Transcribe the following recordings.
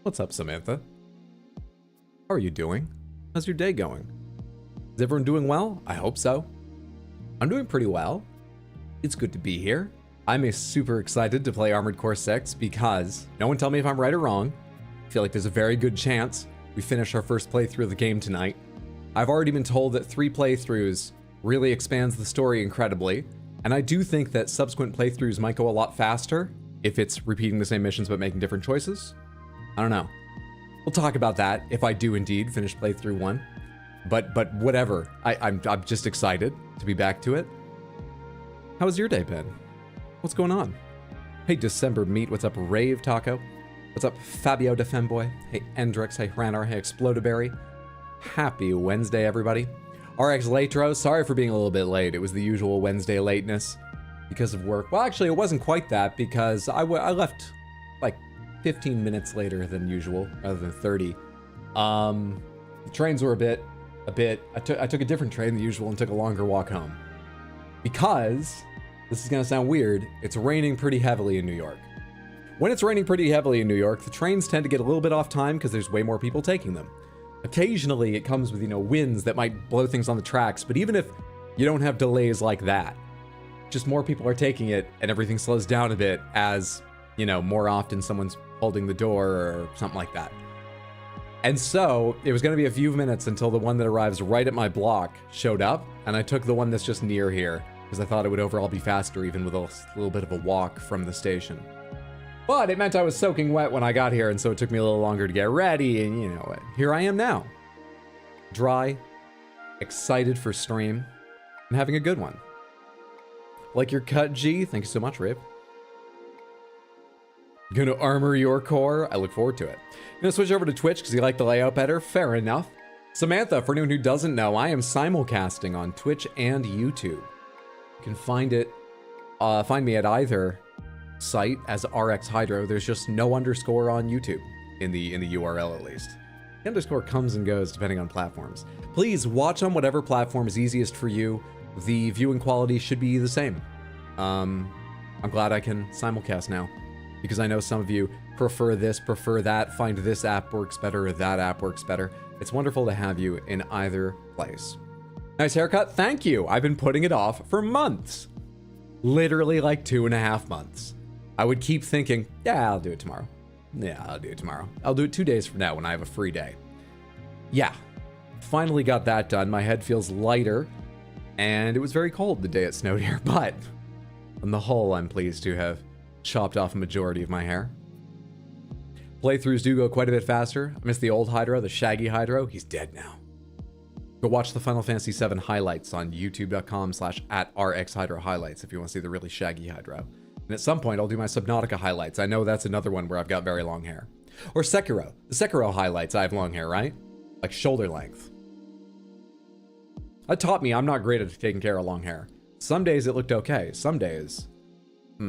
What's up, Samantha? How are you doing? How's your day going? Is everyone doing well? I hope so. I'm doing pretty well. It's good to be here. I'm super excited to play Armored Core 6 because, no one tell me if I'm right or wrong, I feel like there's a very good chance we finish our first playthrough of the game tonight. I've already been told that 3 playthroughs really expands the story incredibly, and I do think that subsequent playthroughs might go a lot faster if it's repeating the same missions but making different choices. I don't know. We'll talk about that if I do indeed finish playthrough 1. But whatever. I'm just excited to be back to it. How was your day been? What's going on? Hey, December Meat. What's up, Rave Taco? What's up, Fabio the Femboy? Hey, Endrix. Hey, Hranar. Hey, Explodaberry. Happy Wednesday, everybody. RX Latro. Sorry for being a little bit late. It was the usual Wednesday lateness because of work. Well, actually, it wasn't quite that because I left like 15 minutes later than usual rather than 30. The trains were a bit. I took a different train than usual and took a longer walk home because this is gonna sound weird. It's raining pretty heavily in New York. When it's raining pretty heavily in New York, the trains tend to get a little bit off time because there's way more people taking them. Occasionally, it comes with, winds that might blow things on the tracks, but even if you don't have delays like that, just more people are taking it and everything slows down a bit as, more often someone's holding the door or something like that. And so, it was going to be a few minutes until the one that arrives right at my block showed up, and I took the one that's just near here, because I thought it would overall be faster even with a little bit of a walk from the station. But it meant I was soaking wet when I got here, and so it took me a little longer to get ready, and here I am now. Dry, excited for stream, and having a good one. Like your cut, G? Thank you so much, Rip. Gonna armor your core? I look forward to it. Gonna switch over to Twitch because you like the layout better? Fair enough. Samantha, for anyone who doesn't know, I am simulcasting on Twitch and YouTube. You can find me at either site as RX Hydro. There's just no underscore on YouTube in the URL at least. The underscore comes and goes depending on platforms. Please watch on whatever platform is easiest for you. The viewing quality should be the same. I'm glad I can simulcast now because I know some of you prefer this, prefer that, find this app works better, that app works better. It's wonderful to have you in either place. Nice haircut, thank you. I've been putting it off for months. Literally like 2.5 months. I would keep thinking, yeah, I'll do it tomorrow. Yeah, I'll do it tomorrow. I'll do it 2 days from now when I have a free day. Yeah, finally got that done. My head feels lighter, and it was very cold the day it snowed here, but on the whole, I'm pleased to have chopped off a majority of my hair. Playthroughs do go quite a bit faster. I miss the old Hydro, the shaggy Hydro. He's dead now. Go watch the Final Fantasy VII highlights on youtube.com/@rxhydrohighlights if you want to see the really shaggy Hydro. And at some point, I'll do my Subnautica highlights. I know that's another one where I've got very long hair. Or Sekiro. The Sekiro highlights, I have long hair, right? Like shoulder length. That taught me I'm not great at taking care of long hair. Some days it looked okay. Some days, I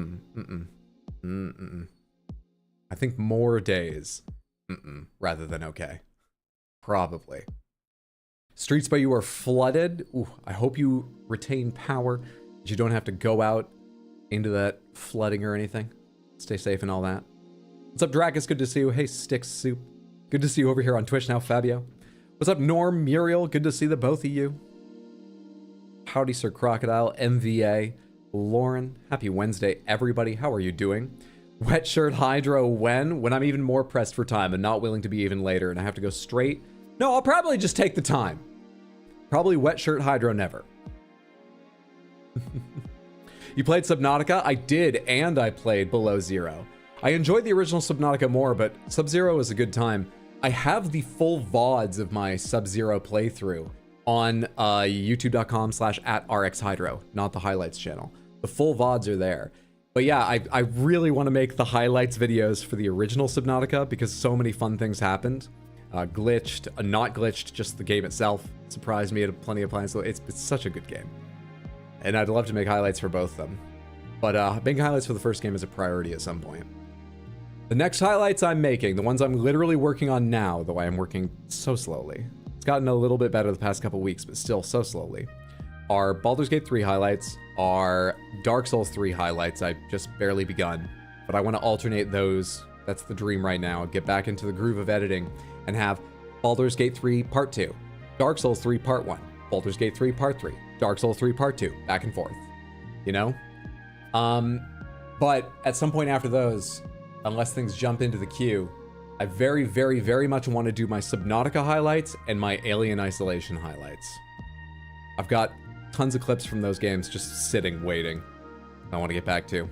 think more days, rather than okay. Probably. Streets by you are flooded. Ooh, I hope you retain power, that you don't have to go out into that flooding or anything. Stay safe and all that. What's up, Dracus? Good to see you. Hey, Sticks Soup. Good to see you over here on Twitch now, Fabio. What's up, Norm, Muriel? Good to see the both of you. Howdy, Sir Crocodile, MVA, Lauren. Happy Wednesday, everybody. How are you doing? Wet shirt Hydro when I'm even more pressed for time and not willing to be even later and I have to go straight. No, I'll probably just take the time. Probably wet shirt Hydro never. You played Subnautica? I did, and I played Below Zero. I enjoyed the original Subnautica more, but Sub-Zero was a good time. I have the full VODs of my Sub-Zero playthrough on youtube.com/@rxhydro, not the highlights channel. The full VODs are there. But yeah, I really want to make the highlights videos for the original Subnautica because so many fun things happened. Glitched, not glitched, just the game itself surprised me at plenty of points. So it's such a good game. And I'd love to make highlights for both of them. But making highlights for the first game is a priority at some point. The next highlights I'm making, the ones I'm literally working on now, though I am working so slowly. It's gotten a little bit better the past couple weeks, but still so slowly. Are Baldur's Gate 3 highlights, are Dark Souls 3 highlights. I've just barely begun, but I want to alternate those That's the dream right now. Get back into the groove of editing and have Baldur's Gate 3 Part 2, Dark Souls 3 Part 1, Baldur's Gate 3 Part 3, Dark Souls 3 Part 2, back and forth. You know? But at some point after those, unless things jump into the queue, I very, very, very much want to do my Subnautica highlights and my Alien Isolation highlights. I've got tons of clips from those games just sitting, waiting. I want to get back to.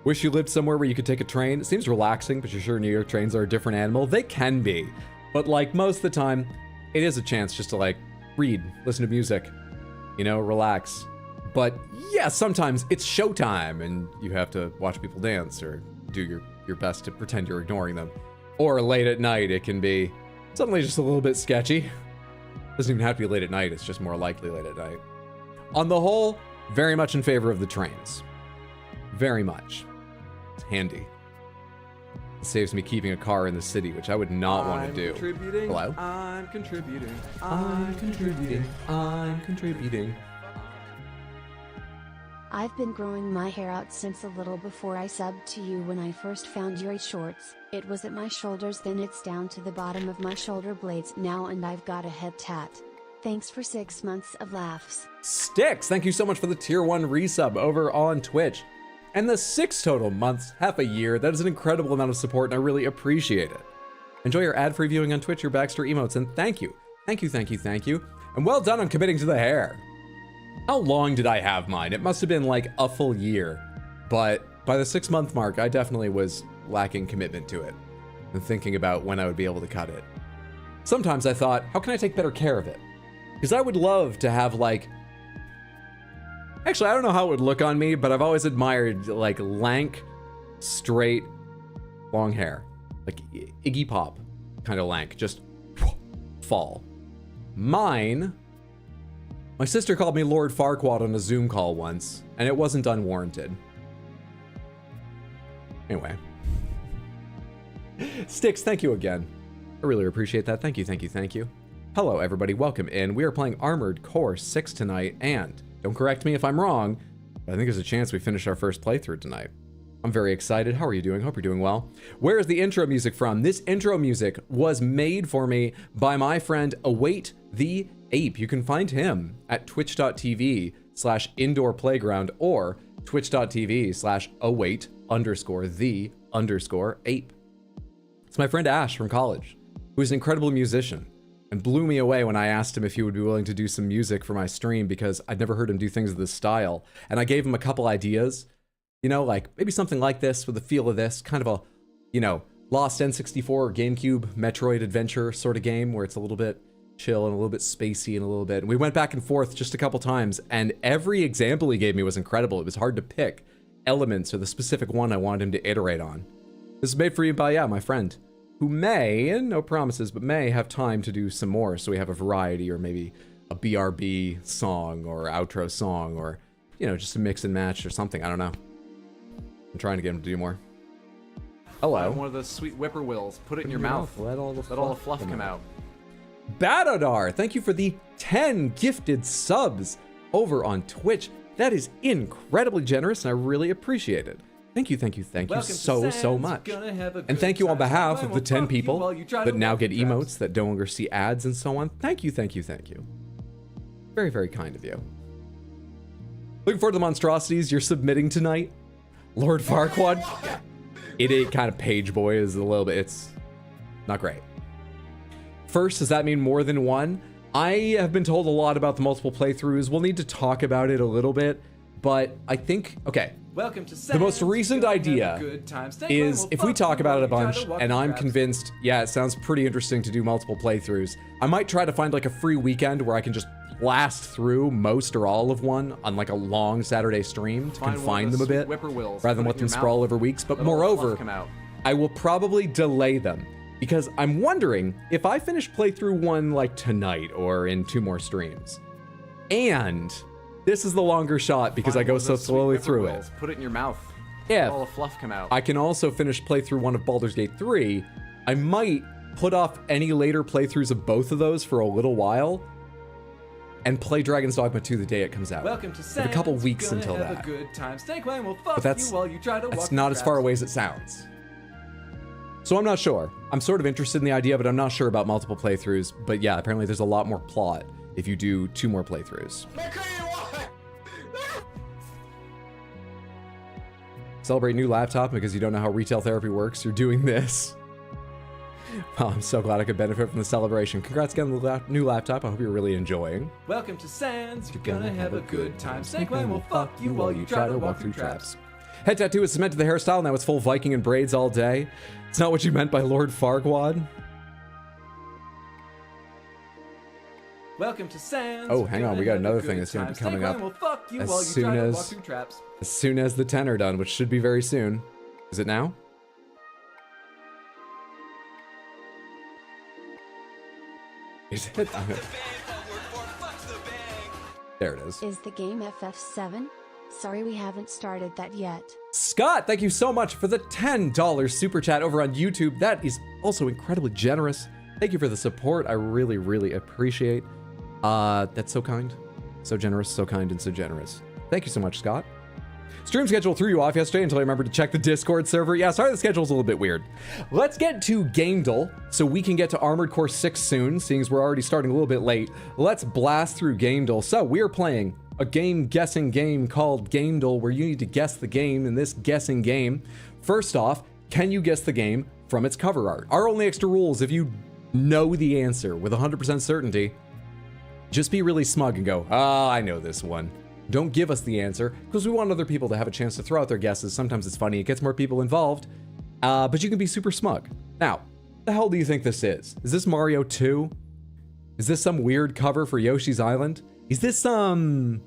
Wish you lived somewhere where you could take a train. It seems relaxing, but you're sure New York trains are a different animal. They can be. But like most of the time, it is a chance just to like read, listen to music, you know, relax. But yeah, sometimes it's showtime and you have to watch people dance or do your best to pretend you're ignoring them. Or late at night, it can be suddenly just a little bit sketchy. Doesn't even have to be late at night, it's just more likely late at night. On the whole, very much in favor of the trains. Very much. It's handy. It saves me keeping a car in the city, which I would not want to do. Hello? I'm contributing. I'm contributing. I'm contributing. I've been growing my hair out since a little before I subbed to you when I first found your shorts. It was at my shoulders, then it's down to the bottom of my shoulder blades now, and I've got a head tat. Thanks for 6 months of laughs. Sticks, thank you so much for the tier 1 resub over on Twitch. And the 6 total months, half a year, that is an incredible amount of support and I really appreciate it. Enjoy your ad-free viewing on Twitch, your Baxter emotes, and thank you. Thank you, thank you, thank you. And well done on committing to the hair. How long did I have mine? It must have been like a full year. But by the 6-month mark, I definitely was lacking commitment to it and thinking about when I would be able to cut it. Sometimes I thought, how can I take better care of it? Because I would love to have like, actually, I don't know how it would look on me, but I've always admired like lank, straight, long hair. Like Iggy Pop kind of lank, just fall. Mine, my sister called me Lord Farquaad on a Zoom call once, and it wasn't unwarranted. Anyway. Sticks, thank you again. I really appreciate that. Thank you, thank you, thank you. Hello, everybody. Welcome in. We are playing Armored Core 6 tonight, and don't correct me if I'm wrong, but I think there's a chance we finish our first playthrough tonight. I'm very excited. How are you doing? Hope you're doing well. Where is the intro music from? This intro music was made for me by my friend Await the Ape. You can find him at twitch.tv/indoorplayground or twitch.tv/await_the_ape. It's my friend Ash from college, who's an incredible musician and blew me away when I asked him if he would be willing to do some music for my stream because I'd never heard him do things of this style. And I gave him a couple ideas, you know, like maybe something like this with the feel of this, kind of a, you know, Lost N64 or GameCube Metroid adventure sort of game where it's a little bit chill and a little bit spacey and a little bit. And we went back and forth just a couple times, and every example he gave me was incredible. It was hard to pick elements or the specific one I wanted him to iterate on. This is made for you by, yeah, my friend, who may, and no promises, but may have time to do some more, so we have a variety, or maybe a BRB song or outro song, or, you know, just a mix and match or something. I don't know. I'm trying to get him to do more. Hello. One of those sweet whippoorwills. Put it in your mouth. Let all the fluff come out. Badodar, thank you for the 10 gifted subs over on Twitch. That is incredibly generous, and I really appreciate it. Thank you, thank you, thank you so much. And thank you on behalf of the 10 people that now get emotes, that no longer see ads and so on. Thank you, thank you, thank you. Very, very kind of you. Looking forward to the monstrosities you're submitting tonight. Lord Farquaad. It ain't kind of page boy is a little bit, it's not great. First, does that mean more than one? I have been told a lot about the multiple playthroughs. We'll need to talk about it a little bit, but I think, okay. Welcome to the most recent idea is if we talk about it a bunch and I'm convinced, yeah, it sounds pretty interesting to do multiple playthroughs, I might try to find like a free weekend where I can just blast through most or all of one on like a long Saturday stream to confine them a bit rather than let them sprawl over weeks. But moreover, I will probably delay them because I'm wondering if I finish playthrough 1 like tonight or in 2 more streams, and this is the longer shot because I go so slowly through it. Put it in your mouth. If all the fluff come out. I can also finish playthrough 1 of Baldur's Gate 3, I might put off any later playthroughs of both of those for a little while and play Dragon's Dogma 2 the day it comes out. Welcome to a couple weeks until that. But that's not as far away as it sounds. So I'm not sure. I'm sort of interested in the idea, but I'm not sure about multiple playthroughs. But yeah, apparently there's a lot more plot if you do 2 more playthroughs. Celebrate new laptop because you don't know how retail therapy works. You're doing this. Well, I'm so glad I could benefit from the celebration. Congrats again on the new laptop. I hope you're really enjoying. Welcome to Sans. You're gonna have a good time. Snakeman will fuck you while you try to walk through traps. Head tattoo is cemented the hairstyle. Now it's full Viking and braids all day. It's not what you meant by Lord Farquaad. Welcome to Sans. Oh, hang on. We got another thing that's going to be coming up as soon as the 10 are done, which should be very soon. Is it now? Is it? There it is. Is the game FF7? Sorry we haven't started that yet. Scott, thank you so much for the $10 super chat over on YouTube. That is also incredibly generous. Thank you for the support. I really, really appreciate. That's so kind, so generous, so kind, and so generous. Thank you so much, Scott. Stream schedule threw you off yesterday until I remembered to check the Discord server. Yeah, sorry the schedule's a little bit weird. Let's get to gamedle so we can get to Armored Core 6 soon, seeing as we're already starting a little bit late. Let's blast through gamedle. So we are playing a guessing game called gamedle, where you need to guess the game in this guessing game. First off, can you guess the game from its cover art? Our only extra rule is if you know the answer with 100% certainty, just be really smug and go, I know this one. Don't give us the answer, because we want other people to have a chance to throw out their guesses. Sometimes it's funny, it gets more people involved, but you can be super smug. Now, what the hell do you think this is? Is this Mario 2? Is this some weird cover for Yoshi's Island? Is this some...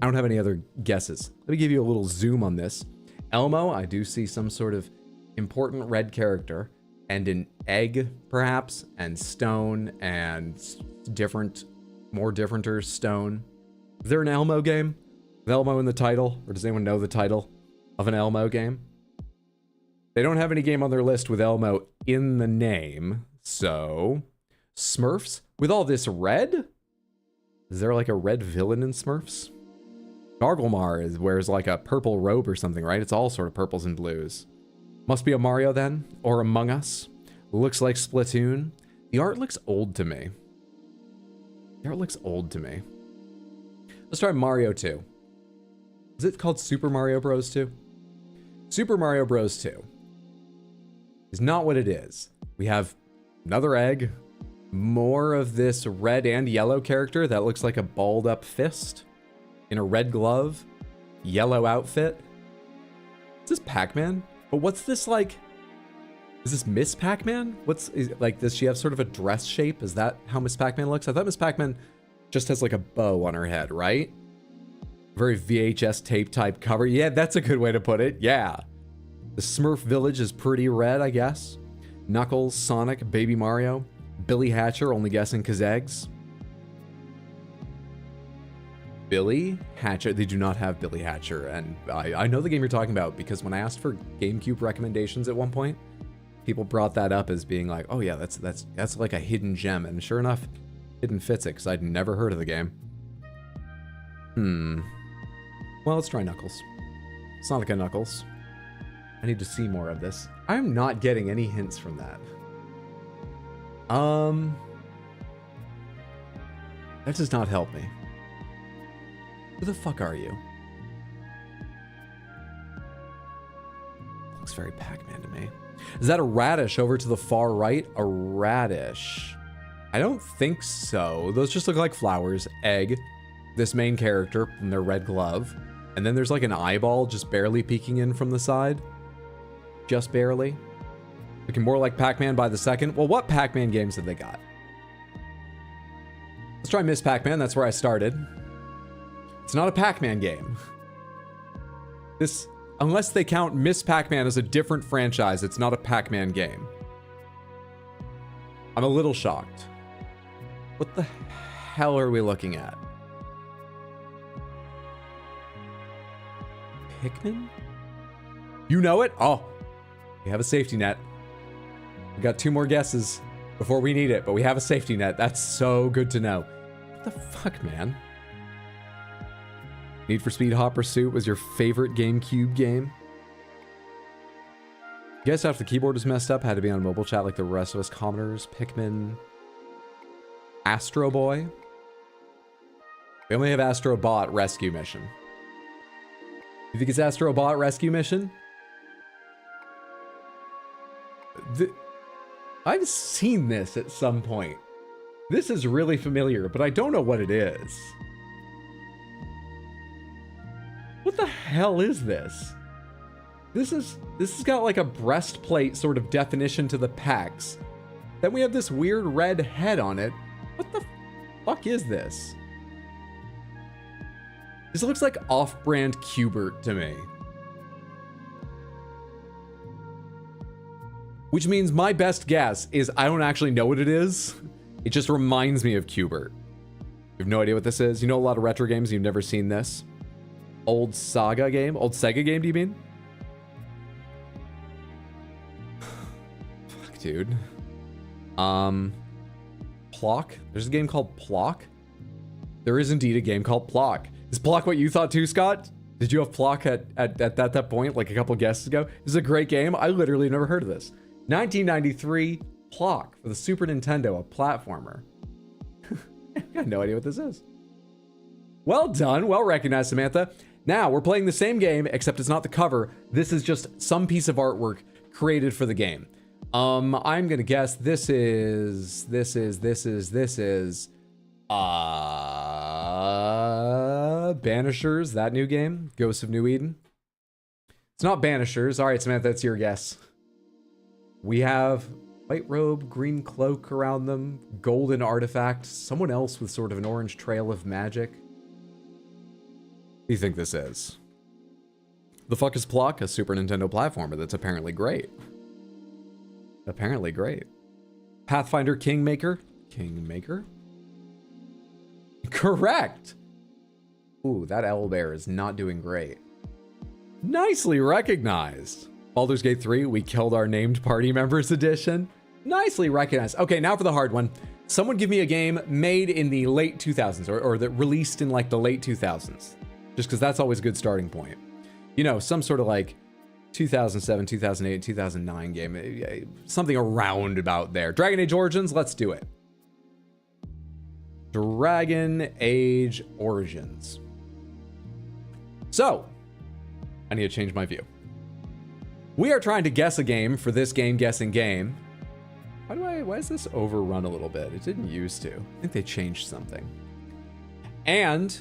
I don't have any other guesses. Let me give you a little zoom on this. Elmo, I do see some sort of important red character, and an egg, perhaps, and stone, and more differenter stone. Is there an Elmo game with Elmo in the title? Or does anyone know the title of an Elmo game? They don't have any game on their list with Elmo in the name. So, Smurfs? With all this red? Is there like a red villain in Smurfs? Garglemar wears like a purple robe or something, right? It's all sort of purples and blues. Must be a Mario then? Or Among Us? Looks like Splatoon. The art looks old to me. Let's try Mario 2. Is it called Super Mario Bros. 2? Super Mario Bros. 2 is not what it is. We have another egg, more of this red and yellow character that looks like a balled up fist in a red glove, yellow outfit. Is this Pac-Man? But what's this like? Is this Miss Pac-Man? Does she have sort of a dress shape? Is that how Miss Pac-Man looks? I thought Miss Pac-Man just has like a bow on her head, right? Very VHS tape type cover. Yeah, that's a good way to put it. Yeah. The Smurf village is pretty red, I guess. Knuckles, Sonic, Baby Mario, Billy Hatcher, only guessing 'cause eggs. Billy Hatcher, they do not have Billy Hatcher, and I know the game you're talking about because when I asked for GameCube recommendations at one point, people brought that up as being like, oh yeah, that's like a hidden gem, and sure enough, Hidden fits it because I'd never heard of the game. Well, let's try Knuckles. Sonic and Knuckles. I need to see more of this. I'm not getting any hints from that. That does not help me. Who the fuck are you? Looks very Pac-Man to me. Is that a radish over to the far right? A radish. I don't think so. Those just look like flowers. Egg. This main character in their red glove. And then there's like an eyeball just barely peeking in from the side. Just barely. Looking more like Pac-Man by the second. Well, what Pac-Man games have they got? Let's try Miss Pac-Man. That's where I started. It's not a Pac-Man game. This, unless they count Miss Pac-Man as a different franchise, it's not a Pac-Man game. I'm a little shocked. What the hell are we looking at? Pikmin? You know it? Oh, we have a safety net. We got 2 more guesses before we need it, but we have a safety net. That's so good to know. What the fuck, man? Need for Speed Hot Pursuit was your favorite GameCube game? You guys thought if the keyboard was messed up, had to be on mobile chat like the rest of us commoners, Pikmin, Astro Boy. We only have Astro Bot Rescue Mission. You think it's Astro Bot Rescue Mission? I've seen this at some point. This is really familiar, but I don't know what it is. What the hell is this? This has got like a breastplate sort of definition to the pecs. Then we have this weird red head on it. What the fuck is this? This looks like off-brand Qbert to me. Which means my best guess is I don't actually know what it is. It just reminds me of Qbert. You have no idea what this is? You know a lot of retro games, you've never seen this? Old Saga game? Old Sega game, do you mean? Fuck, dude. Plock? There's a game called Plock? There is indeed a game called Plock. Is Plock what you thought too, Scott? Did you have Plock at that point, like a couple guests ago? This is a great game. I literally never heard of this. 1993, Plock for the Super Nintendo, a platformer. I got no idea what this is. Well done. Well recognized, Samantha. Now, we're playing the same game, except it's not the cover. This is just some piece of artwork created for the game. I'm gonna guess this is Banishers, that new game, Ghosts of New Eden. It's not Banishers. All right, Samantha, that's your guess. We have white robe, green cloak around them, golden artifact, someone else with sort of an orange trail of magic. What do you think this is? The fuck is Plock? A Super Nintendo platformer that's apparently great. Apparently great. Pathfinder Kingmaker? Kingmaker? Correct! Ooh, that owlbear is not doing great. Nicely recognized. Baldur's Gate 3, we killed our named party members edition. Nicely recognized. Okay, now for the hard one. Someone give me a game made in the late 2000s or that released in like the late 2000s. Just because that's always a good starting point. You know, some sort of like 2007, 2008, 2009 game. Something around about there. Dragon Age Origins, let's do it. Dragon Age Origins. So, I need to change my view. We are trying to guess a game for this game guessing game. Why is this overrun a little bit? It didn't used to. I think they changed something. And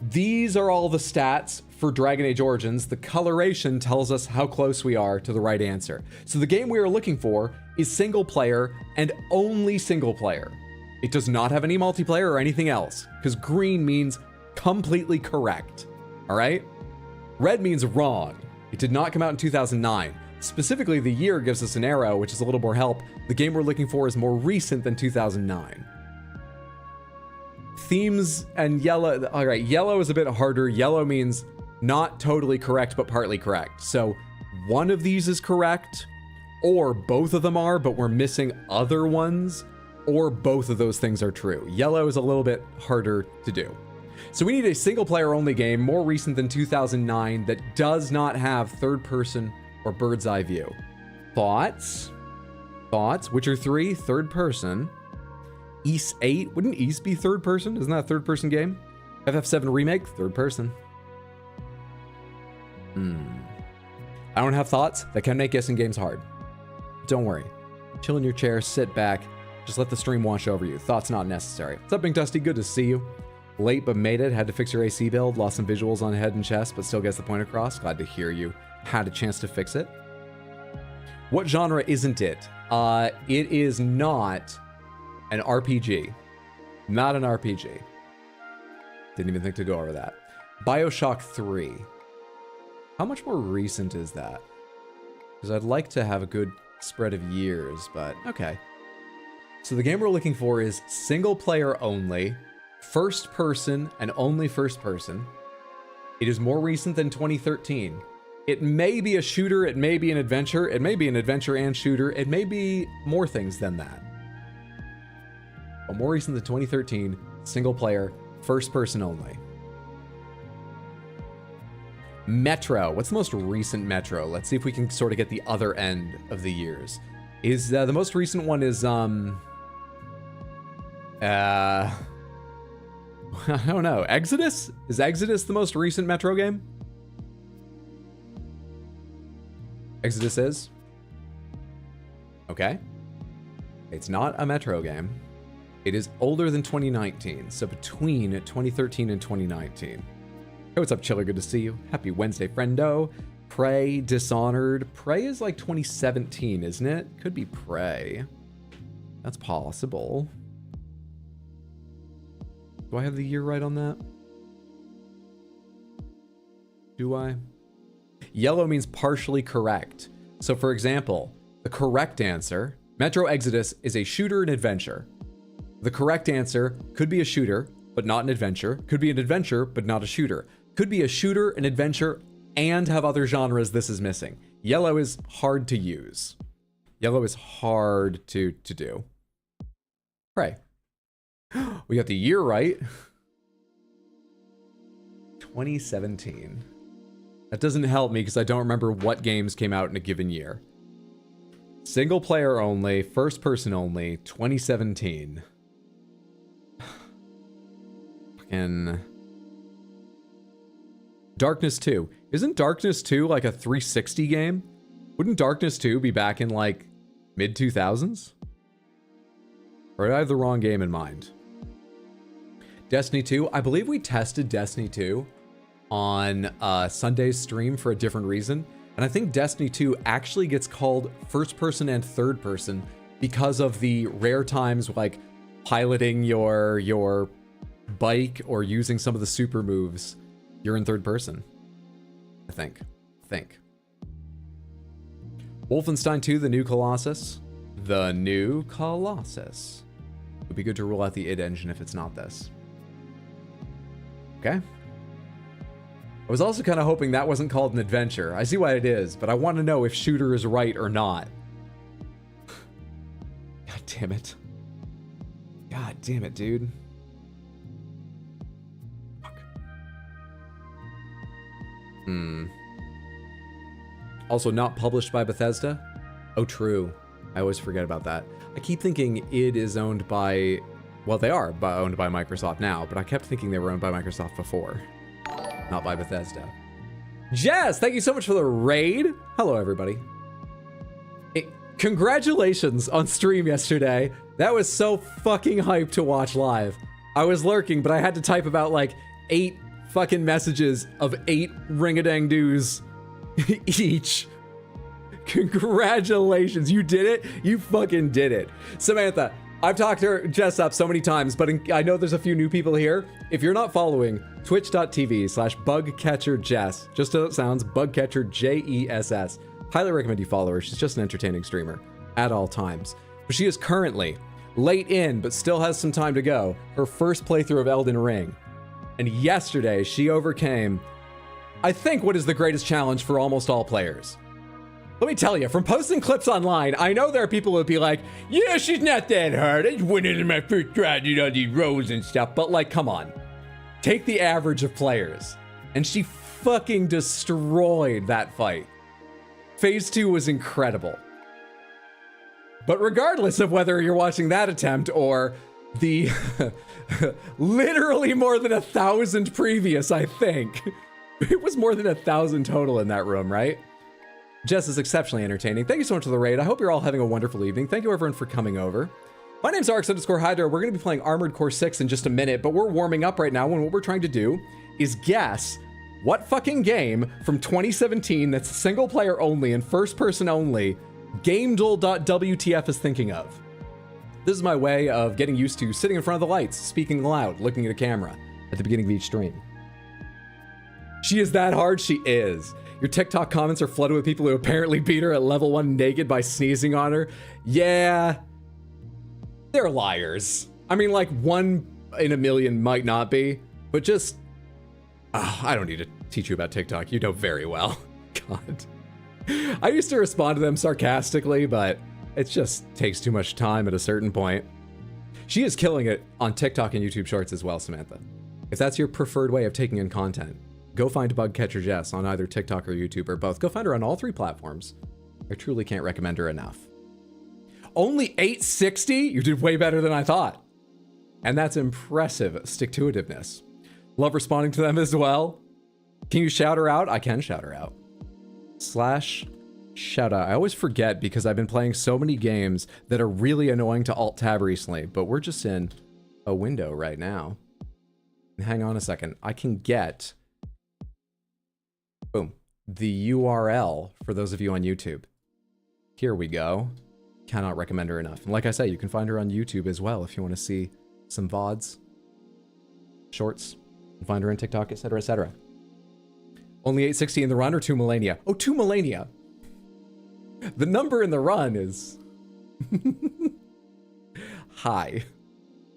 these are all the stats for Dragon Age Origins. The coloration tells us how close we are to the right answer. So the game we are looking for is single player and only single player. It does not have any multiplayer or anything else, because green means completely correct. All right? Red means wrong. It did not come out in 2009. Specifically, the year gives us an arrow, which is a little more help. The game we're looking for is more recent than 2009. Themes and yellow. All right, yellow is a bit harder. Yellow means not totally correct, but partly correct. So one of these is correct, or both of them are, but we're missing other ones, or both of those things are true. Yellow is a little bit harder to do. So we need a single player only game, more recent than 2009, that does not have third person or bird's eye view. Thoughts? Thoughts? Witcher 3, third person. Ys 8, wouldn't Ys be third person? Isn't that a third person game? FF7 Remake, third person. I don't have thoughts. That can make guessing games hard. Don't worry. Chill in your chair, sit back, just let the stream wash over you. Thoughts not necessary. What's up, Big Dusty? Good to see you. Late but made it. Had to fix your AC build. Lost some visuals on head and chest, but still gets the point across. Glad to hear you had a chance to fix it. What genre isn't it? It is not an RPG. Not an RPG. Didn't even think to go over that. BioShock 3. How much more recent is that? Because I'd like to have a good spread of years, but okay. So the game we're looking for is single player only, first person and only first person. It is more recent than 2013. It may be a shooter, it may be an adventure, it may be an adventure and shooter, it may be more things than that. But more recent than 2013, single player, first person only. Metro. What's the most recent Metro? Let's see if we can sort of get the other end of the years. Is the most recent one is I don't know. Exodus? Is Exodus the most recent Metro game? Exodus is? Okay. It's not a Metro game. It is older than 2019, so between 2013 and 2019. Hey, what's up, Chiller? Good to see you. Happy Wednesday, friendo. Prey, Dishonored. Prey is like 2017, isn't it? Could be Prey. That's possible. Do I have the year right on that? Do I? Yellow means partially correct. So for example, the correct answer, Metro Exodus is a shooter and adventure. The correct answer could be a shooter, but not an adventure. Could be an adventure, but not a shooter. Could be a shooter, an adventure, and have other genres this is missing. Yellow is hard to use. Yellow is hard to do. Pray. We got the year right. 2017. That doesn't help me because I don't remember what games came out in a given year. Single player only, first person only, 2017. Fucking Darkness 2. Isn't Darkness 2 like a 360 game? Wouldn't Darkness 2 be back in like mid 2000s? Or did I have the wrong game in mind? Destiny 2. I believe we tested Destiny 2 on Sunday's stream for a different reason. And I think Destiny 2 actually gets called first person and third person because of the rare times like piloting your bike or using some of the super moves. You're in third person. I think. Wolfenstein 2, the new Colossus. The new Colossus. It would be good to rule out the id engine if it's not this. Okay. I was also kind of hoping that wasn't called an adventure. I see why it is, but I want to know if shooter is right or not. God damn it. God damn it, dude. Fuck. Also not published by Bethesda? Oh, true. I always forget about that. I keep thinking id is owned by... Well, they are owned by Microsoft now, but I kept thinking they were owned by Microsoft before. Not by Bethesda. Jess, thank you so much for the raid. Hello, everybody. Congratulations on stream yesterday. That was so fucking hyped to watch live. I was lurking, but I had to type about like 8 fucking messages of 8 ring-a-dang-doos each. Congratulations. You did it. You fucking did it. Samantha, I've talked to Jess up so many times, but I know there's a few new people here. If you're not following, twitch.tv/bugcatcherjess. Just as it sounds, bugcatcherjess. Highly recommend you follow her. She's just an entertaining streamer at all times. But she is currently late in, but still has some time to go, her first playthrough of Elden Ring. And yesterday, she overcame, I think, what is the greatest challenge for almost all players. Let me tell you, from posting clips online, I know there are people who would be like, yeah, she's not that hard. I just went in my first try, did all these rows and stuff. But like, come on. Take the average of players. And she fucking destroyed that fight. Phase 2 was incredible. But regardless of whether you're watching that attempt or the literally more than 1,000 previous, I think. It was more than 1,000 total in that room, right? Jess is exceptionally entertaining. Thank you so much for the raid. I hope you're all having a wonderful evening. Thank you everyone for coming over. My name's Arx_Hydra. We're going to be playing Armored Core 6 in just a minute, but we're warming up right now, and what we're trying to do is guess what fucking game from 2017 that's single player only and first person only gamedle.wtf is thinking of. This is my way of getting used to sitting in front of the lights, speaking loud, looking at a camera at the beginning of each stream. She is that hard? She is. Your TikTok comments are flooded with people who apparently beat her at level 1 naked by sneezing on her. Yeah, they're liars. I mean, like 1 in a million might not be, but just, I don't need to teach you about TikTok. You know very well. God. I used to respond to them sarcastically, but it just takes too much time at a certain point. She is killing it on TikTok and YouTube Shorts as well, Samantha. If that's your preferred way of taking in content, go find Bugcatcher Jess on either TikTok or YouTube or both. Go find her on all 3 platforms. I truly can't recommend her enough. Only 860? You did way better than I thought. And that's impressive stick-to-itiveness. Love responding to them as well. Can you shout her out? I can shout her out. / shout out. I always forget because I've been playing so many games that are really annoying to alt-tab recently, but we're just in a window right now. Hang on a second. I can get, boom, the URL for those of you on YouTube. Here we go. Cannot recommend her enough. And like I said, you can find her on YouTube as well if you want to see some VODs, shorts, and find her on TikTok, etc., etc. Only 860 in the run or 2 millennia? Oh, 2 millennia. The number in the run is high.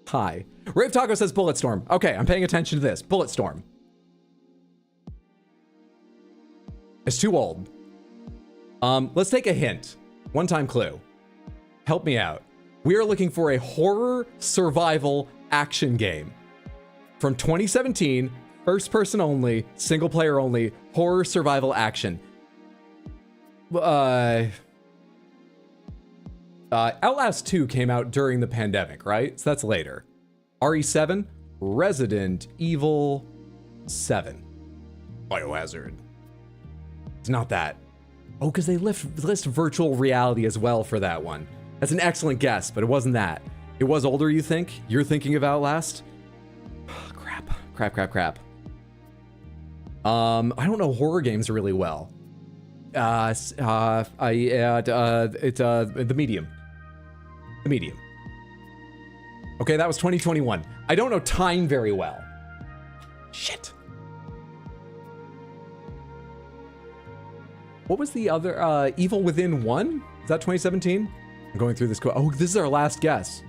High. Rave Taco says Bulletstorm. Okay, I'm paying attention to this. Bulletstorm. It's too old. Let's take a hint. One-time clue. Help me out. We are looking for a horror survival action game from 2017, first person only, single player only, horror survival action. Outlast 2 came out during the pandemic, right? So that's later. RE7, Resident Evil 7. Biohazard. It's not that. Oh, because they list virtual reality as well for that one. That's an excellent guess, but it wasn't that. It was older, you think? You're thinking of Outlast? Crap. I don't know horror games really well. It's The Medium. The Medium. Okay, that was 2021. I don't know time very well. Shit. What was the other? Evil Within 1? Is that 2017? I'm going through this. Oh, this is our last guess.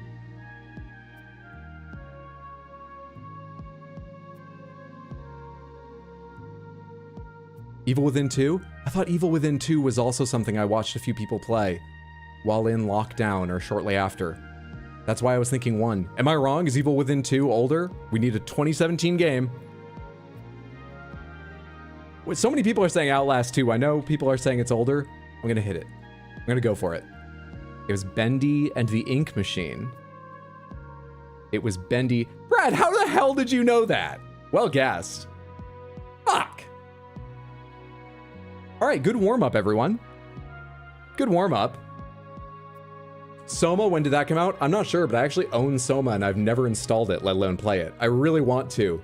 Evil Within 2? I thought Evil Within 2 was also something I watched a few people play while in lockdown or shortly after. That's why I was thinking 1. Am I wrong? Is Evil Within 2 older? We need a 2017 game. Wait, so many people are saying Outlast 2. I know people are saying it's older. I'm gonna hit it. I'm gonna go for it. It was Bendy and the Ink Machine. It was Bendy. Brad, how the hell did you know that? Well guessed. Fuck. All right, good warm-up, everyone. Good warm-up. Soma, when did that come out? I'm not sure, but I actually own Soma and I've never installed it, let alone play it. I really want to.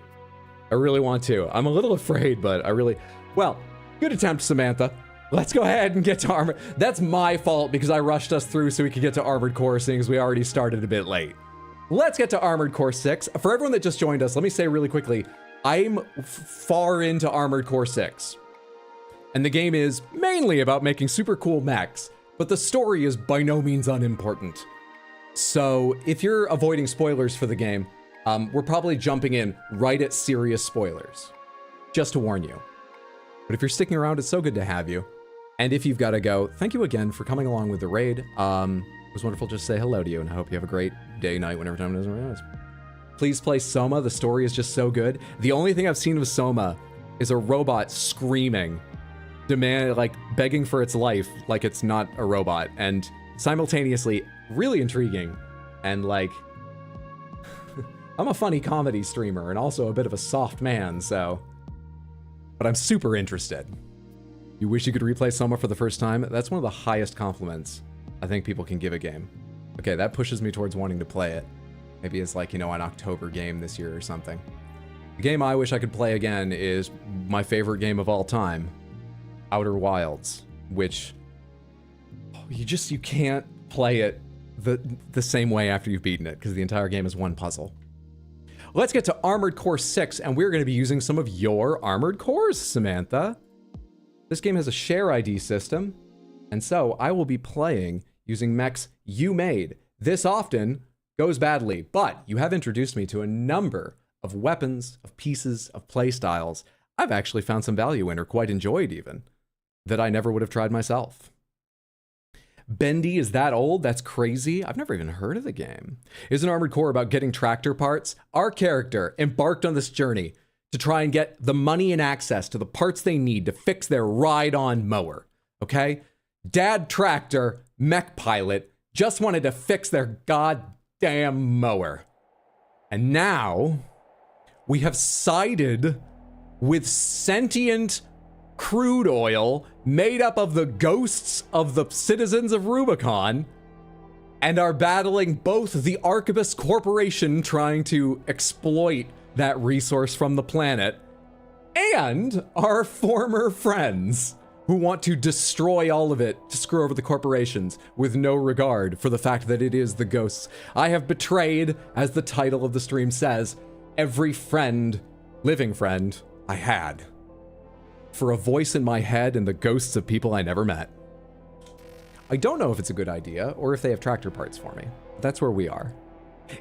I'm a little afraid, but well, good attempt, Samantha. Let's go ahead and get to Armored. That's my fault because I rushed us through so we could get to Armored Core, seeing as we already started a bit late. Let's get to Armored Core 6. For everyone that just joined us, let me say really quickly, I'm far into Armored Core 6. And the game is mainly about making super cool mechs, but the story is by no means unimportant. So if you're avoiding spoilers for the game, we're probably jumping in right at serious spoilers, just to warn you. But if you're sticking around, it's so good to have you. And if you've got to go, thank you again for coming along with the raid. It was wonderful just to say hello to you, and I hope you have a great day, night, whenever time it is. Please play Soma. The story is just so good. The only thing I've seen of Soma is a robot screaming, begging for its life like it's not a robot, and simultaneously really intriguing. And I'm a funny comedy streamer and also a bit of a soft man, so... But I'm super interested. You wish you could replay Soma for the first time? That's one of the highest compliments I think people can give a game. Okay, that pushes me towards wanting to play it. Maybe it's an October game this year or something. The game I wish I could play again is my favorite game of all time, Outer Wilds, which you can't play it the same way after you've beaten it because the entire game is one puzzle. Let's get to Armored Core 6, and we're going to be using some of your Armored Cores, Samantha. This game has a share ID system, and so I will be playing using mechs you made. This often goes badly, but you have introduced me to a number of weapons, of pieces, of playstyles I've actually found some value in, or quite enjoyed even, that I never would have tried myself. Bendy is that old? That's crazy. I've never even heard of the game. Is an Armored Core about getting tractor parts? Our character embarked on this journey to try and get the money and access to the parts they need to fix their ride-on mower, okay? Dad Tractor, mech pilot, just wanted to fix their goddamn mower. And now, we have sided with sentient crude oil made up of the ghosts of the citizens of Rubicon and are battling both the Arquebus Corporation trying to exploit that resource from the planet and our former friends who want to destroy all of it to screw over the corporations with no regard for the fact that it is the ghosts. I have betrayed, as the title of the stream says, every friend, living friend, I had. For a voice in my head and the ghosts of people I never met. I don't know if it's a good idea or if they have tractor parts for me. That's where we are.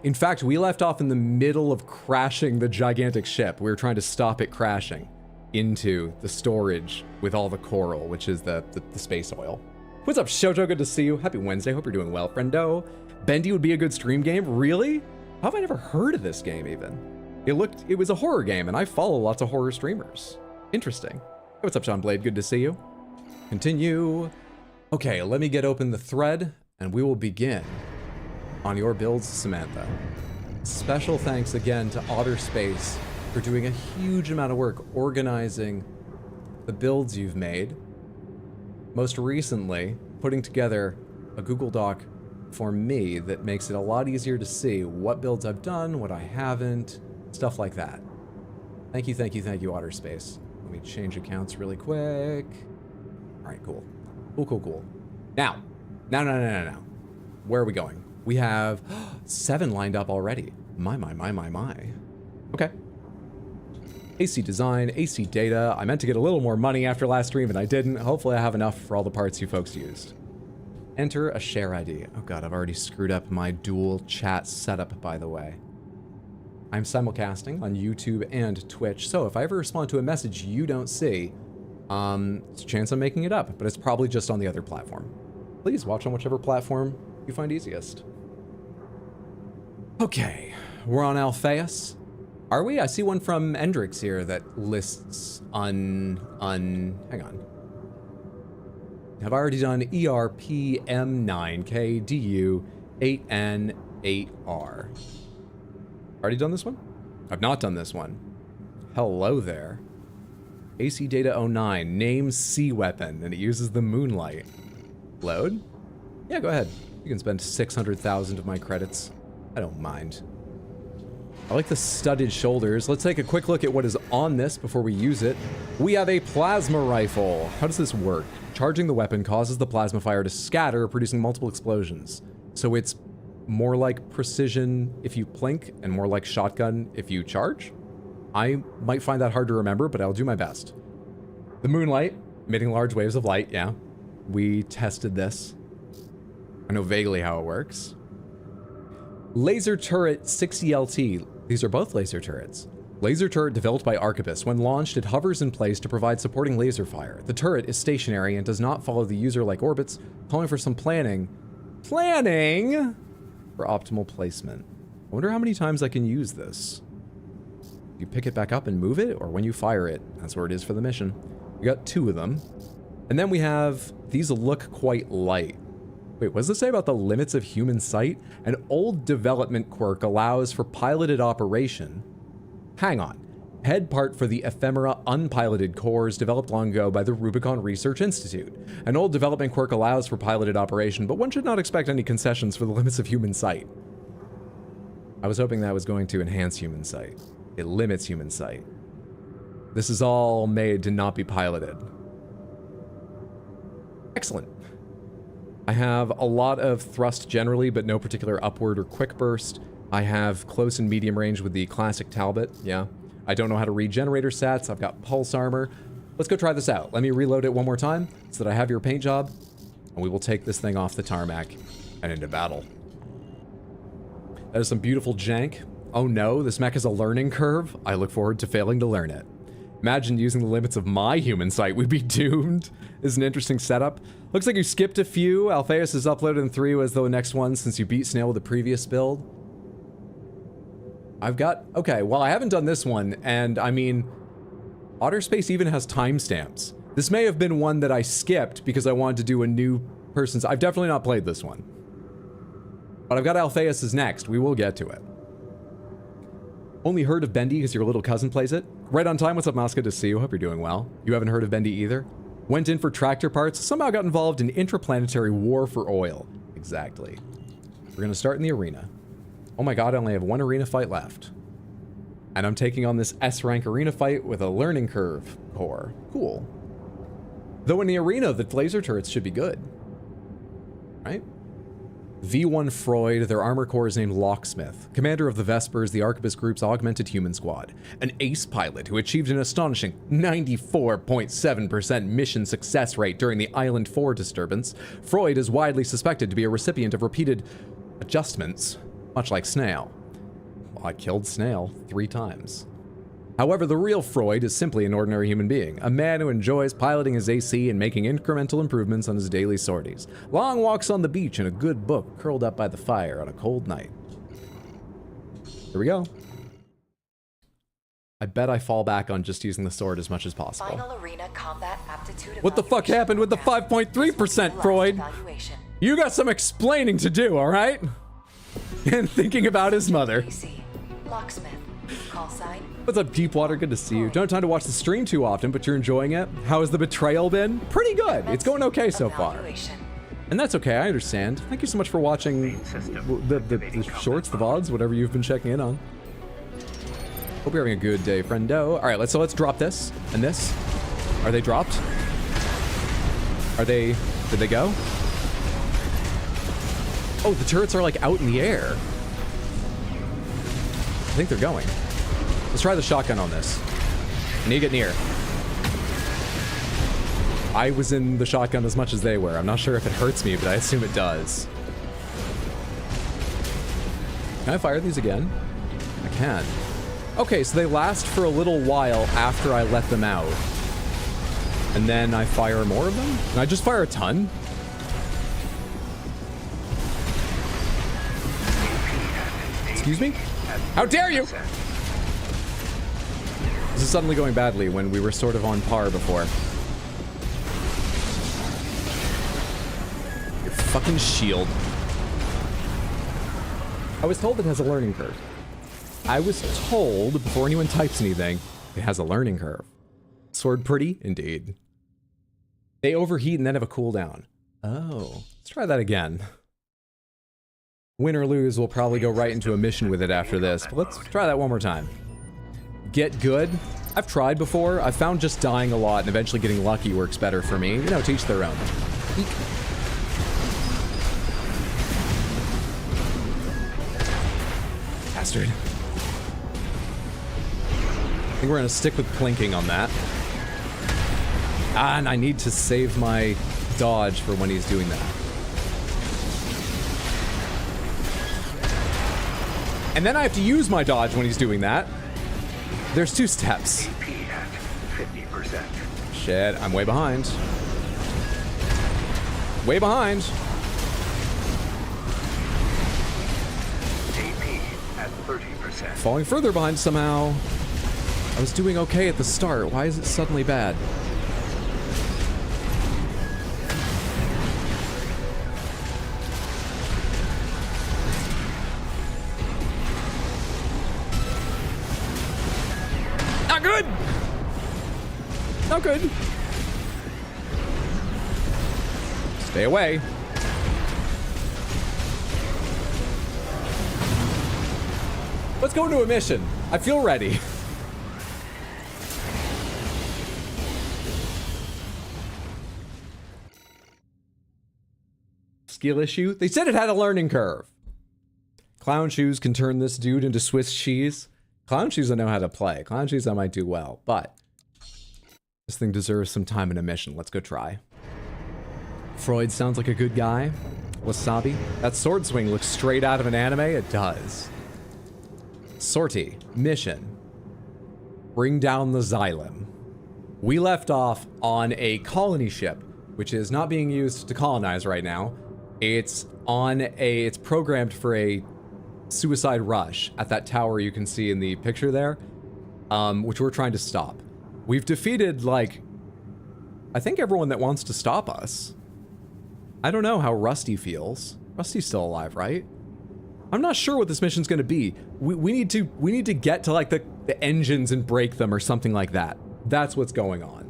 In fact, we left off in the middle of crashing the gigantic ship. We were trying to stop it crashing into the storage with all the coral, which is the space oil. What's up, Shoto? Good to see you. Happy Wednesday. Hope you're doing well, friendo. Bendy would be a good stream game. Really? How have I never heard of this game even? It was a horror game, and I follow lots of horror streamers. Interesting. Hey, what's up, Sean Blade? Good to see you. Continue. Okay, let me get open the thread, and we will begin on your builds, Samantha. Special thanks again to Otterspace for doing a huge amount of work organizing the builds you've made. Most recently, putting together a Google Doc for me that makes it a lot easier to see what builds I've done, what I haven't, stuff like that. Thank you, thank you, thank you, Otterspace. Let me change accounts really quick. All right, cool. Cool. Now. Where are we going? We have 7 lined up already. My. Okay. AC design, AC data. I meant to get a little more money after last stream and I didn't. Hopefully I have enough for all the parts you folks used. Enter a share ID. Oh god, I've already screwed up my dual chat setup, by the way. I'm simulcasting on YouTube and Twitch, so if I ever respond to a message you don't see, it's a chance I'm making it up, but it's probably just on the other platform. Please watch on whichever platform you find easiest. Okay, we're on Alphaeus. Are we? I see one from Endrix here that lists hang on. Have I already done ERP M9K DU 8N 8R? Already done this one? I've not done this one. Hello there. AC Data 09, name C weapon, and it uses the moonlight. Load? Yeah, go ahead. You can spend 600,000 of my credits. I don't mind. I like the studded shoulders. Let's take a quick look at what is on this before we use it. We have a plasma rifle. How does this work? Charging the weapon causes the plasma fire to scatter, producing multiple explosions. So it's more like precision if you plink, and more like shotgun if you charge? I might find that hard to remember, but I'll do my best. The moonlight, emitting large waves of light, yeah. We tested this. I know vaguely how it works. Laser turret 60LT. These are both laser turrets. Laser turret developed by Arquebus. When launched, it hovers in place to provide supporting laser fire. The turret is stationary and does not follow the user like orbits, calling for some planning for optimal placement. I wonder how many times I can use this. You pick it back up and move it, or when you fire it. That's where it is for the mission. We got 2 of them. And then we have, these look quite light. Wait, what does it say about the limits of human sight? An old development quirk allows for piloted operation. Hang on. Head part for the ephemera unpiloted cores developed long ago by the Rubicon Research Institute. An old development quirk allows for piloted operation, but one should not expect any concessions for the limits of human sight. I was hoping that was going to enhance human sight. It limits human sight. This is all made to not be piloted. Excellent. I have a lot of thrust generally, but no particular upward or quick burst. I have close and medium range with the classic Talbot, yeah. I don't know how to read generator stats. I've got pulse armor. Let's go try this out. Let me reload it one more time so that I have your paint job, and we will take this thing off the tarmac and into battle. That is some beautiful jank. Oh no, this mech is a learning curve. I look forward to failing to learn it. Imagine using the limits of my human sight. We'd be doomed. This is an interesting setup. Looks like you skipped a few. Alphaeus is uploaded in 3 as the next one since you beat Snail with the previous build. I've got... Okay, well, I haven't done this one, and I mean... Otter Space even has timestamps. This may have been one that I skipped because I wanted to do a new person's... I've definitely not played this one. But I've got Alphaeus' next. We will get to it. Only heard of Bendy because your little cousin plays it? Right on time. What's up, Masca? To see you. Hope you're doing well. You haven't heard of Bendy either? Went in for tractor parts. Somehow got involved in interplanetary war for oil. Exactly. We're going to start in the arena. Oh my god, I only have one arena fight left. And I'm taking on this S-rank arena fight with a learning curve core. Cool. Though in the arena, the laser turrets should be good. Right? V1 Freud, their armor core is named Locksmith, commander of the Vespers, the Arquebus Group's augmented human squad. An ace pilot who achieved an astonishing 94.7% mission success rate during the Island 4 disturbance, Freud is widely suspected to be a recipient of repeated adjustments, much like Snail. Well, I killed Snail 3 times. However, the real Freud is simply an ordinary human being, a man who enjoys piloting his AC and making incremental improvements on his daily sorties. Long walks on the beach and a good book curled up by the fire on a cold night. Here we go. I bet I fall back on just using the sword as much as possible. Final arena combat aptitude What the fuck happened with the 5.3%, Freud? You got some explaining to do, alright? And thinking about his mother. Locksmith. Call sign. What's up, Deepwater? Good to see you. Don't have time to watch the stream too often, but you're enjoying it. How has the betrayal been? Pretty good. It's going okay so far. And that's okay, I understand. Thank you so much for watching the shorts, the VODs, whatever you've been checking in on. Hope you're having a good day, friendo. All right, let's drop this and this. Are they dropped? Are they... Did they go? Oh, the turrets are like out in the air. I think they're going. Let's try the shotgun on this. I need to get near. I was in the shotgun as much as they were. I'm not sure if it hurts me, but I assume it does. Can I fire these again? I can. Okay, so they last for a little while after I let them out. And then I fire more of them? Can I just fire a ton? Excuse me? How dare you! This is suddenly going badly when we were sort of on par before. Your fucking shield. I was told it has a learning curve. I was told, before anyone types anything, it has a learning curve. Sword pretty? Indeed. They overheat and then have a cooldown. Oh, let's try that again. Win or lose, we'll probably go right into a mission with it after this, but let's try that one more time. Get good. I've tried before. I've found just dying a lot and eventually getting lucky works better for me. You know, to each their own. Eek. Bastard. I think we're gonna stick with plinking on that. Ah, and I need to save my dodge for when he's doing that. And then I have to use my dodge when he's doing that. There's 2 steps. AP at 50%. Shit, I'm way behind. Way behind. AP at 30%. Falling further behind somehow. I was doing okay at the start. Why is it suddenly bad? Not good! Not good. Stay away. Let's go into a mission. I feel ready. Skill issue? They said it had a learning curve. Clown shoes can turn this dude into Swiss cheese. Clown shoes I know how to play. Clown shoes I might do well, but this thing deserves some time in a mission. Let's go try. Freud sounds like a good guy. Wasabi. That sword swing looks straight out of an anime. It does. Sortie. Mission. Bring down the Xylem. We left off on a colony ship, which is not being used to colonize right now. It's on a, it's programmed for a suicide rush at that tower you can see in the picture there, which we're trying to stop. We've defeated, like, I think everyone that wants to stop us. I don't know how Rusty feels. Rusty's still alive, right? I'm not sure what this mission's gonna be. We need to get to, like, the engines and break them or something like that. That's what's going on.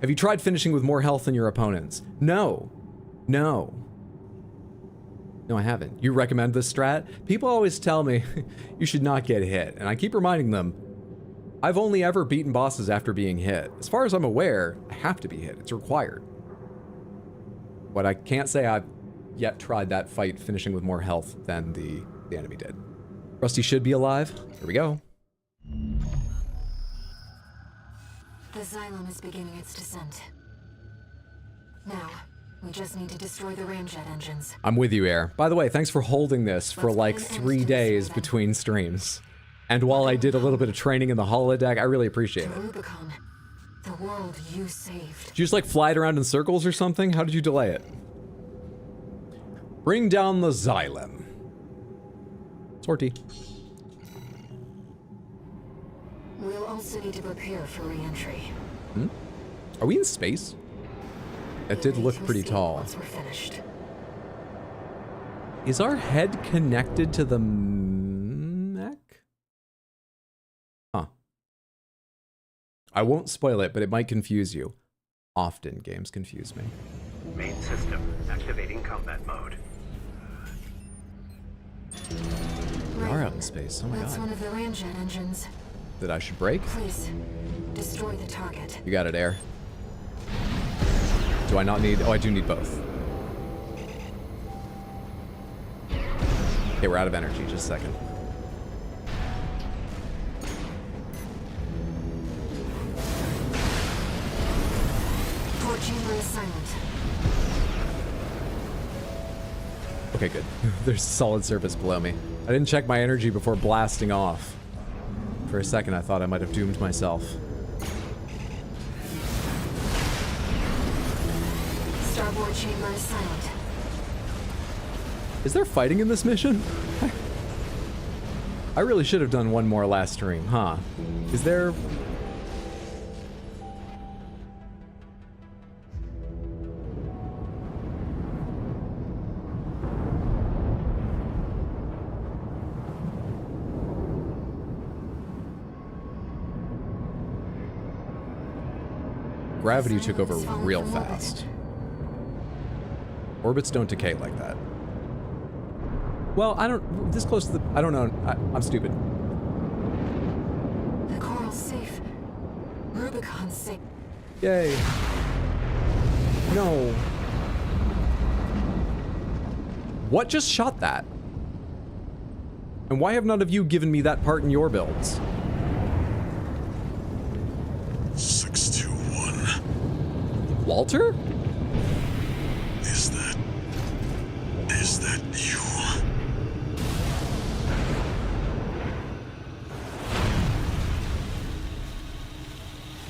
Have you tried finishing with more health than your opponents? No. No. No, I haven't. You recommend this strat? People always tell me you should not get hit, and I keep reminding them, I've only ever beaten bosses after being hit. As far as I'm aware, I have to be hit. It's required. But I can't say I've yet tried that fight finishing with more health than the enemy did. Rusty should be alive. Here we go. The Xylem is beginning its descent. Now, we just need to destroy the ramjet engines. I'm with you, Air. By the way, thanks for holding this for like 3 days between streams. And while I did a little bit of training in the holodeck, I really appreciate it. Rubicon, the world you saved. Did you just like fly it around in circles or something? How did you delay it? Bring down the Xylem. Sortie. We'll also need to prepare for re-entry. Hmm? Are we in space? That did look pretty tall. Once we're finished. Is our head connected to the mech? Huh. I won't spoil it, but it might confuse you. Often games confuse me. Main system activating combat mode. We are out in space. Oh my That's god. one of the ramjet engines. That I should break? Please, destroy the target. You got it, Air. Do I not need... Oh, I do need both. Okay, we're out of energy. Just a second. Port chamber is silent. Okay, good. There's solid surface below me. I didn't check my energy before blasting off. For a second, I thought I might have doomed myself. Starboard chamber is silent. Is there fighting in this mission? I really should have done one more last stream, huh? Is there... Gravity took over real fast. Orbits don't decay like that. Well, I don't... This close to the... I don't know. I'm stupid. The coral's safe. Rubicon's safe. Yay. No. What just shot that? And why have none of you given me that part in your builds? 621. Walter? Is that you?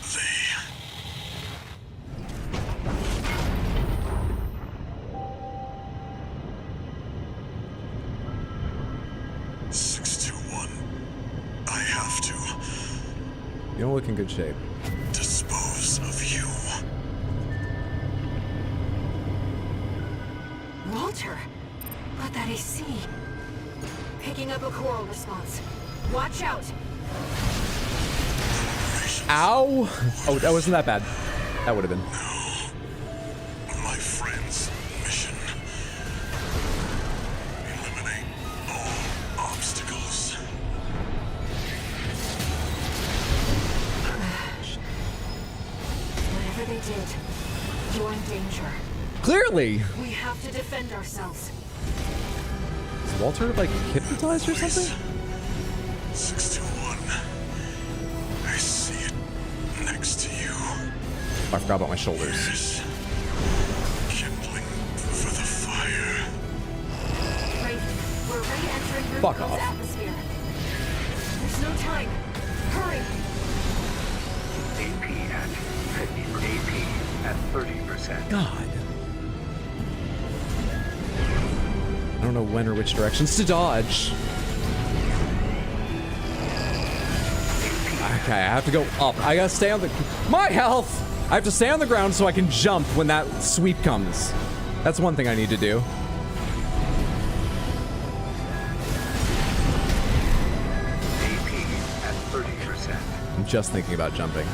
They... 621. I have to You don't look in good shape. dispose of you. Walter! Let that AC. Picking up a coral response. Watch out! Ow! Oh, that wasn't that bad. That would have been. My friend's mission. Eliminate all obstacles. Whatever they did, you're in danger. Clearly! We have to defend ourselves. Is Walter, like, hypnotized or something? 621. I see it next to you. Oh, I forgot about my shoulders. There's kindling for the fire. Raven, we're re-entering Fuck Rubicon's off. atmosphere. There's no time. Hurry! AP at 50. AP at 30%. God. I don't don't know when or which directions to dodge. Okay, I have to go up. I gotta stay on the... My health! I have to stay on the ground so I can jump when that sweep comes. That's one thing I need to do. AP at 30%. I'm just thinking about jumping.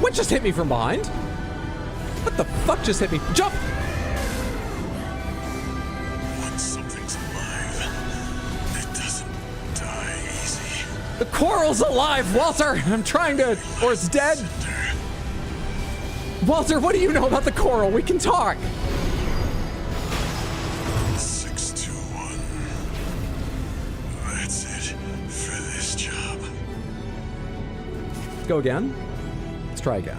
What just hit me from behind? What the fuck just hit me? Jump! Once something's alive, it doesn't die easy. The coral's alive, Walter! I'm trying to... Or it's dead. Walter, what do you know about the coral? We can talk. 621. That's it for this job. Let's go again. Let's try again.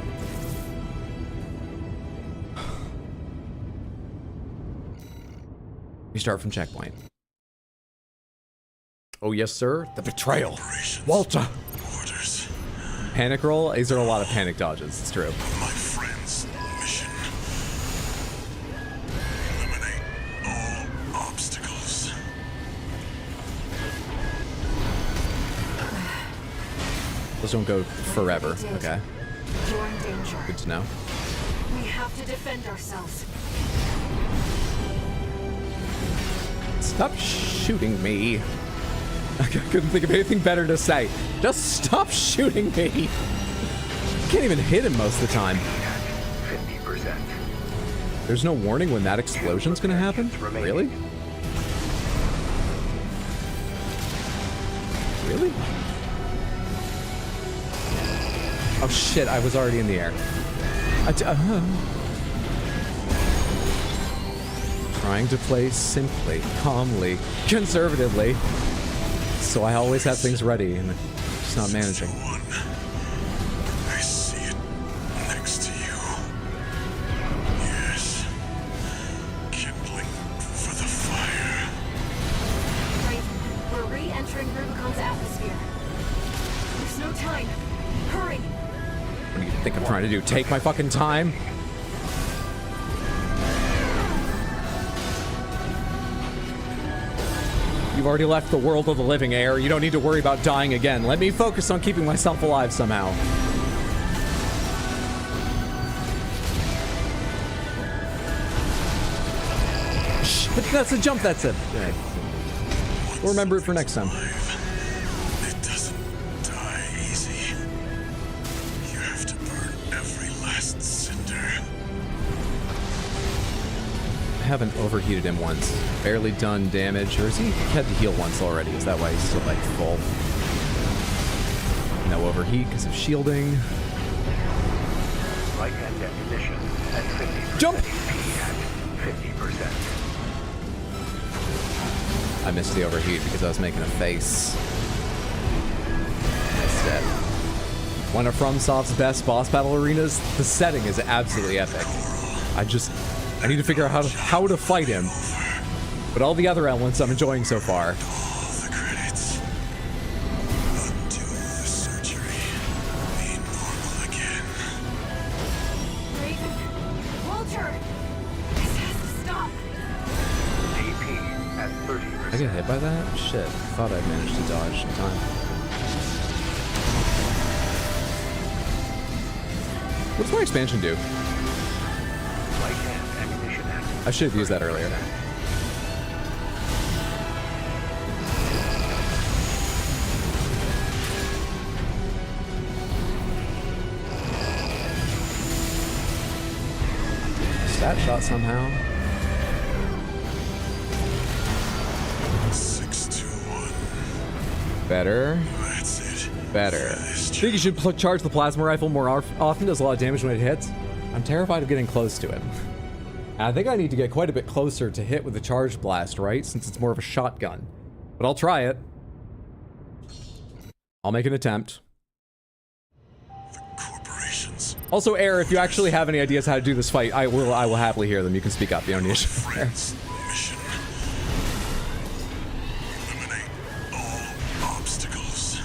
We start from checkpoint. Oh, yes, sir. The betrayal. Walter. Orders. Panic roll? These are a lot of panic dodges. It's true. My friend's mission. Eliminate all obstacles. Those don't go forever. Okay. You're in danger. Good to know. We have to defend ourselves. Stop shooting me. I couldn't think of anything better to say. Just stop shooting me. Can't even hit him most of the time. 50%. There's no warning when that explosion's gonna happen? Really? Really? Oh shit, I was already in the air. Trying to play simply, calmly, conservatively. So I always have things ready and just not managing. I see it next to you. Yes. Kindling for the fire. Raven, we're re-entering Rubicon's atmosphere. There's no time. Hurry! What do you think I'm trying to do? Take my fucking time? You've already left the world of the living, Air. You don't need to worry about dying again. Let me focus on keeping myself alive somehow. Shh, but that's a jump, that's it. Yeah. We'll remember it for next time. It doesn't die easy. You have to burn every last cinder. I haven't overheated him once. Barely done damage, or has he had to heal once already? Is that why he's still like full? No overheat because of shielding. Right hand ammunition at 50%. Jump! AP at 50%. I missed the overheat because I was making a face. Instead. One of FromSoft's best boss battle arenas. The setting is absolutely epic. I need to figure out how to fight him. But all the other elements I'm enjoying so far. All the credits. Undo the surgery. Be normal again. Raven! Walter! This has to stop! AP at 30%. I get hit by that? Shit. Thought I'd managed to dodge in time. What does my expansion do? Right hand ammunition at I should have used that earlier. Stat shot somehow. 621. Better. That's it. Better. Think you should charge the plasma rifle more often? Does a lot of damage when it hits. I'm terrified of getting close to him. I think I need to get quite a bit closer to hit with the charged blast, right? Since it's more of a shotgun. But I'll try it. I'll make an attempt. The corporations. Also, Air, if you actually have any ideas how to do this fight, I will happily hear them. You can speak up. You don't need to. Friends mission. Eliminate all obstacles.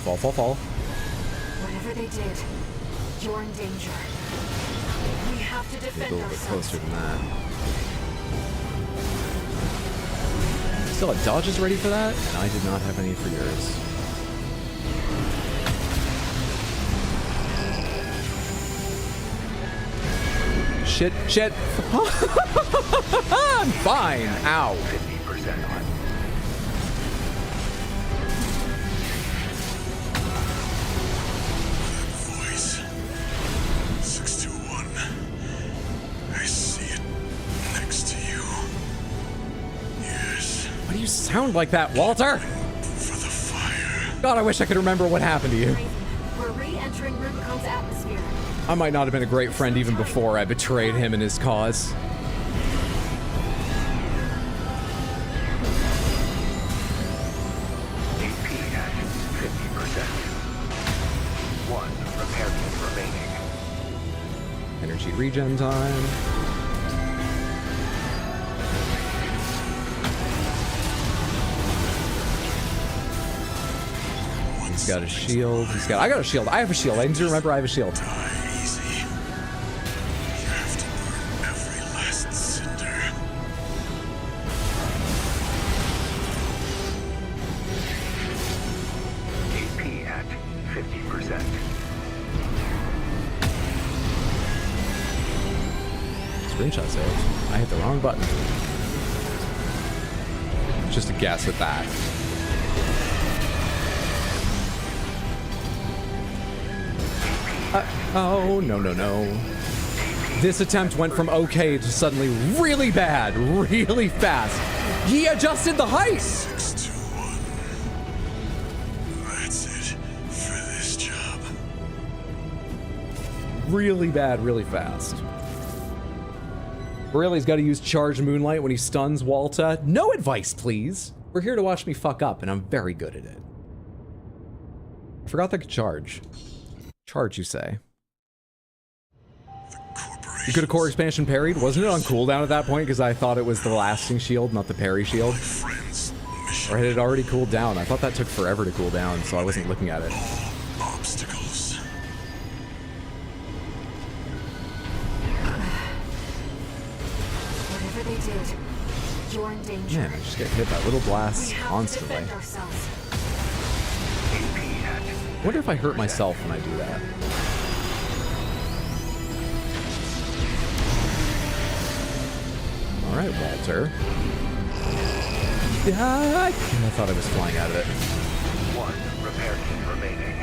Fall, fall, fall. Whatever they did, you're in danger. We have to Get a defend little bit ourselves. closer than that. Still had dodges ready for that, and I did not have any for yours. Shit, shit. I'm fine. Ow. 50%. Voice. 621. I see it next to you. Yes. Why do you sound like that, Walter? For the fire. God, I wish I could remember what happened to you. Raven, we're re-entering Rubicon's atmosphere. I might not have been a great friend even before I betrayed him and his cause. AP at 50%. 1 repair kit remaining. Energy regen time. He's got a shield. I got a shield. I have a shield. I need to remember I have a shield. Die easy. You have to burn every last cinder. AP at 50%. Screenshot saved. I hit the wrong button. Just a guess at that. Oh, no, no, no. This attempt went from okay to suddenly really bad, really fast. He adjusted the height! 621. That's it for this job. Really bad, really fast. Borelli's got to use Charge Moonlight when he stuns Walta. No advice, please. We're here to watch me fuck up, and I'm very good at it. I forgot that I could charge. Charge, you say? You could have core expansion parried. Wasn't it on cooldown at that point? Because I thought it was the lasting shield, not the parry shield. Friends, mission. Or had it already cooled down? I thought that took forever to cool down, so I wasn't looking at it. All obstacles. Whatever they did, you're in danger. Man, I just get hit by little blasts We have constantly. to defend ourselves. AP at I wonder if I hurt myself when I do that. All right, Walter. Yeah, I thought I was flying out of it. 1 repair kit remaining.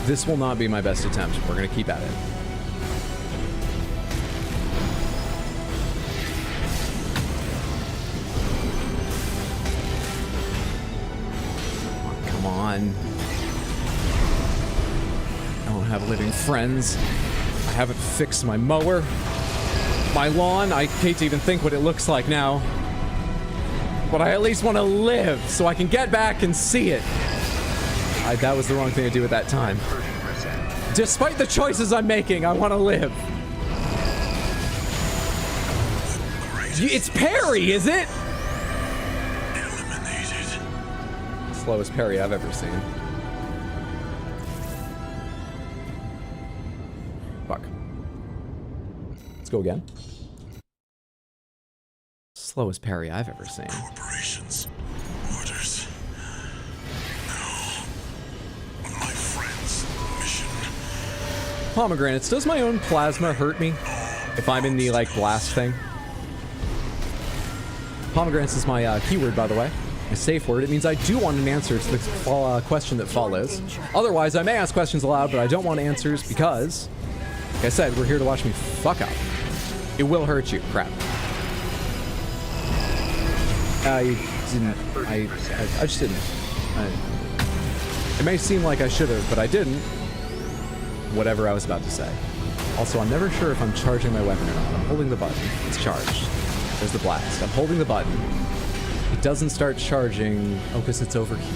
This will not be my best attempt. We're going to keep at it. Come on. I don't have living friends. I haven't fixed my mower. My lawn, I hate to even think what it looks like now. But I at least want to live so I can get back and see it. That was the wrong thing to do at that time. 30%. Despite the choices I'm making, I want to live. It's parry, is it? Eliminated. Slowest parry I've ever seen. Fuck. Let's go again. Slowest parry I've ever seen. Corporations. Orders. No. My friend's mission. Pomegranates, does my own plasma hurt me if I'm in the, like, blast thing? Pomegranates is my keyword, by the way. My safe word. It means I do want an answer to the question that follows. Otherwise, I may ask questions aloud, but I don't want answers because, like I said, we're here to watch me fuck up. It will hurt you. Crap. I didn't. I just didn't. It may seem like I should have, but I didn't. Whatever I was about to say. Also, I'm never sure if I'm charging my weapon or not. I'm holding the button. It's charged. There's the blast. I'm holding the button. It doesn't start charging. Oh, because it's overheated.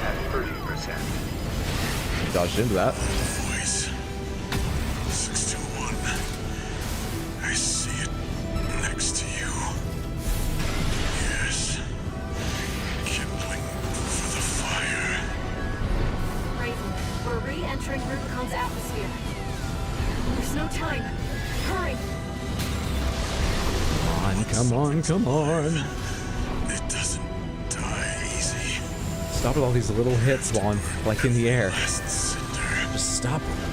At 30%. Dodged into that. Voice. 621. I see it next to you. Yes. Come on, come on. It doesn't die easy. Stop with all these little hits while I'm like in the air. Last cinder. Just stop with them.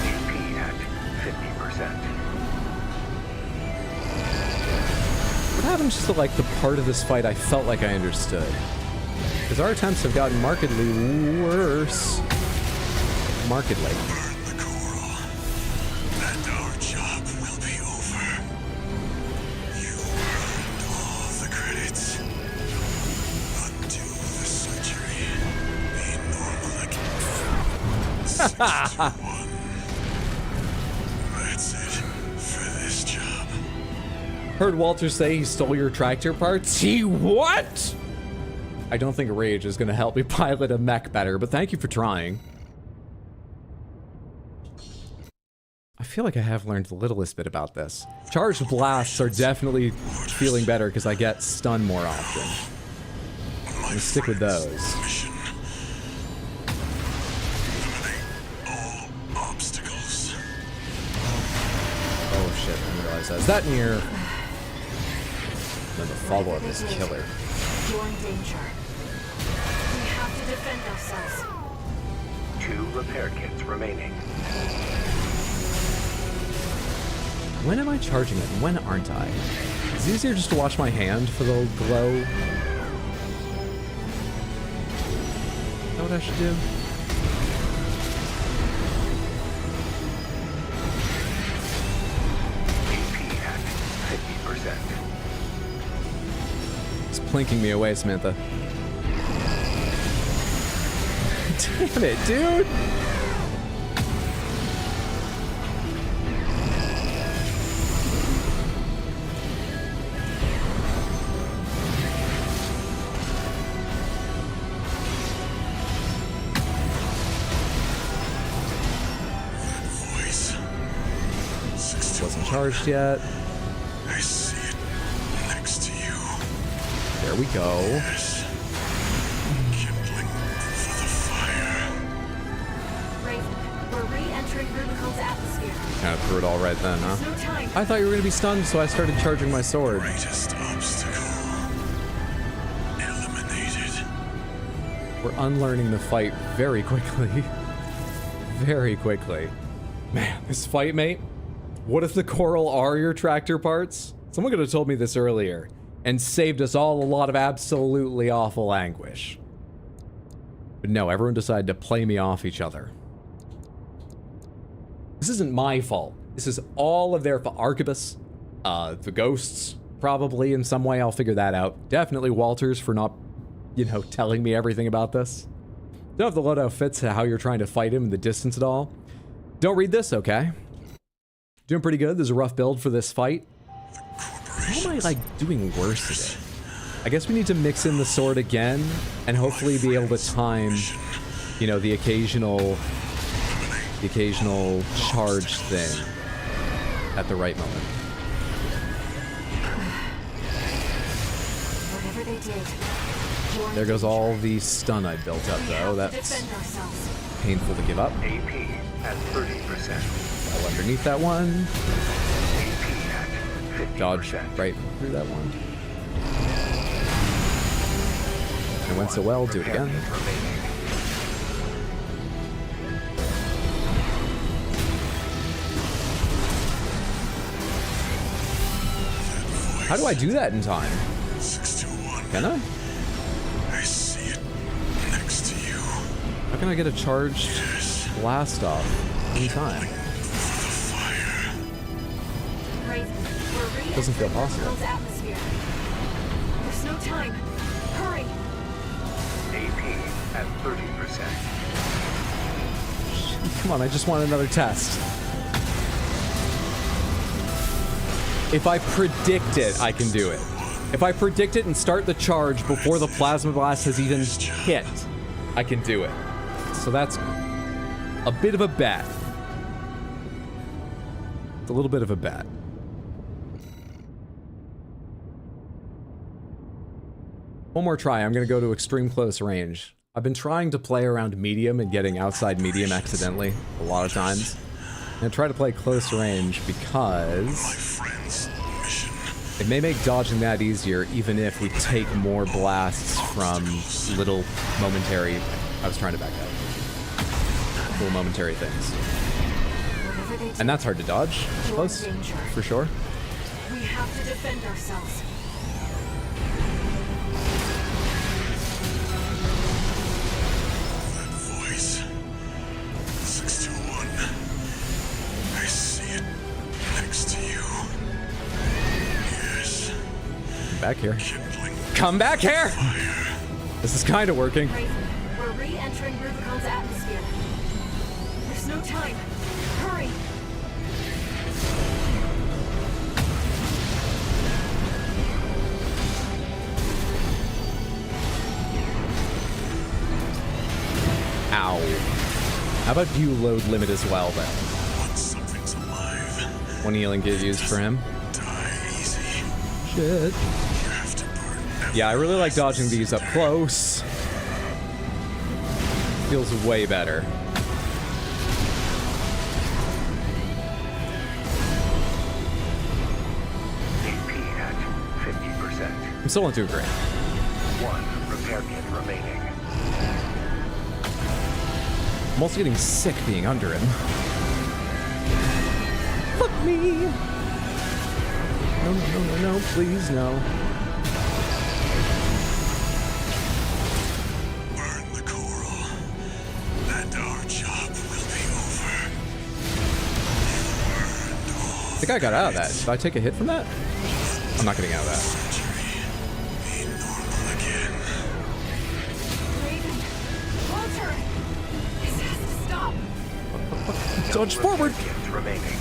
AP at 50%. What happens to like the part of this fight I felt like I understood? Because our attempts have gotten markedly worse. Markedly. Burn the coral, and our job will be over. You earned all the credits. Undo the surgery. Be normal again. 61. That's it for this job. Heard Walter say he stole your tractor parts? He what? I don't think rage is going to help me pilot a mech better, but thank you for trying. I feel like I have learned the littlest bit about this. Charged blasts are definitely feeling better because I get stunned more often. I'm gonna stick with those. Mission. Eliminate all obstacles. Oh shit, I didn't realize that. Is that near? Then the follow-up is killer. You're in danger. We have to defend ourselves. 2 repair kits remaining. When am I charging it? When aren't I? It's easier just to watch my hand for the glow. Is that what I should do? AP at 50%. It's plinking me away, Samantha. Damn it, dude! Voice. 61. Wasn't charged yet. I see it next to you. There we go. Yes. Kindling for the fire. Raven, we're re-entering Rubicon's atmosphere. Kind of threw it all right then, huh? No time. I thought you were gonna be stunned, so I started charging my sword. Greatest obstacle eliminated. We're unlearning the fight very quickly. Very quickly. Man, this fight, mate. What if the coral are your tractor parts? Someone could have told me this earlier and saved us all a lot of absolutely awful anguish. But no, everyone decided to play me off each other. This isn't my fault. This is all of their fault. Arquebus, the ghosts, probably in some way. I'll figure that out. Definitely Walters for not, you know, telling me everything about this. Don't have the loadout fits to how you're trying to fight him in the distance at all. Don't read this, okay? Doing pretty good. There's a rough build for this fight. How am I, like, doing worse today? I guess we need to mix in the sword again and hopefully be able to time, you know, the occasional charge thing at the right moment. Whatever they did. you're in There goes danger. all the stun I built up, We though. have to That's defend ourselves. painful to give up. AP at 30%. All underneath that one. AP at 50%. Dodge right through that one. It went so well, do it Repair again. kit remaining. How do I do that in time? 61. Can I? I see it next to you. How can I get a charged blast off in time? For the fire. Raven, we're re-entering Doesn't feel possible. Rubicon's atmosphere. There's no time. Hurry. AP at 30%. Come on, I just want another test. If I predict it, I can do it. If I predict it and start the charge before the plasma blast has even hit, I can do it. So that's a bit of a bet. It's a little bit of a bet. One more try. I'm going to go to extreme close range. I've been trying to play around medium and getting outside medium accidentally a lot of times. And I try to play close range because it may make dodging that easier even if we take more blasts from little momentary... I was trying to back out. Little momentary things. And that's hard to dodge. Close, for sure. We have to defend ourselves. That voice. 621. I see it next to you. Yes. Back here. Kindling Come back here! fire. This is kind of working. Raven, we're re-entering Rubicon's atmosphere. There's no time. Hurry! Ow. How about you load limit as well, then? Once something's alive, One healing get used for him. die easy. Shit. You have to burn every Yeah, I really like dodging these up close. Feels way better. AP at 50%. I'm still not doing great. 1 repair kit remaining. I'm also getting sick being under him. Fuck me! No, no, no, no, no, please, no. burn the coral, and our job will be over. You earned all I think I got out of that. Did I take a hit from that? I'm not getting out of that. surgery. Be normal again. Raven! Walter! This has to stop! Dodge forward! Kits remaining.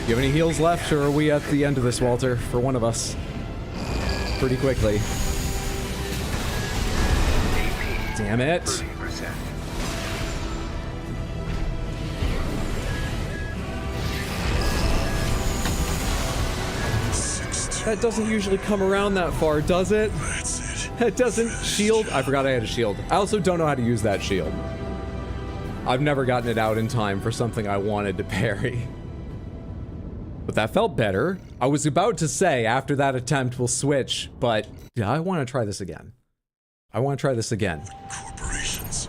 You have any heals left, or are we at the end of this, Walter? For one of us. Pretty quickly. AP Damn it. 30%. That doesn't usually come around that far, does it? That's it. It doesn't shield. I forgot I had a shield. I also don't know how to use that shield. I've never gotten it out in time for something I wanted to parry. But that felt better. I was about to say after that attempt we'll switch, but yeah, I want to try this again. I want to try this again. Corporations.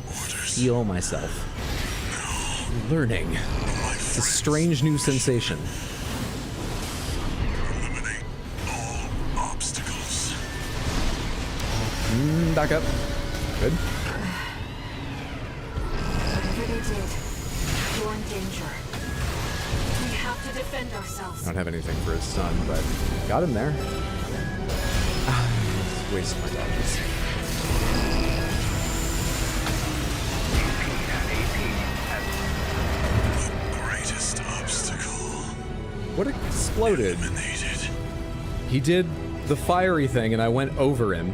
Orders. Heal myself. Learning. It's a strange new sensation. Eliminate all obstacles. Back up. Good. Whatever they did, you're in danger. We have to defend ourselves. I don't have anything for his son, but got him there. Ah, waste my dodges. Greatest obstacle. What exploded? Eliminated. He did the fiery thing and I went over him.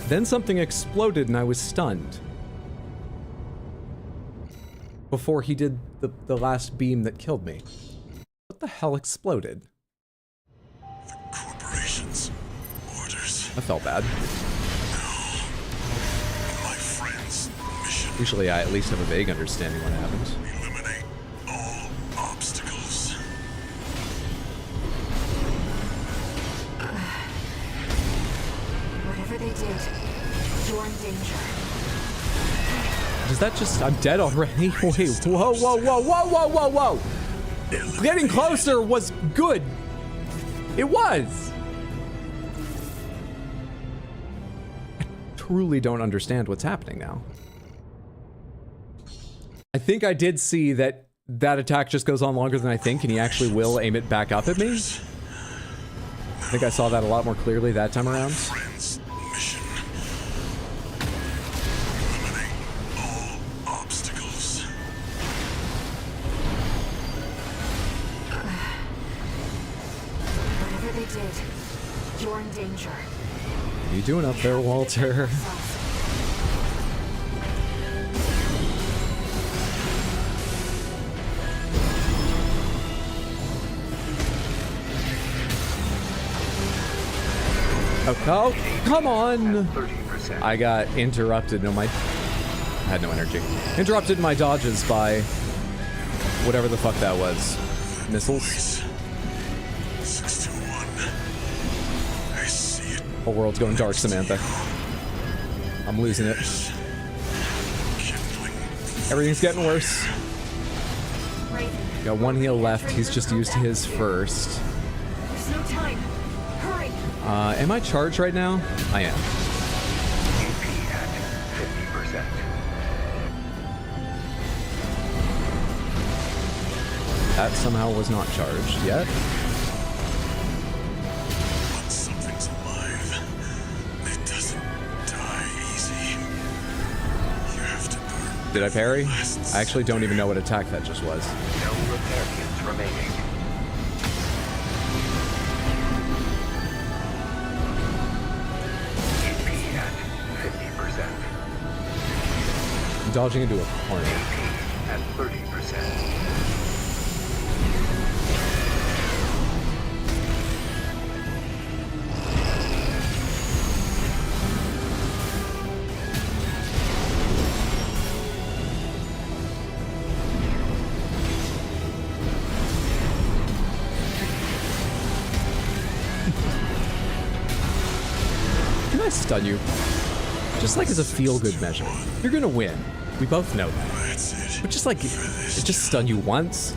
Then something exploded and I was stunned. Before he did the last beam that killed me. What the hell exploded? The corporations. Orders. I felt bad. My friend's mission. Usually I at least have a vague understanding what happened. Eliminate all obstacles. Whatever they did, you're in danger. Does that just... I'm dead already? Wait, whoa, whoa, whoa, whoa, whoa, whoa, whoa! Getting closer was good. It was. I truly don't understand what's happening now. I think I did see that that attack just goes on longer than I think, and he actually will aim it back up at me. I think I saw that a lot more clearly that time around. Friend's mission. Eliminate all obstacles. Whatever they did, you're in danger. What are you doing up there, Walter? Oh, come on! 30%. I got interrupted. No, I had no energy. Interrupted my dodges by whatever the fuck that was. Missiles. 621. I see it. Whole world's going dark, Samantha. I'm losing it. Kindling. Everything's getting worse. Raven, Got one heal left. He's just used his first. there's no time. Hurry! Am I charged right now? I am. AP at 50%. That somehow was not charged yet. Once something's alive, it doesn't die easy. You have to burn. Did I parry? I actually don't even know what attack that just was. No repair kits remaining. AP at 50%. I'm dodging into a corner. AP at 30%. Can I stun you? Just like as a feel-good measure. You're gonna win. We both know that. That's it. But just like, just stun you once.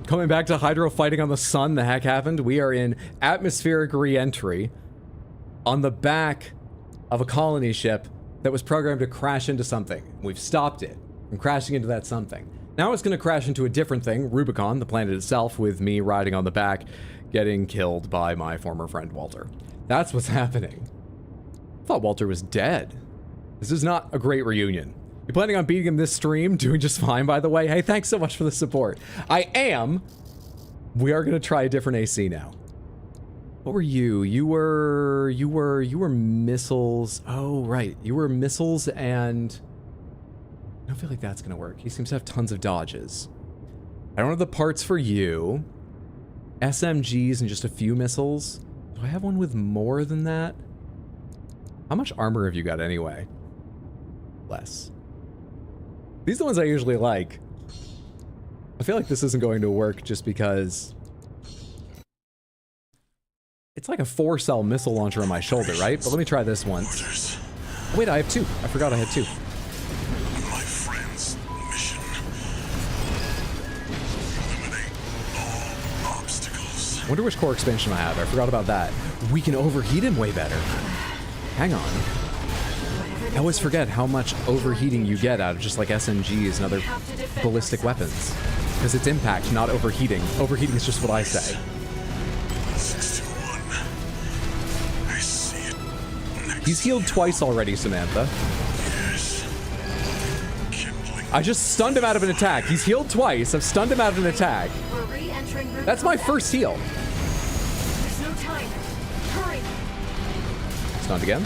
Coming back to Hydro fighting on the sun, the heck happened? We are in atmospheric re-entry on the back of a colony ship that was programmed to crash into something. We've stopped it from crashing into that something. Now it's going to crash into a different thing, Rubicon, the planet itself, with me riding on the back, getting killed by my former friend Walter. That's what's happening. I thought Walter was dead. This is not a great reunion. You planning on beating him this stream? Doing just fine, by the way. Hey, thanks so much for the support. I am. We are going to try a different AC now. What were you? You were missiles. Oh, right. You were missiles and... I don't feel like that's going to work. He seems to have tons of dodges. I don't have the parts for you. SMGs and just a few missiles. Do I have one with more than that? How much armor have you got anyway? Less. These are the ones I usually like. I feel like this isn't going to work just because... It's like a 4-cell missile launcher on my shoulder, right? But let me try this once. Orders. Wait, I have 2. I forgot I had 2. My friend's mission. Eliminate all obstacles. Wonder which core expansion I have. I forgot about that. We can overheat him way better. Hang on. I always forget how much overheating you get out of just like SMGs and other ballistic weapons. Because it's impact, not overheating. Overheating is just what I say. 621. I see it. Next. He's healed twice already, Samantha. Yes. Kindling. I just stunned him out of an attack. He's healed twice. I've stunned him out of an attack. We're re-entering Rubicon. That's my first heal. There's no time. Hurry! Stunned again.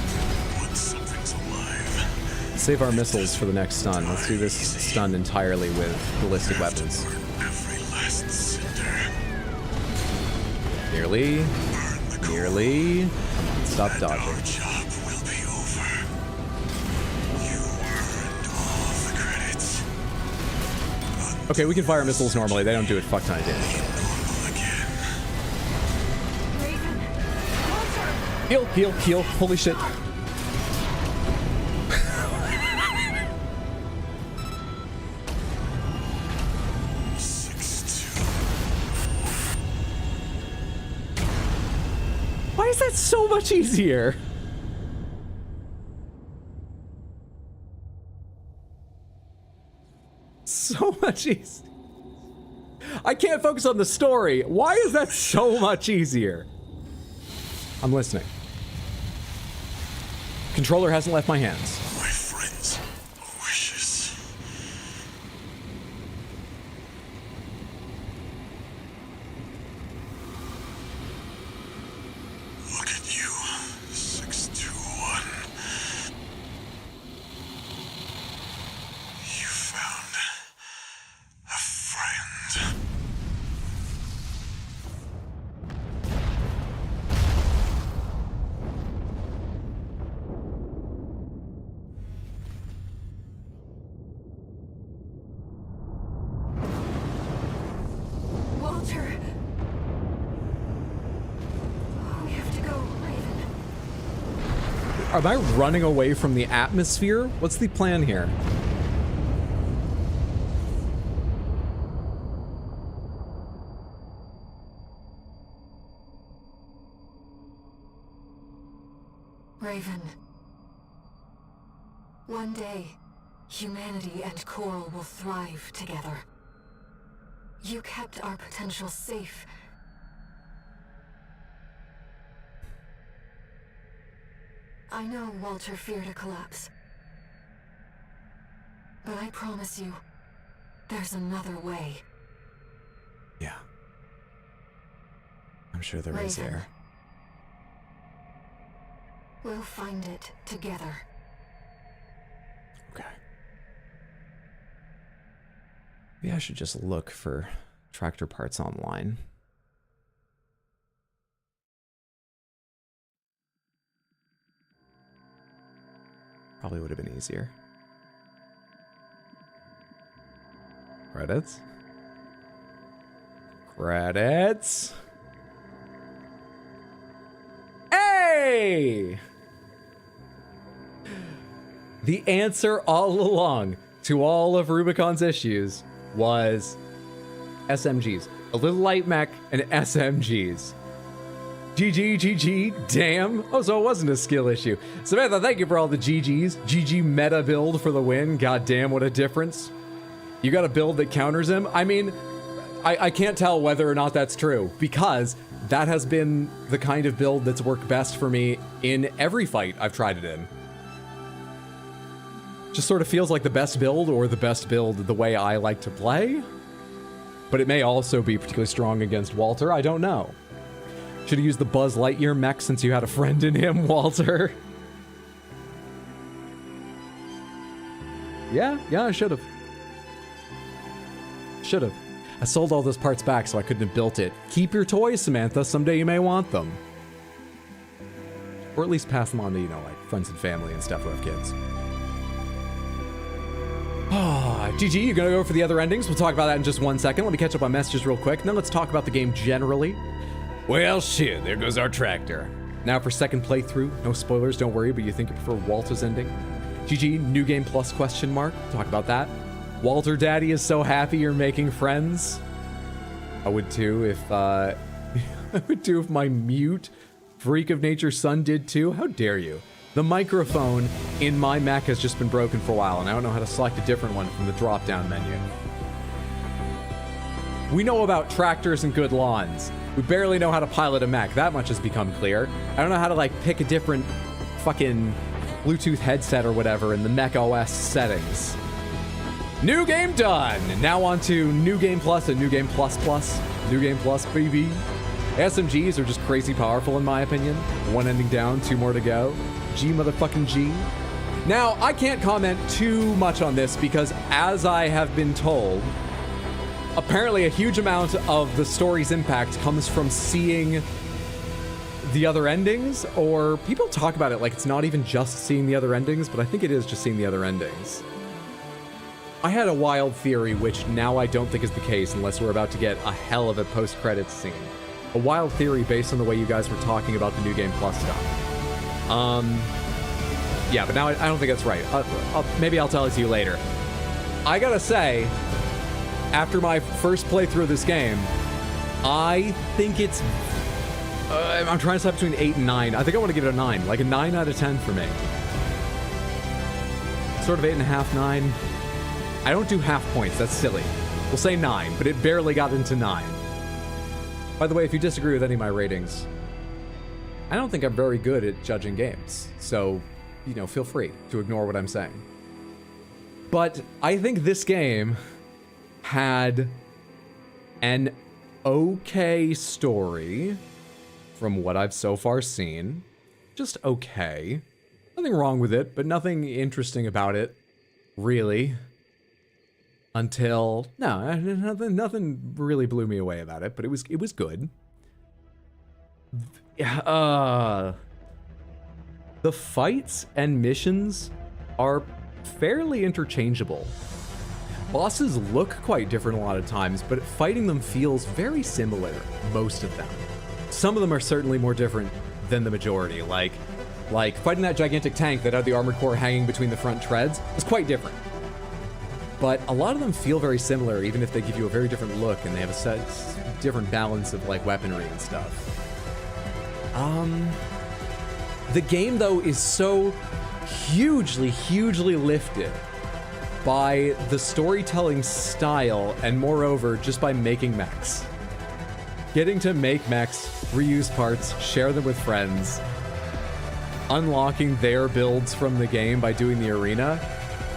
Once something's alive, Save our missiles for the next stun. Let's do this stun entirely with ballistic weapons. burn every last cinder. Nearly. Burn the core. Nearly. Come on, stop Our dodging. job will be over. You earned all the credits. Okay, we can fire missiles normally. They don't do a fuck ton of damage. Normal again. Raven! Closer! Heal, heal, heal. Holy shit. Why is that so much easier? So much easier. I can't focus on the story. Why is that so much easier? I'm listening. Controller hasn't left my hands. My friend's wishes. Look at you, 621. You found a friend. Am I running away from the atmosphere? What's the plan here? Raven. One day, humanity and Coral will thrive together. You kept our potential safe. I know Walter feared a collapse. But I promise you, there's another way. Yeah. I'm sure there is Raven. there. We'll find it together. Okay. Maybe I should just look for tractor parts online. Probably would have been easier. Credits. Credits. Hey! The answer all along to all of Rubicon's issues was SMGs. A little light mech and SMGs. GG, damn. Oh, so it wasn't a skill issue. Samantha, thank you for all the GGs. GG meta build for the win. God damn, what a difference. You got a build that counters him? I mean, I can't tell whether or not that's true, because that has been the kind of build that's worked best for me in every fight I've tried it in. Just sort of feels like the best build, or the best build the way I like to play. But it may also be particularly strong against Walter, I don't know. Should have used the Buzz Lightyear mech since you had a friend in him, Walter. Yeah, I should have. Should have. I sold all those parts back so I couldn't have built it. Keep your toys, Samantha. Someday you may want them. Or at least pass them on to, you know, like friends and family and stuff who have kids. GG, you gonna go for the other endings? We'll talk about that in just 1 second. Let me catch up on messages real quick, and then let's talk about the game generally. Well, shit, there goes our tractor. Now for second playthrough, no spoilers, don't worry, but you think you prefer Walter's ending? GG, new game plus question mark, talk about that. Walter Daddy is so happy you're making friends. I would too if, I would too if my mute freak of nature son did too. How dare you? The microphone in my Mac has just been broken for a while, and I don't know how to select a different one from the drop-down menu. We know about tractors and good lawns. We barely know how to pilot a mech. That much has become clear. I don't know how to, like, pick a different fucking Bluetooth headset or whatever in the Mech OS settings. New game done! Now on to New Game Plus and New Game Plus Plus. New Game Plus, baby. SMGs are just crazy powerful in my opinion. One ending down, 2 more to go. G motherfucking G. Now, I can't comment too much on this because, as I have been told, apparently a huge amount of the story's impact comes from seeing the other endings, or people talk about it like it's not even just seeing the other endings, but I think it is just seeing the other endings. I had a wild theory, which now I don't think is the case unless we're about to get a hell of a post-credits scene. A wild theory based on the way you guys were talking about the New Game Plus stuff. Yeah, but now I don't think that's right. Maybe I'll tell it to you later. I gotta say, after my first playthrough of this game, I think it's... I'm trying to decide between 8 and 9. I think I want to give it a 9. Like a 9 out of 10 for me. Sort of 8.5, 9. I don't do half points. That's silly. We'll say 9, but it barely got into 9. By the way, if you disagree with any of my ratings, I don't think I'm very good at judging games. So, you know, feel free to ignore what I'm saying. But I think this game had an okay story from what I've so far seen. Just okay. Nothing wrong with it, but nothing interesting about it, really. Until, no, nothing really blew me away about it, but it was good. The fights and missions are fairly interchangeable. Bosses look quite different a lot of times, but fighting them feels very similar, most of them. Some of them are certainly more different than the majority. Like, Like, fighting that gigantic tank that had the armored core hanging between the front treads is quite different. But a lot of them feel very similar, even if they give you a very different look and they have a different balance of, like, weaponry and stuff. The game, though, is so hugely lifted by the storytelling style and, moreover, just by making mechs. Getting to make mechs, reuse parts, share them with friends, unlocking their builds from the game by doing the arena.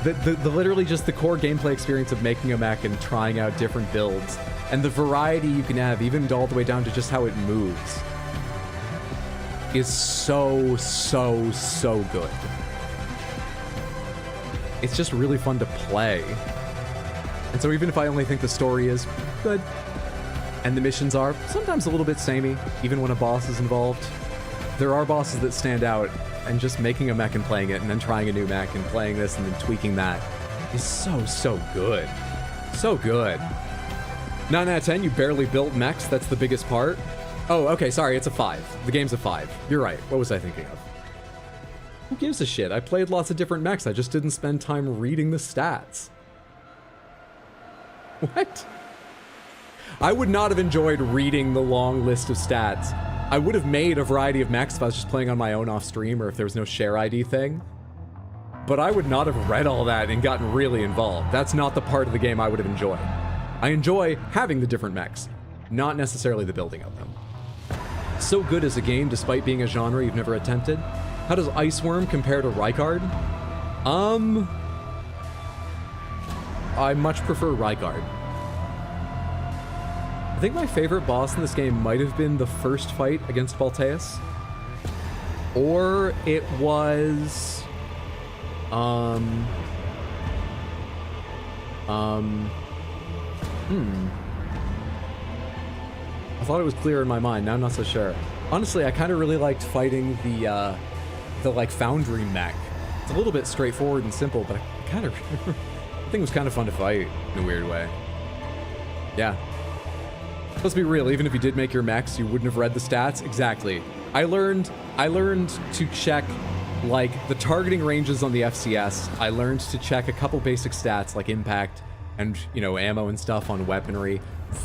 The literally just the core gameplay experience of making a mech and trying out different builds, and the variety you can have, even all the way down to just how it moves, is so good. It's just really fun to play. And so even if I only think the story is good, and the missions are sometimes a little bit samey, even when a boss is involved, there are bosses that stand out, and just making a mech and playing it, and then trying a new mech and playing this and then tweaking that is so good. So good. 9 out of 10, you barely built mechs, that's the biggest part. Oh, okay, sorry, it's a 5. The game's a 5. You're right, what was I thinking of? Who gives a shit? I played lots of different mechs, I just didn't spend time reading the stats. What? I would not have enjoyed reading the long list of stats. I would have made a variety of mechs if I was just playing on my own off stream or if there was no share ID thing. But I would not have read all that and gotten really involved. That's not the part of the game I would have enjoyed. I enjoy having the different mechs, not necessarily the building of them. So good as a game despite being a genre you've never attempted. How does Iceworm compare to Rykard? I much prefer Rykard. I think my favorite boss in this game might have been the first fight against Balteus. Or it was... I thought it was clear in my mind, now I'm not so sure. Honestly, I kind of really liked fighting the like, Foundry mech. It's a little bit straightforward and simple, but I kind of... I think it was kind of fun to fight in a weird way. Yeah. Let's be real, even if you did make your mechs, you wouldn't have read the stats. Exactly. I learned to check, like, the targeting ranges on the FCS. I learned to check a couple basic stats, like impact and, you know, ammo and stuff on weaponry.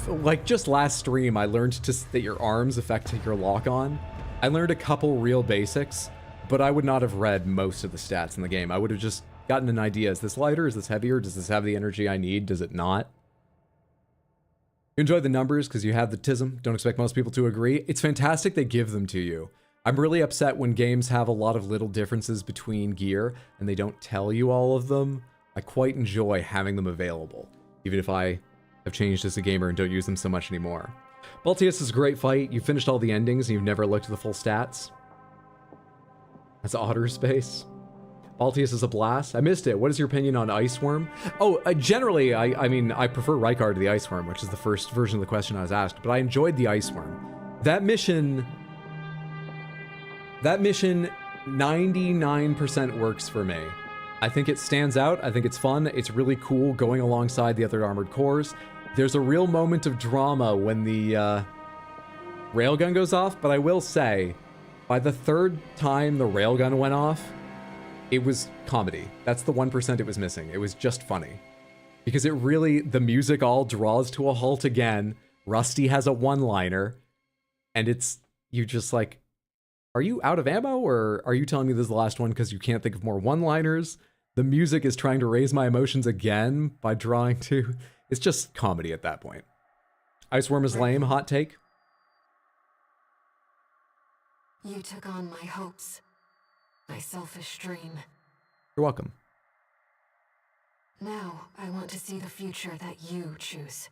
Like, just last stream, I learned that your arms affect your lock-on. I learned a couple real basics, but I would not have read most of the stats in the game. I would have just gotten an idea. Is this lighter? Is this heavier? Does this have the energy I need? Does it not? You enjoy the numbers because you have the TISM. Don't expect most people to agree. It's fantastic they give them to you. I'm really upset when games have a lot of little differences between gear and they don't tell you all of them. I quite enjoy having them available, even if I have changed as a gamer and don't use them so much anymore. Balteus is a great fight. You finished all the endings and you've never looked at the full stats. That's Otter Space. Balteus is a blast. I missed it. What is your opinion on Iceworm? Oh, generally, I mean, I prefer Rykard to the Iceworm, which is the first version of the question I was asked, but I enjoyed the Iceworm. That mission 99% works for me. I think it stands out. I think it's fun. It's really cool going alongside the other armored cores. There's a real moment of drama when the railgun goes off, but I will say, by the third time the railgun went off, it was comedy. That's the 1% it was missing. It was just funny. Because it really, the music all draws to a halt again. Rusty has a one-liner, and it's, you just like, are you out of ammo, or are you telling me this is the last one because you can't think of more one-liners? The music is trying to raise my emotions again by drawing to... It's just comedy at that point. Iceworm is lame, hot take? You took on my hopes. My selfish dream. You're welcome. Now, I want to see the future that you choose.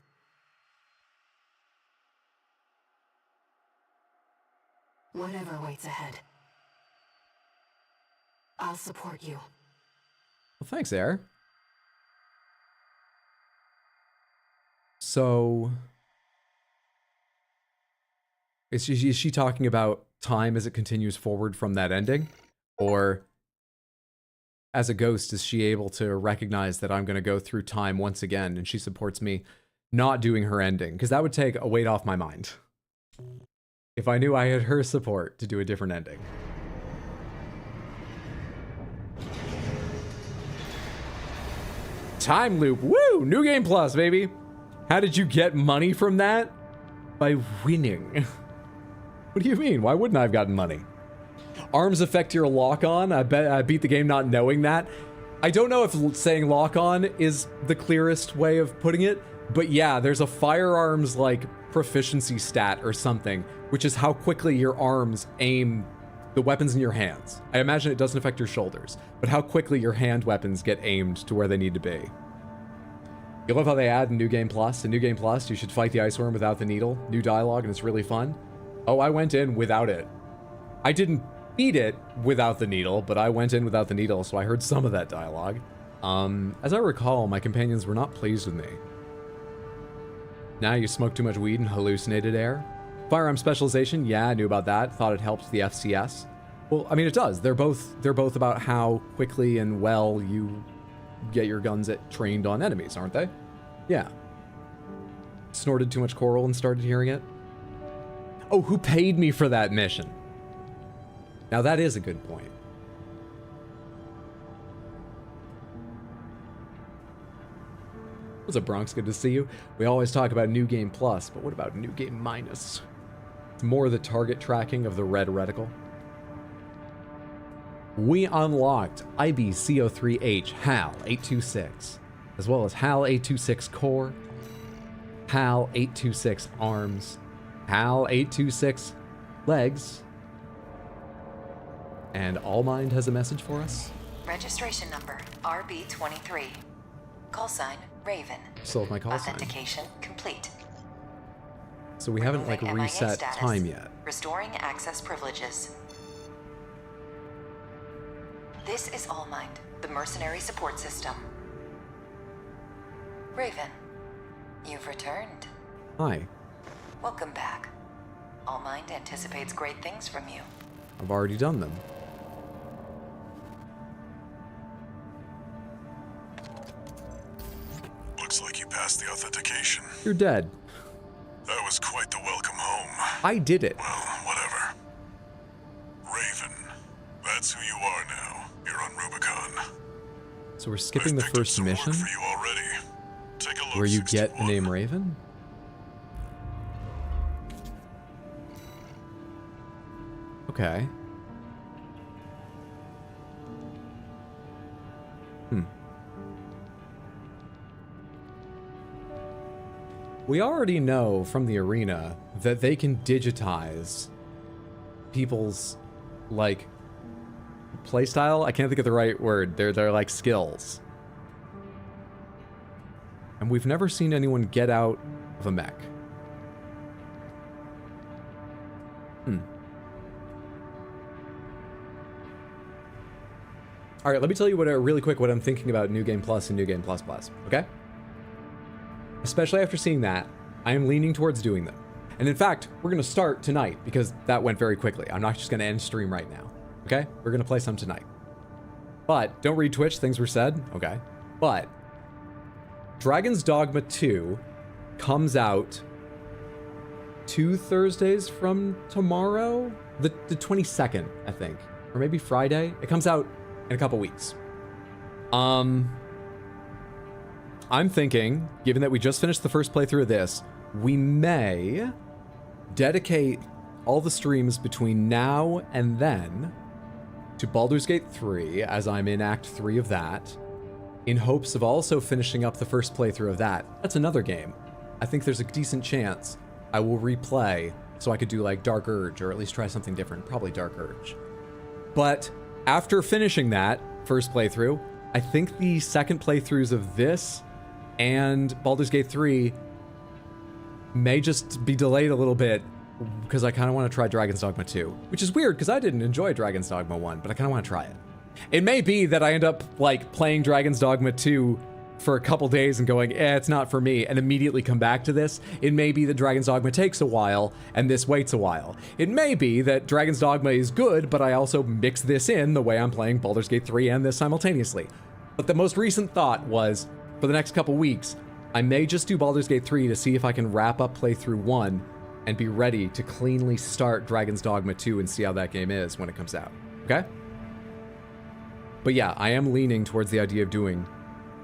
Whatever waits ahead. I'll support you. Well, thanks, Air. So... Is she talking about time as it continues forward from that ending? Or, as a ghost, is she able to recognize that I'm going to go through time once again and she supports me not doing her ending? Because that would take a weight off my mind. If I knew I had her support to do a different ending. Time loop. Woo! New Game Plus, baby. How did you get money from that? By winning. What do you mean? Why wouldn't I have gotten money? Arms affect your lock-on. I bet I beat the game not knowing that. I don't know if saying lock-on is the clearest way of putting it, but yeah, there's a firearms like proficiency stat or something, which is how quickly your arms aim the weapons in your hands. I imagine it doesn't affect your shoulders, but how quickly your hand weapons get aimed to where they need to be. You love how they add New Game Plus. In New Game Plus, you should fight the ice worm without the needle. New dialogue, and it's really fun. Oh, I went in without it. I didn't beat it without the needle, but I went in without the needle, so I heard some of that dialogue. As I recall, my companions were not pleased with me. Now you smoked too much weed and hallucinated air. Firearm specialization, yeah, I knew about that. Thought it helped the FCS. Well, I mean, it does. They're both about how quickly and well you get your guns trained on enemies, aren't they? Yeah. Snorted too much coral and started hearing it. Oh, who paid me for that mission? Now that is a good point. What's up, Bronx? Good to see you. We always talk about New Game Plus, but what about New Game Minus? It's more the target tracking of the red reticle. We unlocked IBCO3H HAL 826, as well as HAL 826 Core, HAL 826 Arms, HAL 826 Legs, and Allmind has a message for us. Registration number RB23. Call sign Raven. Still have my call sign. Authentication complete. So we haven't like Removing MIA reset status. time yet. Restoring access privileges. This is Allmind, the mercenary support system. Raven, you've returned. Hi. Welcome back. Allmind anticipates great things from you. I've already done them. Looks like you passed the authentication. You're dead. That was quite the welcome home. I did it. Well, whatever. Raven, that's who you are now. You're on Rubicon. So we're skipping the I've picked up first some work mission for you already. Take a look, where you get the 61. name Raven? Okay. We already know from the arena that they can digitize people's, like, playstyle. I can't think of the right word. They're like skills. And we've never seen anyone get out of a mech. All right, let me tell you really quick what I'm thinking about New Game Plus and New Game Plus Plus, okay? Especially after seeing that, I am leaning towards doing them. And in fact, we're gonna start tonight because that went very quickly. I'm not just gonna end stream right now, okay? We're gonna play some tonight. But don't read Twitch, things were said, okay? But Dragon's Dogma 2 comes out 2 Thursdays from tomorrow? The 22nd, I think. Or maybe Friday. It comes out in a couple weeks. I'm thinking, given that we just finished the first playthrough of this, we may dedicate all the streams between now and then to Baldur's Gate 3, as I'm in Act 3 of that, in hopes of also finishing up the first playthrough of that. That's another game. I think there's a decent chance I will replay so I could do like Dark Urge, or at least try something different, probably Dark Urge. But after finishing that first playthrough, I think the second playthroughs of this and Baldur's Gate 3 may just be delayed a little bit because I kind of want to try Dragon's Dogma 2, which is weird because I didn't enjoy Dragon's Dogma 1, but I kind of want to try it. It may be that I end up like playing Dragon's Dogma 2 for a couple days and going, it's not for me, and immediately come back to this. It may be that Dragon's Dogma takes a while and this waits a while. It may be that Dragon's Dogma is good, but I also mix this in the way I'm playing Baldur's Gate 3 and this simultaneously. But the most recent thought was, for the next couple weeks, I may just do Baldur's Gate 3 to see if I can wrap up playthrough 1 and be ready to cleanly start Dragon's Dogma 2 and see how that game is when it comes out, okay? But yeah, I am leaning towards the idea of doing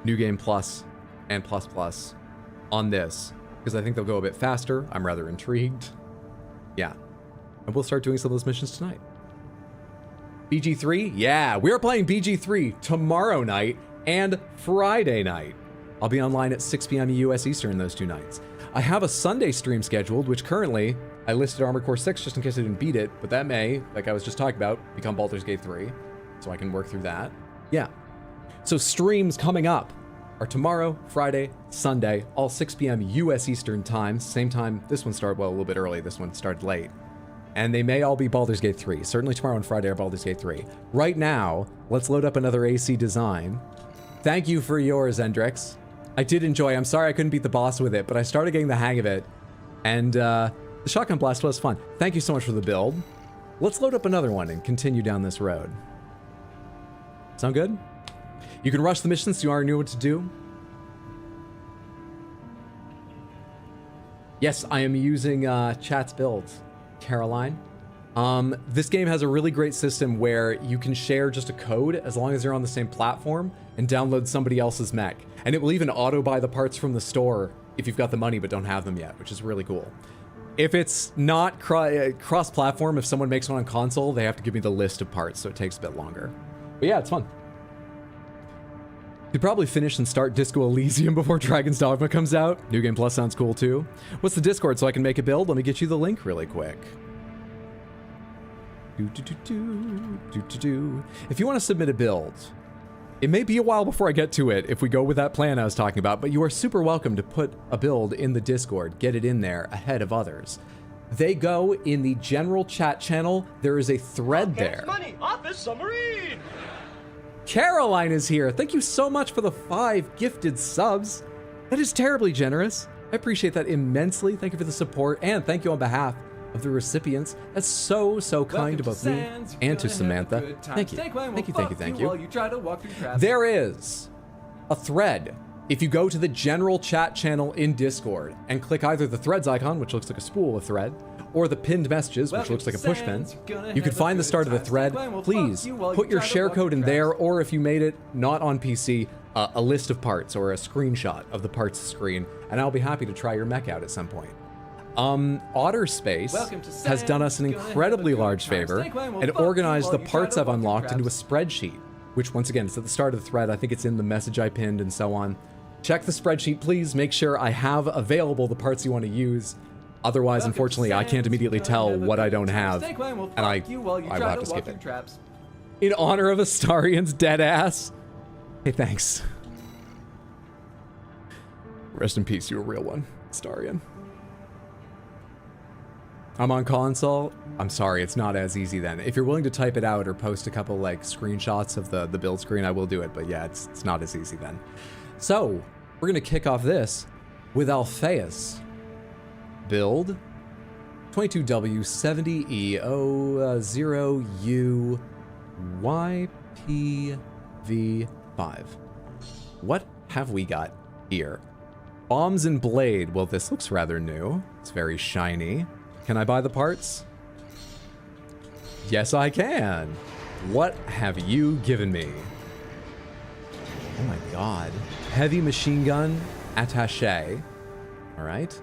New Game Plus and Plus Plus on this, because I think they'll go a bit faster. I'm rather intrigued. Yeah. And we'll start doing some of those missions tonight. BG3? Yeah, we're playing BG3 tomorrow night and Friday night. I'll be online at 6 p.m. US Eastern those 2 nights. I have a Sunday stream scheduled, which currently I listed Armored Core 6 just in case I didn't beat it, but that may, like I was just talking about, become Baldur's Gate 3, so I can work through that. Yeah. So streams coming up are tomorrow, Friday, Sunday, all 6 p.m. US Eastern time. Same time, this one started, well, a little bit early. This one started late. And they may all be Baldur's Gate 3. Certainly tomorrow and Friday are Baldur's Gate 3. Right now, let's load up another AC design. Thank you for yours, Endrix. I did enjoy. I'm sorry I couldn't beat the boss with it, but I started getting the hang of it. And the shotgun blast was fun. Thank you so much for the build. Let's load up another one and continue down this road. Sound good? You can rush the missions so you already knew what to do. Yes, I am using chat's builds, Caroline. This game has a really great system where you can share just a code as long as you're on the same platform and download somebody else's mech. And it will even auto-buy the parts from the store if you've got the money but don't have them yet, which is really cool. If it's not cross-platform, if someone makes one on console, they have to give me the list of parts, so it takes a bit longer. But yeah, it's fun. Could probably finish and start Disco Elysium before Dragon's Dogma comes out. New Game Plus sounds cool too. What's the Discord so I can make a build? Let me get you the link really quick. If you want to submit a build, it may be a while before I get to it if we go with that plan I was talking about, but you are super welcome to put a build in the Discord, get it in there ahead of others. They go in the general chat channel. There is a thread there. Money, office submarine. Caroline is here. Thank you so much for the 5 gifted subs. That is terribly generous. I appreciate that immensely. Thank you for the support, and thank you on behalf of the recipients. That's so kind to both me and to Samantha. Thank you. Thank you. There is a thread. If you go to the general chat channel in Discord and click either the threads icon, which looks like a spool of thread, or the pinned messages, which looks like a push pin, you can find the start of the thread. Please put your share code in there, or if you made it not on PC, a list of parts or a screenshot of the parts screen, and I'll be happy to try your mech out at some point. Otterspace has done us an incredibly large favor and organized the parts I've unlocked into a spreadsheet, which once again, it's at the start of the thread. I think it's in the message I pinned and so on. Check the spreadsheet, please. Make sure I have available the parts you want to use. Otherwise, unfortunately, I can't immediately tell what I don't have, and I will have to skip it. In honor of Astarian's dead ass. Hey, thanks. Rest in peace, you're a real one, Astarian. I'm on console. I'm sorry, it's not as easy then. If you're willing to type it out or post a couple like screenshots of the build screen, I will do it, but yeah, it's not as easy then. So, we're gonna kick off this with Alpheus. Build 22W70U YPV5. What have we got here? Bombs and blade. Well, this looks rather new. It's very shiny. Can I buy the parts? Yes, I can. What have you given me? Oh my god. Heavy machine gun attaché. All right.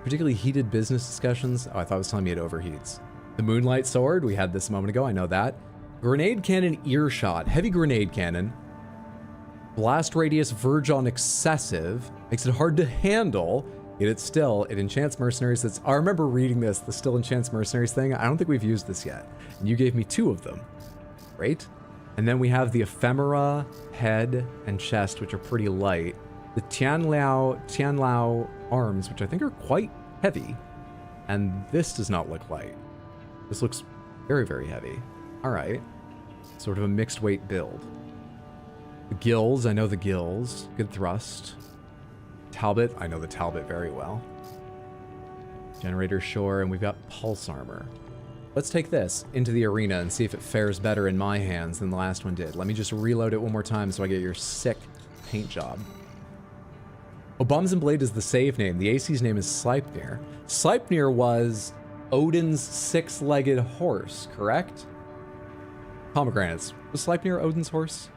Particularly heated business discussions. Oh, I thought it was telling me it overheats. The Moonlight Sword, we had this a moment ago, I know that. Grenade cannon earshot, heavy grenade cannon. Blast radius verge on excessive, makes it hard to handle, yet it enchants mercenaries. I remember reading this, the still enchants mercenaries thing. I don't think we've used this yet. And you gave me 2 of them. Great. And then we have the ephemera, head, and chest, which are pretty light. The Tianlao arms, which I think are quite heavy. And this does not look light. This looks very, very heavy. All right. Sort of a mixed weight build. The gills, I know the gills. Good thrust. Talbot, I know the Talbot very well. Generator sure, and we've got pulse armor. Let's take this into the arena and see if it fares better in my hands than the last one did. Let me just reload it one more time so I get your sick paint job. Oh, Bombs and Blade is the save name. The AC's name is Sleipnir. Sleipnir was Odin's 6-legged horse, correct? Pomegranates. Was Sleipnir Odin's horse?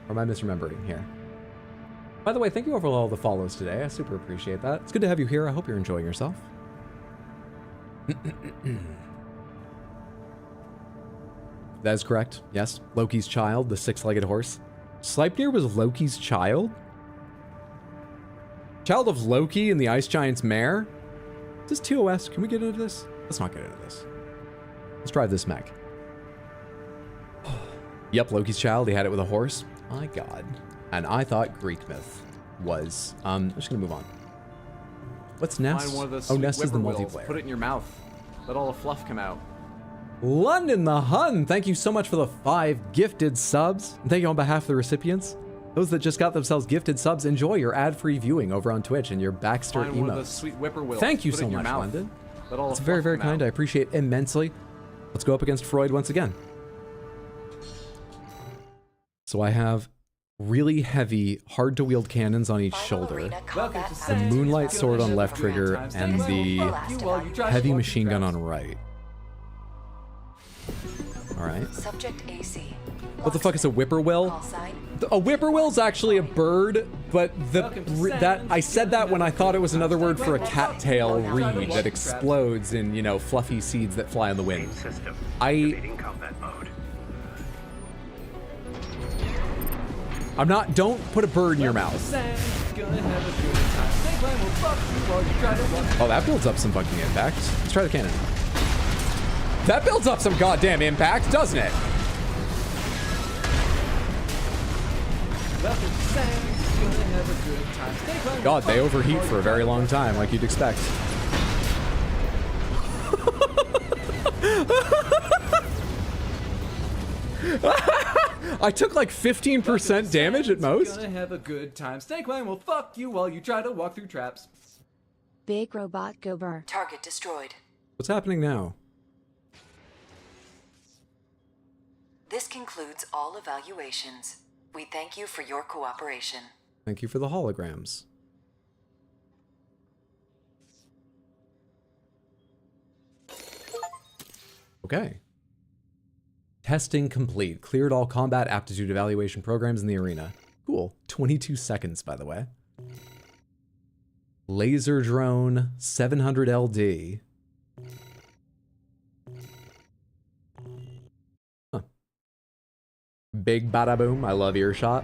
Or am I misremembering here? By the way, thank you for all the follows today. I super appreciate that. It's good to have you here. I hope you're enjoying yourself. That is correct. Yes. Loki's child, the six-legged horse. Sleipnir was Loki's child? Child of Loki and the Ice Giant's mare? Is this TOS? Can we get into this? Let's not get into this. Let's drive this mech. Yep, Loki's child. He had it with a horse. My god. And I thought Greek myth was... I'm just gonna move on. What's Nest? Find one of those Oh, sweet Nest is the whippoorwills, multiplayer. Put it in your mouth. Let all the fluff come out. London the Hun, thank you so much for the 5 gifted subs. And thank you on behalf of the recipients. Those that just got themselves gifted subs, enjoy your ad-free viewing over on Twitch and your Baxter Find one of those emotes. sweet whippoorwills. Thank you Put it so in your much, mouth. London. Let all the It's very, fluff very come kind. out. I appreciate immensely. Let's go up against Freud once again. So I have really heavy, hard-to-wield cannons on each shoulder. The Moonlight Sword on left trigger and the heavy machine gun on right. Alright. Subject AC. What the fuck is a whippoorwill? Call sign. A whippoorwill's actually a bird, but I said that when I thought it was another word for a cattail reed that explodes in, you know, fluffy seeds that fly on the wind. Main system. I- Activating combat mode. Don't put a bird in your mouth. Oh, that builds up some fucking impact. Let's try the cannon. That builds up some goddamn impact, doesn't it? God, they overheat for a very long time, like you'd expect. I took like 15% damage at most. Gonna have a good time. Snakebite will fuck you while you try to walk through traps. Big robot go burr. Target destroyed. What's happening now? This concludes all evaluations. We thank you for your cooperation. Thank you for the holograms. Okay. Testing complete. Cleared all combat aptitude evaluation programs in the arena. Cool. 22 seconds, by the way. Laser drone, 700 LD. Huh. Big bada boom. I love earshot.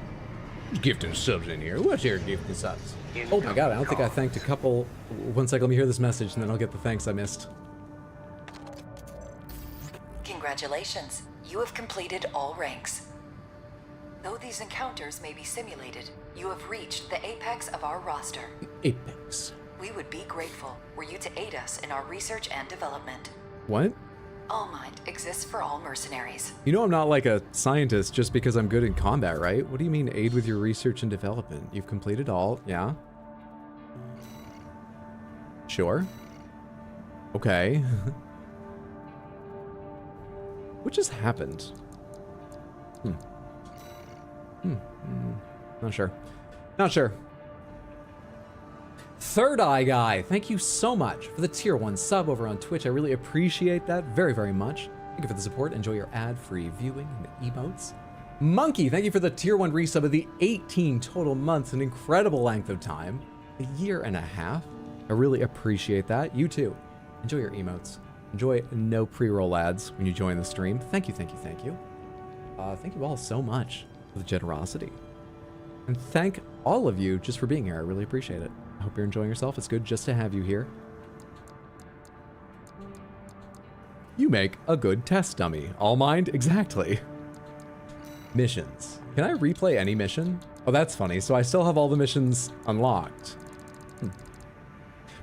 Gifting subs in here. What's your gifting subs? Oh my god, I don't think I thanked a couple. One second, let me hear this message and then I'll get the thanks I missed. Congratulations. You have completed all ranks. Though these encounters may be simulated, you have reached the apex of our roster. Apex. We would be grateful were you to aid us in our research and development. What? All Might exists for all mercenaries. You know I'm not like a scientist just because I'm good in combat, right? What do you mean aid with your research and development? You've completed all, yeah? Sure. Okay. What just happened? Not sure. Not sure. Third Eye Guy, thank you so much for the tier 1 sub over on Twitch. I really appreciate that very, very much. Thank you for the support. Enjoy your ad-free viewing and emotes. Monkey, thank you for the tier 1 resub of the 18 total months, an incredible length of time. A year and a half. I really appreciate that. You too. Enjoy your emotes. Enjoy no pre-roll ads when you join the stream. Thank you, thank you, thank you. Thank you all so much for the generosity. And thank all of you just for being here. I really appreciate it. I hope you're enjoying yourself. It's good just to have you here. You make a good test dummy. All mind? Exactly. Missions. Can I replay any mission? Oh, that's funny. So I still have all the missions unlocked.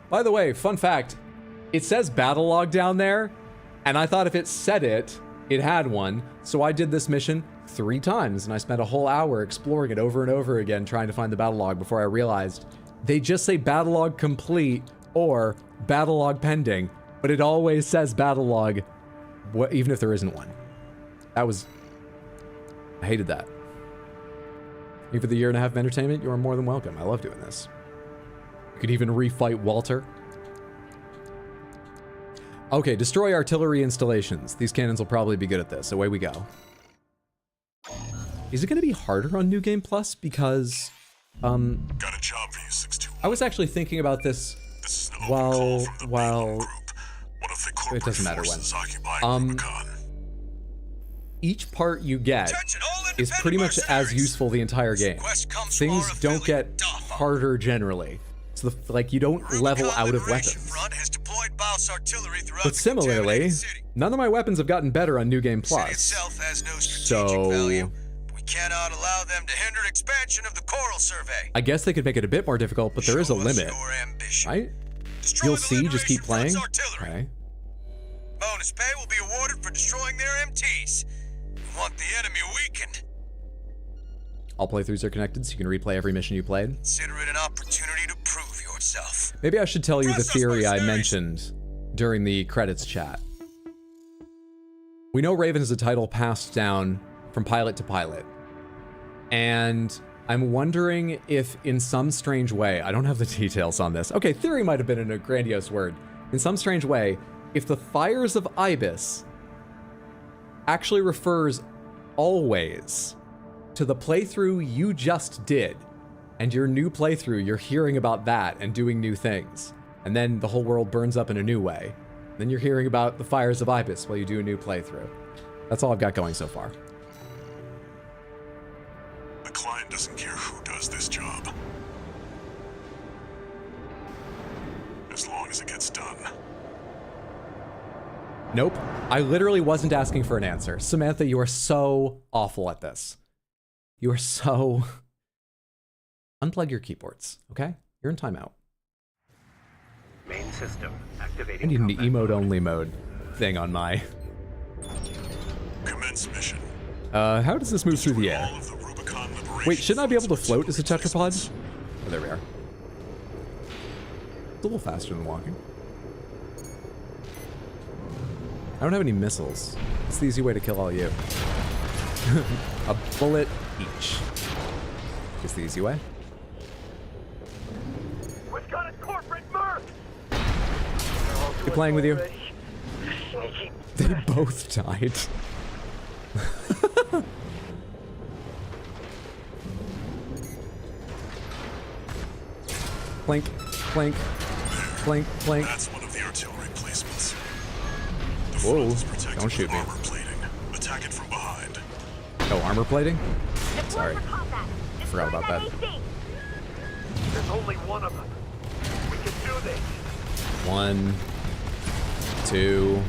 By the way, fun fact. It says battle log down there, and I thought if it said it, it had one. So I did this mission 3 times, and I spent a whole hour exploring it over and over again trying to find the battle log before I realized they just say battle log complete or battle log pending, but it always says battle log, even if there isn't one. I hated that. Thank you for the year and a half of entertainment. You are more than welcome. I love doing this. You could even refight Walter. Okay, destroy artillery installations. These cannons will probably be good at this. Away we go. Is it going to be harder on New Game Plus? Because, Got a job for you, 621. I was actually thinking about this This is an open while, call from the while, Group. One of the corporate it doesn't matter when. forces occupying Rubicon. Each part you get Attention, all is independent pretty much as mercenaries. useful the entire game. Quest comes from Things our don't get affiliate, Dafa. harder generally. So, like, you don't level Rubicon out of Liberation weapons. Front has deployed Baus artillery throughout But the similarly, contaminated city. none of my weapons have gotten better on New Game The city Plus. itself has no strategic So, value. We cannot allow them to hinder expansion of the Coral Survey. I guess they could make it a bit more difficult, but there is a Show us limit, your ambition. right? Destroy You'll the see, just keep Liberation playing. Front's artillery. Okay. Bonus pay will be awarded for destroying their MTs. We want the enemy weakened. All playthroughs are connected, so you can replay every mission you played. Consider it an opportunity to prove yourself. Maybe I should tell you the Press us, theory I mercenaries. mentioned during the credits chat. We know Raven is a title passed down from pilot to pilot. And I'm wondering if in some strange way, I don't have the details on this. Okay, theory might have been a grandiose word. In some strange way, if the Fires of Ibis actually refers always to the playthrough you just did, and your new playthrough, you're hearing about that and doing new things. And then the whole world burns up in a new way. Then you're hearing about the Fires of Ibis while you do a new playthrough. That's all I've got going so far. The client doesn't care who does this job. As long as it gets done. Nope. I literally wasn't asking for an answer. Samantha, you are so awful at this. You are so... Unplug your keyboards, okay? You're in timeout. Main system activating. I need an combat emote-only mode thing on my... Commence mission. How does this move through the air? All of the Rubicon Liberation Wait, shouldn't I be able to Front's float as a artillery tetrapod? Oh, there we are. It's a little faster than walking. I don't have any missiles. It's the easy way to kill all you. A bullet each. Just the easy way. We've got a corporate merc. Good playing with you. They both died. Clink, clink, clink, clink. That's one of the artillery placements. The Whoa, front is protected don't shoot with me. armor plating. Attack it from behind. Oh, armor plating? Sorry. Forgot about that. There's only one of them. We can do this. 1, 2.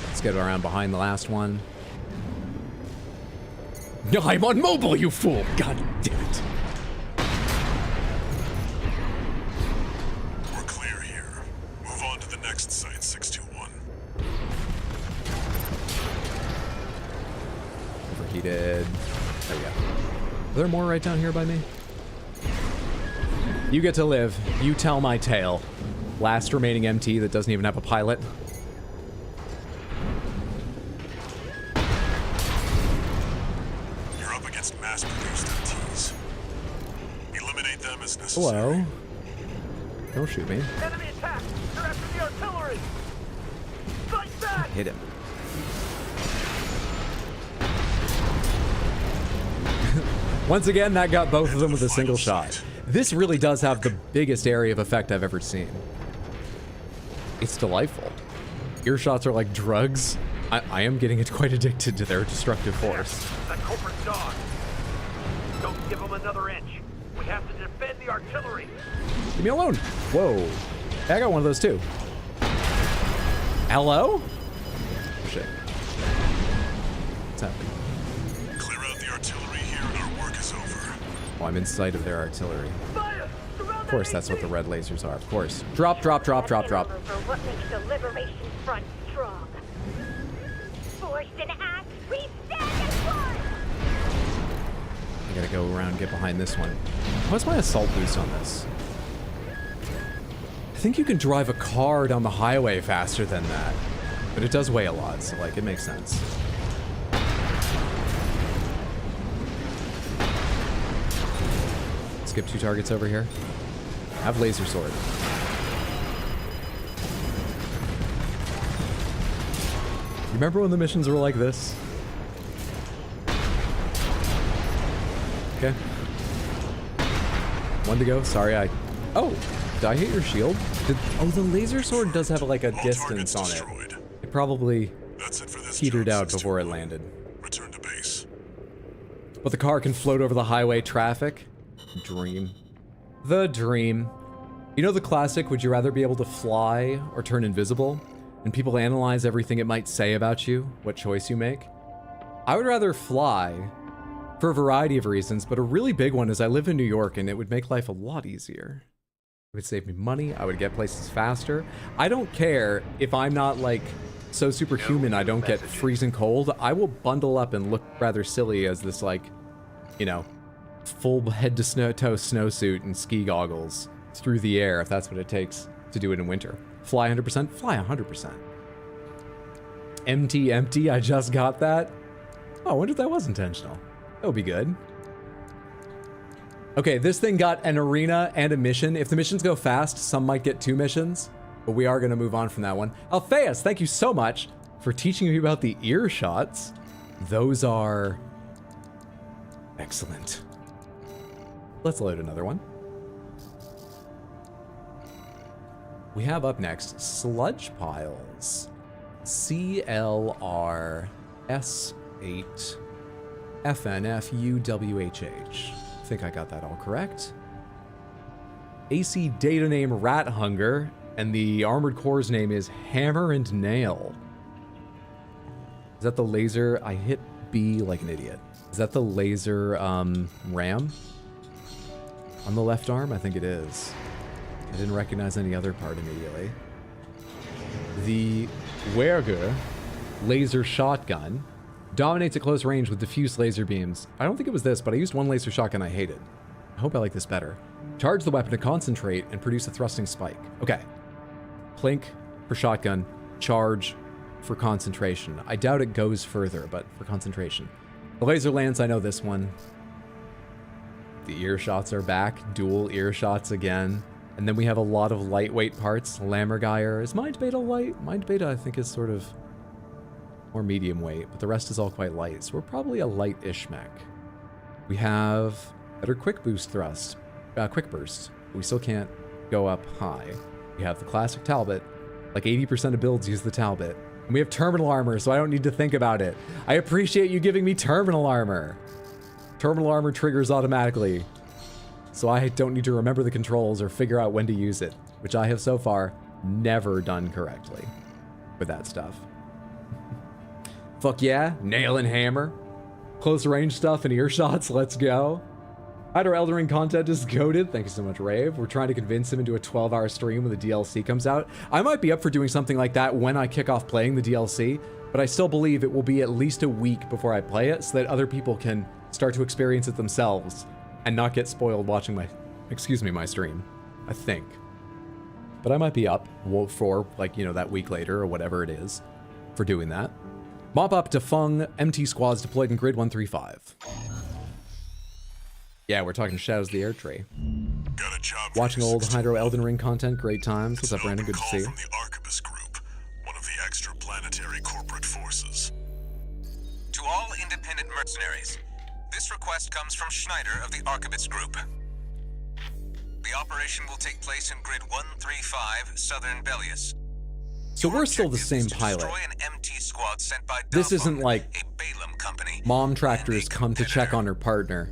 Let's get around behind the last one. No, I'm on mobile, you fool! God damn it. We're clear here. Move on to the next site, 621. Overheated. There we go. Are there more right down here by me? You get to live. You tell my tale. Last remaining MT that doesn't even have a pilot. You're up against mass-produced MTs. Eliminate them as necessary. Hello. Don't shoot me. Enemy attack. They're after the artillery. Fight back. Hit him. Once again, that got both of them with a single shot. This really does have the biggest area of effect I've ever seen. It's delightful. Your shots are like drugs. I am getting quite addicted to their destructive force. That corporate dog. Don't give them another inch. We have to defend the artillery. Leave me alone. Whoa. Hey, I got one of those too. Hello? Oh, shit. What's happening? Clear out the artillery here and our work is over. Oh, I'm in sight of their artillery. Fire! Of course, that's what the red lasers are. Of course. Drop, drop, drop, drop, drop. For what makes the Liberation Front strong. Forged in act, we stand as one! I gotta go around and get behind this one. What's my assault boost on this? I think you can drive a car down the highway faster than that. But it does weigh a lot, so like, it makes sense. Skip 2 targets over here. Have laser sword. You remember when the missions were like this? Okay. One to go. Sorry, Oh, did I hit your shield? Oh, the laser sword does have like a distance on it. It probably petered out before it landed. Return to base. But the car can float over the highway traffic. Dream. The dream. You know the classic, would you rather be able to fly or turn invisible? And people analyze everything it might say about you, what choice you make? I would rather fly for a variety of reasons, but a really big one is I live in New York and it would make life a lot easier. It would save me money, I would get places faster. I don't care if I'm not like so superhuman I don't get freezing cold. I will bundle up and look rather silly as this like, you know, full head to toe snowsuit and ski goggles through the air if that's what it takes to do it in winter. Fly 100%? Fly 100%. Empty, I just got that. Oh, I wonder if that was intentional. That would be good. Okay, this thing got an arena and a mission. If the missions go fast, some might get 2 missions, but we are going to move on from that one. Alphaeus, thank you so much for teaching me about the ear shots. Those are excellent. Let's load another one. We have up next sludge piles. CLRS8 FNFUWHH. I think I got that all correct. AC data name Rat Hunger, and the armored core's name is Hammer and Nail. Is that the laser? I hit B like an idiot. Is that the laser ram on the left arm? I think it is. I didn't recognize any other part immediately. The Werger laser shotgun dominates at close range with diffuse laser beams. I don't think it was this, but I used one laser shotgun I hated. I hope I like this better. Charge the weapon to concentrate and produce a thrusting spike. Okay. Plink for shotgun, charge for concentration. I doubt it goes further, but for concentration. The laser lance, I know this one. The ear shots are back. Dual ear shots again. And then we have a lot of lightweight parts. Lammergeier. Is Mind Beta light? Mind Beta, I think, is sort of more medium weight, but the rest is all quite light. So we're probably a light-ish mech. We have better quick boost thrust. Quick burst. But we still can't go up high. We have the classic Talbot. Like 80% of builds use the Talbot. And we have terminal armor, so I don't need to think about it. I appreciate you giving me terminal armor. Terminal armor triggers automatically, so I don't need to remember the controls or figure out when to use it, which I have so far never done correctly with that stuff. Fuck yeah, nail and hammer. Close range stuff and earshots, let's go. Hydro Elden Ring content is goated. Thank you so much, Rave. We're trying to convince him into a 12-hour stream when the DLC comes out. I might be up for doing something like that when I kick off playing the DLC, but I still believe it will be at least a week before I play it so that other people can start to experience it themselves and not get spoiled watching my, my stream, I think. But I might be up for, like, you know, that week later or whatever it is for doing that. Mop up to Fung, MT squads deployed in grid 135. Yeah, we're talking Shadows of the Air Tree. Got a job Watching old Hydro Elden Ring content, great times. What's up, Brandon? Good to see you. From the Arquebus Group, one of the extraplanetary corporate forces. To all independent mercenaries, this request comes from Schneider of the Arquebus Group. The operation will take place in grid 135, Southern Belius. So we're still the same pilot. An MT squad sent by This isn't like a Balaam company, Mom Tractors come to check on her partner,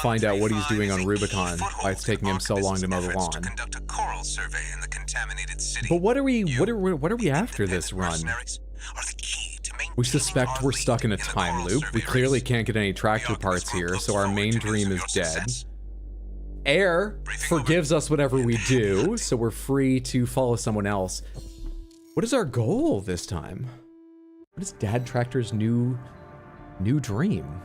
find out what he's doing on Rubicon, why it's taking him so long to mow the lawn. Conduct a choral survey in the contaminated city. But what are we after this run? We suspect we're stuck in a time loop. We clearly can't get any tractor parts here, so our main dream is dead. Air forgives us whatever we do, so we're free to follow someone else. What is our goal this time? What is Dad Tractor's new dream?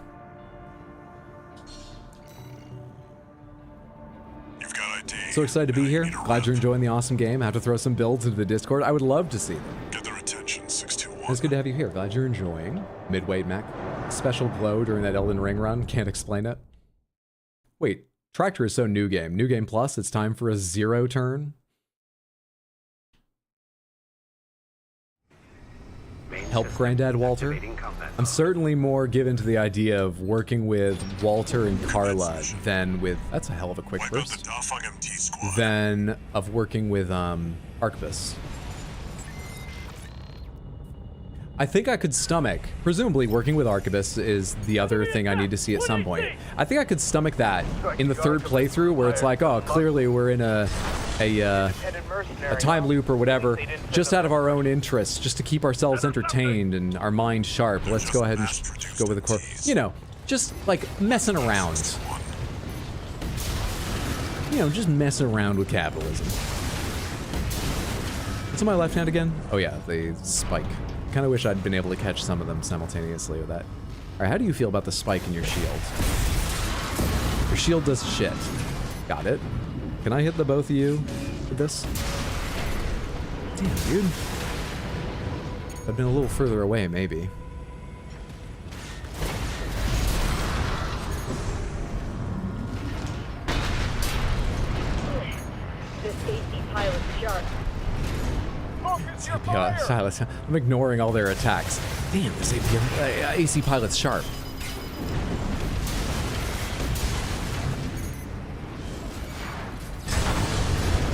You've got ID. So excited to be here. Glad you're enjoying the awesome game. Have to throw some builds into the Discord. I would love to see them. Get their attention, 621. It's good to have you here. Glad you're enjoying. Midweight mech. Special glow during that Elden Ring run. Can't explain it. Wait, Tractor is so new game. New game plus, it's time for a 0 turn. help Granddad Walter. I'm certainly more given to the idea of working with Walter and Carla than with, that's a hell of a quick burst, than of working with Arquebus. I think I could stomach, presumably working with Arquebus is the other thing I need to see at some point. I think I could stomach that in the third playthrough where it's like, oh, clearly we're in a time loop or whatever, just out of our own interests, just to keep ourselves entertained and our mind sharp. Let's go ahead and go with the core. You know, just like messing around. You know, just messing around with capitalism. What's on my left hand again? Oh yeah, the spike. Kind of wish I'd been able to catch some of them simultaneously with that. All right, how do you feel about the spike in your shield? Your shield does shit. Got it. Can I hit the both of you with this? Damn, dude. I've been a little further away, maybe. This AC pilot's sharp. Yeah, Silas, I'm ignoring all their attacks. Damn, this AC pilot's sharp.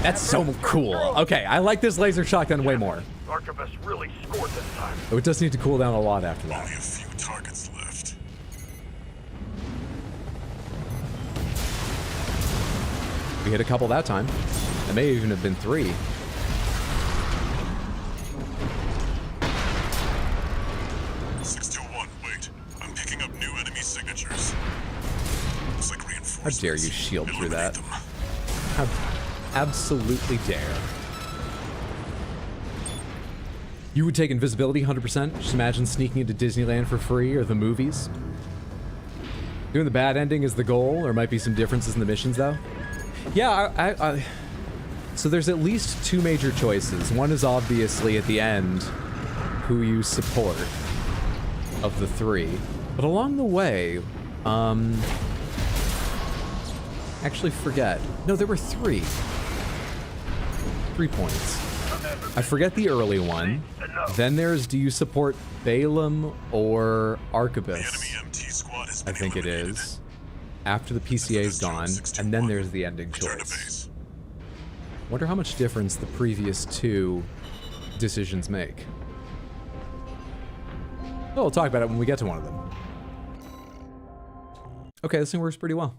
That's so cool. Okay, I like this laser shotgun way more. Arquebus really scored this time. Oh, it does need to cool down a lot after that. Only a few targets left. We hit a couple that time. It may even have been 3. 621, wait. I'm picking up new enemy signatures. Looks like How reinforcements. dare you shield through that? Eliminate them. How absolutely dare. You would take invisibility 100%? Just imagine sneaking into Disneyland for free or the movies. Doing the bad ending is the goal. There might be some differences in the missions though. Yeah, so there's at least 2 major choices. One is obviously at the end who you support of the 3. But along the way, actually forget. No, there were 3. 3 points. I forget the early one. Then there's, do you support Balaam or Arquebus? I think it is. After the PCA's gone, and then there's the ending choice. Wonder how much difference the previous 2 decisions make. Well, we'll talk about it when we get to one of them. Okay, this thing works pretty well.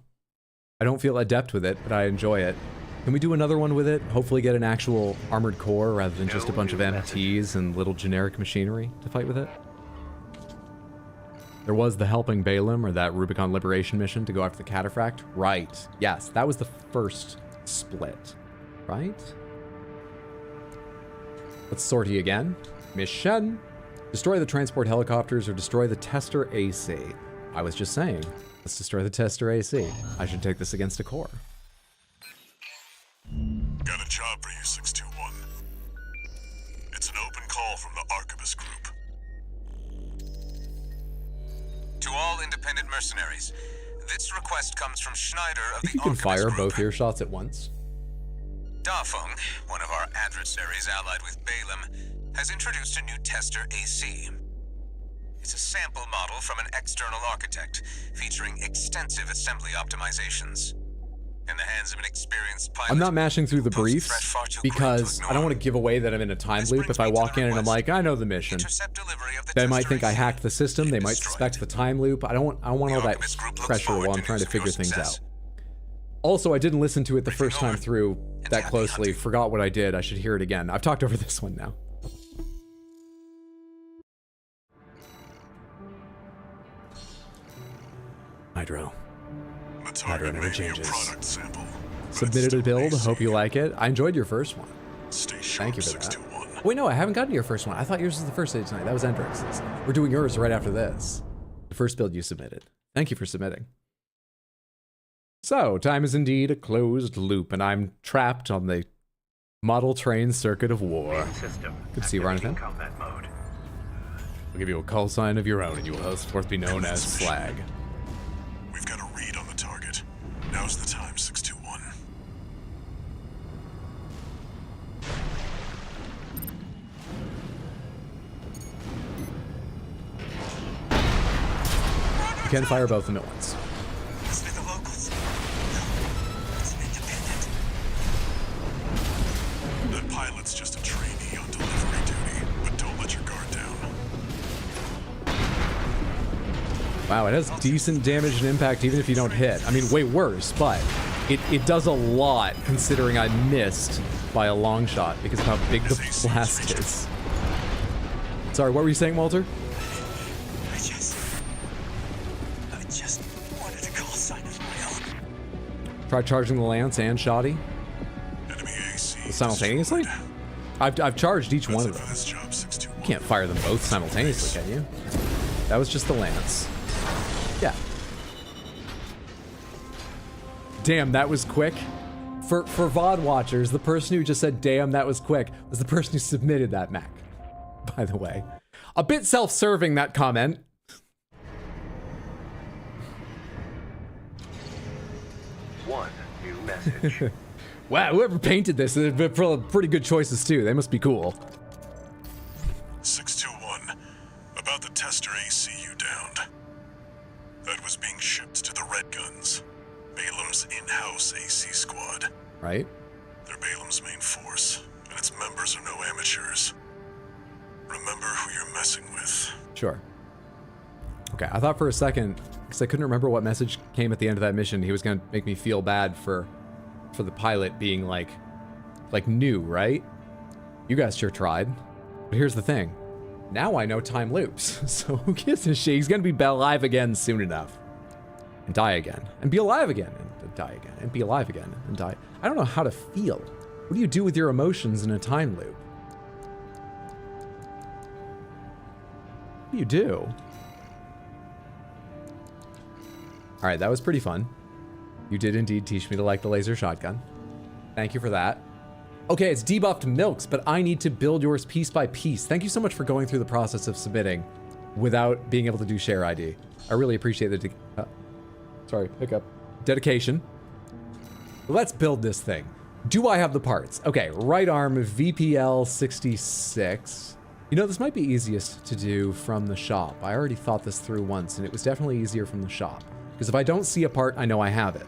I don't feel adept with it, but I enjoy it. Can we do another one with it? Hopefully get an actual armored core rather than just a bunch of MTs and little generic machinery to fight with it? There was the Helping Balaam, or that Rubicon Liberation mission to go after the Cataphract. Right. Yes, that was the first split. Right? Let's sortie again. Mission. Destroy the transport helicopters or destroy the Tester AC. I was just saying, let's destroy the Tester AC. I should take this against a core. Got a job for you, 621. It's an open call from the Arquebus group. To all independent mercenaries, this request comes from Schneider of I think the you can Arquebus fire group. both earshots at once. Dafeng, one of our adversaries allied with Balaam, has introduced a new Tester AC. It's a sample model from an external architect, featuring extensive assembly optimizations. In the hands of an experienced pilot, I'm not mashing through the who poses a briefs threat far too great to because I don't ignore. want to give away that I'm in a time This loop. brings If I me to walk the in and I'm request. like, I know the mission. Intercept delivery of the They might Tester think I AC. hacked the system. They might Destroyed. suspect the time loop. I don't want all The that Arquebus group looks pressure forward while I'm to trying to news of your figure things success. out. Also, I didn't listen to it the Briefing first time over. through And that happy closely. hunting. Forgot what I did. I should hear it again. I've talked over this one now. Hydro. The Hydro target never may be a changes. product sample. but Submitted it's a still build. AC. Hope you like it. I enjoyed your first one. Stay Thank sharp, you for that. 621. Wait, no, I haven't gotten to your first one. I thought yours was the first day tonight. That was Hendrix's. We're doing yours right after this. The first build you submitted. Thank you for submitting. So, time is indeed a closed loop, and I'm trapped on the model train circuit of war. System. Good to see you, Ryan. Combat mode. I'll give you a call sign of your own, and you will henceforth be known as Slag. We've got a read on the target. Now's the time, 621. can fire both of them at once. Must be the locals. No, it's an independent. That pilot's just a trainee on delivery duty, but don't let your guard down. Wow, it has decent damage and impact even if you don't hit. I mean, way worse, but it does a lot considering I missed by a long shot because of how big the blast is. Sorry, what were you saying, Walter? I just wanted to call sign of my own. Try charging the lance and shoddy Enemy AC simultaneously? I've charged each one of for them. this job, 621. You can't fire them both simultaneously, can you? That was just the lance. Yeah. Damn, that was quick. For VOD watchers, the person who just said, damn, that was quick, was the person who submitted that Mac, by the way. A bit self-serving, that comment. One new message. Wow, whoever painted this, they've been pretty good choices too. They must be cool. 621. About the tester AC you downed. That was being shipped to the Red Guns, Balam's in-house AC squad. Right? They're Balam's main force, and its members are no amateurs. Remember who you're messing with. Sure. Okay, I thought for a second, because I couldn't remember what message came at the end of that mission, he was gonna make me feel bad for the pilot being like new, right? You guys sure tried. But here's the thing. Now I know time loops, so who gives a shit? He's gonna be alive again soon enough. And die again. And be alive again. And die again. And be alive again. And die. I don't know how to feel. What do you do with your emotions in a time loop? What do you do? Alright, that was pretty fun. You did indeed teach me to like the laser shotgun. Thank you for that. Okay, it's debuffed Milks, but I need to build yours piece by piece. Thank you so much for going through the process of submitting without being able to do share ID. I really appreciate the dedication. Let's build this thing. Do I have the parts? Okay, right arm VPL 66. You know, this might be easiest to do from the shop. I already thought this through once, and it was definitely easier from the shop. Because if I don't see a part, I know I have it.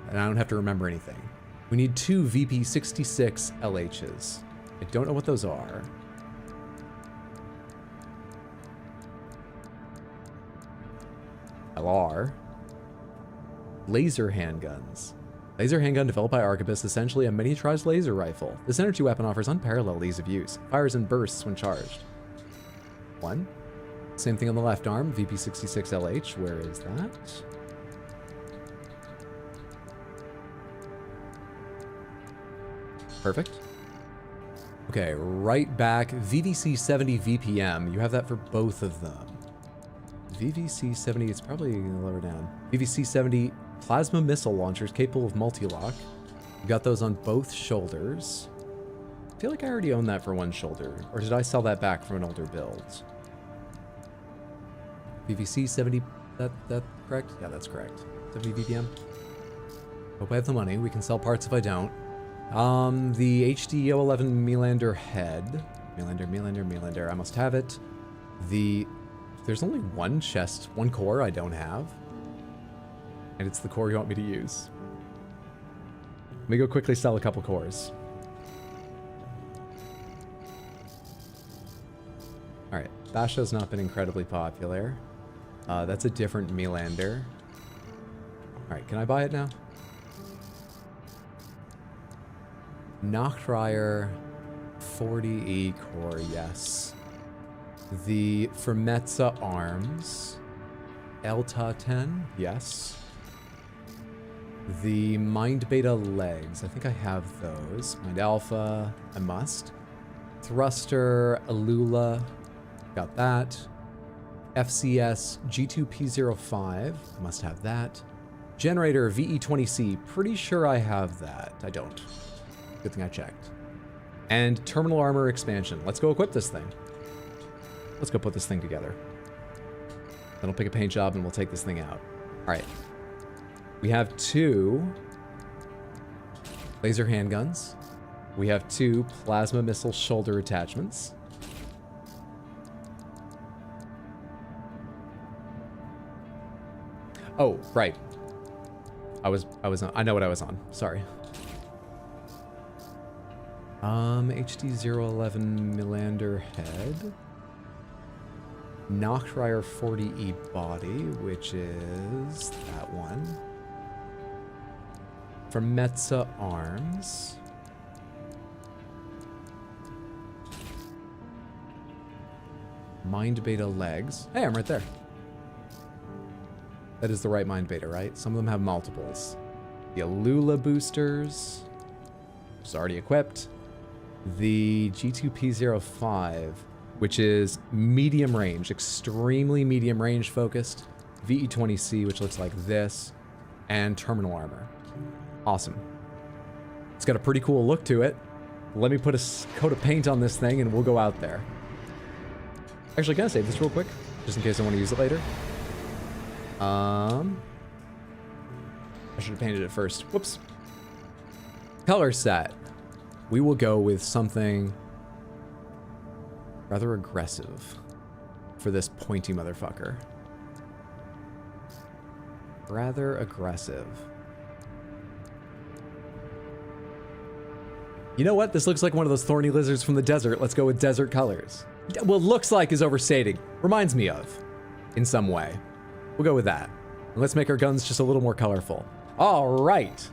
And I don't have to remember anything. We need 2 VP66 LHs. I don't know what those are. LR. Laser handguns. Laser handgun developed by Arquebus, essentially a miniaturized laser rifle. This energy weapon offers unparalleled ease of use. Fires in bursts when charged. 1. Same thing on the left arm, VP66LH. Where is that? Perfect. Okay, right back, VVC70 VPM. You have that for both of them. VVC70, it's probably lower down. VVC70 plasma missile launchers capable of multi-lock. You got those on both shoulders. I feel like I already own that for one shoulder. Or did I sell that back from an older build? VVC70, that correct? Yeah, that's correct. 70 VPM. Hope I have the money. We can sell parts if I don't. The HDO11 Melander head. Melander. I must have it. There's only one chest, one core I don't have. And it's the core you want me to use. Let me go quickly sell a couple cores. Alright, Basha's not been incredibly popular. That's a different Melander. Alright, can I buy it now? Nachtreier 40E core, yes. The Fermetza arms. Elta 10, yes. The Mind Beta legs, I think I have those. Mind Alpha, I must. Thruster, Alula, got that. FCS G2P05, I must have that. Generator VE20C, pretty sure I have that. I don't. Good thing I checked. And terminal armor expansion. Let's go equip this thing. Let's go put this thing together. Then I'll pick a paint job and we'll take this thing out. All right. We have 2 laser handguns. We have 2 plasma missile shoulder attachments. Oh, right. I was on. I know what I was on. Sorry. HD011 Milander head. Nachtreier 40E body, which is that one. From Metza arms. Mind Beta legs. Hey, I'm right there. That is the right Mind Beta, right? Some of them have multiples. The Alula boosters, which is already equipped. The G2P05, which is medium range, extremely medium range focused. VE20C, which looks like this, and terminal armor. Awesome. It's got a pretty cool look to it. Let me put a coat of paint on this thing and we'll go out there. Actually, can I save this real quick? Just in case I want to use it later. I should have painted it first. Whoops. Color set. We will go with something rather aggressive for this pointy motherfucker. Rather aggressive. You know what? This looks like one of those thorny lizards from the desert. Let's go with desert colors. Well, looks like is overstating. Reminds me of, in some way. We'll go with that. And let's make our guns just a little more colorful. All right.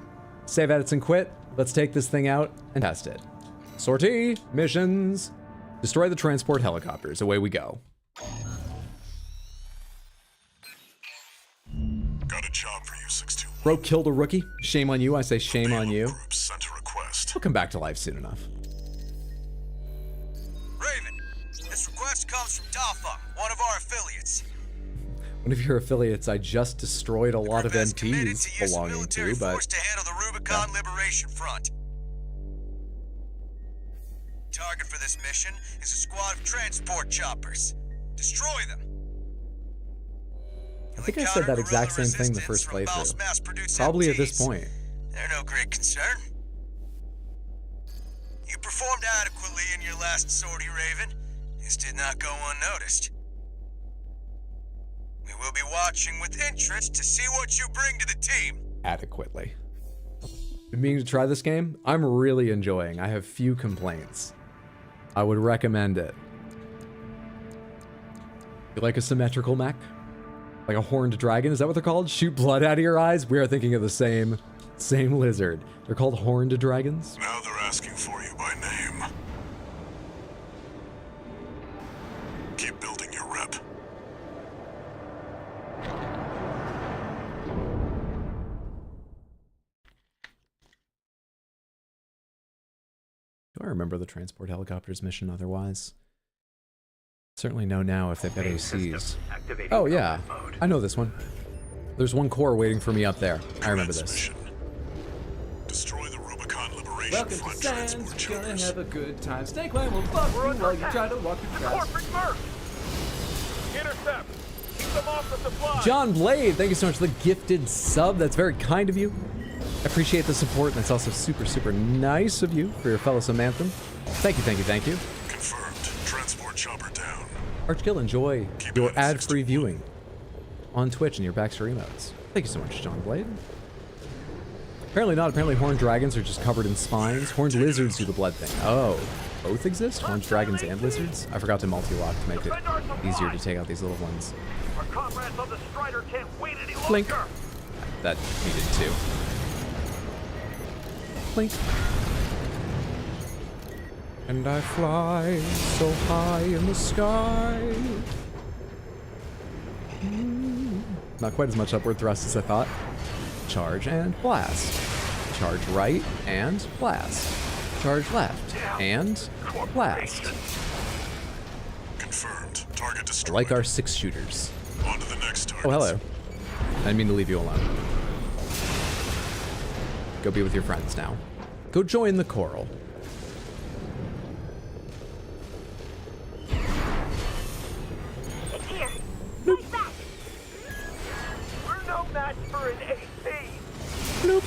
Save edits and quit. Let's take this thing out and test it. Sortie, missions, destroy the transport helicopters. Away we go. Got a job for you, 621. Bro killed a rookie. Shame on you. I say shame on you. Group sent a request. He'll come back to life soon enough. Raven, this request comes from Dafa, one of our affiliates. One of your affiliates I just destroyed a lot of Group has committed MPs to use belonging military to, but force to handle the Rubicon Liberation Front. Target for this mission is a squad of transport choppers. Destroy them. I think I said that exact same thing the first playthrough. Probably at this point. They're no great concern. You performed adequately in your last sortie, Raven. This did not go unnoticed. We will be watching with interest to see what you bring to the team. Adequately. Been meaning to try this game? I'm really enjoying. I have few complaints. I would recommend it. You like a symmetrical mech? Like a horned dragon? Is that what they're called? Shoot blood out of your eyes? We are thinking of the same lizard. They're called horned dragons? Now they're asking for you by name. Keep building your rep. Do I remember the transport helicopters mission otherwise? Certainly know now if they've got ACs. Oh yeah, I know this one. There's one core waiting for me up there. I remember this. Destroy the Rubicon Liberation Welcome to Front Sands, transport you're gonna choppers. have a good time. Snake Line will fuck you while you try to walk through traps. Corporate merc! Intercept! Keep them off the supply! John Blade, thank you so much for the gifted sub. That's very kind of you. I appreciate the support, and it's also super, super nice of you for your fellow Samantham. Thank you, thank you, thank you. Confirmed. Transport chopper down. Archkill, enjoy your ad-free viewing on Twitch and your Baxter emotes. Thank you so much, John Blade. Apparently not. Apparently horned dragons are just covered in spines. Horned lizards do the blood thing. Oh, both exist? Horned dragons and lizards? I forgot to multi-lock to make it easier to take out these little ones. Our comrades on the Strider can't wait any longer! Blink. That needed to. Blink. And I fly so high in the sky. Not quite as much upward thrust as I thought. Charge and blast. Charge right and blast. Charge left and blast. Confirmed. Target destroyed. Like our 6-shooters. On to the next target. Oh, hello. I didn't mean to leave you alone. Go be with your friends now. Go join the coral. It's here. Right back. We're no match for an AC! Bloop.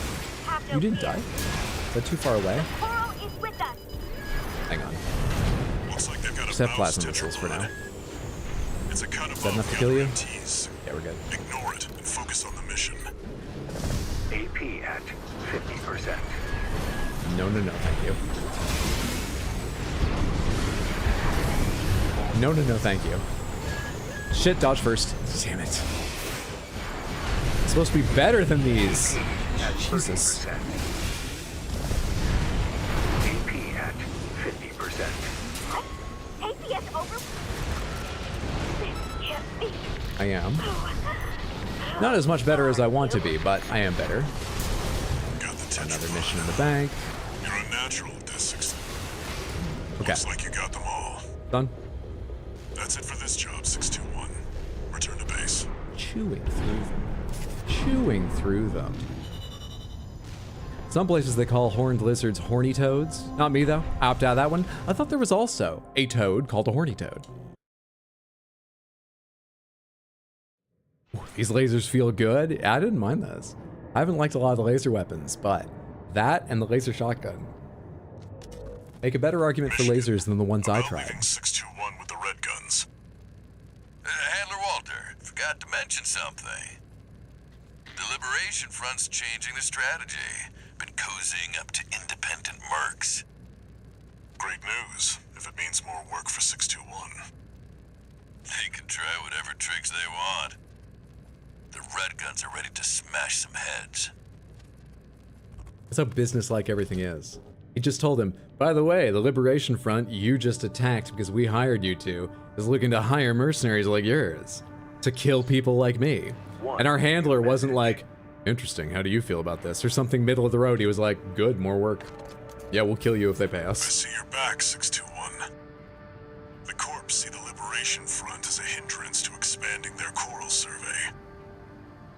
Have no You didn't fear. die? Is that too far away? Coral is with us. Hang on. Looks like they've got a Just have mouse plasma tender missiles for now. load. It's It's a cut Is that enough above to kill you? tease. Yeah, we're good. Ignore it and focus on the mission. AP at 50%. No, no, no, thank you. No, no, no, thank you. Shit, dodge first. Damn it. It's supposed to be better than these. Jesus. AP at 50%. APS over. This can't be. I am. Not as much better as I want to be, but I am better. Got the Another mission in the bank. You're a natural at this. Okay. Looks like you got them all. Done. That's it for this job, 621. Return to base. Chewing through them. Chewing through them. Some places they call horned lizards horny toads. Not me though. I opted out of that one. I thought there was also a toad called a horny toad. Ooh, these lasers feel good. I didn't mind those. I haven't liked a lot of the laser weapons, but that and the laser shotgun make a better argument for lasers than the ones I tried. Leaving 621 with the red guns. Handler Walter, forgot to mention something. The Liberation Front's changing the strategy. Been cozying up to independent mercs. Great news, if it means more work for 621. They can try whatever tricks they want. The Red Guns are ready to smash some heads. That's how businesslike everything is. He just told him, by the way, the Liberation Front you just attacked because we hired you to is looking to hire mercenaries like yours to kill people like me. And our handler wasn't like, interesting, how do you feel about this? Or something middle of the road. He was like, good, more work. Yeah, we'll kill you if they pay I us. see you're back, 621. The Corps see the Liberation Front as a hindrance to expanding their coral survey.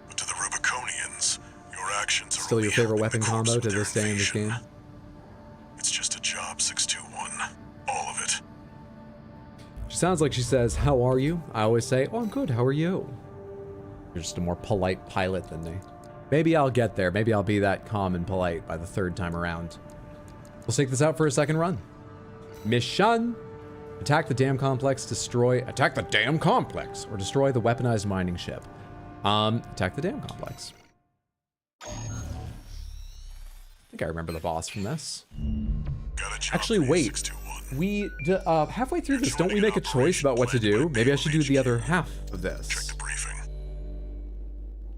But to the Rubiconians, your actions are Still only your favorite helping weapon the Corps combo with to their this day in this invasion. game? It's just a job, 621. All of it. She sounds like she says, how are you? I always say, oh, I'm good, how are you? You're just a more polite pilot than me. Maybe I'll get there. Maybe I'll be that calm and polite by the third time around. Let's take this out for a second run. Mission. Attack the dam complex, attack the dam complex, or destroy the weaponized mining ship. Attack the dam complex. I think I remember the boss from this. Got a job Actually, for you, wait. 621. We, halfway through this, don't we make a choice about what to do? Maybe I should do the other half of Check this. the briefing.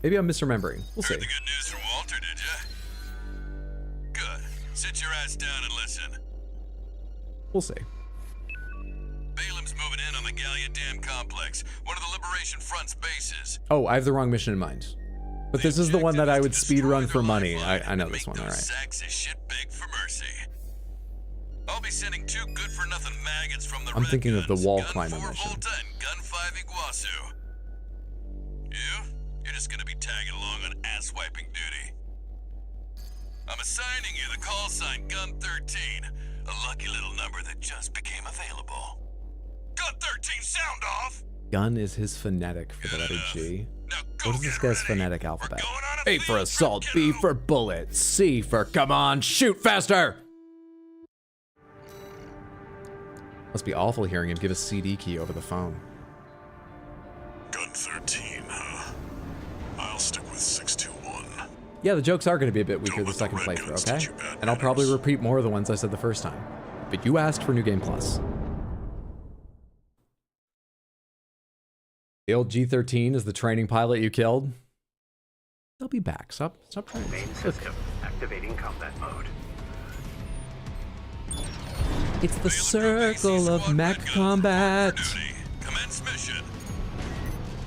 Maybe I'm misremembering. We'll see. Heard the good news from Walter, did ya? Good. Sit your ass down and listen. We'll see. Balaam's moving in on the Gallia Dam Complex, one of the Liberation Front's bases. Oh, I have the wrong mission in mind. But this is the one that I would speed run for money. I know this one, alright. Sacks of shit beg for mercy. I'll be sending 2 good-for-nothing maggots from the I'm Red thinking of the Guns, wall Gun climber 4 mission. Volta and Gun 5 Iguazu. You're just gonna be tagging along on ass-wiping duty. I'm assigning you the call sign Gun 13, a lucky little number that just became available. Gun 13, sound off! Gun is his phonetic for the letter G. Now go What is this get guy's ready. phonetic alphabet? We're going on a A for field assault, trip, B kiddo. for bullet, C for come on, shoot faster! Must be awful hearing him give a CD key over the phone. Gun 13, huh? I'll stick with 621. Yeah, the jokes are going to be a bit weaker Don't the let the second Red playthrough, Guns okay? teach you bad And I'll probably manners. repeat more of the ones I said the first time. But you asked for New Game Plus. The old G-13 is the training pilot you killed. They'll be back. Stop trying. Main Look, system activating combat mode. it's the Balaam circle Squad of Red mech Guns combat. report for duty. Commence mission.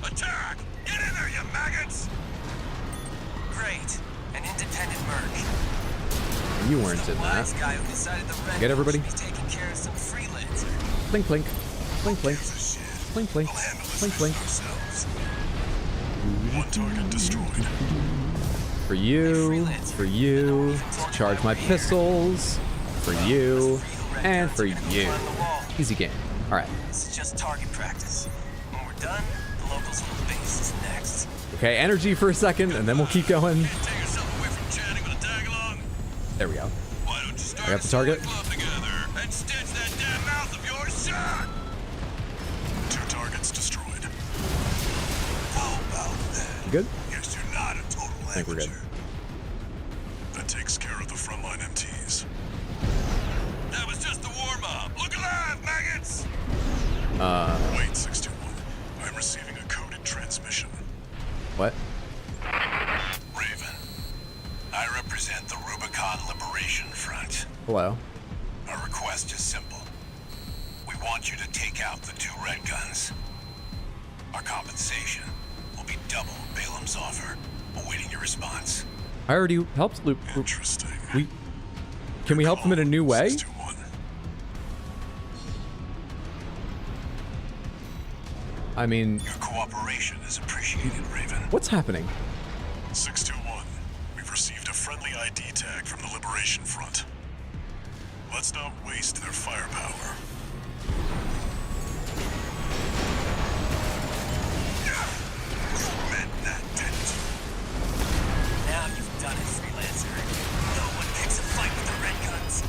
Attack! Get in there, you maggots! Great. An independent merc. You weren't in Wise that. guy who decided the Red Get everybody? Guns should be taking care of some freelancer. Plink, plink. Plink, plink. Plink, plink. Plink, plink. One target destroyed. For you, for you, to charge my pistols, for you, and for you. Easy game. Alright. This is just target practice. When we're done, the locals on the base is next. Okay, energy for a second, and then we'll keep going. Take yourself away from chatting with a tag-along. There we go. Why don't you start I got the target. a club together and stitch that damn mouth of yours shut? 2 targets destroyed. Good? Yes, you're not a total I think we're good. amateur. That takes care of the frontline MTs. That was just the warm-up. Look alive, maggots! Wait, 621. I'm receiving a coded transmission. What? Raven, I represent the Rubicon Liberation Front. Hello. Our request is simple. We want you to take out the 2 red guns. Our compensation will be double Balaam's offer, awaiting your response. I already helped Luke. Interesting. Can we help them in a new way? 621. I mean, Your cooperation is appreciated, Raven. what's happening? 621. We've received a friendly ID tag from the Liberation Front. Let's not waste their firepower. Now you've done it, freelancer. No one picks a fight with the red guns.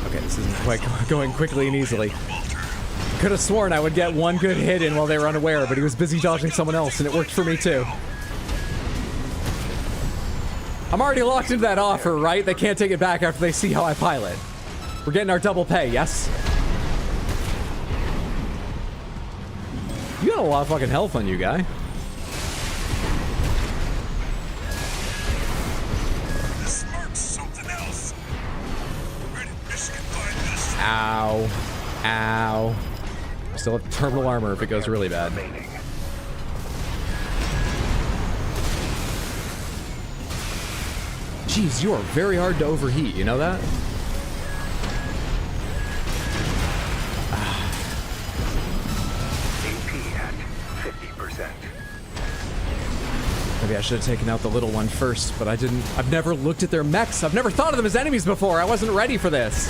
Okay, this isn't quite going quickly and easily. Walter, Could have sworn I would get one good hit in while they were unaware, but he was busy dodging someone else, and it worked for me too. I'm already locked into that offer, right? They can't take it back after they see how I pilot. We're getting our double pay, yes? You got a lot of fucking health on you, guy. this smirk's something else. Where did Michigan find this? Ow. Ow. I still have terminal armor if it goes really bad. Jeez, you are very hard to overheat, you know that? AP at 50%. Maybe I should have taken out the little one first, but I didn't. I've never looked at their mechs. I've never thought of them as enemies before. I wasn't ready for this.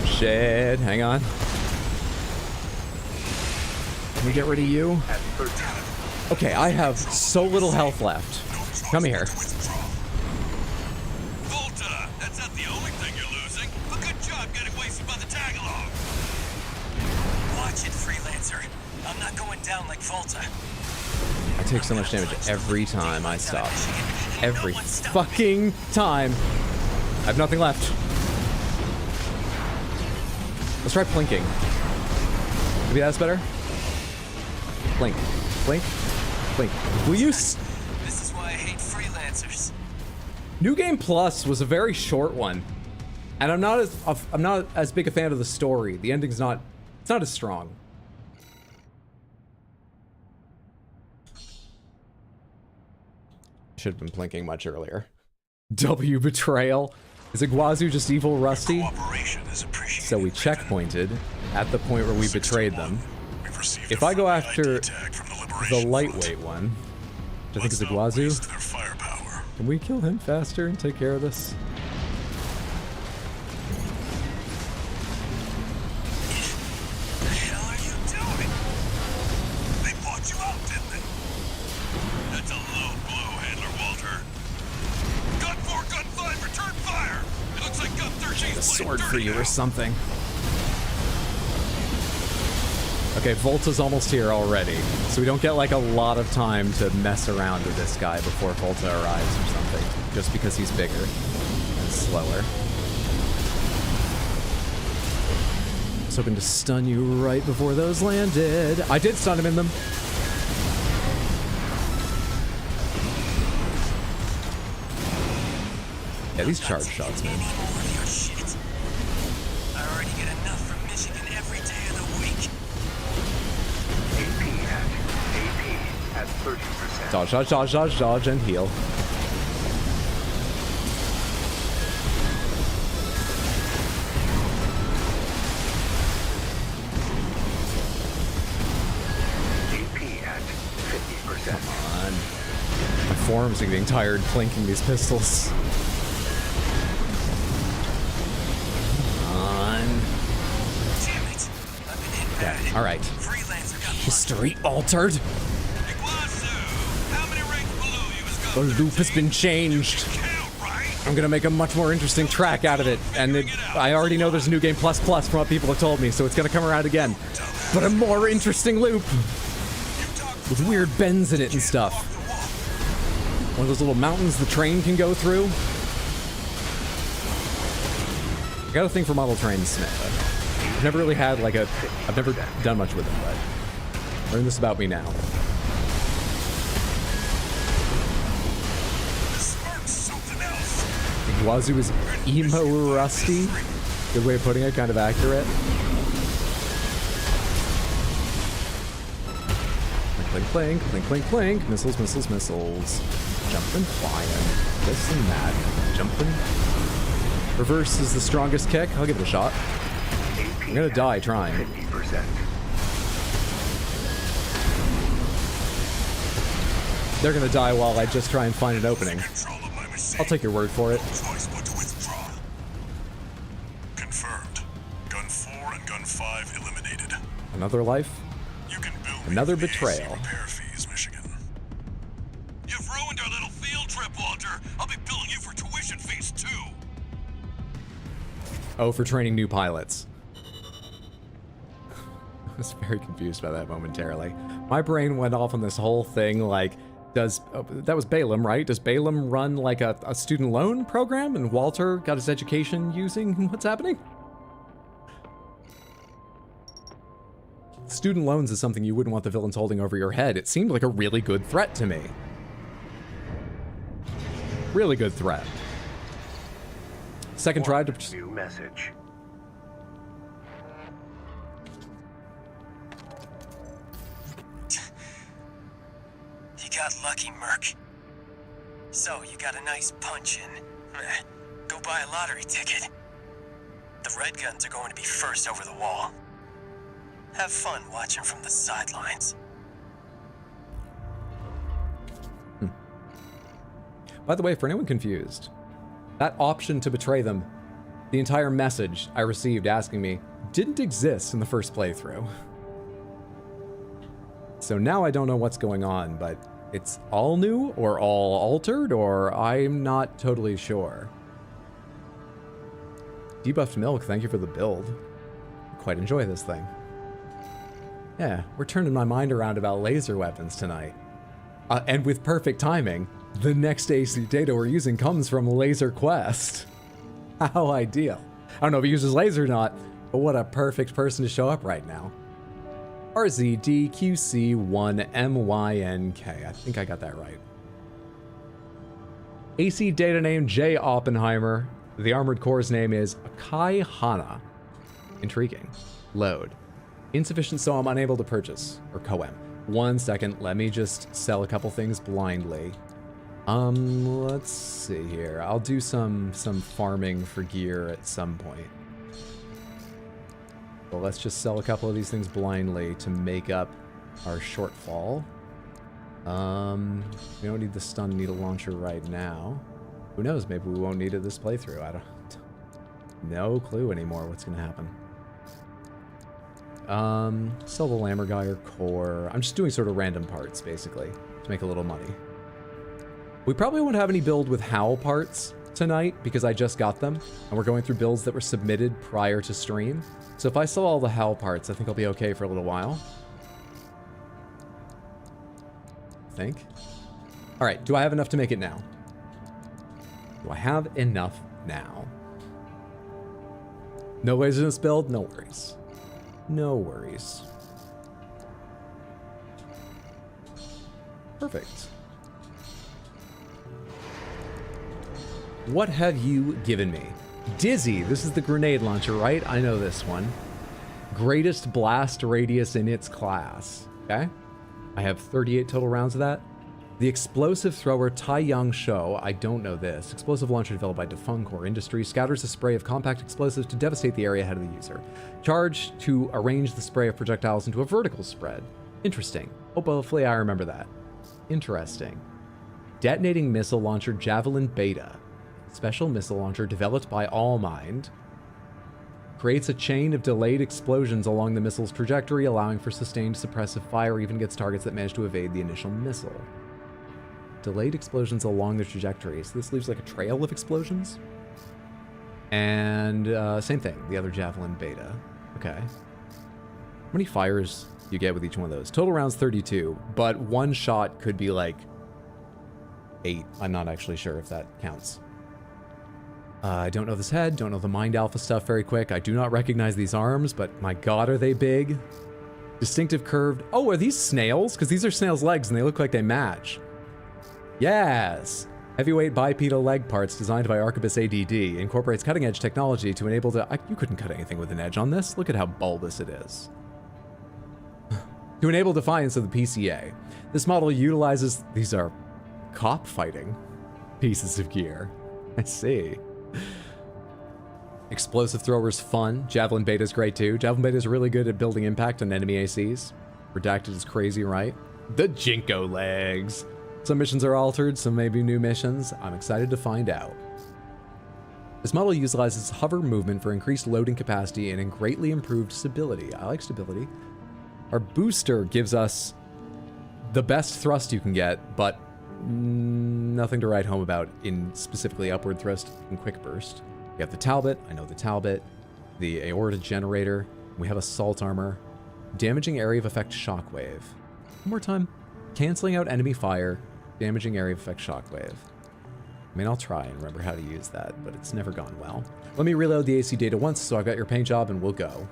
Shit, hang on. Can we get rid of you? At 13. Okay, I have so little health left. Come here. Volta, that's not the only thing you're losing. But good job getting wasted by the tag-along. Watch it, freelancer. I'm not going down like Volta. I take so much damage every time I stop. Every fucking time. I have nothing left. Let's try plinking. Maybe that's better? Blink. Blink. Blink. Will you This is why I hate freelancers. New Game Plus was a very short one. And I'm not as big a fan of the story. The ending's not as strong. Should have been plinking much earlier. W betrayal. Is Iguazu just evil Rusty? Cooperation is appreciated. So we checkpointed at the point where we betrayed them. We've received If a I go friendly after ID tag from the the Liberation lightweight one, which I think is Front. Let's not waste Iguazu, their firepower. can we kill him faster and take care of this? What the hell are you doing? They bought you out, didn't they? That's a low blow, Handler Walter. Gun 4, Gun 5, return fire! It looks like Gun 13's A sword for you or something. Okay, Volta's almost here already, so we don't get like a lot of time to mess around with this guy before Volta arrives or something, just because he's bigger and slower. I was hoping to stun you right before those landed. I did stun him in them. Yeah, these charge shots, man. Any more of your shit? I already get enough from Michigan every day of the week. AP at 30%. Dodge, dodge, dodge, dodge, dodge, and heal. AP at 50%. Come on. My forearms are getting tired plinking these pistols. Come on. Damn it. I've been hit bad. Okay, alright. Freelancer got History altered. Iguazu, how many ranks below you is The loop has been changed. count, right? I'm gonna make a much more interesting track out of it, and I already know there's a new game plus plus from what people have told me, so it's gonna come around again. But a more interesting loop with weird bends in it and stuff. One of those little mountains the train can go through. I got a thing for model trains. I've never really had like I've never done much with them, but learn this about me now. Wazoo is emo rusty. Good way of putting it, kind of accurate. Clink, clink, clink, clink, clink. Missiles, missiles, missiles. Jumping, flying. This and that. Jumping. Reverse is the strongest kick. I'll give it a shot. I'm gonna die trying. 50%. They're gonna die while I just try and find an opening. I'll take your word for it. Confirmed. Gun 4 and Gun 5 eliminated. Another life. You can bill Another me for the betrayal. AC repair fees, Michigan. You've ruined our little field trip, Walter. I'll be billing you for tuition fees, too. Oh, for training new pilots. I was very confused by that momentarily. My brain went off on this whole thing like, that was Balaam, right? Does Balaam run like a student loan program and Walter got his education using what's happening? Student loans is something you wouldn't want the villains holding over your head. It seemed like a really good threat to me. Really good threat. Second try to... New message. You got lucky, Merc. So, you got a nice punch in. Go buy a lottery ticket. The red guns are going to be first over the wall. Have fun watching from the sidelines. By the way, for anyone confused, that option to betray them, the entire message I received asking me, didn't exist in the first playthrough. So now I don't know what's going on, but it's all new or all altered, or I'm not totally sure. Debuffed Milk, thank you for the build. Quite enjoy this thing. Yeah, we're turning my mind around about laser weapons tonight. And with perfect timing, the next AC data we're using comes from Laser Quest. How ideal. I don't know if he uses laser or not, but what a perfect person to show up right now. RZDQC1MYNK. I think I got that right. AC data name J. Oppenheimer. The Armored Core's name is Kai Hana. Intriguing. Load. Insufficient, so I'm unable to purchase. Or Coem. 1 second, let me just sell a couple things blindly. Let's see here. I'll do some farming for gear at some point. Well, let's just sell a couple of these things blindly to make up our shortfall. We don't need the stun needle launcher right now. Who knows? Maybe we won't need it this playthrough. I don't... No clue anymore what's gonna happen. Sell the Lammergeier core. I'm just doing sort of random parts, basically, to make a little money. We probably won't have any build with Howl parts tonight, because I just got them, and we're going through builds that were submitted prior to stream. So if I sell all the Howl parts, I think I'll be okay for a little while. I think. Alright, do I have enough to make it now? Do I have enough now? No laserness build? No worries. No worries. Perfect. What have you given me? Dizzy. This is the grenade launcher, right? I know this one. Greatest blast radius in its class. Okay. I have 38 total rounds of that. The explosive thrower Taiyang Shou. I don't know this. Explosive launcher developed by Defung Core Industries. Scatters a spray of compact explosives to devastate the area ahead of the user. Charge to arrange the spray of projectiles into a vertical spread. Interesting. Hopefully I remember that. Interesting. Detonating missile launcher Javelin Beta. Special missile launcher developed by Allmind. Creates a chain of delayed explosions along the missile's trajectory, allowing for sustained suppressive fire even against targets that manage to evade the initial missile. Delayed explosions along the trajectory. So this leaves like a trail of explosions. And same thing, the other Javelin beta. Okay. How many fires do you get with each one of those? Total rounds 32, but one shot could be like 8. I'm not actually sure if that counts. I don't know this head, don't know the Mind Alpha stuff very quick. I do not recognize these arms, but my god, are they big. Distinctive curved. Oh, are these snails? Because these are snails' legs and they look like they match. Yes! Heavyweight bipedal leg parts designed by Arquebus ADD incorporates cutting-edge technology to enable you couldn't cut anything with an edge on this. Look at how bulbous it is. To enable defiance of the PCA. This model utilizes... These are cop fighting pieces of gear. I see. Explosive thrower's fun. Javelin beta's great too. Javelin beta's really good at building impact on enemy ACs. Redacted is crazy, right? The Jinko legs. Some missions are altered, some may be new missions. I'm excited to find out. This model utilizes hover movement for increased loading capacity and greatly improved stability. I like stability. Our booster gives us the best thrust you can get, but nothing to write home about in specifically upward thrust and quick burst. We have the Talbot, I know the Talbot, the aorta generator, we have assault armor, damaging area of effect shockwave. One more time. Canceling out enemy fire, damaging area of effect shockwave. I mean, I'll try and remember how to use that, but it's never gone well. Let me reload the AC data once so I've got your paint job and we'll go.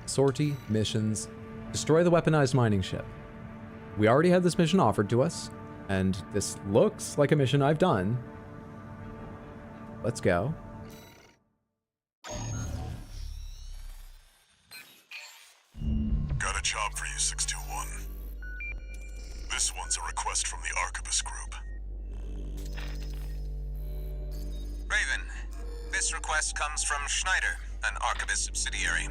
Sortie, missions, destroy the weaponized mining ship. We already had this mission offered to us, and this looks like a mission I've done. Let's go. Got a job for you, 621. This one's a request from the Arquebus group. Raven, this request comes from Schneider, an Arquebus subsidiary.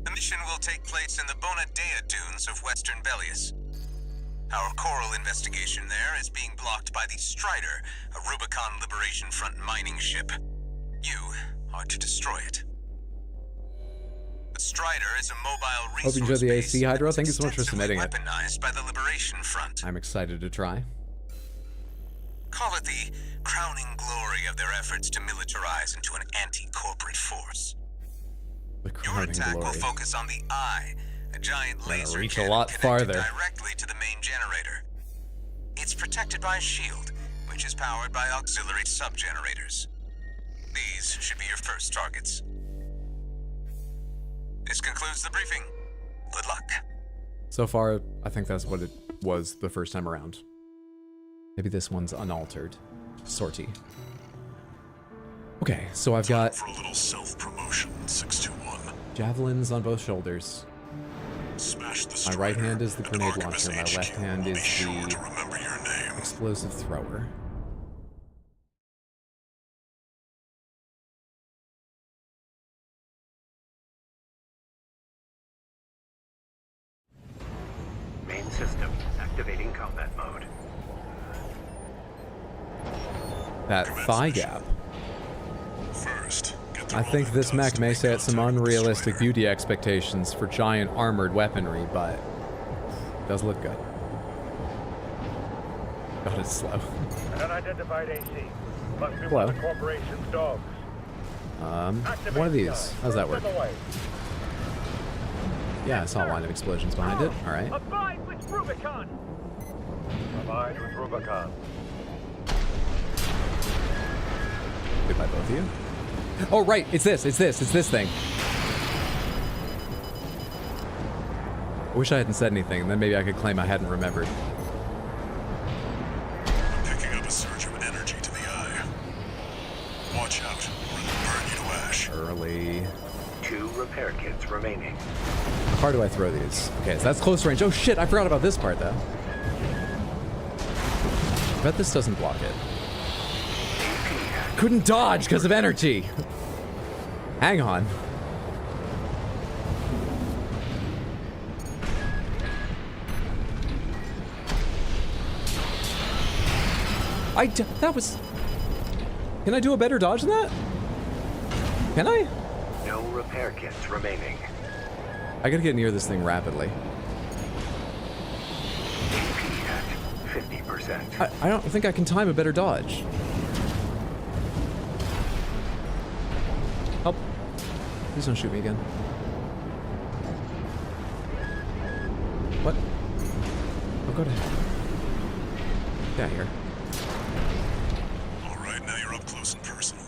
The mission will take place in the Bonadea dunes of Western Bellius. Our coral investigation there is being blocked by the Strider, a Rubicon Liberation Front mining ship. You are to destroy it. The Strider is a mobile resource Hope you enjoy the base AC, Hydro. that Thank you is so much for submitting it. weaponized by the Liberation Front. I'm excited to try. Call it the crowning glory of their efforts to militarize into an anti-corporate force. The Your crowning attack glory. will focus on the Eye, a giant laser reach a cannon lot connected farther. directly to the main generator. It's protected by a shield, which is powered by auxiliary sub-generators. These should be your first targets. This concludes the briefing. Good luck. So far, I think that's what it was the first time around. Maybe this one's unaltered. Sortie. Okay, so I've got For a little self-promotion, 621. javelins on both shoulders. Smash the My Strider, right hand is the and grenade Arquebus launcher, my HQ left hand will is be sure the to remember your name. explosive thrower. Main system activating combat mode. That thigh gap. First, get the I think rolling this guns mech to may make set some contact with the unrealistic Strider. beauty expectations for giant armored weaponry, but it does look good. God, it's slow. Unidentified AC. Must be Hello. one of the corporation's dogs. One of these. How's that work? Yeah, I saw a line of explosions behind it. All right. Abide with Rubicon. Abide with Rubicon. Goodbye, both of you. Oh, right. It's this thing. I wish I hadn't said anything, and then maybe I could claim I hadn't remembered. I'm picking up a surge of energy to the eye. Watch out, or it'll burn you to ash. Early. 2 repair kits remaining. How far do I throw these? Okay, so that's close range. Oh shit, I forgot about this part though. I bet this doesn't block it. Couldn't dodge because of energy. Hang on. That was... Can I do a better dodge than that? Can I? No repair kits remaining. I gotta get near this thing rapidly. AP at 50%. I don't think I can time a better dodge. Help. Please don't shoot me again. What? Oh, go to hell. Get out of here. Alright, now you're up close and personal.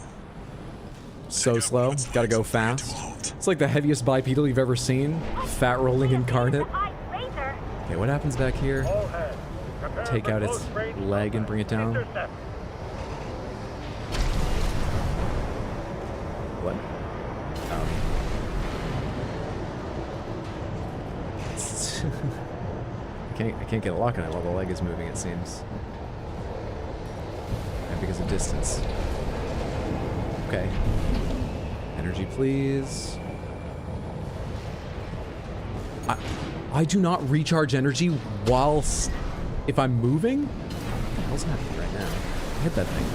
So slow. Gotta go fast. It's like the heaviest bipedal you've ever seen. Fat rolling incarnate. Okay, what happens back here? Take out its leg and bring it down. What? I can't get a lock on it while the leg is moving, it seems. And because of distance. Okay. Energy, please. I do not recharge energy whilst if I'm moving? What the hell's happening right now? Hit that thing.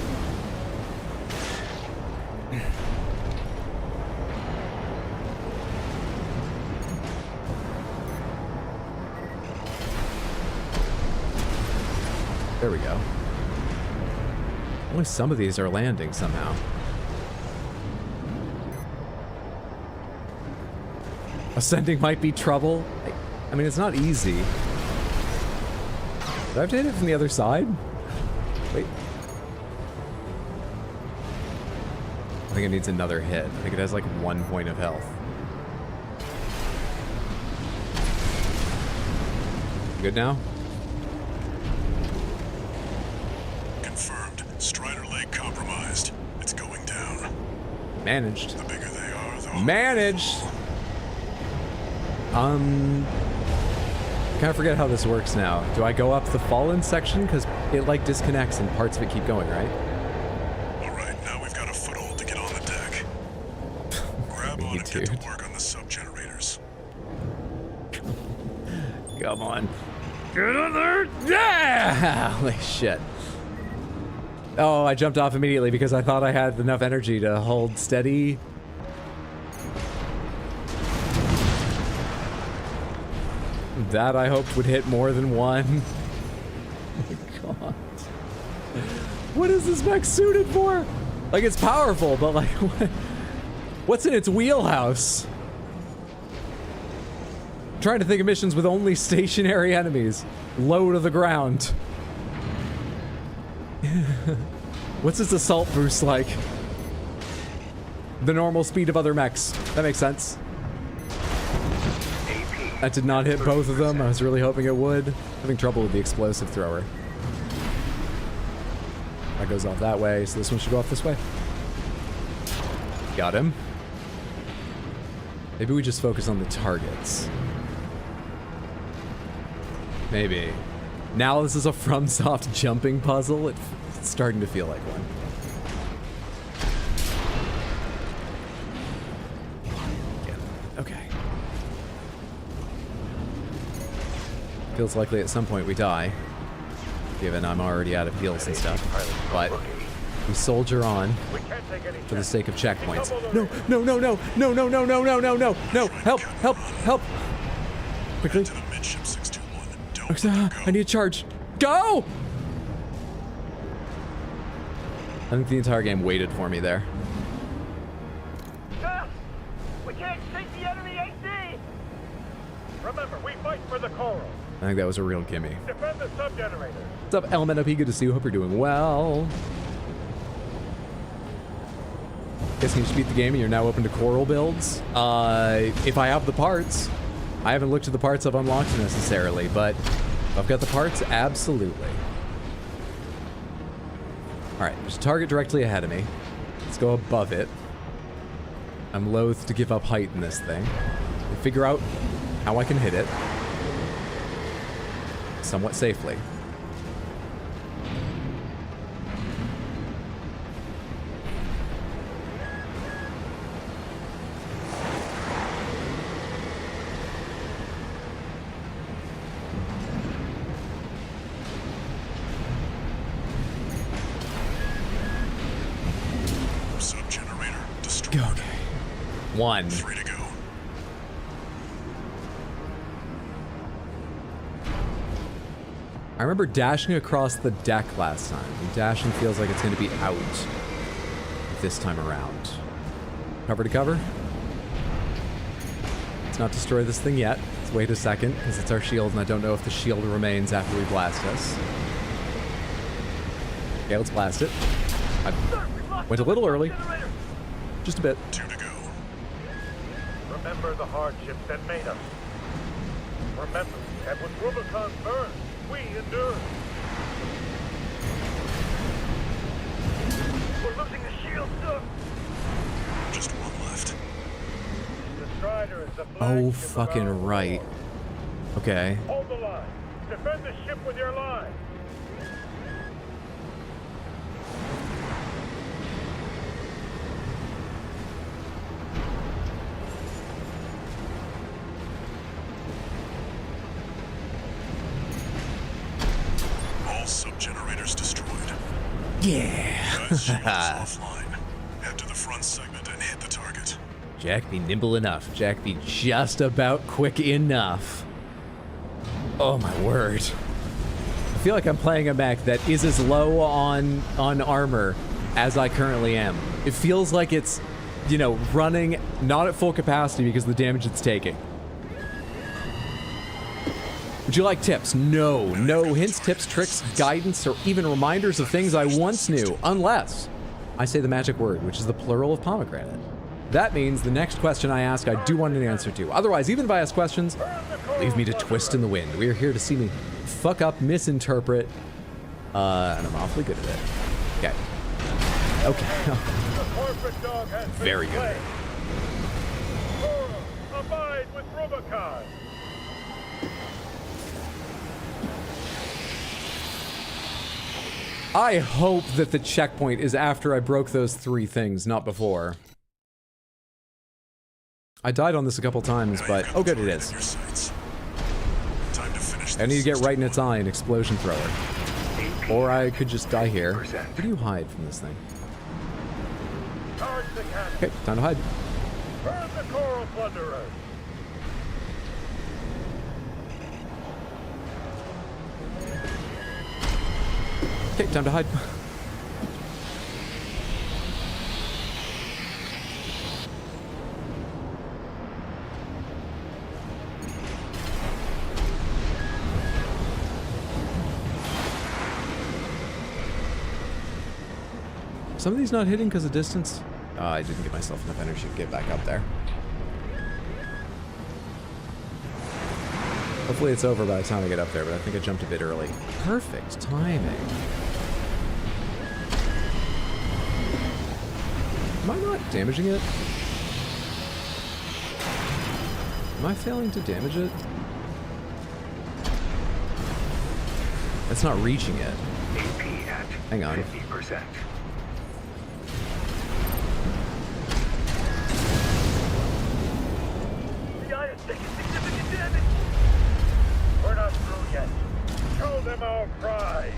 There we go. Only some of these are landing somehow. Ascending might be trouble. I mean, it's not easy. Did I have to hit it from the other side? Wait. I think it needs another hit. I think it has like 1 point of health. Good now? Confirmed. Strider leg compromised. It's going down. Managed. The bigger they are, the harder. Managed! Kind of forget how this works now. Do I go up the fallen section? Because it like disconnects and parts of it keep going, right? Alright, now we've got a foothold to get on the deck. Grab on and get to work on the sub-generators. Come on. Get on there! Yeah! Holy shit. Oh, I jumped off immediately because I thought I had enough energy to hold steady. That I hoped would hit more than one. Oh my god. What is this mech suited for? Like, it's powerful, but like, what's in its wheelhouse? I'm trying to think of missions with only stationary enemies. Low to the ground. What's its assault boost like? The normal speed of other mechs. That makes sense. That did not hit both of them. I was really hoping it would. Having trouble with the explosive thrower. That goes off that way, so this one should go off this way. Got him. Maybe we just focus on the targets. Maybe. Now this is a FromSoft jumping puzzle. It's starting to feel like one. Feels likely at some point we die, given I'm already out of heals and stuff, but we soldier on for the sake of checkpoints. No, no, no, no, no, no, no, no, no, no, no, no, help, help, help! Quickly. I need a charge. Go! I think the entire game waited for me there. We can't take the enemy AC! Remember, we fight for the coral. I think that was a real gimme. Defend the sub-generator. What's up, Element OP? Good to see you. Hope you're doing well. Guessing you just beat the game and you're now open to coral builds? If I have the parts. I haven't looked at the parts I've unlocked necessarily, but if I've got the parts, absolutely. Alright, there's a target directly ahead of me. Let's go above it. I'm loath to give up height in this thing. We'll figure out how I can hit it. Somewhat safely. Sub-generator destroyed. Okay. One. 3 to go. I remember dashing across the deck last time, and dashing feels like it's going to be out this time around. Cover to cover. Let's not destroy this thing yet. Let's wait a second, because it's our shield, and I don't know if the shield remains after we blast us. Okay, let's blast it. I went a little early. Just a bit. 2 to go. Remember the hardships that made us. Remember that when Rubicon burned, we endured. We're losing the shield, sir. Just one left. The Strider is the Oh, flagship of fucking our right. war. Okay. Hold the line. Defend the ship with your line. All sub-generators destroyed. Yeah. Guys, shield is offline. Head to the front segment and hit the target. Jack be nimble enough. Jack be just about quick enough. Oh my word. I feel like I'm playing a mech that is as low on armor as I currently am. It feels like it's, you know, running not at full capacity because of the damage it's taking. Would you like tips? No. No hints, tips, tricks, guidance, or even reminders of things I once knew, unless I say the magic word, which is the plural of pomegranate. That means the next question I ask, I do want an answer to. Otherwise, even if I ask questions, leave me to twist in the wind. We are here to see me fuck up, misinterpret, and I'm awfully good at it. Okay. Okay. Very good at it. Abide with Rubicon. I hope that the checkpoint is after I broke those 3 things, not before. I died on this a couple times, but oh good, it is. Time to finish I need to this. get right in its eye and explosion thrower. Or I could just die here. Where do you hide from this thing? Charge the cannon. Okay, time to hide. Burn the coral plunderers. Okay, time to hide. Some of these not hitting because of distance? I didn't give myself enough energy to get back up there. Hopefully it's over by the time I get up there, but I think I jumped a bit early. Perfect timing. Am I not damaging it? Am I failing to damage it? It's not reaching it. AP at Hang on. 50%. The eye is taking significant damage. We're not through yet. Show them our prize.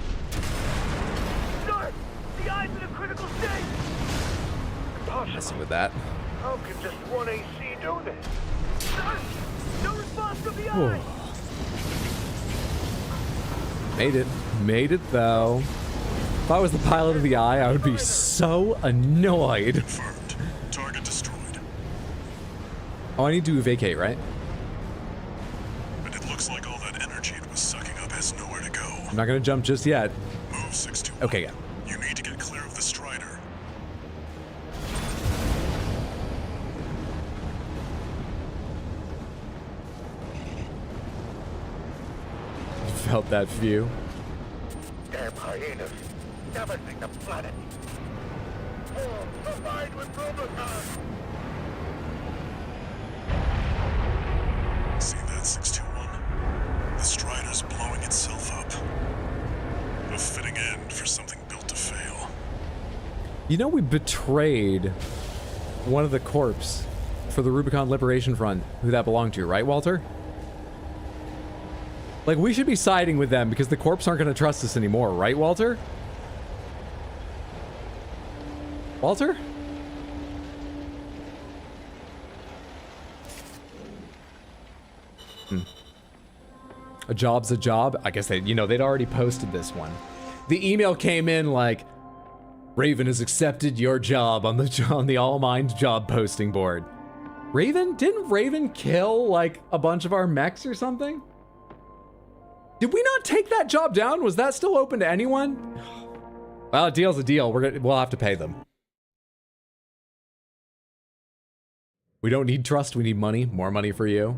Sir, the eye's in a critical state. Impossible. Messing with that. How can just one AC do this? Sir, no response from the Whoa. eye. Made it. Made it, though. If I was the pilot of the eye, I would be so annoyed. Confirmed. Target destroyed. Oh, I need to vacate, right? And it looks like all that energy it was sucking up has nowhere to go. I'm not gonna jump just yet. Move 621. Okay, yeah. You need to get clear of the Strider. Felt that view. Damn hyenas. Damaging the planet. Oh, provide with Rubicon. See that, 621? The Strider's blowing itself up. A fitting end for something built to fail. You know we betrayed one of the corps for the Rubicon Liberation Front, who that belonged to, right, Walter? Like, we should be siding with them because the corps aren't going to trust us anymore, right, Walter? Walter? A job's a job. I guess they'd already posted this one. The email came in like, Raven has accepted your job on the All Minds job posting board. Raven? Didn't Raven kill like a bunch of our mechs or something? Did we not take that job down? Was that still open to anyone? Well, a deal's a deal. We'll have to pay them. We don't need trust, we need money. More money for you.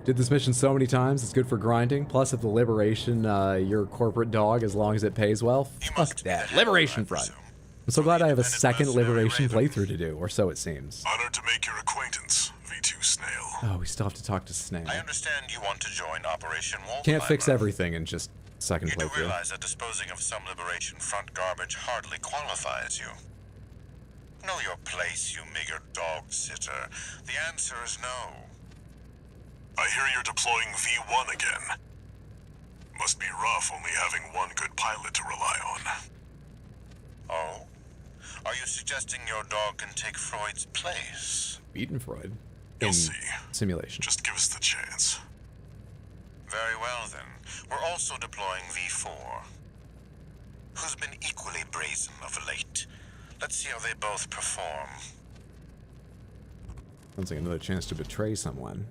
Did this mission so many times, it's good for grinding. Plus, if the Liberation, your corporate dog, as long as it pays well, fuck that. Liberation Front. I'm so glad I have a second Liberation playthrough to do, or so it seems. Honored to make your acquaintance, V2 Snail. Oh, we still have to talk to Snail. I understand you want to join Operation Wall Can't fix Climber. everything in just second You do playthrough. realize that disposing of some Liberation Front garbage hardly qualifies you. Know your place, you meager dog sitter. The answer is no. I hear you're deploying V1 again. Must be rough only having one good pilot to rely on. Oh? Are you suggesting your dog can take Freud's place? Beaten Freud. You'll In see. simulation. Just give us the chance. Very well then. We're also deploying V4. Who's been equally brazen of late. Let's see how they both perform. Sounds like another chance to betray someone.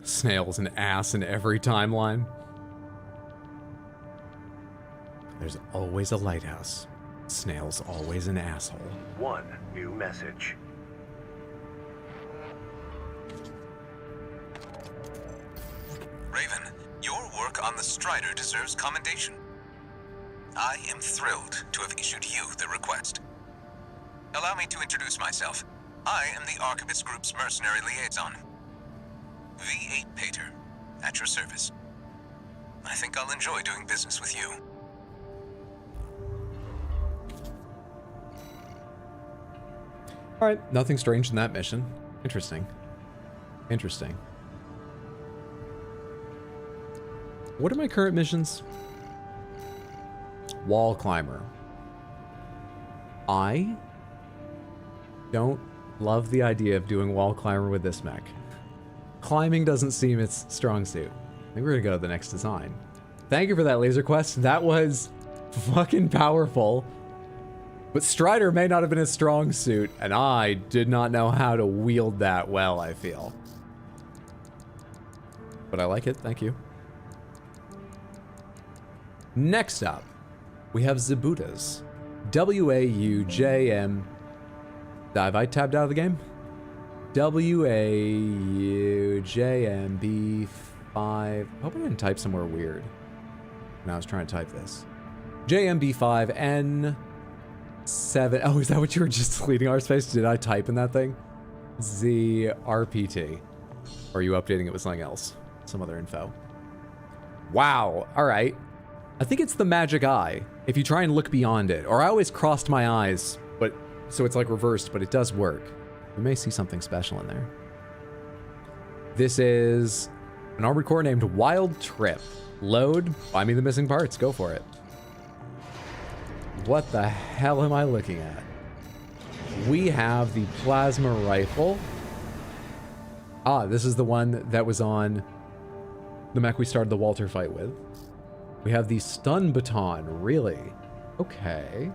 Snail's an ass in every timeline. There's always a lighthouse. Snail's always an asshole. One new message. Raven, your work on the Strider deserves commendation. I am thrilled to have issued you the request. Allow me to introduce myself. I am the Archivist Group's mercenary liaison. V8 Pater, at your service. I think I'll enjoy doing business with you. Alright, nothing strange in that mission. Interesting. Interesting. What are my current missions? Wall climber. I don't love the idea of doing wall climber with this mech. Climbing doesn't seem its strong suit. I think we're gonna go to the next design. Thank you for that laser quest. That was fucking powerful. But Strider may not have been a strong suit, and I did not know how to wield that well, I feel. But I like it, thank you. Next up, we have Zabutas. W-A-U-J-M. Have I tabbed out of the game? W-A-U-J-M-B-5. I hope I didn't type somewhere weird when I was trying to type this. JMB5N7. Oh, is that what you were just deleting our space? Did I type in that thing? ZRPT. Or are you updating it with something else? Some other info. Wow. All right. I think it's the magic eye. If you try and look beyond it. Or I always crossed my eyes, but so it's like reversed, but it does work. We may see something special in there. This is an armored core named Wild Trip. Load. Find me the missing parts. Go for it. What the hell am I looking at? We have the plasma rifle. Ah, this is the one that was on the mech we started the Walter fight with. We have the stun baton. Really? Okay.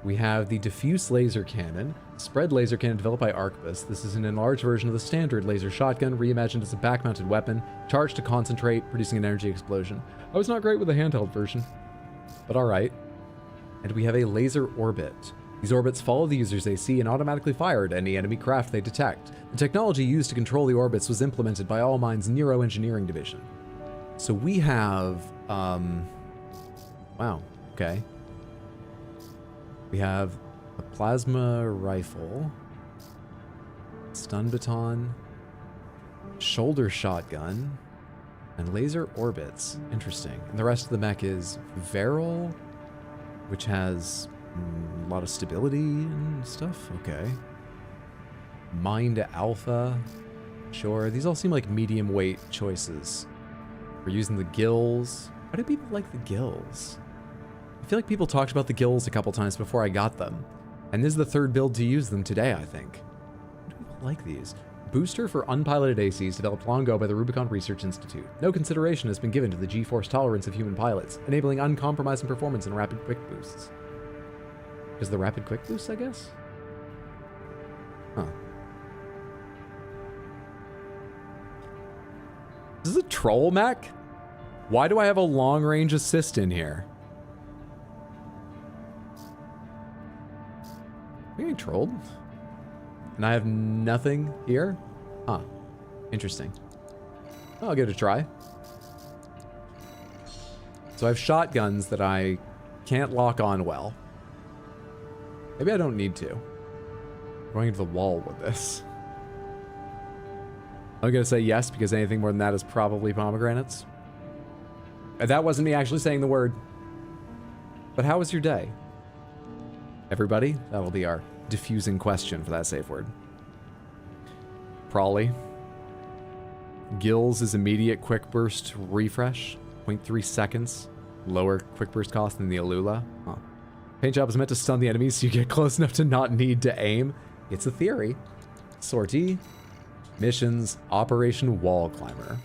We have the diffuse laser cannon. Spread laser cannon developed by Arquebus. This is an enlarged version of the standard laser shotgun, reimagined as a back-mounted weapon, charged to concentrate, producing an energy explosion. I was not great with the handheld version, but all right. And we have a laser orbit. These orbits follow the user's AC and automatically fire at any enemy craft they detect. The technology used to control the orbits was implemented by All Minds' Neuroengineering division. So we have, wow, okay. We have a plasma rifle, stun baton, shoulder shotgun, and laser orbits. Interesting. And the rest of the mech is Varel, which has a lot of stability and stuff. Okay. Mind Alpha. Sure. These all seem like medium weight choices. We're using the gills. Why do people like the gills? I feel like people talked about the gills a couple times before I got them. And this is the third build to use them today, I think. Why do people like these? booster for unpiloted ACs developed long ago by the Rubicon Research Institute. No consideration has been given to the G-force tolerance of human pilots, enabling uncompromising performance and rapid quick boosts. Is the rapid quick boost, I guess? Huh. Is this a troll mech? Why do I have a long-range assist in here? Am I getting trolled? And I have nothing here? Huh. Interesting. I'll give it a try. So I have shotguns that I can't lock on well. Maybe I don't need to. I'm going into the wall with this. I'm gonna say yes because anything more than that is probably pomegranates. And that wasn't me actually saying the word. But how was your day? Everybody? That'll be our diffusing question for that safe word. Prawley. Gills is immediate quick burst refresh. 0.3 seconds. Lower quick burst cost than the Alula. Huh. Paint job is meant to stun the enemies so you get close enough to not need to aim. It's a theory. Sortie. Missions. Operation Wall Climber.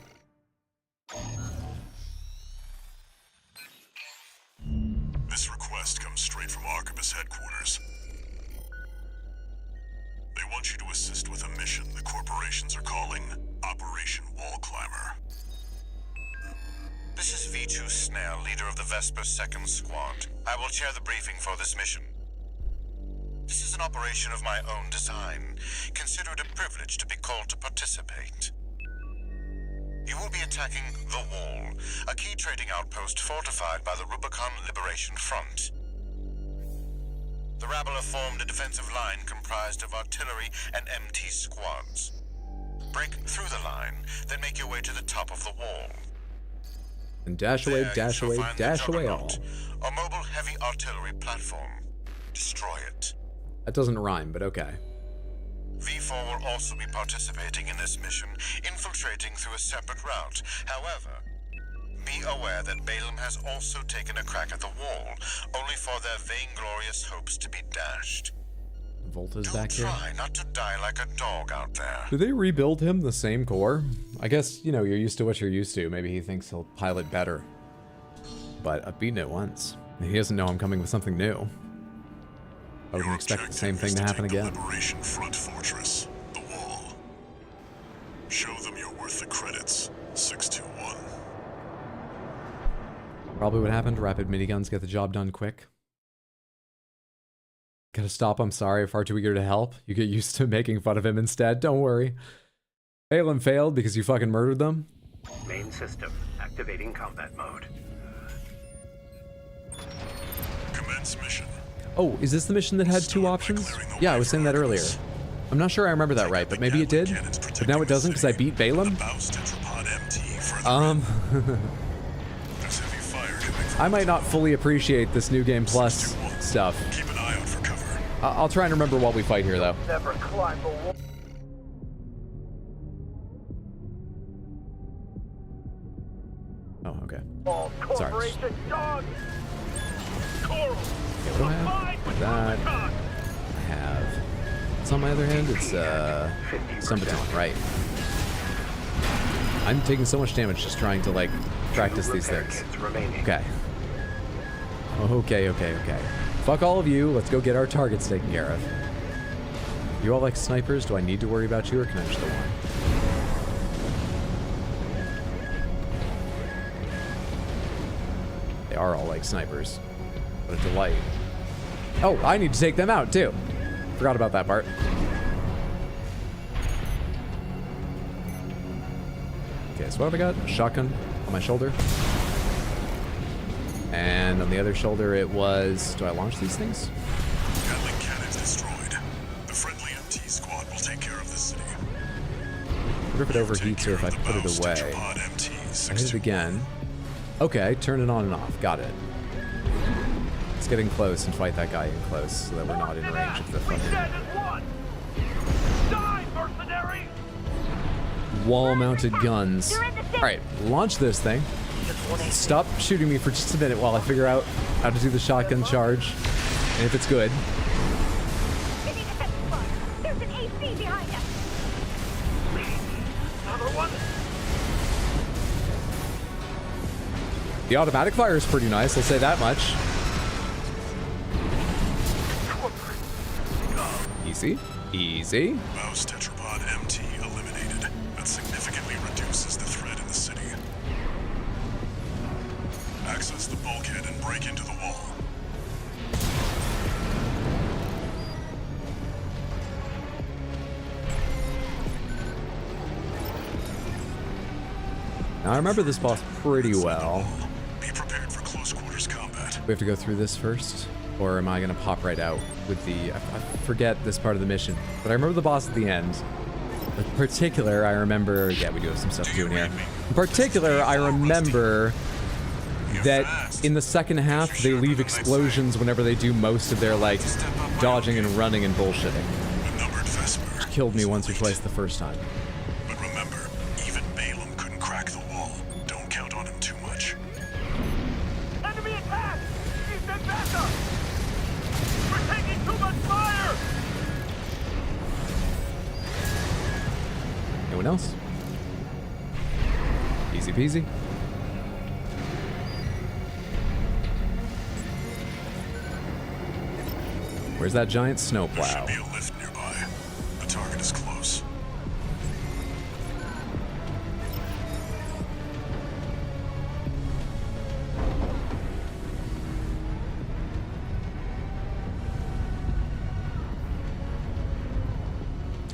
This request comes straight from Arquebus headquarters. They want you to assist with a mission the corporations are calling Operation Wall Climber. This is V2 Snell, leader of the Vesper 2nd Squad. I will chair the briefing for this mission. This is an operation of my own design. Consider it a privilege to be called to participate. You will be attacking the Wall, a key trading outpost fortified by the Rubicon Liberation Front. The rabble have formed a defensive line comprised of artillery and MT squads. Break through the line, then make your way to the top of the wall. And dash away, dash away, dash away all. A mobile heavy artillery platform. Destroy it. That doesn't rhyme, but okay. V4 will also be participating in this mission, infiltrating through a separate route. However, be aware that Balaam has also taken a crack at the wall, only for their vainglorious hopes to be dashed. Volta's back here. Try not to die like a dog out there. Do they rebuild him the same core? I guess, you know, you're used to what you're used to. Maybe he thinks he'll pilot better. But I've beaten it once. He doesn't know I'm coming with something new. I would expect the same thing to happen again. Liberation Front Fortress, the Wall. Show them you're worth the credits. 621. Probably what happened. Rapid miniguns get the job done quick. Gotta stop, I'm sorry, far too eager to help. You get used to making fun of him instead, don't worry. Balaam failed because you fucking murdered them? Main system, activating combat mode. Commence mission. Oh, is this the mission that had two options? Yeah, I was saying that earlier. I'm not sure I remember that right, but maybe it did? But now it doesn't because I beat Balaam? I might not fully appreciate this New Game Plus stuff. Keep an eye out for cover. I'll try and remember what we fight here, though. Never climb the wall. Oh, okay. Sorry. Okay, what do I have? That. I have. What's on my other hand? It's, Sun Baton, right. I'm taking so much damage just trying to, like, practice these things. Okay. Okay. Fuck all of you. Let's go get our targets taken care of. You all like snipers? Do I need to worry about you, or can I just go on? They are all like snipers. What a delight. Oh, I need to take them out, too. Forgot about that part. Okay, so what have I got? A shotgun on my shoulder. And on the other shoulder it was... Do I launch these things? Gatling cannons destroyed. The friendly MT squad will take care of the city. I wonder if it overheats or if I put it away. I hit it again. Okay, turn it on and off. Got it. Let's get in close and fight that guy in close so that we're not in range of the fucking wall-mounted guns. Alright, launch this thing. Stop shooting me for just a minute while I figure out how to do the shotgun charge. And if it's good. There's an AC behind us. Another one? The automatic fire is pretty nice, I'll say that much. Easy. Easy. Mouse tetrapod MT eliminated. That significantly reduces the threat in the city. Access the bulkhead and break into the wall. Now, I remember this boss pretty well. Be prepared for close quarters combat. We have to go through this first? Or am I going to pop right out with the... I forget this part of the mission. But I remember the boss at the end. In particular, I remember... Yeah, we do have some stuff to do in here. In particular, I remember that in the second half, they leave explosions whenever they do most of their, like, dodging and running and bullshitting. Which killed me once or twice the first time. But remember, even Balaam couldn't crack the wall. Don't count on him too much. Enemy attack! Keep them back up! We're taking too much fire! Anyone else? Easy peasy. Where's that giant snowplow? There should be a lift nearby. The target is close.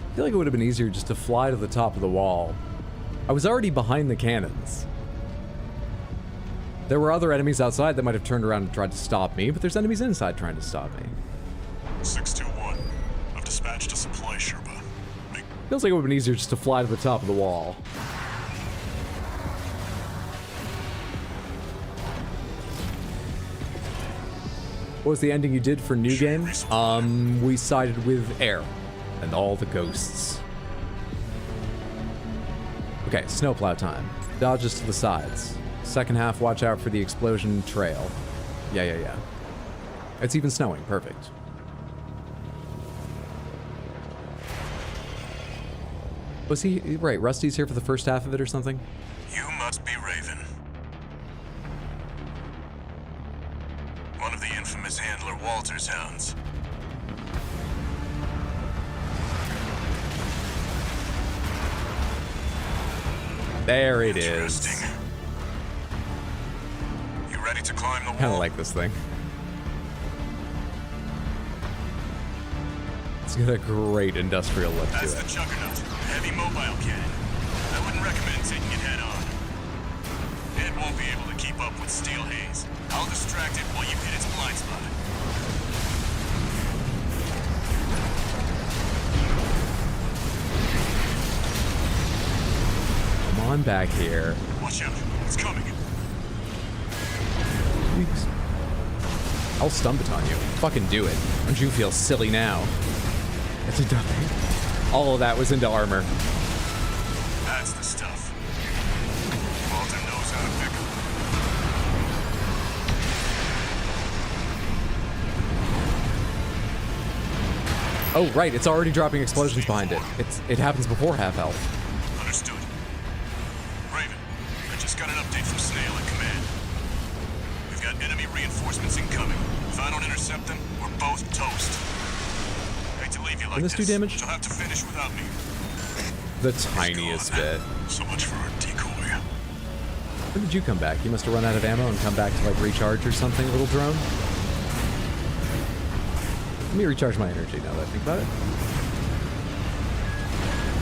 I feel like it would have been easier just to fly to the top of the wall. I was already behind the cannons. There were other enemies outside that might have turned around and tried to stop me, but there's enemies inside trying to stop me. 621. I've dispatched a supply Sherpa. Feels like it would have been easier just to fly to the top of the wall. What was the ending you did for New Game? We sided with Air and all the ghosts. Okay, snowplow time. Dodges to the sides. Second half, watch out for the explosion trail. Yeah. It's even snowing. Perfect. Was he... Right, Rusty's here for the first half of it or something? You must be Raven. One of the infamous handler Walter's hounds. There it is. You ready to climb the wall? Kind of like this thing. It's got a great industrial look to That's it. the Juggernaut. Heavy mobile cannon. I wouldn't recommend taking it head on. It won't be able to keep up with Steel Haze. I'll distract it while you hit its blind spot. Come on back here. Watch out. It's coming. Weeks. I'll stun baton you. Fucking do it. Don't you feel silly now? That's a nothing. All of that was into armor. That's the stuff. Walter knows how to pick 'em. Oh, right. It's already dropping explosions behind it. It happens before half health. Understood. Raven, I just got an update from Snail at command. We've got enemy reinforcements incoming. If I don't intercept them, we're both toast. Hate to leave you like Can this do damage? You'll have to finish without me. The tiniest bit. So much for our decoy. When did you come back? You must have run out of ammo and come back to, like, recharge or something, little drone? Let me recharge my energy now that I think about it.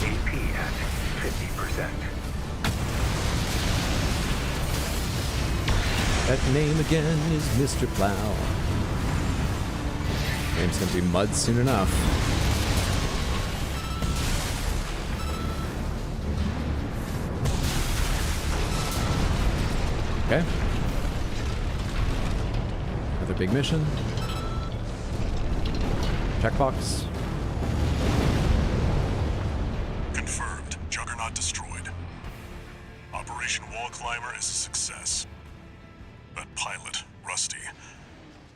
AP at 50%. That name again is Mr. Plow. Name's gonna be Mud soon enough. Okay. Another big mission. Checkbox. Confirmed. Juggernaut destroyed. Operation Wall Climber is a success. That pilot, Rusty,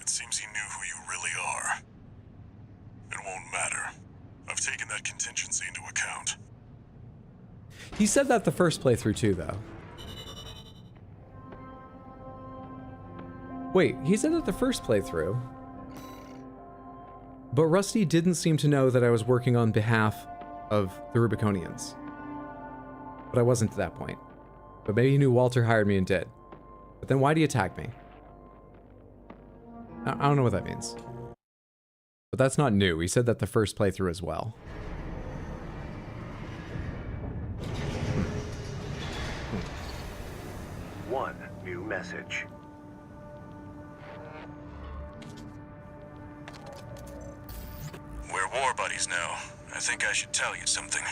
it seems he knew who you really are. It won't matter. I've taken that contingency into account. He said that the first playthrough too, though. Wait, he said that the first playthrough. But Rusty didn't seem to know that I was working on behalf of the Rubiconians. But I wasn't at that point. But maybe he knew Walter hired me and did. But then why'd he attack me? I don't know what that means. But that's not new. He said that the first playthrough as well. One new message. We're war buddies now. I think I should tell you something.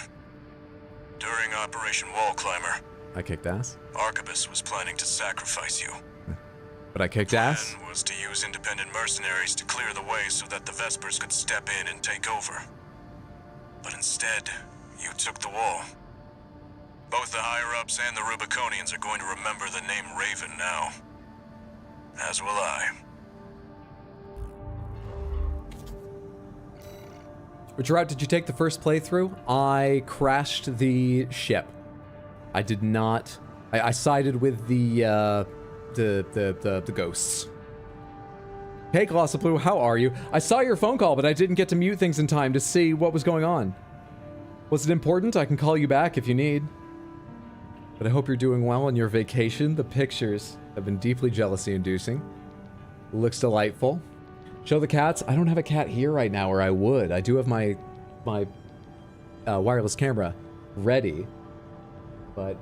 During Operation Wall Climber, I kicked ass. Arquebus was planning to sacrifice you. But I kicked ass? Plan was to use independent mercenaries to clear the way so that the Vespers could step in and take over. But instead, you took the wall. Both the higher-ups and the Rubiconians are going to remember the name Raven now. As will I. Which route did you take the first playthrough? I crashed the ship. I did not... I sided with the ghosts. Hey, Glossoblue, how are you? I saw your phone call, but I didn't get to mute things in time to see what was going on. Was it important? I can call you back if you need. But I hope you're doing well on your vacation. The pictures have been deeply jealousy-inducing. Looks delightful. Show the cats. I don't have a cat here right now, or I would. I do have my wireless camera ready, but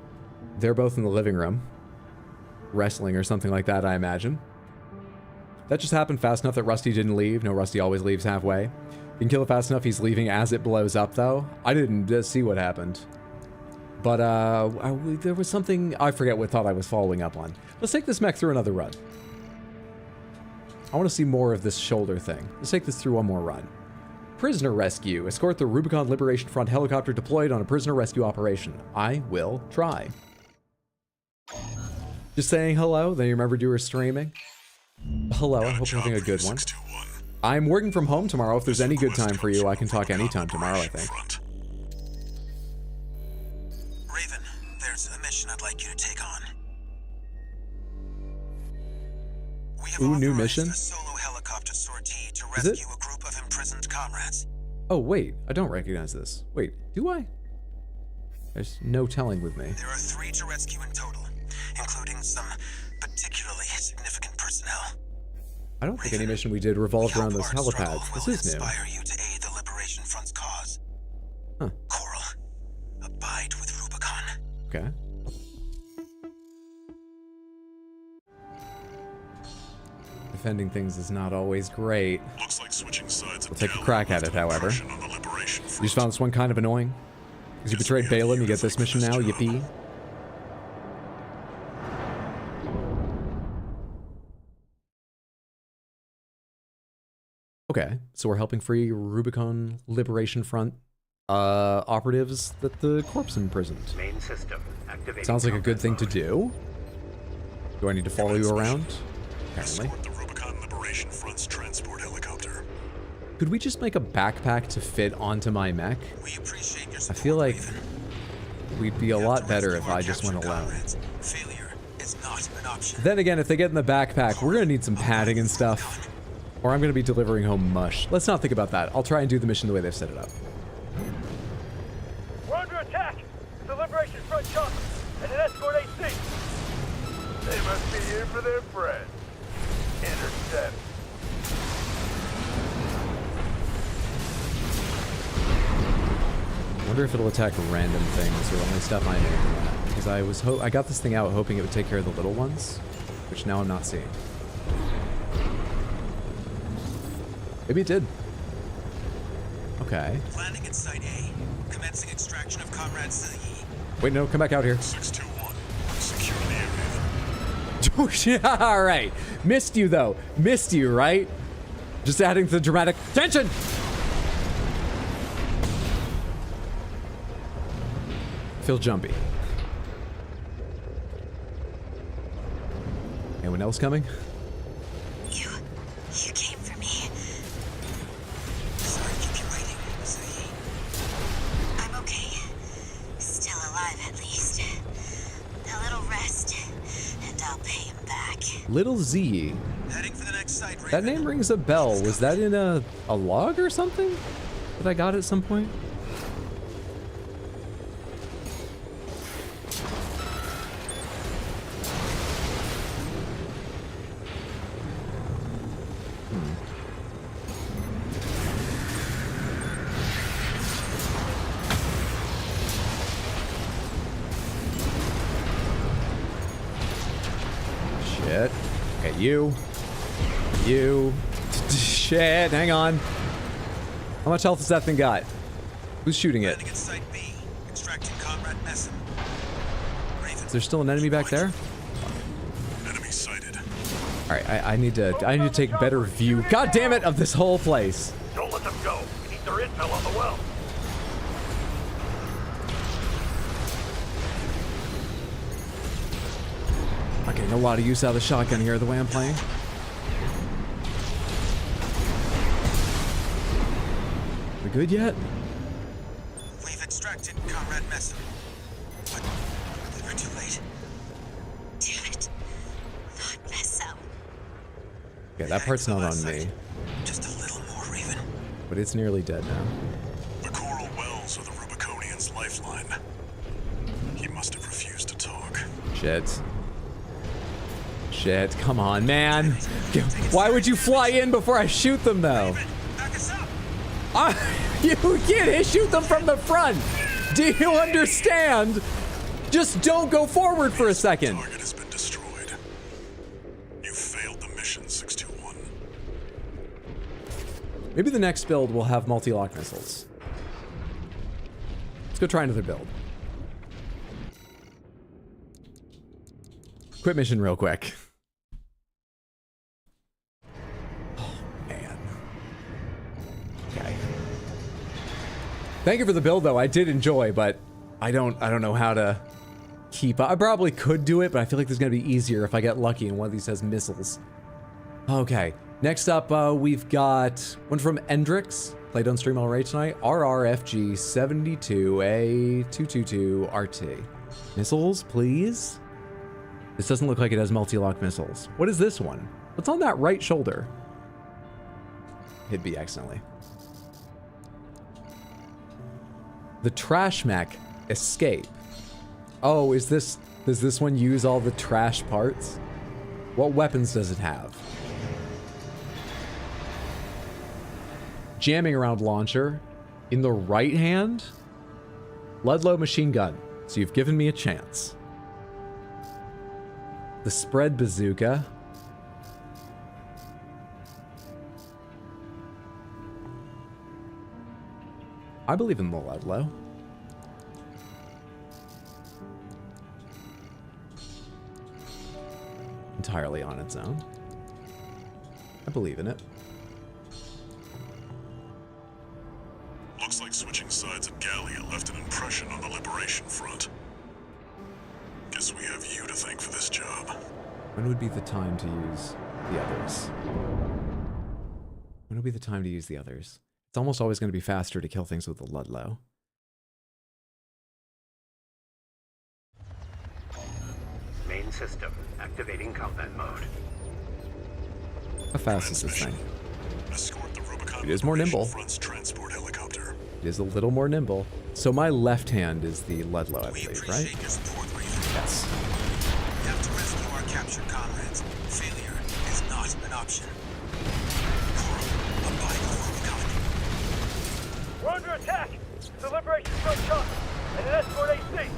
they're both in the living room. Wrestling or something like that, I imagine. That just happened fast enough that Rusty didn't leave. No, Rusty always leaves halfway. You can kill it fast enough, he's leaving as it blows up, though. I didn't see what happened. But, there was something... I forget what thought I was following up on. Let's take this mech through another run. I want to see more of this shoulder thing. Let's take this through one more run. Prisoner rescue. Escort the Rubicon Liberation Front helicopter deployed on a prisoner rescue operation. I will try. Just saying hello, then you remembered you were streaming. Hello, I hope you're having a good one. I'm working from home tomorrow. If there's any good time for you, I can talk anytime tomorrow, I think. Raven, there's a mission I'd like you to take on. Ooh, new mission? A solo helicopter sortie to rescue a group of imprisoned comrades. Oh, wait. I don't recognize this. Wait, do I? There's no telling with me. There are 3 to rescue in total, including some particularly significant personnel. I don't think any mission we did revolved around those helipads. This is new. Inspire you to aid the Liberation Front's cause. Huh. Coral, abide with Rubicon. Okay. Defending things is not always great. Looks like switching sides. We'll take a crack at it, however. You just found this one kind of annoying? Because you betrayed Balin, you get this mission now, yippee. Okay, so we're helping free Rubicon Liberation Front operatives that the corpse imprisoned. Main system activating. Sounds like a good thing to do. Do I need to follow you around? Apparently. Escort the Rubicon Liberation Front's transport helicopter. Could we just make a backpack to fit onto my mech? We appreciate your I support, feel like Raven. we'd be a lot better if I just went alone. Failure is not an option. Then again, if they get in the backpack, we're gonna need some padding and stuff. Or I'm gonna be delivering home mush. Let's not think about that. I'll try and do the mission the way they've set it up. We're under attack! The Liberation Front chopper and an escort AC! They must be here for their friend. Intercept. I wonder if it'll attack random things or only stuff I'm aiming at. Because I got this thing out hoping it would take care of the little ones, which now I'm not seeing. Maybe it did. Okay. Landing at Site A. Commencing extraction of Comrade Zilli. Wait, no, come back out here. 621. Secure the area. Alright. Missed you, though. Missed you, right? Just adding to the dramatic tension! Feel jumpy. Anyone else coming? You came for me. Sorry to keep you waiting, Zilli. I'm okay. Still alive, at Little Z. Heading for the next site, Raven. That name rings a bell. Was that in a log or something that I got at some point? Shit. Okay, you. Shit, hang on. How much health has that thing got? Who's shooting it? At site B, extracting Comrade Messin. Is there still an enemy back there? Enemy sighted. Alright, I need to take better view. God damn it, of this whole place. Don't let them go. We need their intel on the well. Not getting a lot of use out of the shotgun here the way I'm playing. We good yet? We've extracted Comrade Messin. But we're too late. Damn it. Not Messo. Okay, that part's not on me. Just a little more, Raven. But it's nearly dead now. The coral wells are the Rubiconian's lifeline. He must have refused to talk. Shit. Shit, come on, man. Why would you fly in before I shoot them, though? You can't shoot them from the front. Do you understand? Just don't go forward for a second. Target has been destroyed. You failed the mission, 621. Maybe the next build will have multi-lock missiles. Let's go try another build. Quit mission real quick. Oh, man. Okay. Thank you for the build, though. I did enjoy, but I don't know how to keep up. I probably could do it, but I feel like this is gonna be easier if I get lucky and one of these has missiles. Okay. Next up, we've got one from Endrix. Played on stream already tonight. RRFG72A222RT. Missiles, please. This doesn't look like it has multi-lock missiles. What is this one? What's on that right shoulder? Hit B accidentally. The trash mech escape. Oh, does this one use all the trash parts? What weapons does it have? Jamming around launcher. In the right hand? Ludlow machine gun. So you've given me a chance. The spread bazooka. I believe in the Ludlow. Entirely on its own. I believe in it. Looks like switching sides at Gallia left an impression on the Liberation Front. Guess we have you to thank for this job. When would be the time to use the others? When would be the time to use the others? It's almost always going to be faster to kill things with the Ludlow. Main system activating combat mode. How fast is this thing? Escort the Rubicon It is more nimble. Front's transport helicopter. It is a little more nimble. So my left hand is the Ludlow, I believe, right? Your support, Raven. Yes. We have to rescue our captured comrades. Failure is not an option. Coral, abide the Rubicon. We're under attack! The Liberation Front shot and an escort AC!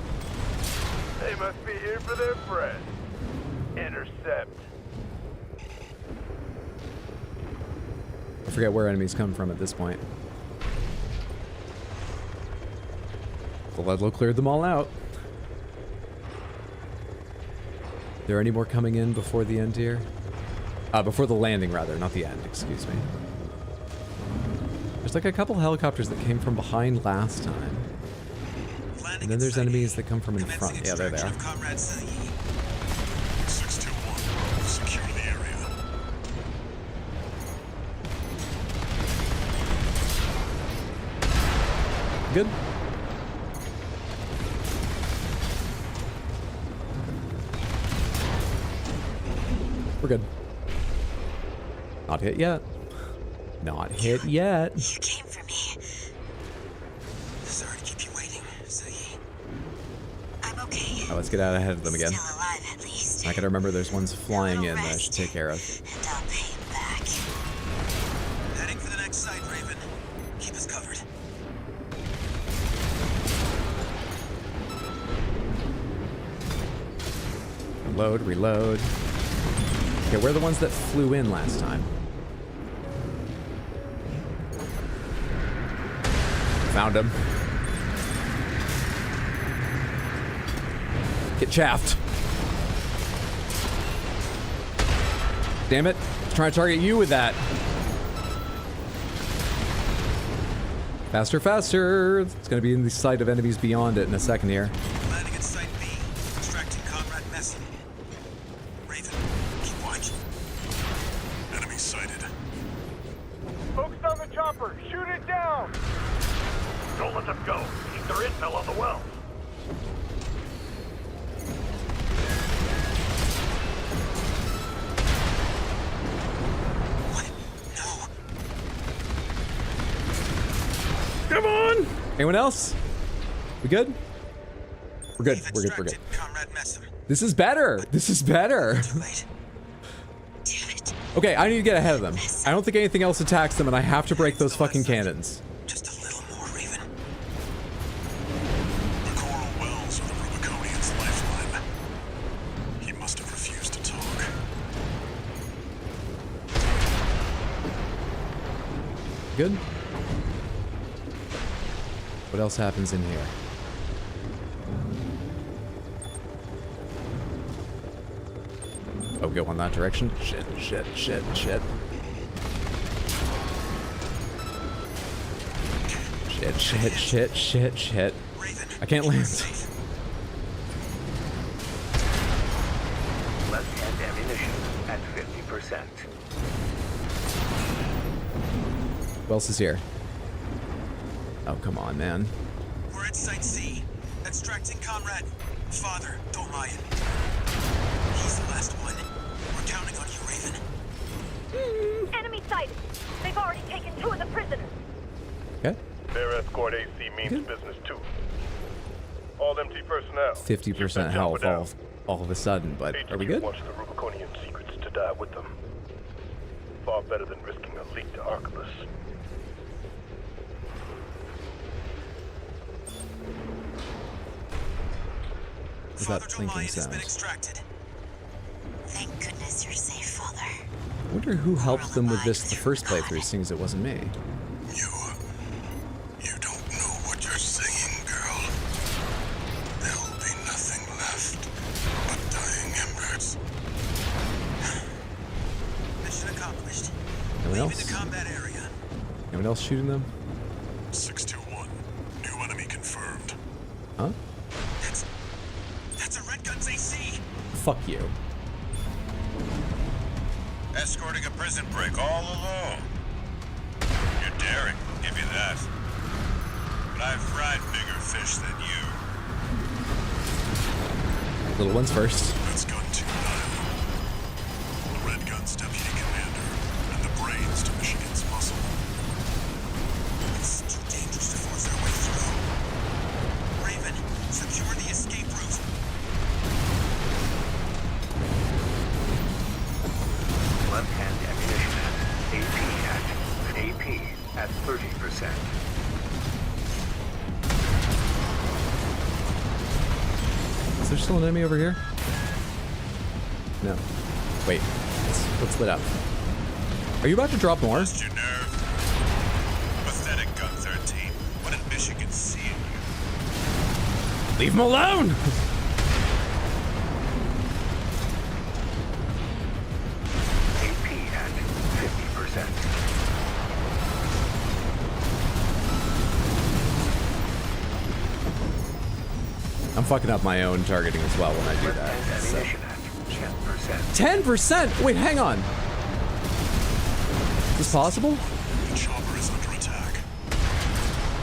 They must be here for their friend. Intercept. I forget where enemies come from at this point. The Ludlow cleared them all out. There any more coming in before the end here? Before the landing, rather, not the end, excuse me. There's like a couple helicopters that came from behind last time. And then there's enemies that come from in front. Yeah, there they are. 621, secure the area. Good. We're good. Not hit yet. Not hit yet. You came for me. Sorry to keep you waiting, Saeed. I'm okay. Now let's get out ahead of them again. Still alive, at least. I gotta remember there's ones flying in that I should take care of. And I'll pay him back. Heading for the next site, Raven. Keep us covered. Reload, reload. Okay, we're the ones that flew in last time. Found him. Get chaffed. Damn it. I was trying to target you with that. Faster, faster. It's going to be in the sight of enemies beyond it in a second here. Landing at Site B. Extracting Conrad Messi. Raven, keep watch. Enemy sighted. Focus on the chopper. Shoot it down. Don't let them go. Keep their intel on the well. What? No. Come on! Anyone else? We good? We're good. We're good. We're good. Conrad Messi. This is better. This is better. Too late. Damn it. Okay, I need to get ahead of them. I don't think anything else attacks them, and I have to break those fucking cannons. Just a little more, Raven. The coral wells are the Rubiconian's lifeline. He must have refused to talk. Good? What else happens in here? Oh, go in that direction? Shit, shit, shit, shit. Shit, shit, shit, shit, shit. I can't land. Left-hand ammunition at 50%. Who else is here? Oh, come on, man. We're at Site C. Extracting Conrad. Father, don't lie. He's the last one. We're counting on you, Raven. Enemy sighted. They've already taken 2 of the prisoners. Okay. Their escort AC means business too. All MT personnel. 50% health all of a sudden, but are we good? Wants the Rubiconian secrets to die with them. Far better than risking a leak to Archibus. What's that clinking Has sound? been extracted. Thank goodness you're safe, Father. I wonder who helped them with this the first playthrough, seeing as it wasn't me. You don't know what you're saying, girl. There'll be nothing left but dying embers. Mission accomplished. Anyone Leaving else? the combat area. Anyone else shooting them? 621. New enemy confirmed. Huh? That's a Red Gun's AC. Fuck you. Escorting a prison break all alone. You're daring, give you that. But I've fried bigger fish than you. Little ones first. That's Gun 2-9. The Red Gun's deputy commander, and the brains to Michigan's muscle. It's too dangerous to force our way through. Raven, secure the escape route. Left-hand ammunition at 30%. Is there still an enemy over here? No. Wait. What's lit up? Are you about to drop more? Lost your nerve? Pathetic Gun 13. What did Michigan see in you? Leave him alone! AP at 50%. I'm fucking up my own targeting as well when I do that. So. Ammunition at 10%. 10%? Wait, hang on. Is this possible? The chopper is under attack.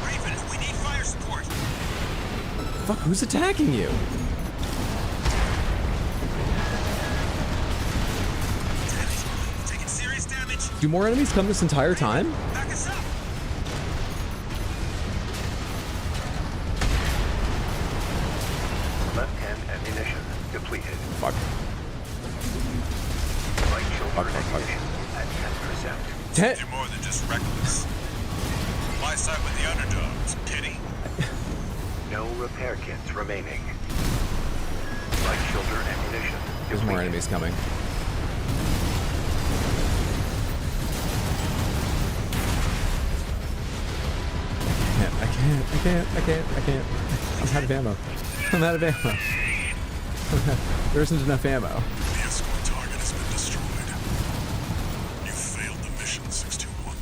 Raven, we need fire support. Fuck, who's attacking you? Do more enemies come this entire time? Back us up! Left-hand ammunition depleted. Fuck. Right shoulder ammunition at 10%. You're more than just reckless. Why side with the underdogs? Pity? No repair kits remaining. Right shoulder ammunition There's depleted. more enemies coming. I can't. I'm out of ammo. There isn't enough ammo. The escort target has been destroyed. You failed the mission, 621.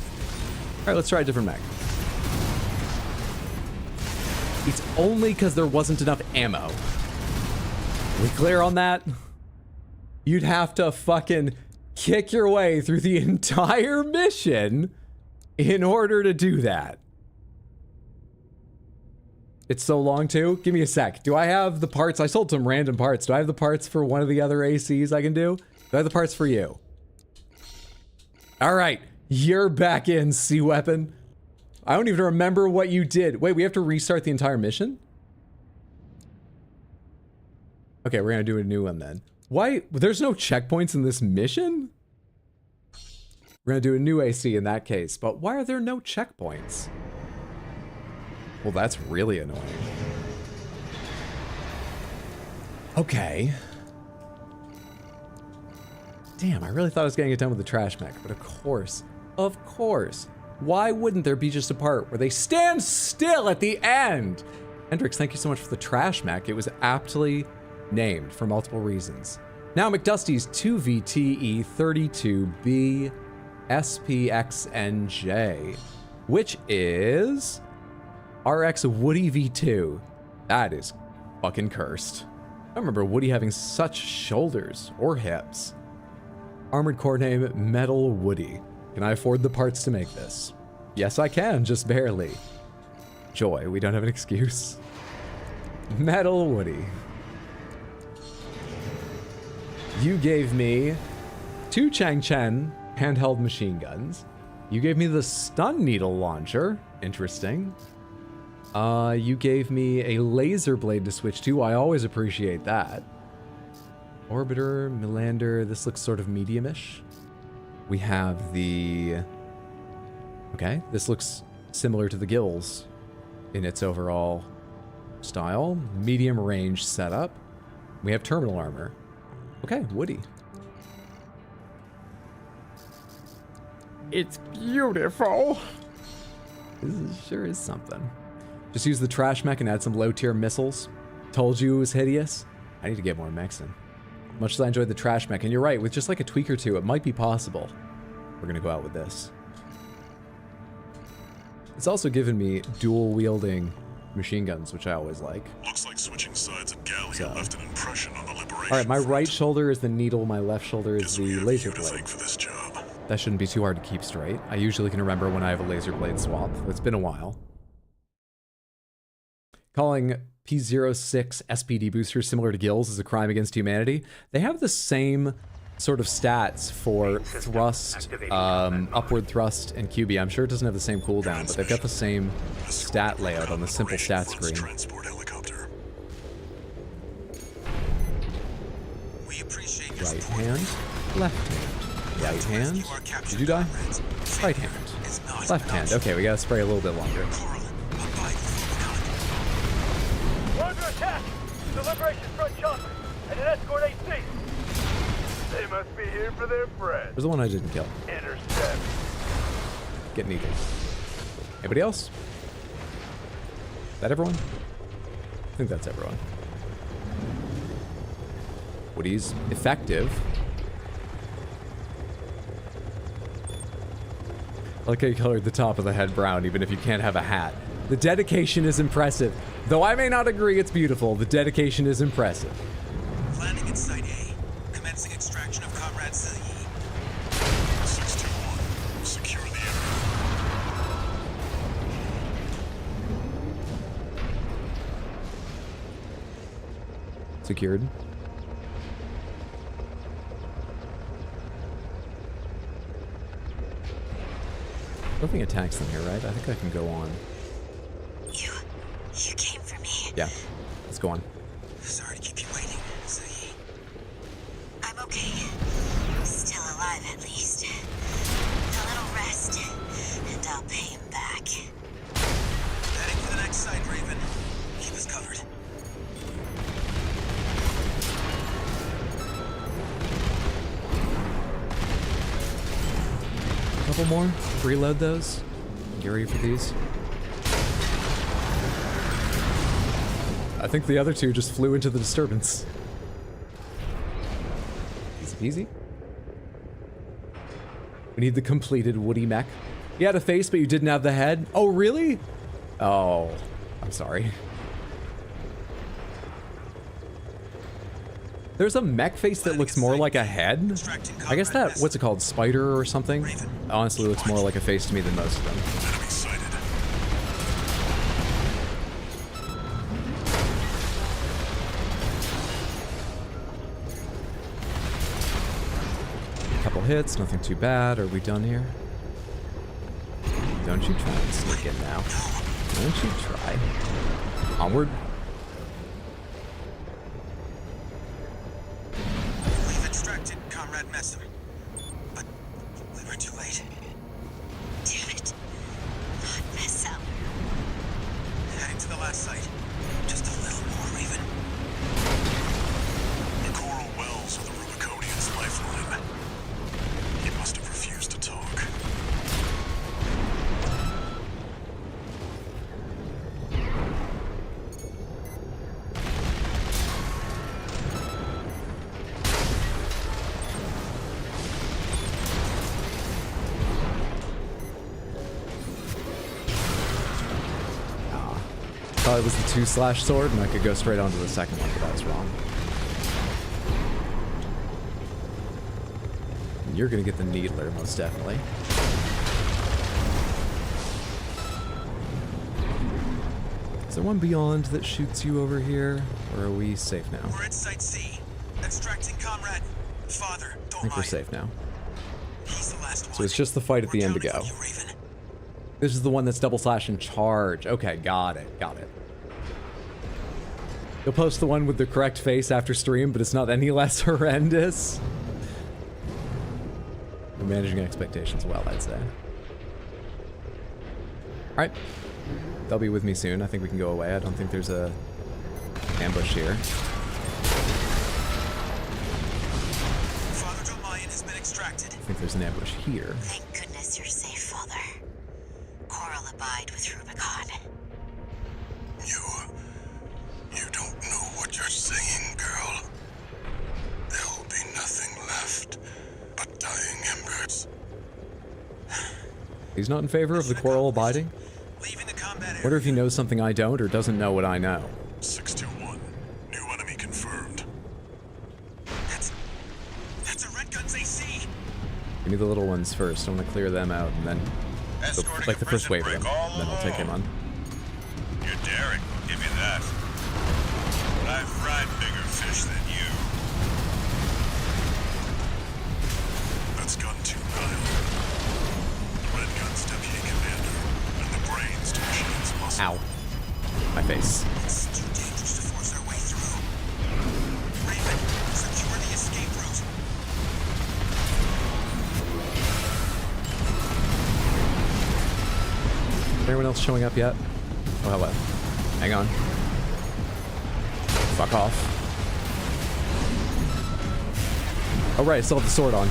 Alright, let's try a different mech. It's only because there wasn't enough ammo. We clear on that? You'd have to fucking kick your way through the entire mission in order to do that. It's so long too. Give me a sec. Do I have the parts? I sold some random parts. Do I have the parts for one of the other ACs I can do? Do I have the parts for you? All right. You're back in, Sea Weapon. I don't even remember what you did. Wait, we have to restart the entire mission? Okay, we're gonna do a new one then. Why? There's no checkpoints in this mission? We're gonna do a new AC in that case, but why are there no checkpoints? Well, that's really annoying. Okay. Damn, I really thought I was getting it done with the trash mech, but of course, why wouldn't there be just a part where they stand still at the end? Hendrix, thank you so much for the trash mech. It was aptly named for multiple reasons. Now McDusty's 2VTE32B SPXNJ, which is RX Woody V2. That is fucking cursed. I don't remember Woody having such shoulders or hips. Armored core name Metal Woody. Can I afford the parts to make this? Yes, I can, just barely. Joy, we don't have an excuse. Metal Woody. You gave me 2 Chang Chen handheld machine guns. You gave me the stun needle launcher. Interesting. You gave me a laser blade to switch to. I always appreciate that. Orbiter, Melander. This looks sort of medium-ish. We have the... Okay, this looks similar to the Gills in its overall style. Medium range setup. We have terminal armor. Okay, Woody. It's beautiful. This sure is something. Just use the trash mech and add some low-tier missiles. Told you it was hideous. I need to get more mechs in. Much as I enjoyed the trash mech, and you're right, with just like a tweak or two, it might be possible. We're gonna go out with this. It's also given me dual-wielding machine guns, which I always like. Looks like switching sides of Gallia left an impression on the liberation. All right, my front. right shoulder is the needle, my left shoulder is Guess we the have laser you to blade. thank for this job. That shouldn't be too hard to keep straight. I usually can remember when I have a laser blade swap. It's been a while. Calling P06 SPD boosters similar to Gills is a crime against humanity. They have the same sort of stats for thrust, upward thrust, and QB. I'm sure it doesn't have the same cooldown, but they've got the same stat layout on the simple stat screen. Transport helicopter. We appreciate your Right support. hand, left hand. Right hand. Did you die? Right hand. Left hand. Okay, we gotta spray a little bit longer. We're under attack! The Liberation Front chopper and an escort AC! They must be here for their friends. There's the one I didn't kill. Intercept. Get needed. Anybody else? Is that everyone? I think that's everyone. Woody's effective. I like how you colored the top of the head brown, even if you can't have a hat. The dedication is impressive. Though I may not agree it's beautiful, the dedication is impressive. Landing at Site A. Commencing extraction of Comrade Zilyi. 621. Secure the area. Secured. Nothing attacks them here, right? I think I can go on. You came for me. Yeah, let's go on. Sorry to keep you waiting, Ziggy. I'm okay. Still alive, at least. A little rest, and I'll pay him back. Heading for the next site, Raven. Keep us covered. A couple more. Reload those. Get ready for these. I think the other two just flew into the disturbance. Easy peasy. We need the completed Woody mech. You had a face, but you didn't have the head? Oh, really? Oh, I'm sorry. There's a mech face that looks more like a head. I guess that, what's it called, spider or something? Honestly, looks more like a face to me than most of them. Enemy sighted. Couple hits, nothing too bad. Are we done here? Don't you try and sneak in now. Don't you try. Onward. We've extracted Comrade Messam, but we were too late. Damn it. Not Messam. Heading to the last site. Just a little more, Raven. The coral wells are the Rubiconian's lifeline. He must have refused to talk. Thought it was the 2/ sword, and I could go straight onto the second one, but I was wrong. You're gonna get the needler, most definitely. Is there one beyond that shoots you over here, or are we safe now? We're at Site C. Extracting Comrade. Father, don't I think we're mind. safe now. He's the last one. So it's just the fight at the end to go. You, Raven. This is the one that's double slash and charge. Okay, got it, got it. You'll post the one with the correct face after stream, but it's not any less horrendous. We're managing expectations well, I'd say. Alright. They'll be with me soon. I think we can go away. I don't think there's a ambush here. Father Dolmayan has been extracted. I think there's an ambush here. Thank goodness you're safe, Father. Coral abide with Rubicon. You don't know what you're saying, girl. There'll be nothing left but dying embers. He's not in favor of the quarrel abiding? Leaving the combat area. Wonder if he knows something I don't or doesn't know what I know. 621. New enemy confirmed. That's a Red Gun's AC. Give me the little ones first. I want to clear them out, and then Escorting like the a first prison wave of them. break all Then I'll take him on. You're daring, I'll give you that. But I've fried bigger fish than you. That's Gun 2-9. Red Gun's deputy commander, and the brains to Machine's muscle. Ow. My face. It's too dangerous to force our way through. Raven, secure the escape route. Anyone else showing up yet? Oh, hello. Hang on. Fuck off. Oh, right, I still have the sword on.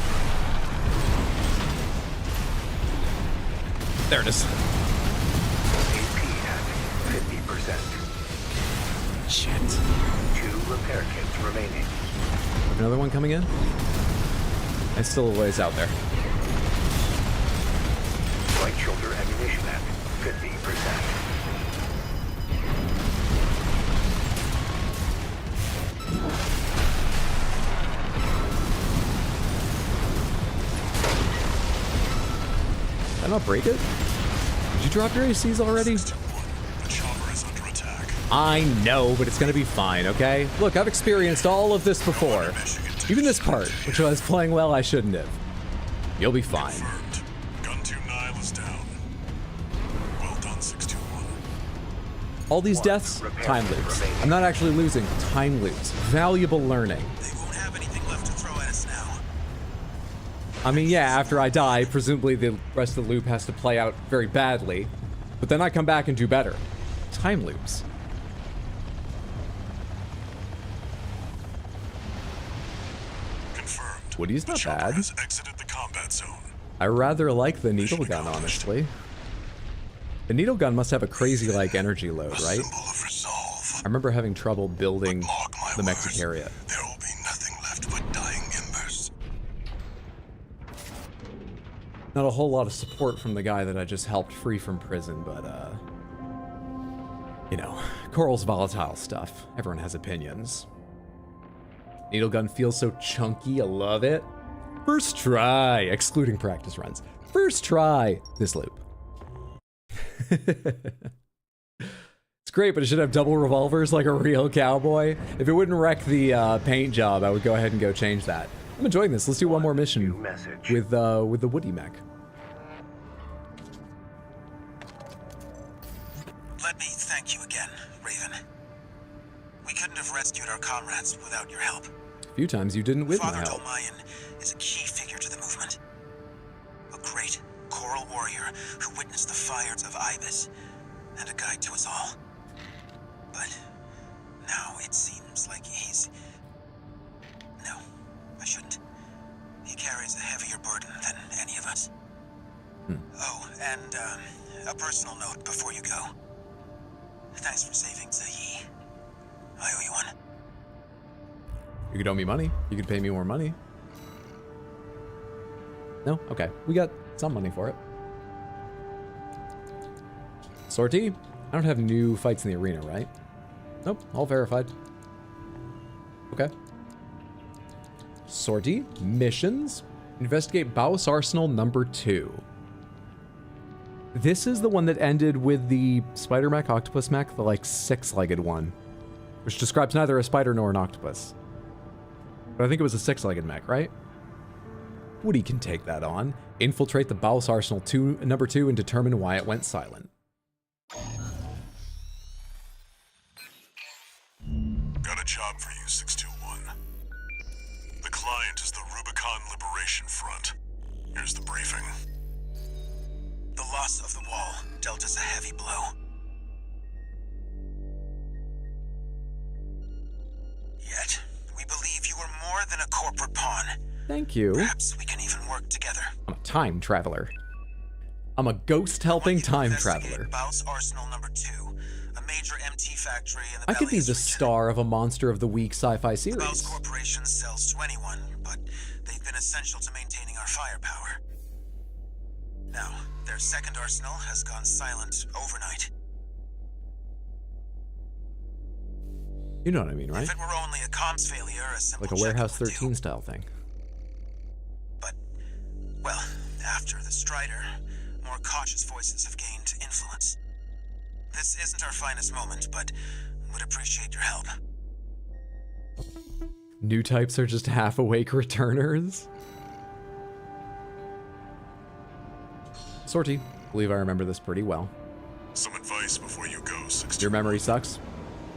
There it is. AP at 50%. Shit. 2 repair kits remaining. Another one coming in? It's still a ways out there. Right shoulder ammunition at 50%. Did I not break it? Did you drop your ACs already? The chopper is under attack. I know, but it's gonna be fine, okay? Look, I've experienced all of this before. Even this part, which I was playing well I shouldn't have. You'll be fine. Confirmed. Gun 2-9 is down. All these deaths, time loops. I'm not actually losing, time loops. Valuable learning. They won't have anything left to throw at us now. I mean, yeah, after I die, presumably the rest of the loop has to play out very badly. But then I come back and do better. Time loops. Confirmed. Woody's not The chopper bad. has exited the combat zone. I rather like the needle gun, honestly. The needle gun must have a crazy, like, energy load, right? Symbol of resolve. I remember having trouble building Mark my the words, Mexicariat. there will be nothing left but dying embers. Not a whole lot of support from the guy that I just helped free from prison, but, you know, Coral's volatile stuff. Everyone has opinions. Needle gun feels so chunky, I love it. First try, excluding practice runs. First try, this loop. It's great, but it should have double revolvers like a real cowboy. If it wouldn't wreck the paint job, I would go ahead and go change that. I'm enjoying this. Let's do one more mission with the Woody mech. Let me thank you again, Raven. We couldn't have rescued our comrades without your help. A few times you didn't with my Father help. Dolmayan is a key figure to the movement. A great Coral warrior who witnessed the fires of Ibis and a guide to us all. But now it seems like he's... No, I shouldn't. He carries a heavier burden than any of us. Oh, and a personal note before you go. Thanks for saving Zayi. I owe you one. You could owe me money. You could pay me more money. No? Okay. We got some money for it. Sortie? I don't have new fights in the arena, right? Nope. All verified. Okay. Sortie. Missions. Investigate Baus Arsenal number 2. This is the one that ended with the spider mech, octopus mech, the like 6-legged one, which describes neither a spider nor an octopus. But I think it was a 6-legged mech, right? Woody can take that on. Infiltrate the Baus Arsenal number 2 and determine why it went silent. Got a job for you, 621. The client is the Rubicon Liberation Front. Here's the briefing. The loss of the wall dealt us a heavy blow. Yet, we believe you are more than a corporate pawn. Thank you. Perhaps we can even work together. I'm a time traveler. I'm a ghost helping time traveler. Baus Arsenal number 2, a major MT factory in the I could be Belize the region. star of a Monster of the Week sci-fi The Baus series. Corporation sells to anyone, but they've been essential to maintaining our firepower. Now, their second arsenal has gone silent overnight. You know what I mean, right? If it were only a comms failure, a simple Like a check-up Warehouse would do. 13 style thing. But, well, after the Strider, more cautious voices have gained influence. This isn't our finest moment, but would appreciate your help. New types are just half-awake returners. Sortie. Believe I remember this pretty well. Some advice before you go, 621. Your memory sucks.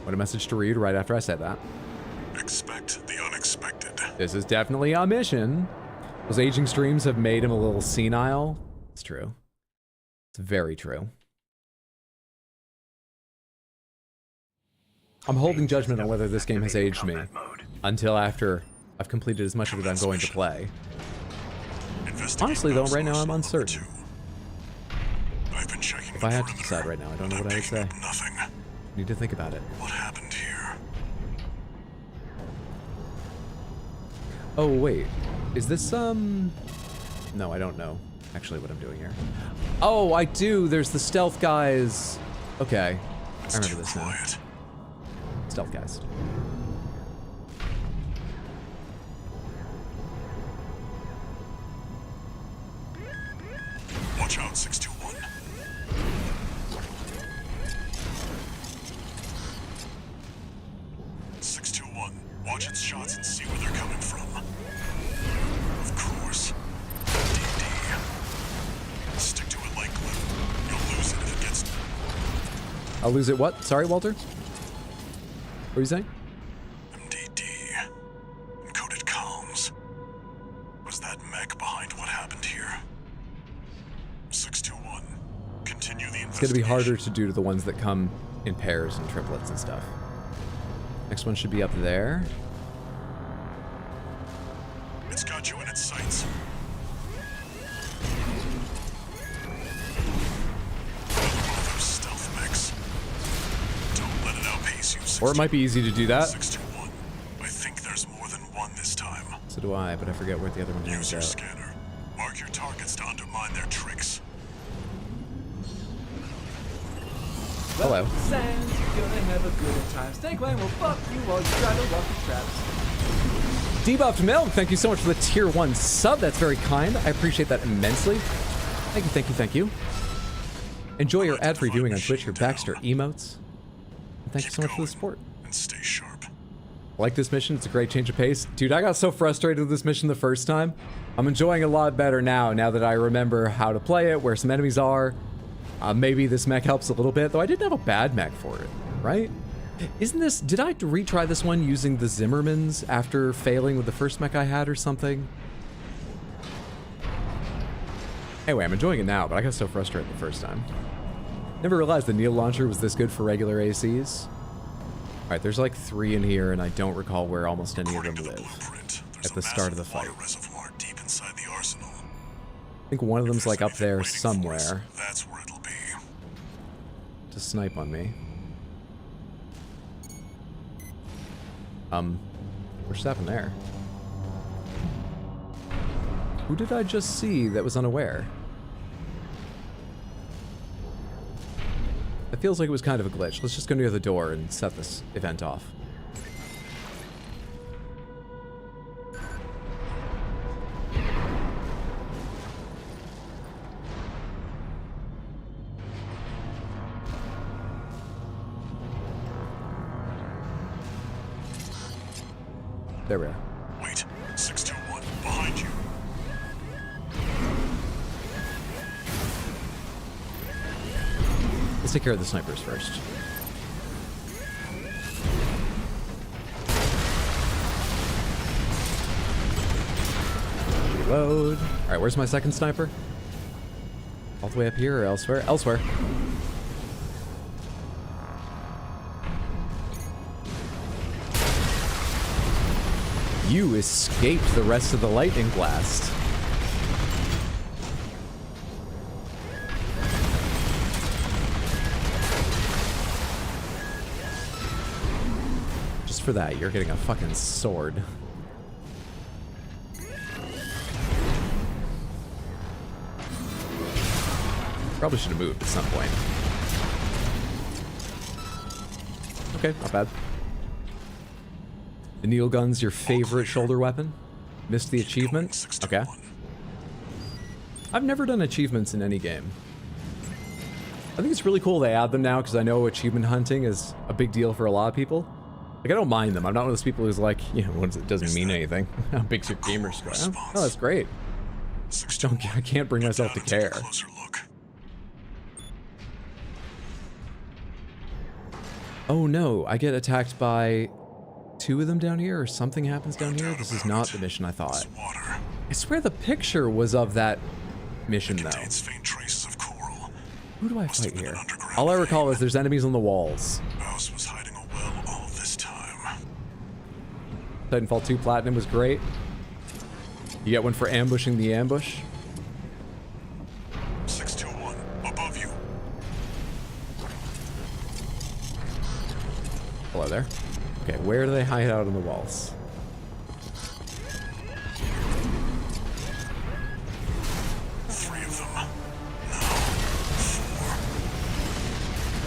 What a message to read right after I said that. Expect the unexpected. This is definitely a mission. Those aging streams have made him a little senile. It's true. It's very true. I'm holding judgment on whether this game has aged me until after I've completed as much of it I'm going to play. Honestly, though, right now I'm uncertain. I've been checking If I had to decide right now, I don't know what I would say. Nothing. Need to think about it. What happened here? Oh, wait. Is this, No, I don't know actually what I'm doing here. Oh, I do. There's the stealth guys. Okay. I remember this now. Stealth guys. Watch out, 621. Watch its shots and see where they're coming from. Of course. D&D. Stick to it like glue. You'll lose it if it gets... I'll lose it. What? Sorry, Walter? What are you saying? MDD. Encoded comms. Was that mech behind what happened here? 621. Continue the investigation. It's going to be harder to do to the ones that come in pairs and triplets and stuff. Next one should be up there. It's got you in its sights. One of those stealth mechs. Don't let it outpace you. Or it might be easy to do that. 621. I think there's more than one this time. So do I, but I forget where the other one Use is your out. scanner. Mark your targets to undermine their tricks. Hello. Sans, you're gonna have a good time. Snakebite will fuck you while you try to walk the traps. Debuffed Milk, thank you so much for the tier 1 sub. That's very kind. I appreciate that immensely. Thank you, thank you, thank you. Enjoy your ad-free viewing on Twitch, your Baxter emotes. And thank you so much for the support. And stay sharp. I like this mission. It's a great change of pace. Dude, I got so frustrated with this mission the first time. I'm enjoying it a lot better now that I remember how to play it, where some enemies are. Maybe this mech helps a little bit, though I didn't have a bad mech for it, right? Isn't this... Did I retry this one using the Zimmermans after failing with the first mech I had or something? Anyway, I'm enjoying it now, but I got so frustrated the first time. Never realized the needle launcher was this good for regular ACs. Alright, there's like 3 in here, and I don't recall where almost any of them live at the start of the fight. Deep inside the arsenal. I think one of them's like up there somewhere. That's where it'll be. To snipe on me. What's happened there? Who did I just see that was unaware? It feels like it was kind of a glitch. Let's just go near the door and set this event off. There we are. Wait, 621, behind you. Let's take care of the snipers first. Reload. Alright, where's my second sniper? All the way up here or elsewhere? Elsewhere. You escaped the rest of the lightning blast. Just for that, you're getting a fucking sword. Probably should have moved at some point. Okay, not bad. The needle gun's your favorite shoulder weapon? Missed the achievement? Okay. I've never done achievements in any game. I think it's really cool they add them now because I know achievement hunting is a big deal for a lot of people. Like, I don't mind them. I'm not one of those people who's like, you know, it doesn't mean anything. How big's your gamer score? Oh, that's great. I can't bring myself to care. Oh no, I get attacked by 2 of them down here, or something happens down here? This is not the mission I thought. I swear the picture was of that mission, though. Who do I fight here? All I recall is there's enemies on the walls. Mouse was hiding a well all this time. Titanfall 2 Platinum was great. You get one for ambushing the ambush. 621, above you. Hello there. Okay, where do they hide out on the walls? Three of them. No,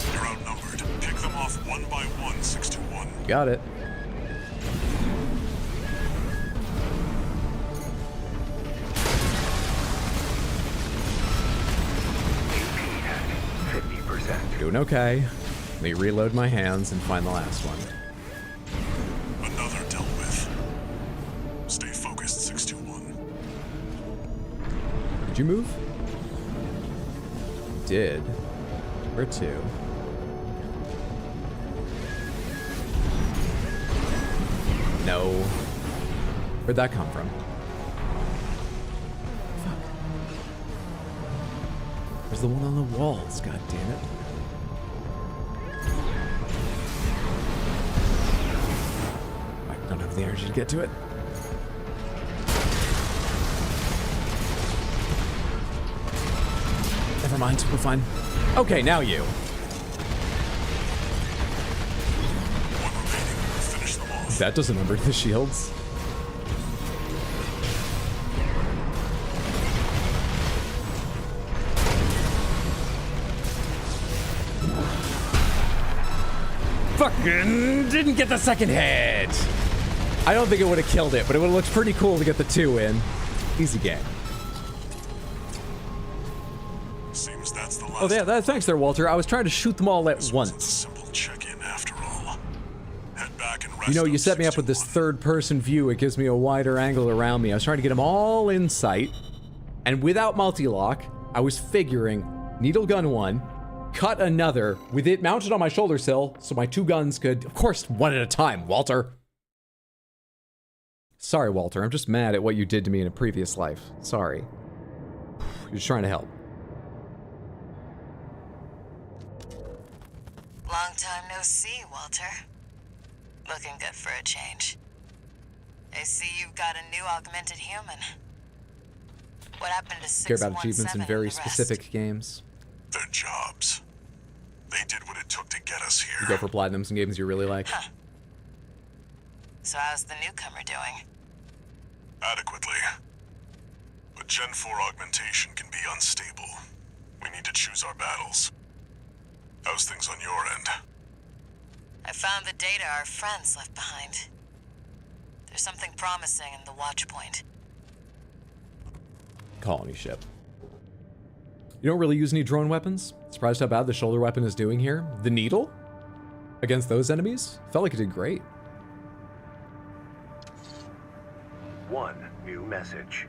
4. You're outnumbered. Pick them off one by one, 621. Got it. Doing okay. Let me reload my hands and find the last one. Another dealt with. Stay focused, 621. Did you move? Did. Where to? No. Where'd that come from? Fuck. There's the one on the walls, god damn it. I don't have the energy to get to it. Never mind, we're fine. Okay, now you. That doesn't number the shields. Fucking didn't get the second hit. I don't think it would have killed it, but it would have looked pretty cool to get the 2 in. Easy game. Seems that's the last. Oh, yeah, thanks there, Walter. I was trying to shoot them all at once. Simple check-in after all. Head back and rest. You know, you set me up with this third-person view. It gives me a wider angle around me. I was trying to get them all in sight, and without multi-lock, I was figuring needle gun 1, cut another with it mounted on my shoulder sill, so my 2 guns could, of course, one at a time. Walter. Sorry, Walter. I'm just mad at what you did to me in a previous life. Sorry. You're just trying to help. Long time no see, Walter. Looking good for a change. I see you've got a new augmented human. What happened to 617 Care about achievements in very and the rest? specific games. Their jobs. They did what it took to get us here. You go for platinums in games you really like. Huh. So how's the newcomer doing? Adequately. But Gen 4 augmentation can be unstable. We need to choose our battles. How's things on your end? I found the data our friends left behind. There's something promising in the watch point. Colony ship. You don't really use any drone weapons? Surprised how bad the shoulder weapon is doing here. The needle? Against those enemies? Felt like it did great. One new message.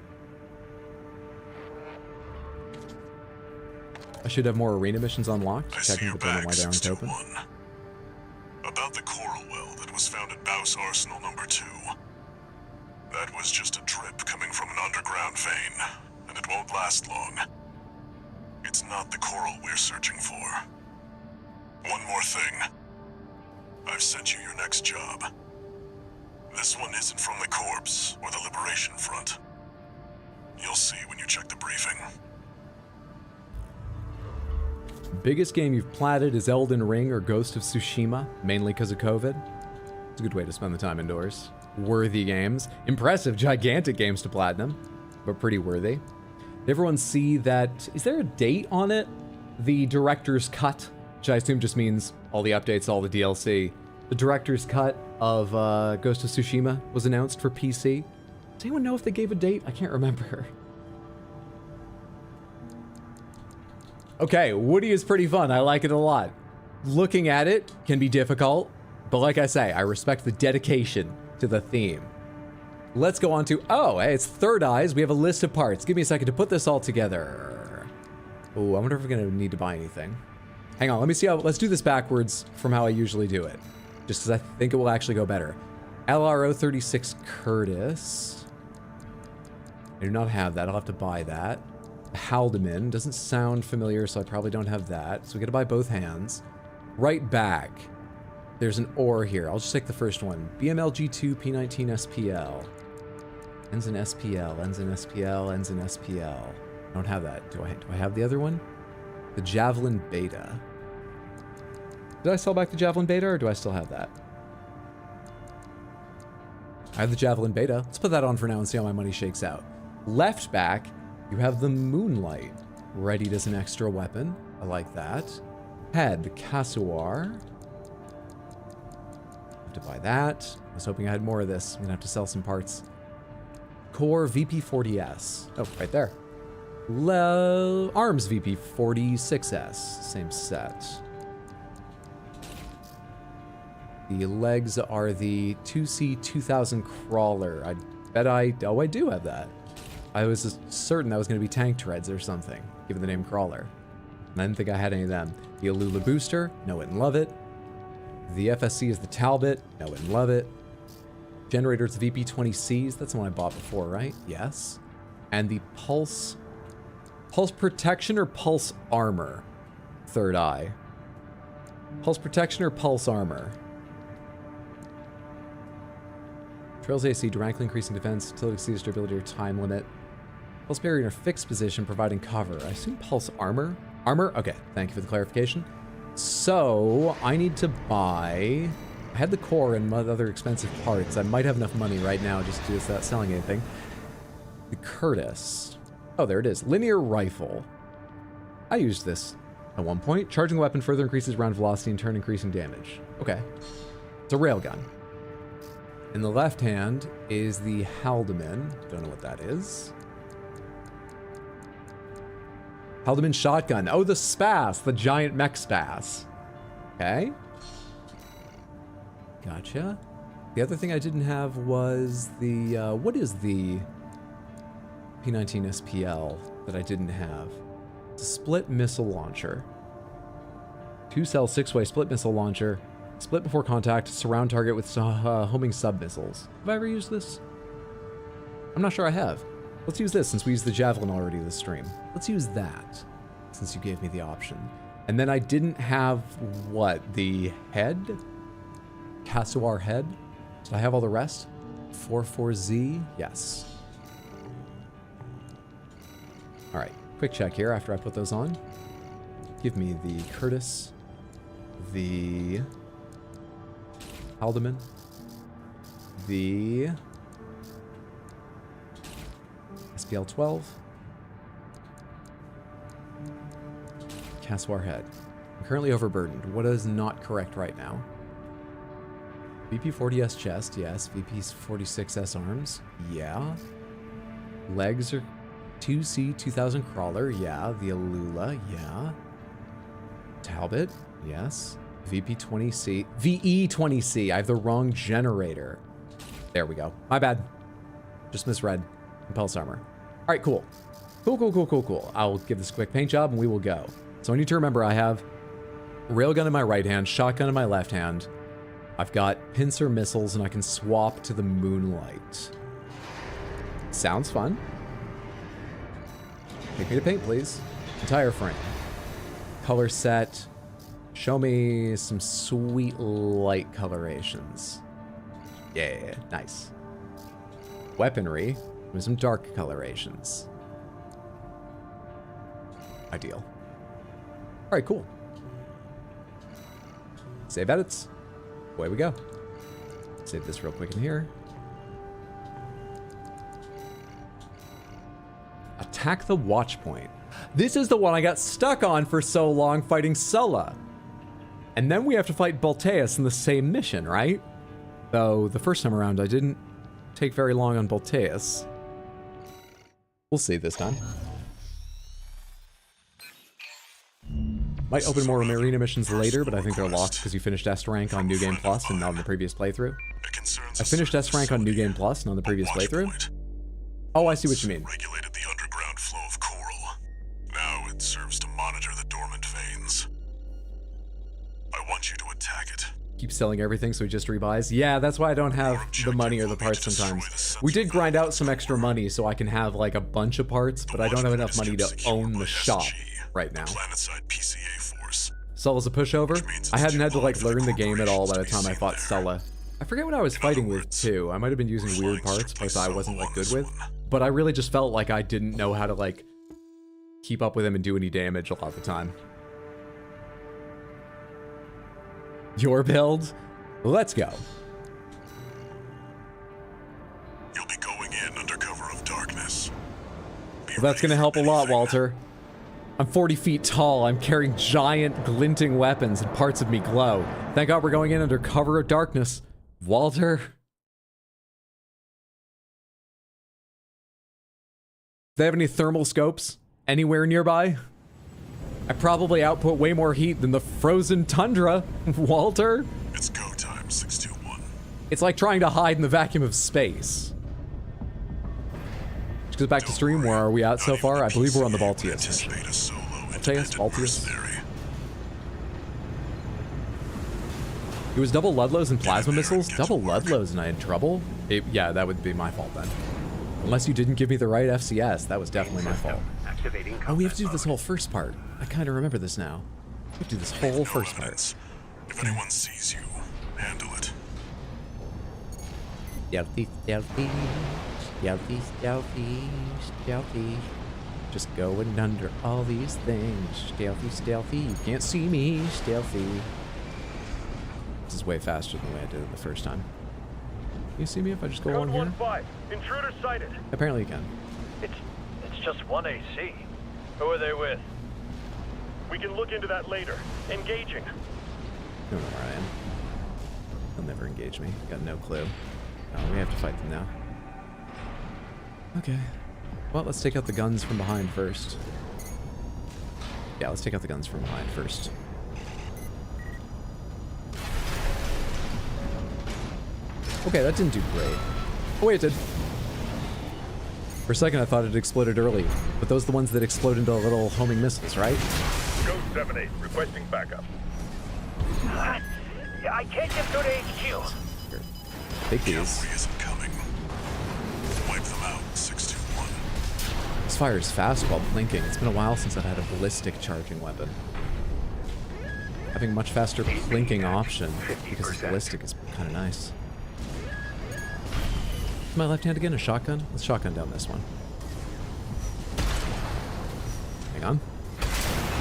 I should have more arena missions unlocked. I see Checking your the why bag they aren't open. 621. About the coral well that was found at Baus Arsenal number 2. That was just a drip coming from an underground vein, and it won't last long. It's not the coral we're searching for. One more thing. I've sent you your next job. This one isn't from the Corps or the Liberation Front. You'll see when you check the briefing. Biggest game you've platted is Elden Ring or Ghost of Tsushima, mainly because of COVID. It's a good way to spend the time indoors. Worthy games. Impressive, gigantic games to platinum, but pretty worthy. Did everyone see that? Is there a date on it? The director's cut, which I assume just means all the updates, all the DLC. The director's cut of Ghost of Tsushima was announced for PC. Does anyone know if they gave a date? I can't remember. Okay, Woody is pretty fun. I like it a lot. Looking at it can be difficult, but like I say, I respect the dedication to the theme. Let's go on to, oh, hey, it's Third Eyes. We have a list of parts. Give me a second to put this all together. Oh, I wonder if we're gonna need to buy anything. Hang on, let me see how, let's do this backwards from how I usually do it. Just because I think it will actually go better. LRO 36 Curtis. I do not have that, I'll have to buy that. Haldeman doesn't sound familiar, so I probably don't have that. So we gotta buy both hands. Right back. There's an ore here. I'll just take the first one. BMLG2 P19 SPL. Ends in SPL, ends in SPL, ends in SPL. I don't have that. Do I have the other one? The Javelin Beta. Did I sell back the Javelin Beta, or do I still have that? I have the Javelin Beta. Let's put that on for now and see how my money shakes out. Left back, you have the Moonlight. Readied as an extra weapon. I like that. Head, the Kasuar. Have to buy that. I was hoping I had more of this. I'm gonna have to sell some parts. Core VP40S. Oh, right there. Arms VP46S. Same set. The legs are the 2C2000 Crawler. I bet I do have that. I was just certain that was going to be tank treads or something, given the name Crawler. And I didn't think I had any of them. The Alula Booster, know it and love it. The FSC is the Talbot, know it and love it. Generators VP20Cs. That's the one I bought before, right? Yes. And the Pulse Protection or Pulse Armor? Third Eye. Pulse Protection or Pulse Armor? Trails AC, dramatically increasing defense, until it exceeds durability or time limit. Pulse barrier in a fixed position, providing cover. I assume Pulse Armor? Armor? Okay, thank you for the clarification. So, I need to buy... I had the core and other expensive parts. I might have enough money right now just to do this without selling anything. The Curtis. Oh, there it is. Linear rifle. I used this at one point. Charging the weapon further increases round velocity and turn increasing damage. Okay. It's a railgun. In the left hand is the Haldeman. Don't know what that is. Haldeman shotgun. Oh, the Spas. The giant mech Spas. Okay. Gotcha. The other thing I didn't have was the, what is the P19 SPL that I didn't have? It's a split missile launcher. 2-cell 6-way split missile launcher. Split before contact, surround target with homing sub-missiles. Have I ever used this? I'm not sure I have. Let's use this since we used the Javelin already this stream. Let's use that since you gave me the option. And then I didn't have, what, the head? Cassuar head? Did I have all the rest? 44Z? Yes. All right, quick check here after I put those on. Give me the Curtis, the Haldeman, the SPL-12, Cassuar head. I'm currently overburdened. What is not correct right now? VP-40S chest, yes. VP-46S arms, yeah. Legs are 2C-2000 crawler, yeah. The Alula, yeah. Talbot, yes. VP-20C. VE-20C. I have the wrong generator. There we go. My bad. Just misread. Pulse armor. All right, cool. Cool. I'll give this a quick paint job and we will go. So I need to remember I have railgun in my right hand, shotgun in my left hand. I've got pincer missiles and I can swap to the Moonlight. Sounds fun. Take me to paint, please. Entire frame. Color set. Show me some sweet light colorations. Yeah, nice. Weaponry. With some dark colorations. Ideal. All right, cool. Save edits. Away we go. Save this real quick in here. Attack the watch point. This is the one I got stuck on for so long fighting Sulla. And then we have to fight Bolteus in the same mission, right? Though the first time around I didn't take very long on Bolteus. We'll see this time. Might open more Marina missions later, but I think they're locked because you finished S rank on New Game Plus and not on the previous playthrough. I finished S rank on New Game Plus and on the previous playthrough. Oh, I see what you mean. Regulated the underground flow of coral. Now it serves to monitor the dormant veins. I want you to attack it. Keep selling everything so he just rebuys. Yeah, that's why I don't have the money or the parts sometimes. We did grind out some extra money so I can have like a bunch of parts, but I don't have enough money to own the shop right now. Sulla's a pushover. I hadn't had to like learn the game at all by the time I fought Sulla. I forget what I was fighting with too. I might have been using weird parts, parts I wasn't like good with. But I really just felt like I didn't know how to like keep up with him and do any damage a lot of the time. Your build? Let's go. You'll be going in under cover of darkness. Well, that's gonna help a lot, Walter. I'm 40 feet tall. I'm carrying giant glinting weapons and parts of me glow. Thank God we're going in under cover of darkness. Walter. Do they have any thermal scopes anywhere nearby? I probably output way more heat than the frozen tundra, Walter. It's go time, 621. It's like trying to hide in the vacuum of space. Which goes back to stream. Where are we at so far? I believe we're on the Baltius mission. Baltius? It was double Ludlows and plasma missiles? Double Ludlows and I had trouble? Yeah, that would be my fault then. Unless you didn't give me the right FCS, that was definitely my fault. Oh, we have to do this whole first part. I kind of remember this now. We have to do this whole first part. If anyone sees you, handle it. Stealthy, stealthy, stealthy, stealthy, stealthy. Just going under all these things. Stealthy, stealthy, you can't see me. Stealthy. This is way faster than the way I did it the first time. Can you see me if I just go along here? 1-5. Intruder sighted. Apparently you can. It's just one AC. Who are they with? We can look into that later. Engaging. I don't know where I am. They'll never engage me. Got no clue. Oh, we have to fight them now. Okay. Well, let's take out the guns from behind first. Yeah, let's take out the guns from behind first. Okay, that didn't do great. Oh wait, it did. For a second I thought it exploded early, but those are the ones that explode into little homing missiles, right? Ghost 7-8, requesting backup. I can't get through to HQ. Here, take these. Cavalry isn't coming. Wipe them out, 621. This fires fast while blinking. It's been a while since I've had a ballistic charging weapon. Having much faster blinking option because it's ballistic is kind of nice. My left hand again, a shotgun? Let's shotgun down this one. Hang on.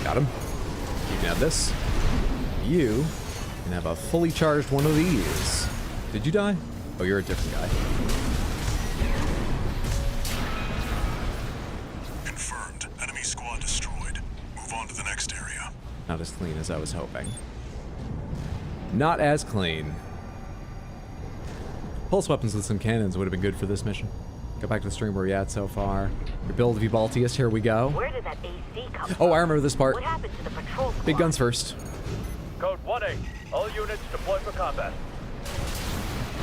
Got him. You can have this. You can have a fully charged one of these. Did you die? Oh, you're a different guy. Confirmed. Enemy squad destroyed. Move on to the next area. Not as clean as I was hoping. Not as clean. Pulse weapons with some cannons would have been good for this mission. Go back to the stream where you're at so far. Your build Vibaltius, here we go. Where did that AC come from? Oh, I remember this part. What happened to the patrol squad? Big guns first. Code 1-8. All units deploy for combat.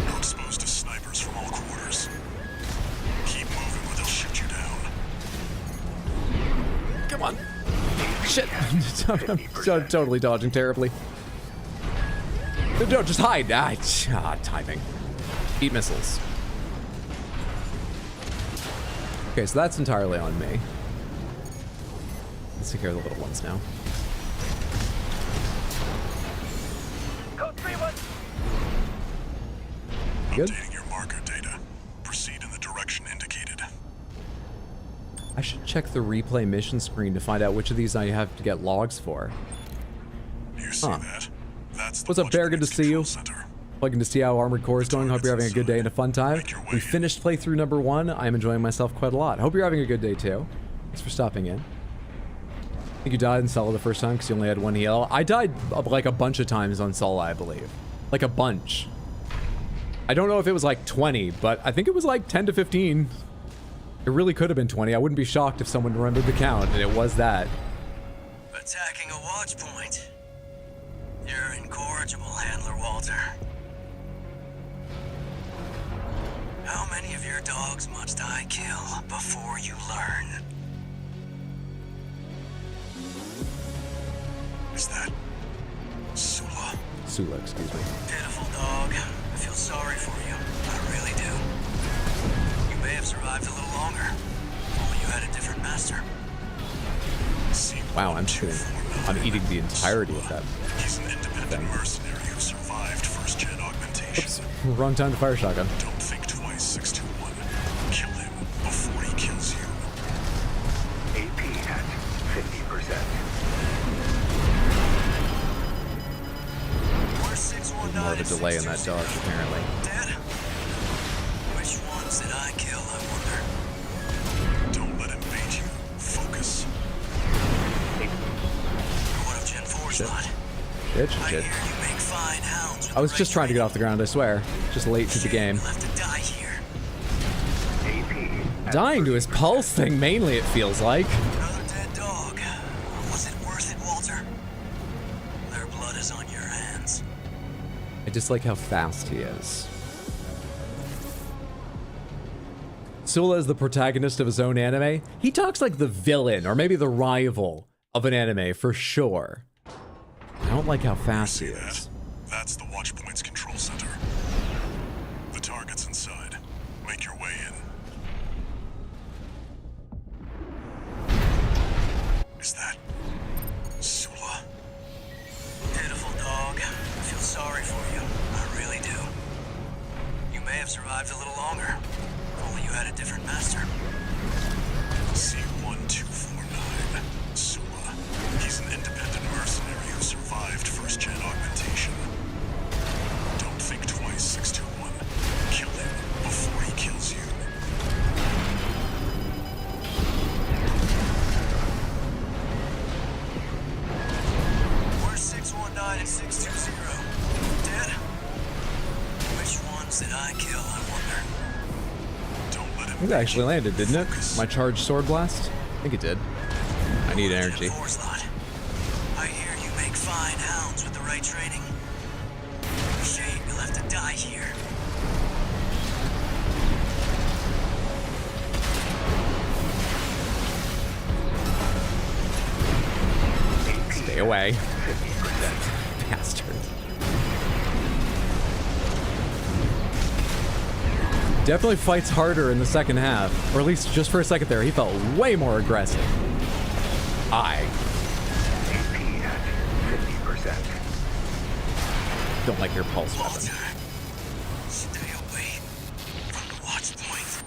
You're exposed to snipers from all quarters. Keep moving or they'll shoot you down. Come on. Shit. I'm totally dodging terribly. No, just hide. Timing. Eat missiles. Okay, so that's entirely on me. Let's take care of the little ones now. Code 3-1. Good. Updating your marker data. Proceed in the direction indicated. I should check the replay mission screen to find out which of these I have to get logs for. You see that? That's the What's up, Bear? Good to see you. Center. Plugging to see how Armored Core is going. Hope you're having a good day and a fun time. We finished playthrough number 1. I'm enjoying myself quite a lot. Hope you're having a good day too. Thanks for stopping in. I think you died in solo the first time because you only had 1 heal. I died like a bunch of times on solo, I believe. Like a bunch. I don't know if it was like 20, but I think it was like 10 to 15. It really could have been 20. I wouldn't be shocked if someone remembered the count, and it was that. Attacking a watch point. You're incorrigible, Handler Walter. How many of your dogs must I kill before you learn? Is that Sula? Sula, excuse me. Pitiful dog. I feel sorry for you. I really do. You may have survived a little longer. If only you had a different master. Wow, I'm eating the entirety of that. He's an independent mercenary who survived first-gen augmentation. Oops, wrong time to fire shotgun. Don't think twice, 621. Kill him before he kills you. AP at 50%. More of a delay in that dodge, apparently. Dead? Which ones did I kill, I wonder? Don't let him bait you. Focus. What of Gen 4's lot? Shit. I hear you make fine hounds with I was the just right trying to get off the ground, I swear. Just late to the game. You'll have to die here. Dying to his pulse thing, mainly, it feels like. Another dead dog. Was it worth it, Walter? Their blood is on your hands. I just like how fast he is. Sula is the protagonist of his own anime. He talks like the villain, or maybe the rival of an anime, for sure. I don't like how fast he is. That's the Watchpoint's control center. The target's inside. Make your way in. Is that Sula? Pitiful dog. I feel sorry for you. I really do. You may have survived a little longer. If only you had a different master. C1249. Sula. He's an independent mercenary who survived first-gen augmentation. Don't think twice, 621. Kill him before he kills you. Where's 619 and 620? Dead? Which ones did I kill, I wonder? Don't let him. I think that actually landed, didn't it? My charged sword blast? I think it did. I need energy. I hear you make fine hounds with the right training. Shame you'll have to die here. Stay away. Bastard. Definitely fights harder in the second half. Or at least just for a second there, he felt way more aggressive. AP at 50%. Don't like your pulse weapon. Stay away from the watch point.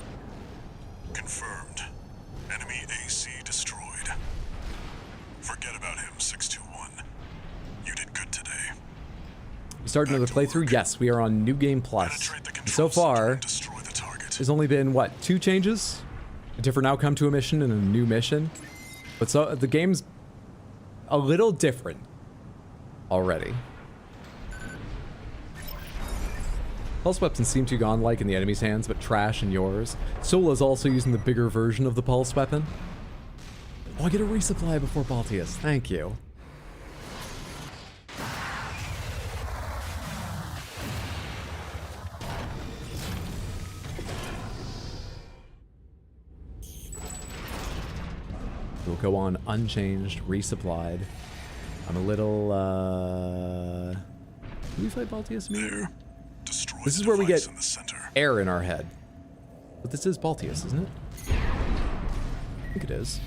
Confirmed. Enemy AC destroyed. Forget about him, 621. You did good today. We started another playthrough? Yes, we are on New Game Plus. And so far, there's only been, what, 2 changes? A different outcome to a mission and a new mission. But so the game's a little different already. Pulse weapons seem to have gone like in the enemy's hands, but trash in yours. Sola's also using the bigger version of the pulse weapon. Oh, I get a resupply before Baltius. Thank you. We'll go on unchanged, resupplied. I'm a little, do we fight Baltius immediately? This is where we get air in our head. But this is Baltius, isn't it? I think it is.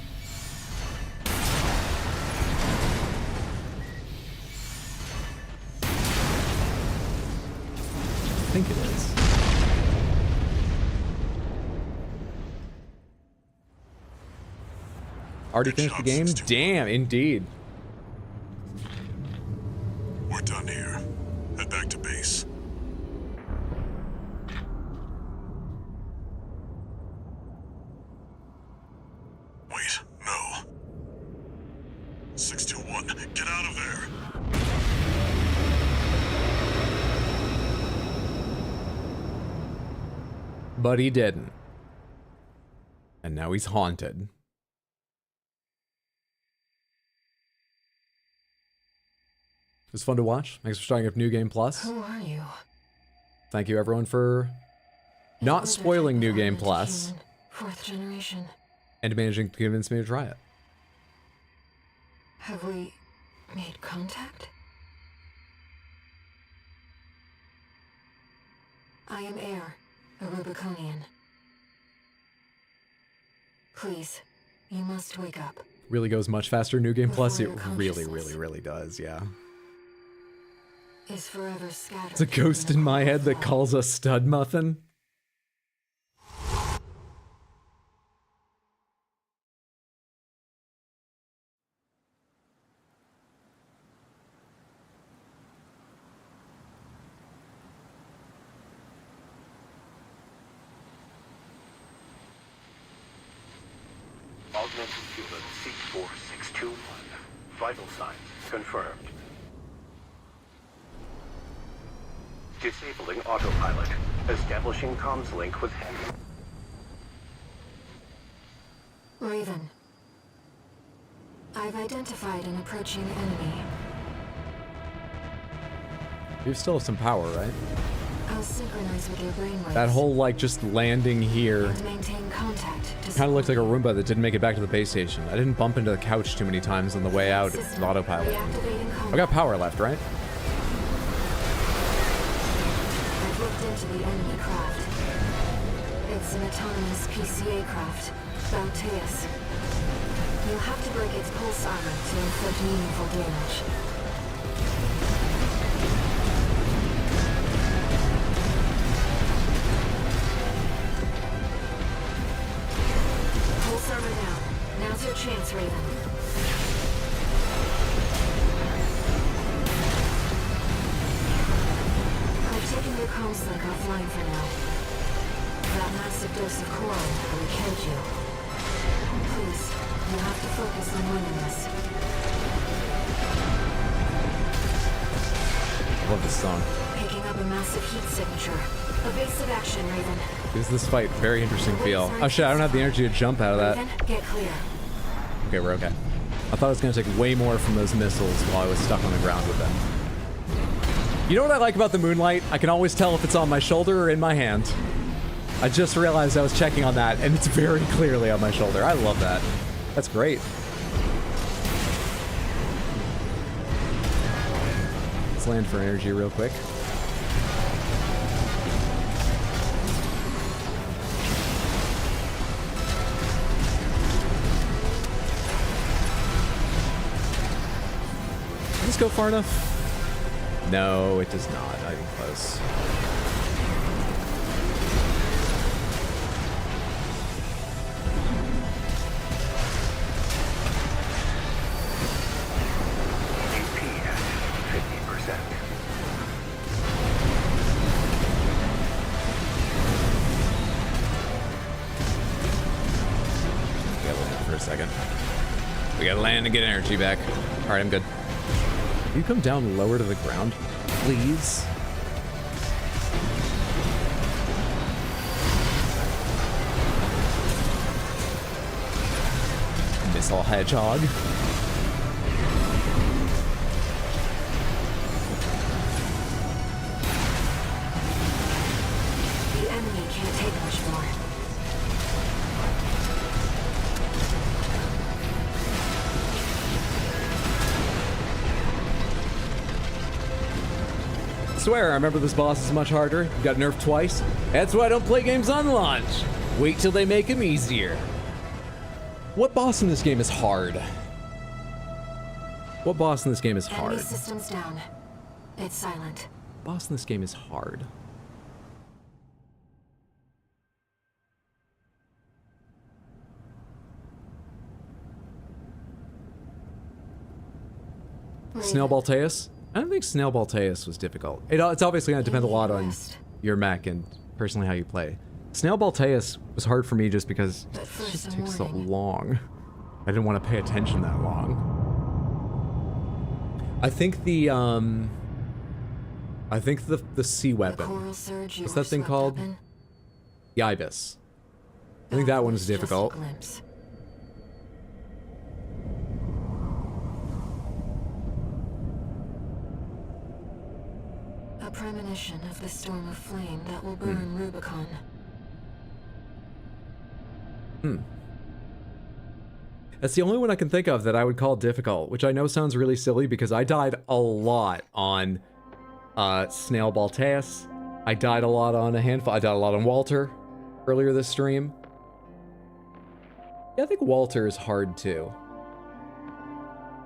I think it is. Already finished the game? Damn, indeed. We're done here. Head back to base. Wait, no. 621, get out of there. But he didn't. And now he's haunted. It was fun to watch. Thanks for starting up New Game Plus. Who are you? Thank you everyone for not spoiling New Game Plus. 4th generation. And managing to convince me to try it. Have we made contact? I am Air, a Rubiconian. Please, you must wake up. Really goes much faster New Game Plus. It really does, yeah. Is forever scattered. It's a ghost in my head that calls us stud muffin. Augmented human C4621. Vital signs confirmed. Disabling autopilot. Establishing comms link with him. Raven. I've identified an approaching enemy. You still have some power, right? I'll synchronize with your brainwaves. That whole, like, just landing here And maintain contact. kind of looks like a Roomba that didn't make it back to the base station. I didn't bump into the couch too many times on the way out. It's autopilot. I got power left, right? to the enemy craft. It's an autonomous PCA craft, Balteus. You'll have to break its pulse armor to inflict meaningful damage. Pulse armor down. Now's your chance, Raven. I've taken your comms link offline for now. That massive dose of coral really killed you. Please, you'll have to focus on winning this. I love this song. Picking up a massive heat signature. Evasive action, Raven. Gives this fight very interesting feel. Oh shit, I don't have the energy to jump out of that. Raven, get clear. Okay, we're okay. I thought it was gonna take way more from those missiles while I was stuck on the ground with them. You know what I like about the moonlight? I can always tell if it's on my shoulder or in my hand. I just realized I was checking on that, and it's very clearly on my shoulder. I love that. That's great. Let's land for energy real quick. Does this go far enough? No, it does not. Not even close. We gotta land and get energy back. Alright, I'm good. Can you come down lower to the ground, please? Missile hedgehog. The enemy can't take much more. I swear, I remember this boss is much harder. You got nerfed twice. That's why I don't play games on launch. Wait till they make them easier. What boss in this game is hard? What boss in this game is hard? Enemy systems down. It's silent. Boss in this game is hard. Snail Balteus? I don't think Snail Balteus was difficult. It's obviously going to depend a lot on your mech and personally how you play. Snail Balteus was hard for me just because it just takes so long. I didn't want to pay attention that long. I think the sea weapon. What's that thing called? The Ibis. I think that one is difficult. A premonition of the storm of flame that will burn Rubicon. That's the only one I can think of that I would call difficult, which I know sounds really silly because I died a lot on Snail Balteus. I died a lot on a handful. I died a lot on Walter earlier this stream. Yeah, I think Walter is hard too.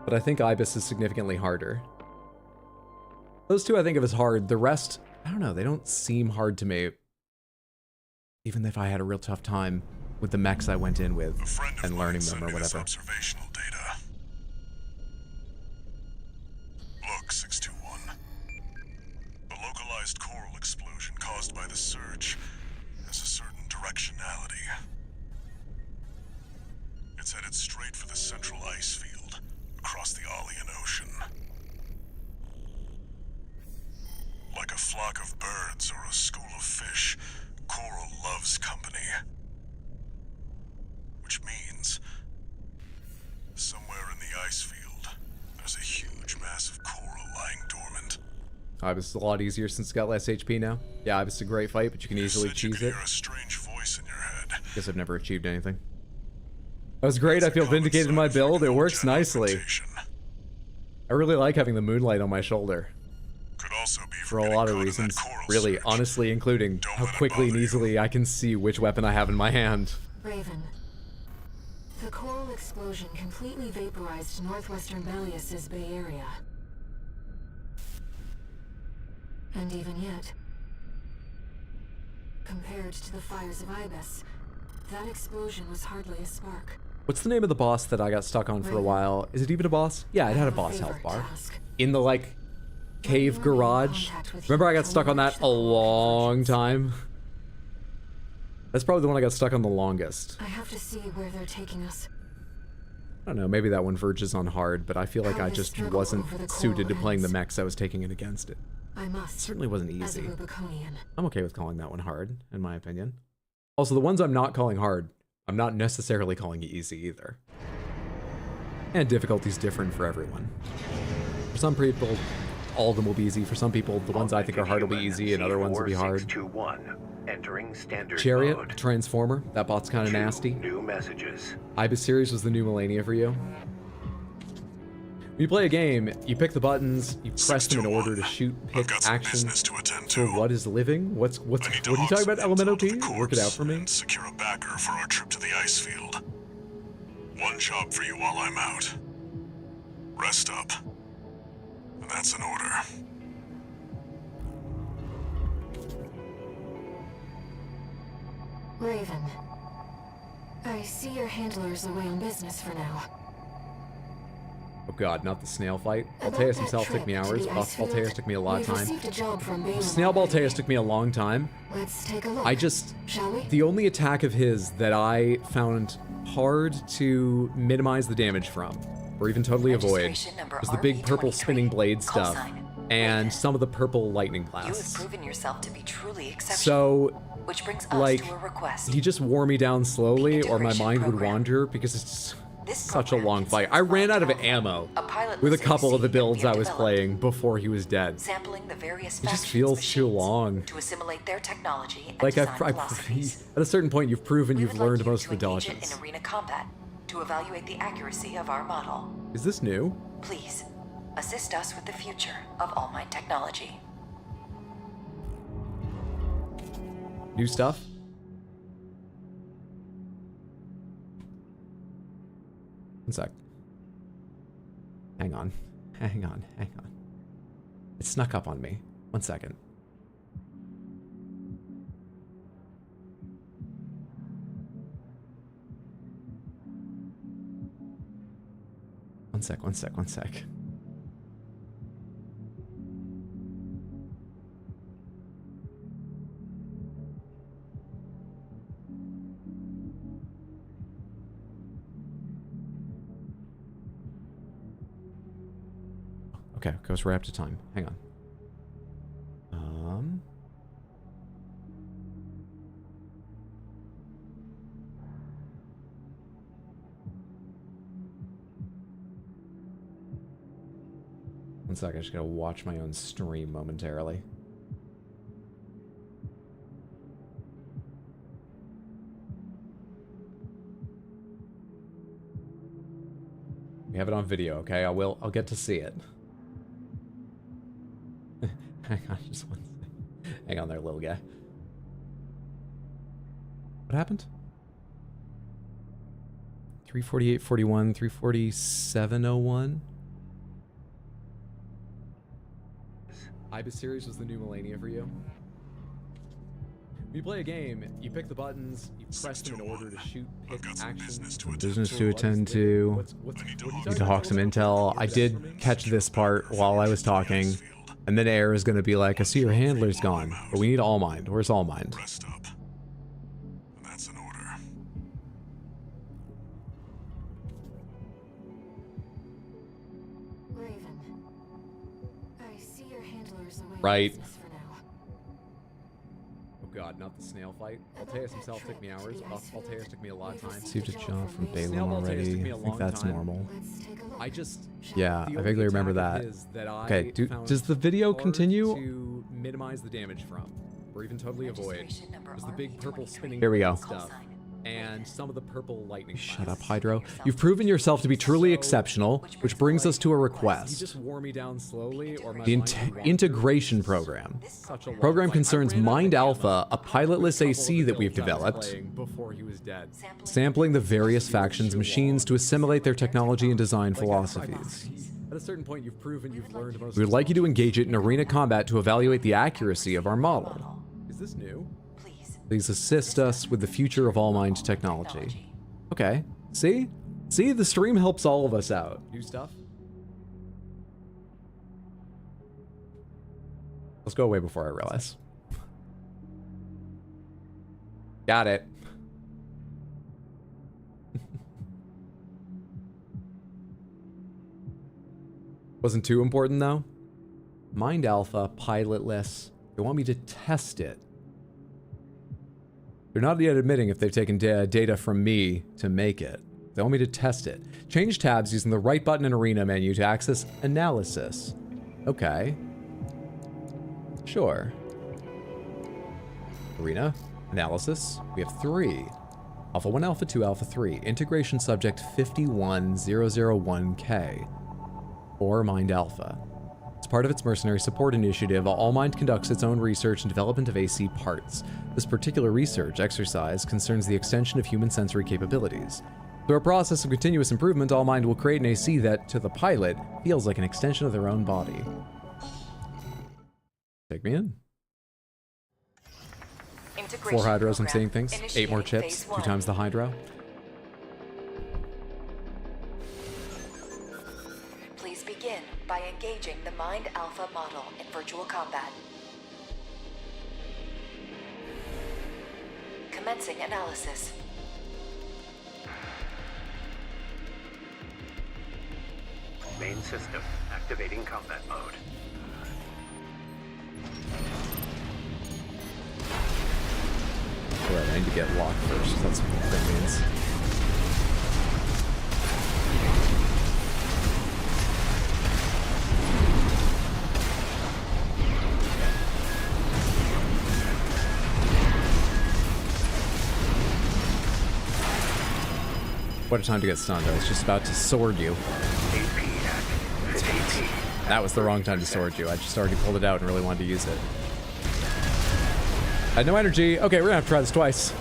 But I think Ibis is significantly harder. Those two I think of as hard. The rest, I don't know, they don't seem hard to me. Even if I had a real tough time with the mechs I went in with and learning them or whatever. Observational data. Look, 621. The localized coral explosion caused by the surge has a certain directionality. It's headed straight for the central ice field across the Alian Ocean. Like a flock of birds or a school of fish, coral loves company. Which means, somewhere in the ice field, there's a huge mass of coral lying dormant. Ibis is a lot easier since it's got less HP now. Yeah, Ibis is a great fight, but you can easily cheese it. Hear a strange voice in your head. Guess I've never achieved anything. That was great, I feel vindicated in my build, it works nicely. I really like having the moonlight on my shoulder. Could also be for a lot of reasons. Really, honestly, including how quickly and easily I can see which weapon I have in my hand. Raven. The coral explosion completely vaporized northwestern Belius's Bay Area. And even yet, compared to the fires of Ibis, that explosion was hardly a spark. What's the name of the boss that I got stuck on for a while? Is it even a boss? Yeah, it had a boss health bar. In the, like, cave garage. Remember I got stuck on that a long time? That's probably the one I got stuck on the longest. I have to see where they're taking us. I don't know, maybe that one verges on hard, but I feel like I just wasn't suited to playing the mechs I was taking it against it. I must. It certainly wasn't easy. As a Rubiconian. I'm okay with calling that one hard, in my opinion. Also, the ones I'm not calling hard, I'm not necessarily calling easy either. And difficulty's different for everyone. For some people, all of them will be easy. For some people, the ones I think are hard will be easy, and other ones will be hard. Entering standard Chariot, mode. Transformer, that bot's kind of nasty. New messages. Ibis series was the new millennia for you. When you play a game, you pick the buttons, you press them in order to shoot, pick action for what is living. What are you talking about, Elemento P? Work it out for me. Secure a backer for our trip to the ice field. One job for you while I'm out. Rest up. And that's an order. Raven. I see your handler's away on business for now. Oh god, not the snail fight. Alteus himself took me hours. Buff Alteus took me a lot of time. Snail Alteus took me a long time. Let's take a look. Shall we? The only attack of his that I found hard to minimize the damage from, or even totally avoid, was the big purple spinning blade stuff, and some of the purple lightning blasts. You have proven yourself to be truly exceptional. So, which brings us like, to a request. he just wore me down slowly, or my mind would wander, because it's such a long fight. I ran out of ammo with a couple of the builds I was playing before he was dead. Sampling the various it just feels too long. To assimilate their technology and like at a certain point, you've proven you've learned most of the dodges. In arena combat to evaluate the accuracy of our model. Is this new? Please assist us with the future of All Might technology. New stuff? One sec. Hang on. Hang on. Hang on. It snuck up on me. 1 second. One sec. Okay, goes right up to time. Hang on. One sec, I just gotta watch my own stream momentarily. We have it on video, okay? I'll get to see it. Hang on, just 1 second. Hang on there, little guy. What happened? 348.41, 347.01. Ibis series was the new millennia for you. When you play a game, you pick the buttons, you press them in order to shoot, pick action. Business to attend to. Need to hawk some intel. I did catch this part while I was talking. And then Air is going to be like, I see your handler's gone, but we need All Mind. Where's All Mind? Rest up. That's an order. Raven. I see your handler's away Right. on business for now. Oh god, not the snail fight. Alteus himself took me hours. Buff Alteus took me a lot of time. Received a job from Balin already. I think that's normal. Yeah, I vaguely remember that. Okay, does the video continue? To minimize the damage from, or even totally avoid, was the big purple spinning. Here we go. Stuff, and some of the purple lightning. Shut up, Hydro. You've proven yourself to be truly exceptional, which brings us to a request. You just wore me down slowly, or my The mind would wander integration through program. such a long Program time. concerns I ran out of Mind ammo Alpha, a with pilotless couple AC of that the we've builds I was developed, playing before he was dead. sampling the various factions' machines to assimilate their technology and design philosophies. At a certain point, you've proven you've learned most. We would like you to engage it in arena combat to evaluate the accuracy of our model. Is this new? Please assist us with the future of All Mind technology. Okay. See? See, the stream helps all of us out. New stuff? Let's go away before I realize. Got it. Wasn't too important though. Mind Alpha, pilotless. They want me to test it. They're not yet admitting if they've taken data from me to make it. They want me to test it. Change tabs using the right button in Arena menu to access analysis. Okay. Sure. Arena, analysis. We have 3. Alpha 1, Alpha 2, Alpha 3. Integration subject 51001K. Or Mind Alpha. As part of its mercenary support initiative, All Mind conducts its own research and development of AC parts. This particular research exercise concerns the extension of human sensory capabilities. Through a process of continuous improvement, All Mind will create an AC that, to the pilot, feels like an extension of their own body. Take me in. 4 hydros, I'm seeing things. 8 more chips, 2 times the hydro. Please begin by engaging the Mind Alpha model in virtual combat. Commencing analysis. Main system activating combat mode. Alright, I need to get locked first. That's what that means. What a time to get stunned. I was just about to sword you. That was the wrong time to sword you. I just already pulled it out and really wanted to use it. I had no energy. Okay, we're gonna have to try this twice.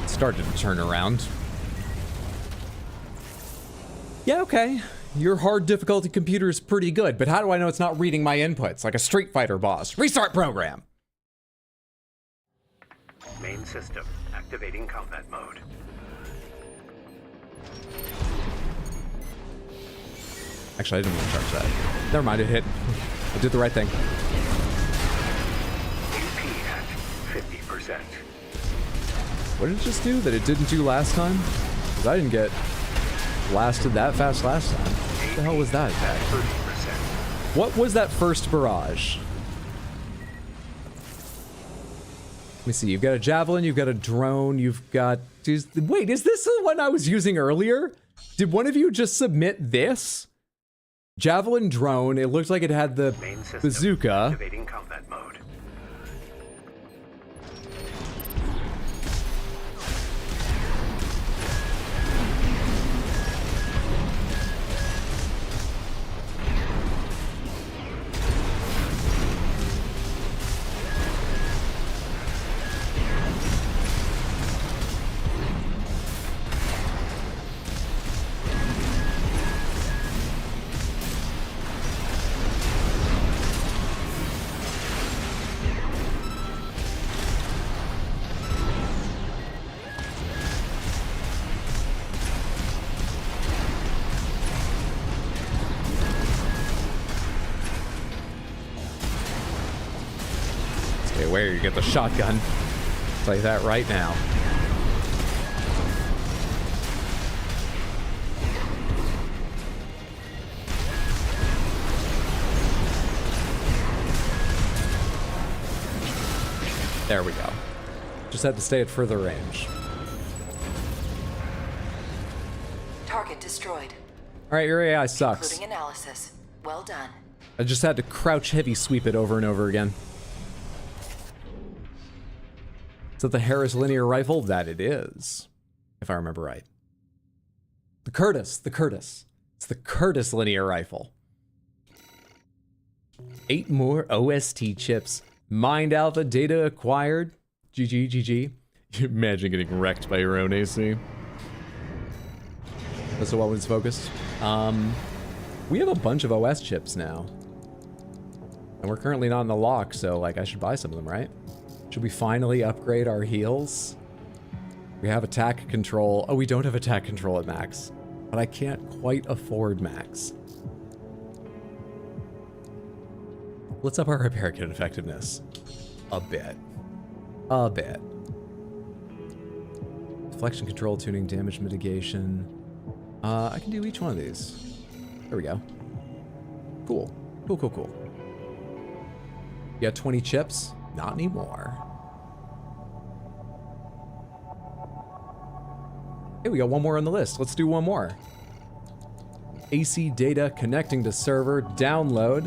Started to turn around. Yeah, okay. Your hard difficulty computer is pretty good, but how do I know it's not reading my inputs like a Street Fighter boss? Restart program! Main system activating combat mode. Actually, I didn't want to charge that. Never mind, it hit. I did the right thing. AP at 50%. What did it just do that it didn't do last time? Because I didn't get blasted that fast last time. What the hell was that? What was that first barrage? Let me see. You've got a javelin, you've got a drone, you've got... Wait, is this the one I was using earlier? Did one of you just submit this? Javelin drone, it looked like it had the bazooka. Activating combat mode. Stay aware, you get the shotgun. I'll tell you that right now. There we go. Just had to stay at further range. destroyed. Alright, your AI sucks. Including analysis. Well done. I just had to crouch heavy sweep it over and over again. Is that the Harris linear rifle? That it is. If I remember right. The Curtis. It's the Curtis linear rifle. 8 more OST chips. Mind Alpha data acquired. GG. Imagine getting wrecked by your own AC. That's the one was focused. We have a bunch of OS chips now. And we're currently not in the lock, so like I should buy some of them, right? Should we finally upgrade our heals? We have attack control. Oh, we don't have attack control at max. But I can't quite afford max. Let's up our repair kit effectiveness. A bit. Deflection control, tuning, damage mitigation. I can do each one of these. There we go. Cool. You got 20 chips? Not anymore. Hey, we got one more on the list. Let's do one more. AC data connecting to server, download.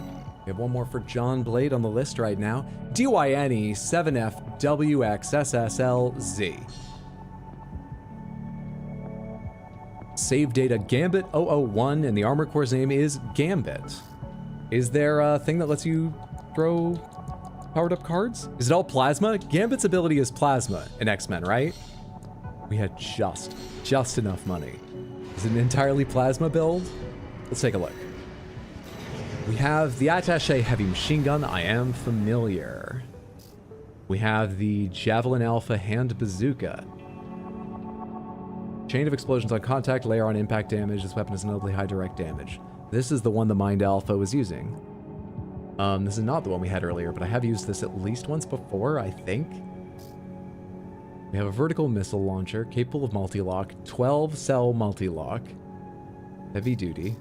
We have one more for John Blade on the list right now. DYNE 7FWXSSLZ. Save data Gambit 001, and the Armor Core's name is Gambit. Is there a thing that lets you throw powered up cards? Is it all plasma? Gambit's ability is plasma in X-Men, right? We had just enough money. Is it an entirely plasma build? Let's take a look. We have the Attaché Heavy Machine Gun. I am familiar. We have the Javelin Alpha Hand Bazooka. Chain of explosions on contact, layer on impact damage. This weapon has notably high direct damage. This is the one the Mind Alpha was using. This is not the one we had earlier, but I have used this at least once before, I think. We have a vertical missile launcher, capable of multi-lock, 12-cell multi-lock, heavy duty.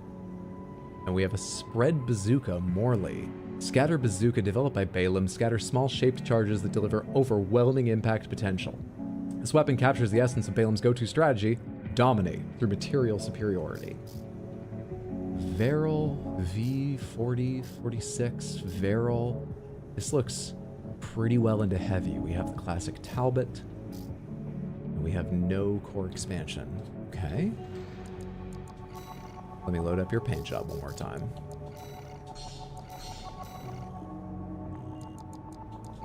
And we have a spread bazooka, Morley. Scatter bazooka developed by Balaam scatters small shaped charges that deliver overwhelming impact potential. This weapon captures the essence of Balaam's go-to strategy, dominate through material superiority. Veril V40, 46, Veril. This looks pretty well into heavy. We have the classic Talbot. And we have no core expansion. Okay. Let me load up your paint job one more time.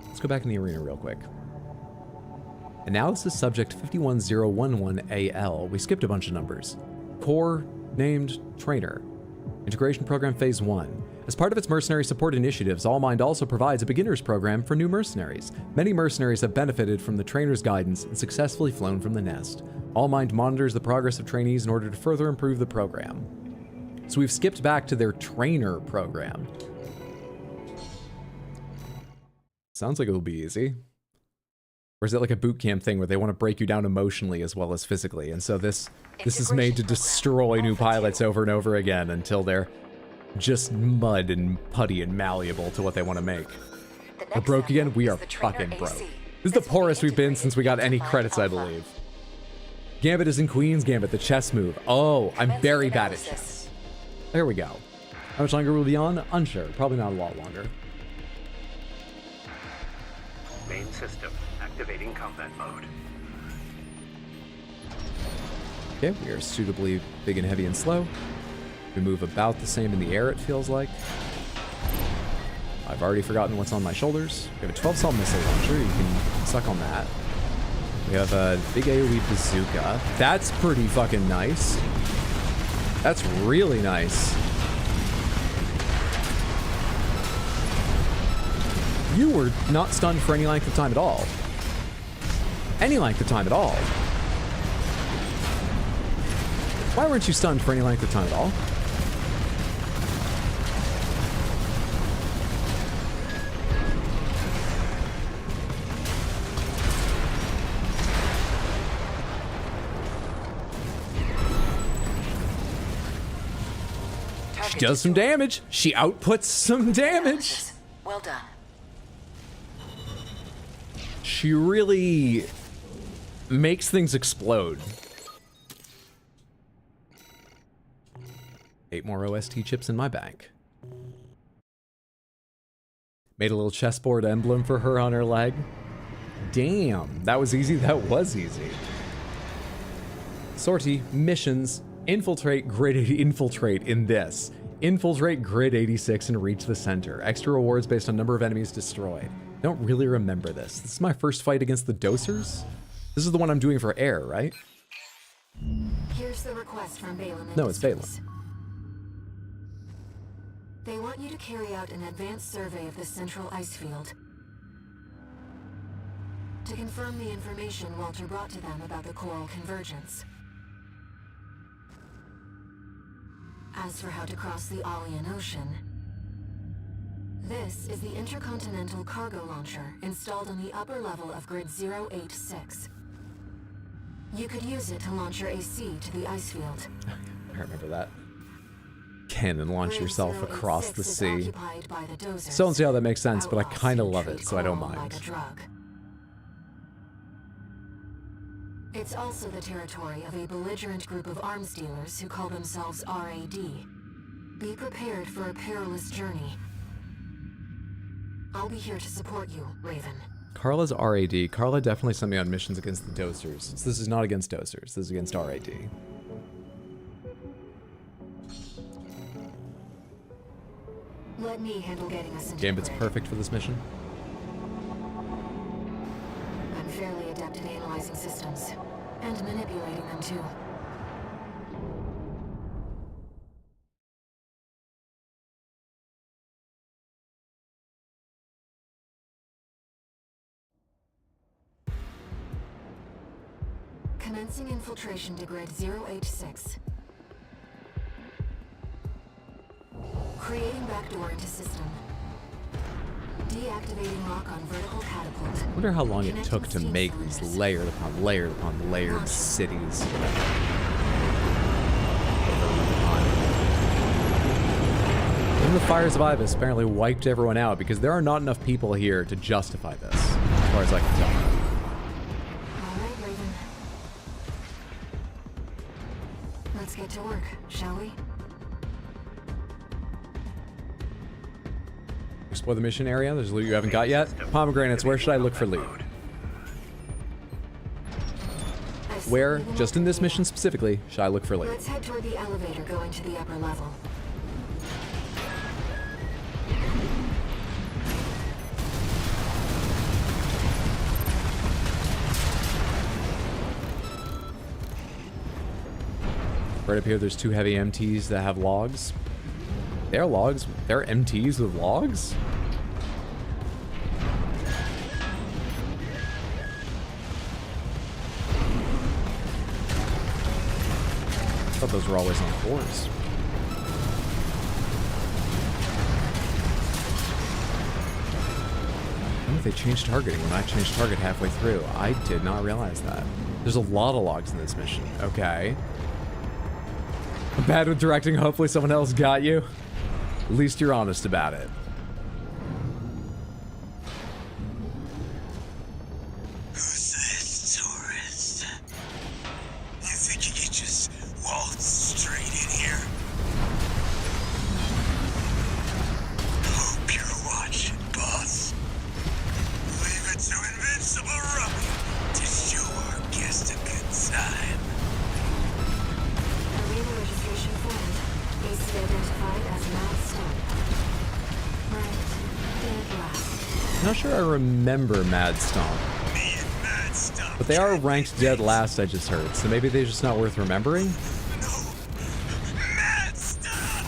Let's go back in the arena real quick. Analysis subject 51011AL. We skipped a bunch of numbers. Core named trainer. Integration program phase 1. As part of its mercenary support initiatives, All Mind also provides a beginner's program for new mercenaries. Many mercenaries have benefited from the trainer's guidance and successfully flown from the nest. All Mind monitors the progress of trainees in order to further improve the program. So we've skipped back to their trainer program. Sounds like it'll be easy. Or is it like a boot camp thing where they want to break you down emotionally as well as physically? And so this is made to destroy new pilots over and over again until they're just mud and putty and malleable to what they want to make. We're broke again? We are fucking broke. This is the poorest we've been since we got any credits, I believe. Gambit is in Queen's Gambit, the chess move. Oh, I'm very bad at chess. There we go. How much longer will we be on? Unsure. Probably not a lot longer. Main system activating combat mode. Okay, we are suitably big and heavy and slow. We move about the same in the air, it feels like. I've already forgotten what's on my shoulders. We have a 12-cell missile launcher. You can suck on that. We have a big AoE bazooka. That's pretty fucking nice. That's really nice. You were not stunned for any length of time at all. Any length of time at all. Why weren't you stunned for any length of time at all? She does some damage. She outputs some damage. Well done. She really makes things explode. 8 more OST chips in my bank. Made a little chessboard emblem for her on her leg. Damn, that was easy. That was easy. Sortie, missions, infiltrate grid 80, infiltrate in this. Infiltrate grid 86 and reach the center. Extra rewards based on number of enemies destroyed. I don't really remember this. This is my first fight against the Dosers? This is the one I'm doing for air, right? Here's the request from Balin. No, it's Balin. They want you to carry out an advanced survey of the central ice field. To confirm the information Walter brought to them about the coral convergence. As for how to cross the Aalian Ocean, this is the intercontinental cargo launcher installed on the upper level of grid 086. You could use it to launch your AC to the ice field. I remember that. Cannon launch yourself across the sea. So don't see how that makes sense, but I kind of love it, so I don't mind. It's also the territory of a belligerent group of arms dealers who call themselves RAD. Be prepared for a perilous journey. I'll be here to support you, Raven. Carla's RAD. Carla definitely sent me on missions against the Dosers. So this is not against Dosers. This is against RAD. Let me handle getting us into Gambit's grid. perfect for this mission. I'm fairly adept at analyzing systems. And manipulating them too. Commencing infiltration to grid 086. Creating backdoor into system. Deactivating lock on vertical catapult. I wonder how long it took to make these layered upon layered upon layered cities. Even the fires of Ibis apparently wiped everyone out because there are not enough people here to justify this, as far as I can tell. Alright, Raven. Let's get to work, shall we? Explore the mission area. There's loot you haven't got yet. Pomegranates, where should I look for loot? Where, just in this mission specifically, should I look for loot? Let's head toward the elevator going to the upper level. Right up here, there's 2 heavy MTs that have logs. They're logs? They're MTs with logs? I thought those were always on cores. I wonder if they changed targeting when I changed target halfway through. I did not realize that. There's a lot of logs in this mission. Okay. I'm bad with directing. Hopefully someone else got you. At least you're honest about it. Who's this tourist? You think you could just waltz straight in here? Hope you're watching, boss. Leave it to Invincible Rummy to show our guest a good time. Arena registration formed. AC identified as Mad Stomp. Right. Dead last. I'm not sure I remember Mad Stomp. Me and Mad Stomp. But they are ranked dead last, I just heard. So maybe they're just not worth remembering? No. Mad Stomp.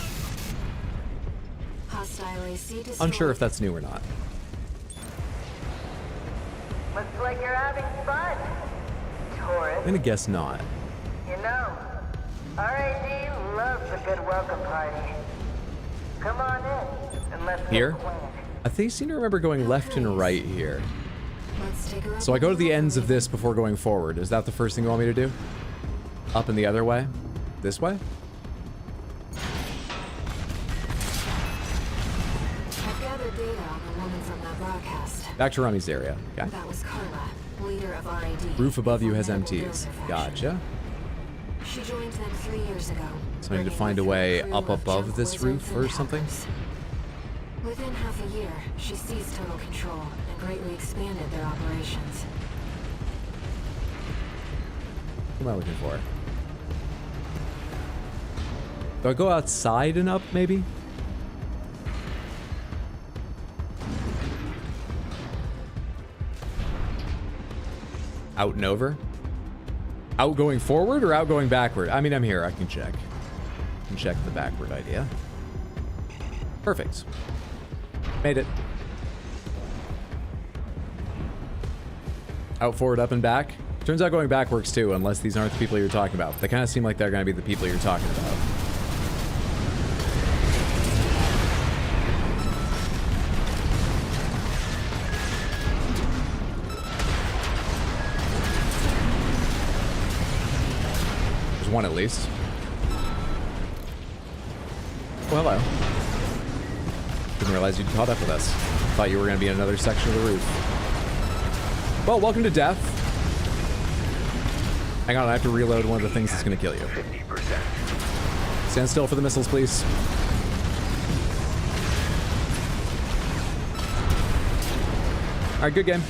Hostile AC destroyed. Unsure if that's new or not. Looks like you're having fun, tourist. I'm gonna guess not. You know, RAD loves a good welcome party. Come on in and let's Here? get acquainted. I think I seem to remember going left and right here. Let's take her up So I go to the on ends of this before going forward. Is that the first thing you want me to do? Up and the other way? This way? I've gathered data on the woman from that broadcast. Back to Rummy's area. Okay. That was Carla, leader of RAD. Roof above you has Formidable MTs. dozer faction. Gotcha. She joined them 3 years ago. So I need to find a way up above this roof or something. Within half a year, she seized total control and greatly expanded their operations. What am I looking for? Do I go outside and up, maybe? Out and over? Out going forward or out going backward? I mean, I'm here. I can check. I can check the backward idea. Perfect. Made it. Out, forward, up, and back. Turns out going back works too, unless these aren't the people you're talking about. They kind of seem like they're going to be the people you're talking about. There's one at least. Oh, hello. Didn't realize you'd caught up with us. Thought you were going to be in another section of the roof. Well, welcome to death. Hang on, I have to reload one of the things that's going to kill you. 50%. Stand still for the missiles, please. Alright, good game.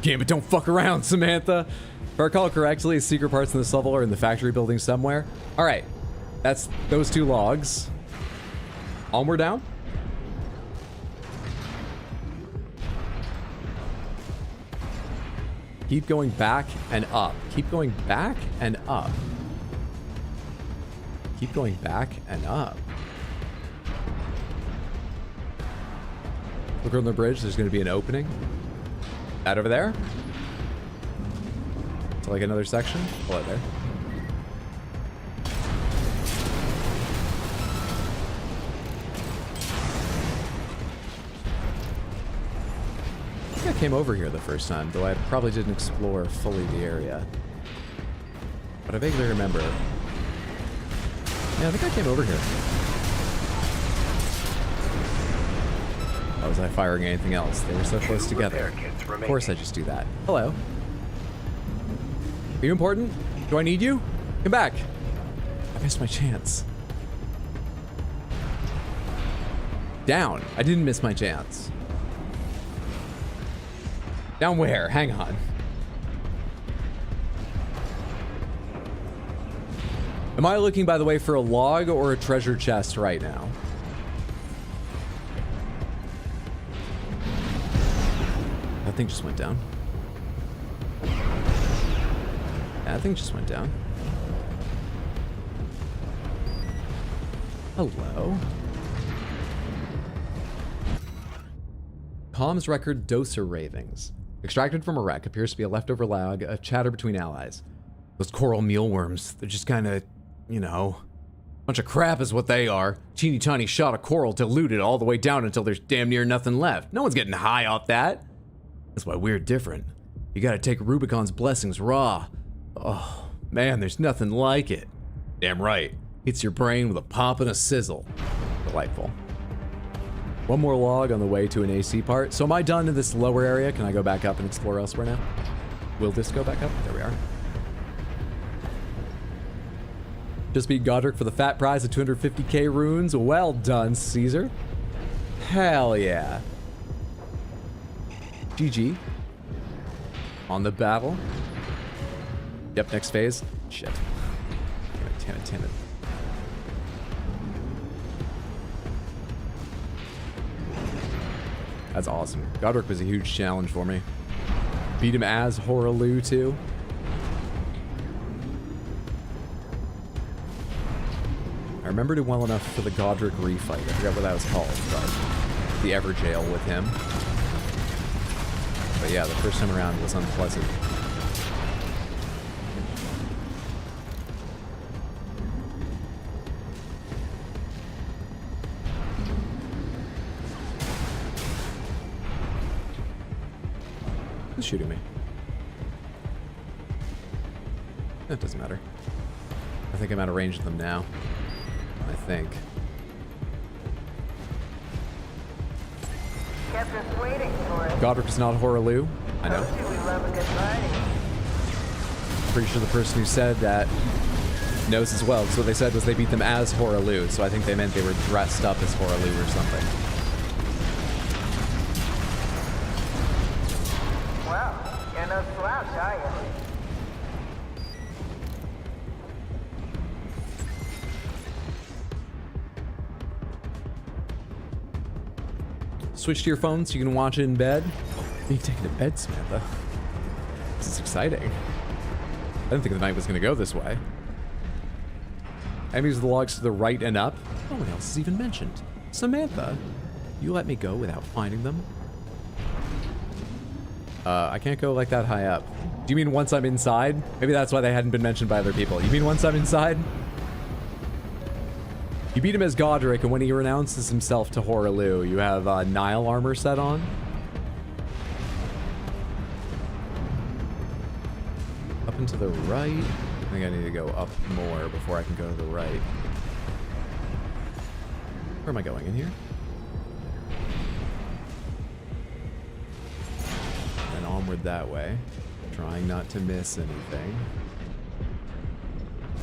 Game, but don't fuck around, Samantha. If I recall correctly, secret parts in this level are in the factory building somewhere. Alright, that's those two logs. Onward down. Keep going back and up. Keep going back and up. Keep going back and up. Look on the bridge. There's going to be an opening. That over there. To like another section. Pull it there. I came over here the first time, though I probably didn't explore fully the area. But I vaguely remember it. Yeah, I think I came over here. Oh, was I firing anything else? They were so close together. Of course I just do that. Hello. Are you important? Do I need you? Come back. I missed my chance. Down. I didn't miss my chance. Down where? Hang on. Am I looking, by the way, for a log or a treasure chest right now? That thing just went down. That thing just went down. Hello. Comms record doser ravings. Extracted from a wreck, appears to be a leftover log of chatter between allies. Those coral mealworms, they're just kind of, you know, bunch of crap is what they are. Teeny tiny shot of coral diluted all the way down until there's damn near nothing left. No one's getting high off that. That's why we're different. You gotta take Rubicon's blessings raw. Oh, man, there's nothing like it. Damn right. Hits your brain with a pop and a sizzle. Delightful. One more log on the way to an AC part. So am I done in this lower area? Can I go back up and explore elsewhere now? Will this go back up? There we are. Just beat Godric for the fat prize of 250k runes. Well done, Caesar. Hell yeah. GG. On the battle. Yep, next phase. Shit. Damn it, damn it. That's awesome. Godric was a huge challenge for me. Beat him as Horaloo too. I remembered it well enough for the Godric refight. I forgot what that was called, but the Everjail with him. But yeah, the first time around was unpleasant. Who's shooting me? That doesn't matter. I think I'm out of range of them now. I think. Kept us waiting for it. Godric is not Horaloo. I know. We love a good party. Pretty sure the person who said that knows as well, because what they said was they beat them as Horalu, so I think they meant they were dressed up as Horalu or something. Well, you're no slouch, are you? Switch to your phone so you can watch it in bed. What are you taking to bed, Samantha? This is exciting. I didn't think the night was going to go this way. Enemies with the logs to the right and up. No one else is even mentioned. Samantha, you let me go without finding them? I can't go like that high up. Do you mean once I'm inside? Maybe that's why they hadn't been mentioned by other people. You mean once I'm inside? You beat him as Godric, and when he renounces himself to Horalu, you have Nile armor set on. Up and to the right. I think I need to go up more before I can go to the right. Where am I going? In here? And onward that way. Trying not to miss anything.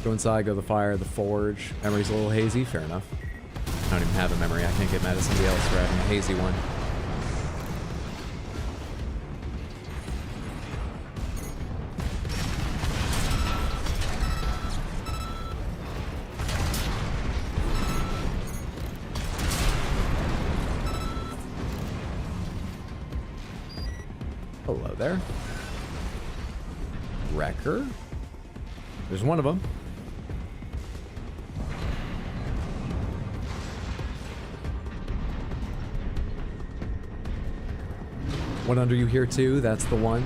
Go inside, go to the fire, the forge. Memory's a little hazy, fair enough. I don't even have a memory. I can't get mad at somebody else for having a hazy one. Hello there. Wrecker. There's one of them. One under you here too, that's the one.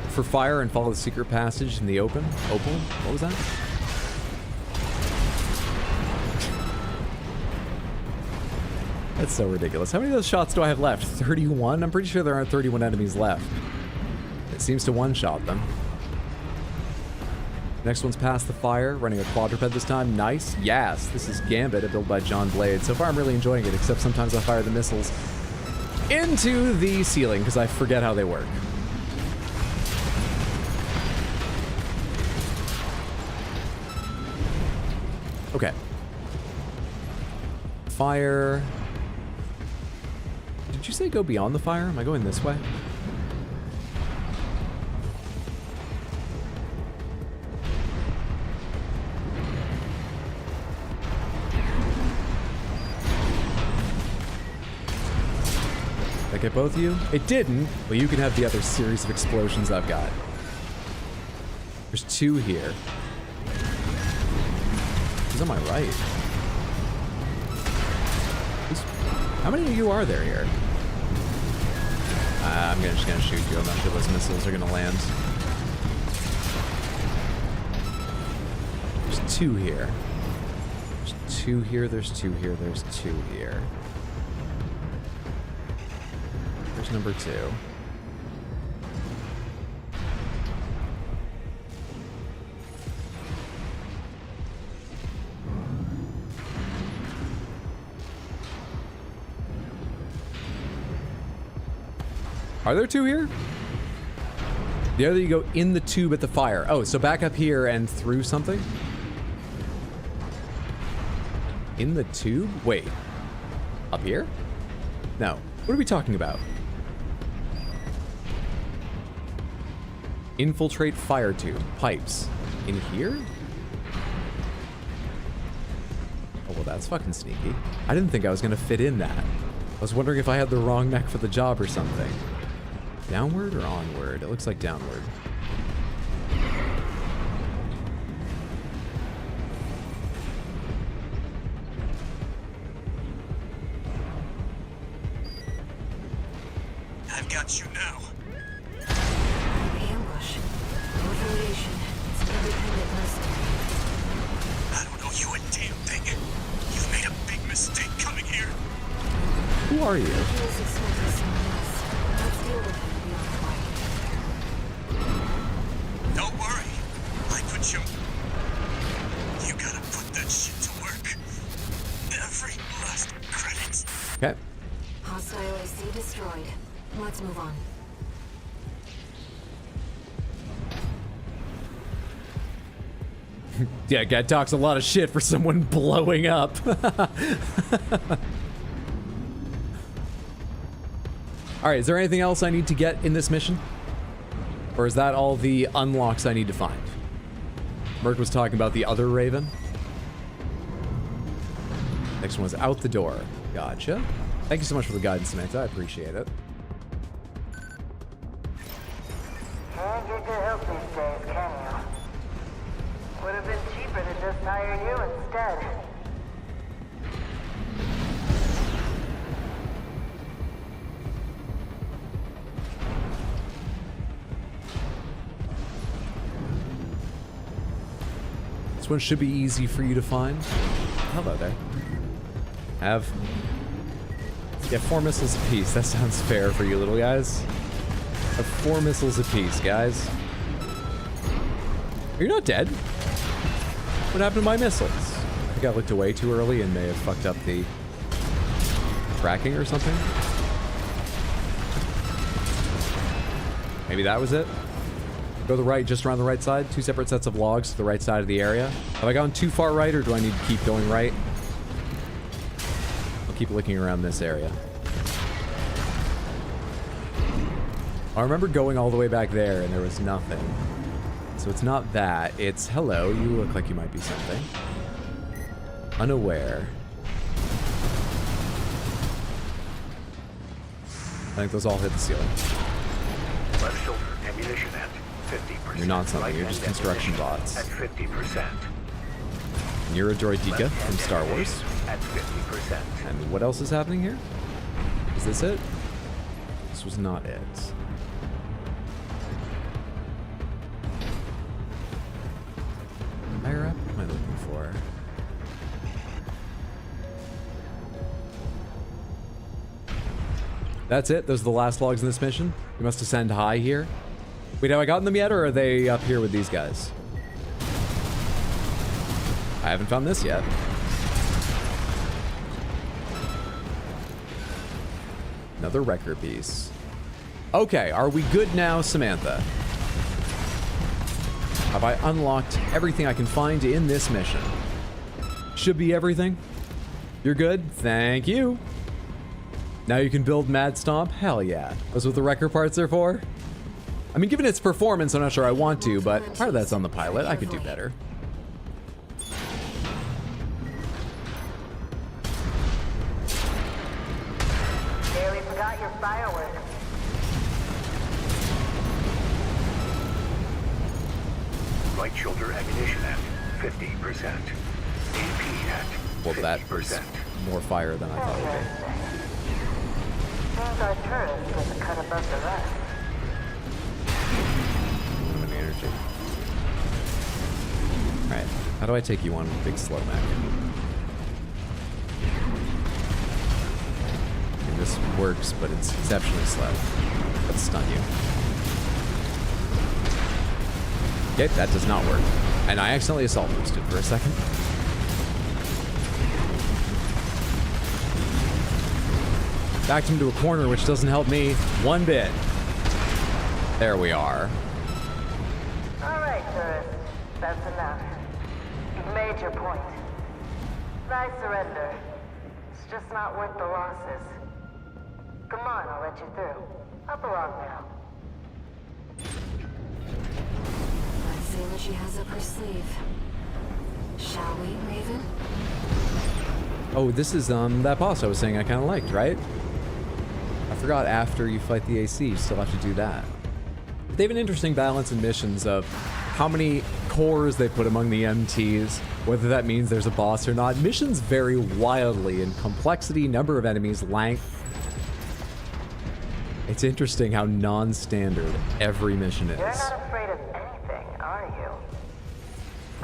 For fire and follow the secret passage in the open. Opal? What was that? That's so ridiculous. How many of those shots do I have left? 31? I'm pretty sure there aren't 31 enemies left. It seems to one-shot them. Next one's past the fire, running a quadruped this time. Nice. Yes, this is Gambit, a build by John Blade. So far I'm really enjoying it, except sometimes I fire the missiles into the ceiling because I forget how they work. Okay. Fire. Did you say go beyond the fire? Am I going this way? Get both of you? It didn't, but you can have the other series of explosions I've got. There's two here. Who's on my right? How many of you are there here? I'm just gonna shoot you. I'm not sure those missiles are gonna land. There's two here. There's two here, there's two here, there's two here. Number 2. Are there 2 here? The other you go in the tube at the fire. Oh, so back up here and through something? In the tube? Wait. Up here? No. What are we talking about? Infiltrate fire tube. Pipes. In here? Oh, well, that's fucking sneaky. I didn't think I was gonna fit in that. I was wondering if I had the wrong mech for the job or something. Downward or onward? It looks like downward. I've got you now. Ambush. Affiliation. It's an independent mercenary. I don't owe you a damn thing. You've made a big mistake coming here. Who are you? He was expecting someone else. Let's deal with him beyond fight. Don't worry. I put you... You gotta put that shit to work. Every last credit. Okay. Hostile AC destroyed. Let's move on. Yeah, guy talks a lot of shit for someone blowing up. Alright, is there anything else I need to get in this mission? Or is that all the unlocks I need to find? Merc was talking about the other Raven. Next one was out the door. Gotcha. Thank you so much for the guidance, Samantha. I appreciate it. Can't get good help these days, can you? Would have been cheaper to just hire you instead. This one should be easy for you to find. Hello there. Have... Yeah, 4 missiles apiece. That sounds fair for you little guys. Have 4 missiles apiece, guys. You're not dead. What happened to my missiles? I think I looked away too early and may have fucked up the tracking or something. Maybe that was it. Go to the right, just around the right side. 2 separate sets of logs to the right side of the area. Have I gone too far right, or do I need to keep going right? I'll keep looking around this area. I remember going all the way back there and there was nothing. So it's not that. It's, hello, you look like you might be something. Unaware. I think those all hit the ceiling. Left shoulder ammunition at 50%. You're not something, you're just construction bots. At 50%. And you're a droideka from Star Wars. At 50%. And what else is happening here? Is this it? This was not it. Higher up? What am I looking for? That's it? Those are the last logs in this mission? We must ascend high here. Wait, have I gotten them yet, or are they up here with these guys? I haven't found this yet. Another wrecker piece. Okay, are we good now, Samantha? Have I unlocked everything I can find in this mission? Should be everything. You're good? Thank you. Now you can build Mad Stomp? Hell yeah. That's what the wrecker parts are for? I mean, given its performance, I'm not sure I want to, but part of that's on the pilot. I could do better. Barely forgot your fireworks. Right shoulder ammunition at 50%. AP at 50%. Well, that was more fire than I thought it would be. Seems our turret was a cut above the rest. An energy. Alright, how do I take you on with Big Slow Mac? And this works, but it's exceptionally slow. Let's stun you. Okay, that does not work. And I accidentally assault boosted for a second. Backed him to a corner, which doesn't help me one bit. There we are. All right, tourist. That's enough. You've made your point. I surrender. It's just not worth the losses. Come on, I'll let you through. Up along now. Let's see what she has up her sleeve. Shall we, Raven? Oh, this is that boss I was saying I kind of liked, right? I forgot after you fight the AC, you still have to do that. But they have an interesting balance in missions of how many cores they put among the MTs, whether that means there's a boss or not. Missions vary wildly in complexity, number of enemies, length. It's interesting how non-standard every mission is. You're not afraid of anything, are you?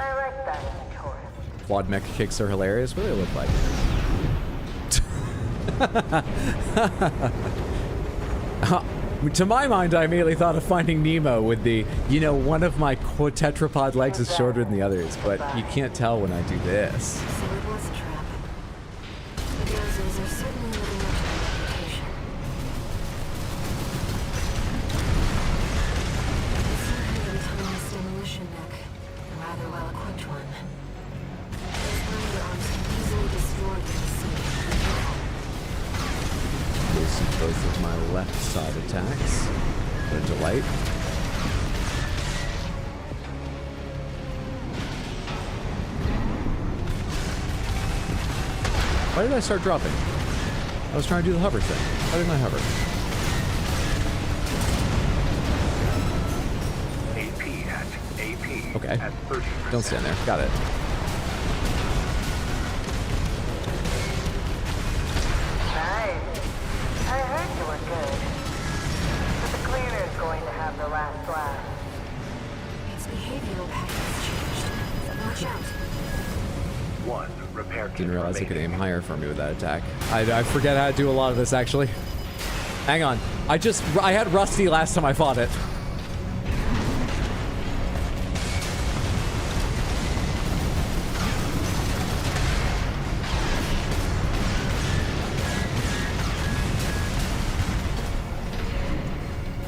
I like that in a tourist. Quad mech kicks are hilarious. What do they look like? To my mind, I immediately thought of Finding Nemo with the, you know, one of my tetrapod legs is shorter than the others, but you can't tell when I do this. So it was a trap. The Gazos are certainly living up to their reputation. This is an autonomous demolition mech. A rather well-equipped one. side attacks. What a delight. Why did I start dropping? I was trying to do the hover thing. Why didn't I hover? AP Okay. at 30%. Don't stand there. Got it. Nice. I heard you were good. But the cleaner's going to have the last laugh. Its behavioral patterns changed. Watch out. One repair kit Didn't realize I could aim remaining. higher for me with that attack. I forget how to do a lot of this, actually. Hang on. I had Rusty last time I fought it.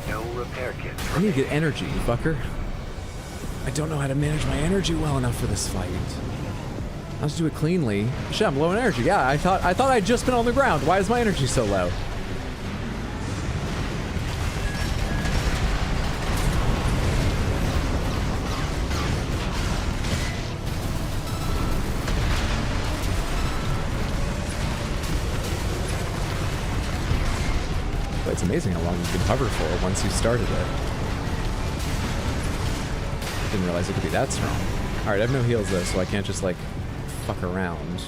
No repair kit. I need to get energy, you fucker. I don't know how to manage my energy well enough for this fight. Let's do it cleanly. Shit, I'm low on energy. Yeah, I thought I'd just been on the ground. Why is my energy so low? But it's amazing how long you can hover for once you started it. Didn't realize it could be that strong. Alright, I have no heals though, so I can't just like fuck around.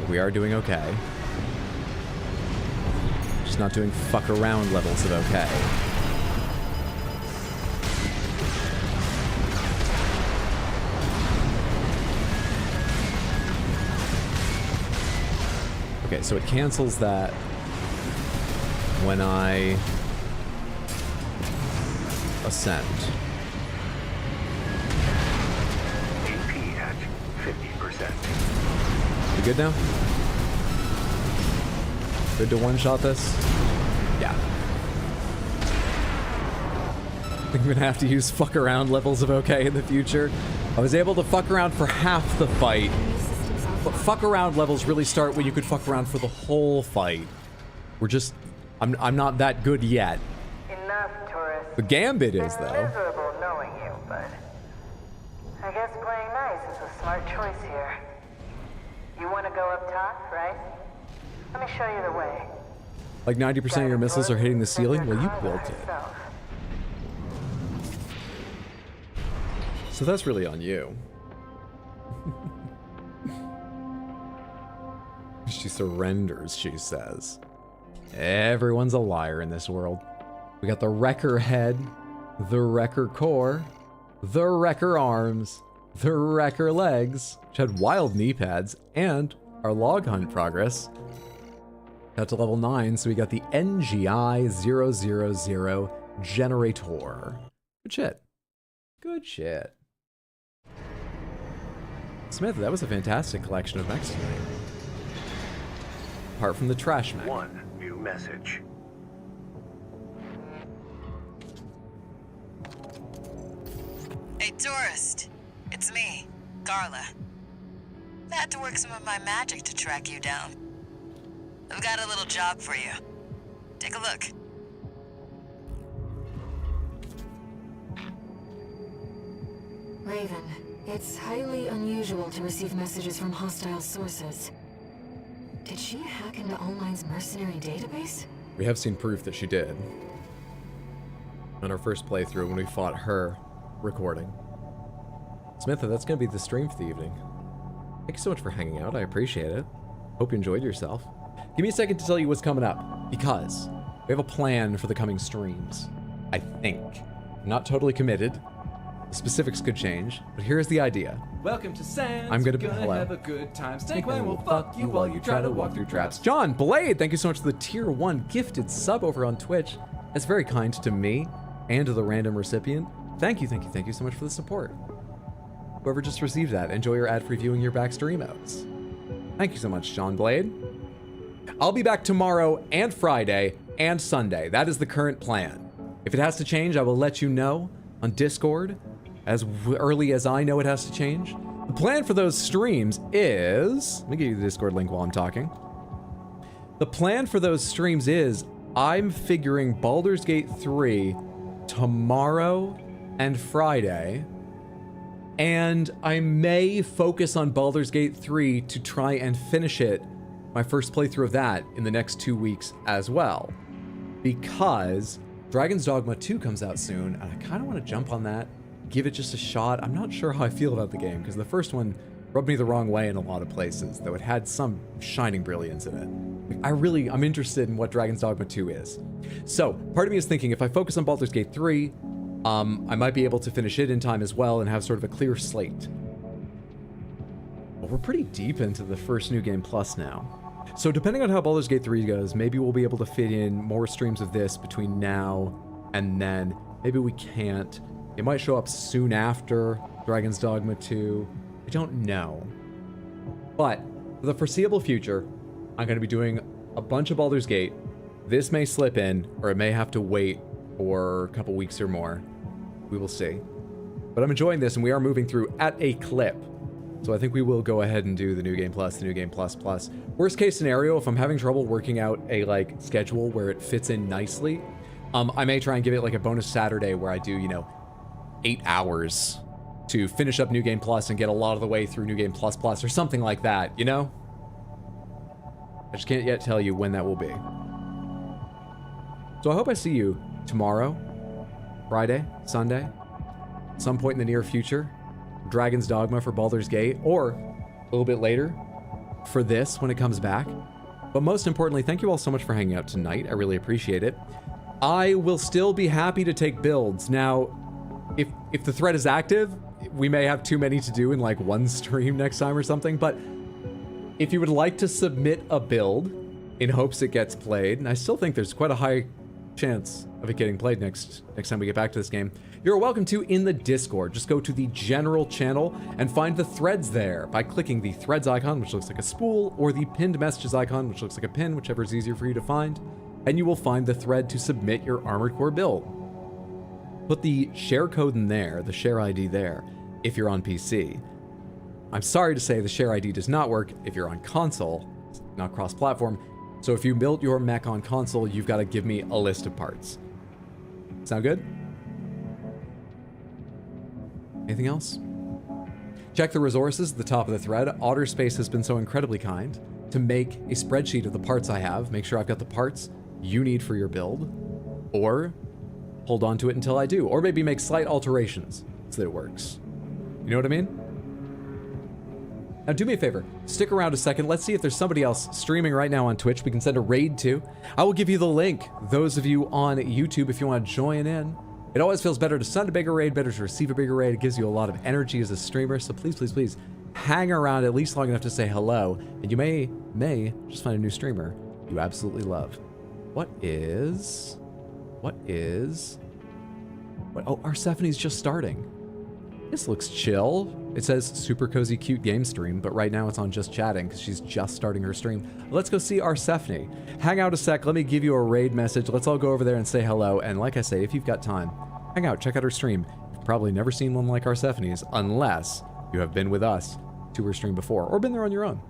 But we are doing okay. Just not doing fuck around levels of okay. Okay, so it cancels that when I ascend. AP at 50%. We good now? Good to one-shot this? Yeah. I think I'm gonna have to use fuck around levels of okay in the future. I was able to fuck around for half the fight, but fuck around levels really start when you could fuck around for the whole fight. We're just, I'm not that good yet. Enough, tourist. The Gambit is It's though. miserable knowing you, but I guess playing nice is a smart choice here. You want to go up top, right? Let me show you the way. Like 90% of your missiles are hitting the ceiling? Well, you built it. Yourself. So that's really on you. She surrenders, she says. Everyone's a liar in this world. We got the Wrecker head, the Wrecker core, the Wrecker arms, the Wrecker legs, which had wild knee pads, and our log hunt progress. Got to level 9, so we got the NGI 000 generator. Good shit. Good shit. Smith, that was a fantastic collection of mechs tonight. Apart from the trash mech. One new message. Hey, tourist. It's me, Carla. I had to work some of my magic to track you down. I've got a little job for you. Take a look. Raven, it's highly unusual to receive messages from hostile sources. Did she hack into All-Mine's mercenary database? We have seen proof that she did. On our first playthrough when we fought her recording. Samantha, that's going to be the stream for the evening. Thank you so much for hanging out. I appreciate it. Hope you enjoyed yourself. Give me a second to tell you what's coming up, because we have a plan for the coming streams. I think. I'm not totally committed. The specifics could change, but here's the idea. Welcome to Sans. I'm gonna You're hello. have a good time. Snakeman will fuck you while you try to walk through traps. John Blade, thank you so much for the tier 1 gifted sub over on Twitch. That's very kind to me and to the random recipient. Thank you so much for the support. Whoever just received that, enjoy your ad-free viewing your Baxter emotes. Thank you so much, John Blade. I'll be back tomorrow and Friday and Sunday. That is the current plan. If it has to change, I will let you know on Discord as early as I know it has to change. The plan for those streams is... Let me give you the Discord link while I'm talking. The plan for those streams is I'm figuring Baldur's Gate 3 tomorrow and Friday. And I may focus on Baldur's Gate 3 to try and finish it, my first playthrough of that, in the next 2 weeks as well. Because Dragon's Dogma 2 comes out soon, and I kind of want to jump on that, give it just a shot. I'm not sure how I feel about the game, because the first one rubbed me the wrong way in a lot of places, though it had some shining brilliance in it. I'm interested in what Dragon's Dogma 2 is. So, part of me is thinking, if I focus on Baldur's Gate 3, I might be able to finish it in time as well and have sort of a clear slate. But we're pretty deep into the first New Game Plus now. So depending on how Baldur's Gate 3 goes, maybe we'll be able to fit in more streams of this between now and then. Maybe we can't. It might show up soon after Dragon's Dogma 2. I don't know. But for the foreseeable future, I'm going to be doing a bunch of Baldur's Gate. This may slip in, or it may have to wait for a couple weeks or more. We will see. But I'm enjoying this, and we are moving through at a clip. So I think we will go ahead and do the New Game Plus, the New Game Plus Plus. Worst case scenario, if I'm having trouble working out a schedule where it fits in nicely, I may try and give it a bonus Saturday where I do, 8 hours to finish up New Game Plus and get a lot of the way through New Game Plus Plus or something like that, I just can't yet tell you when that will be. So I hope I see you tomorrow, Friday, Sunday, some point in the near future. Dragon's Dogma for Baldur's Gate, or a little bit later for this when it comes back. But most importantly, thank you all so much for hanging out tonight. I really appreciate it. I will still be happy to take builds. Now, if the thread is active, we may have too many to do in one stream next time or something, but if you would like to submit a build in hopes it gets played, and I still think there's quite a high chance of it getting played next time we get back to this game, you're welcome to in the Discord. Just go to the general channel and find the threads there by clicking the threads icon, which looks like a spool, or the pinned messages icon, which looks like a pin, whichever is easier for you to find, and you will find the thread to submit your Armored Core build. Put the share code in there, the share ID there, if you're on PC. I'm sorry to say the share ID does not work if you're on console. It's not cross-platform. So if you built your mech on console, you've got to give me a list of parts. Sound good? Anything else? Check the resources at the top of the thread. OtterSpace has been so incredibly kind to make a spreadsheet of the parts I have. Make sure I've got the parts you need for your build, or hold on to it until I do, or maybe make slight alterations so that it works. You know what I mean? Now do me a favor, stick around a second. Let's see if there's somebody else streaming right now on Twitch we can send a raid to. I will give you the link. Those of you on YouTube, if you want to join in. It always feels better to send a bigger raid, better to receive a bigger raid. It gives you a lot of energy as a streamer, so please, please, please hang around at least long enough to say hello, and you may just find a new streamer you absolutely love. What? Oh, Arsephone's just starting. This looks chill. It says super cozy cute game stream, but right now it's on just chatting because she's just starting her stream. Let's go see Arsephone. Hang out a sec. Let me give you a raid message. Let's all go over there and say hello. And like I say, if you've got time, hang out, check out her stream. You've probably never seen one like Arsephone's unless you have been with us to her stream before or been there on your own.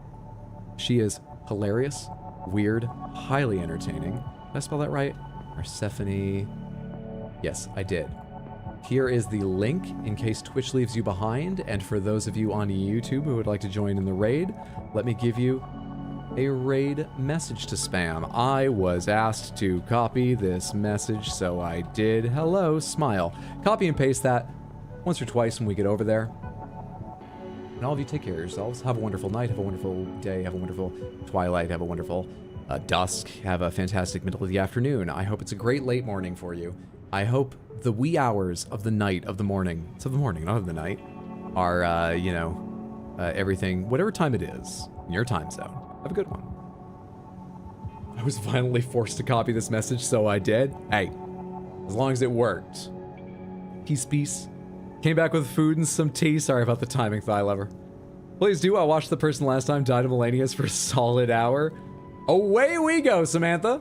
She is hilarious, weird, highly entertaining. Did I spell that right? Arsephone. Yes, I did. Here is the link in case Twitch leaves you behind, and for those of you on YouTube who would like to join in the raid, let me give you a raid message to spam. I was asked to copy this message, so I did. Hello, smile. Copy and paste that once or twice when we get over there. And all of you take care of yourselves. Have a wonderful night, have a wonderful day, have a wonderful twilight, have a wonderful dusk, have a fantastic middle of the afternoon. I hope it's a great late morning for you. I hope the wee hours of the night, of the morning, it's of the morning, not of the night, are, everything, whatever time it is, in your time zone. Have a good one. I was violently forced to copy this message, so I did. Hey, as long as it worked. Peace. Came back with food and some tea. Sorry about the timing, Thigh Lover. Please do. I watched the person last time died of Melanius for a solid hour. Away we go, Samantha.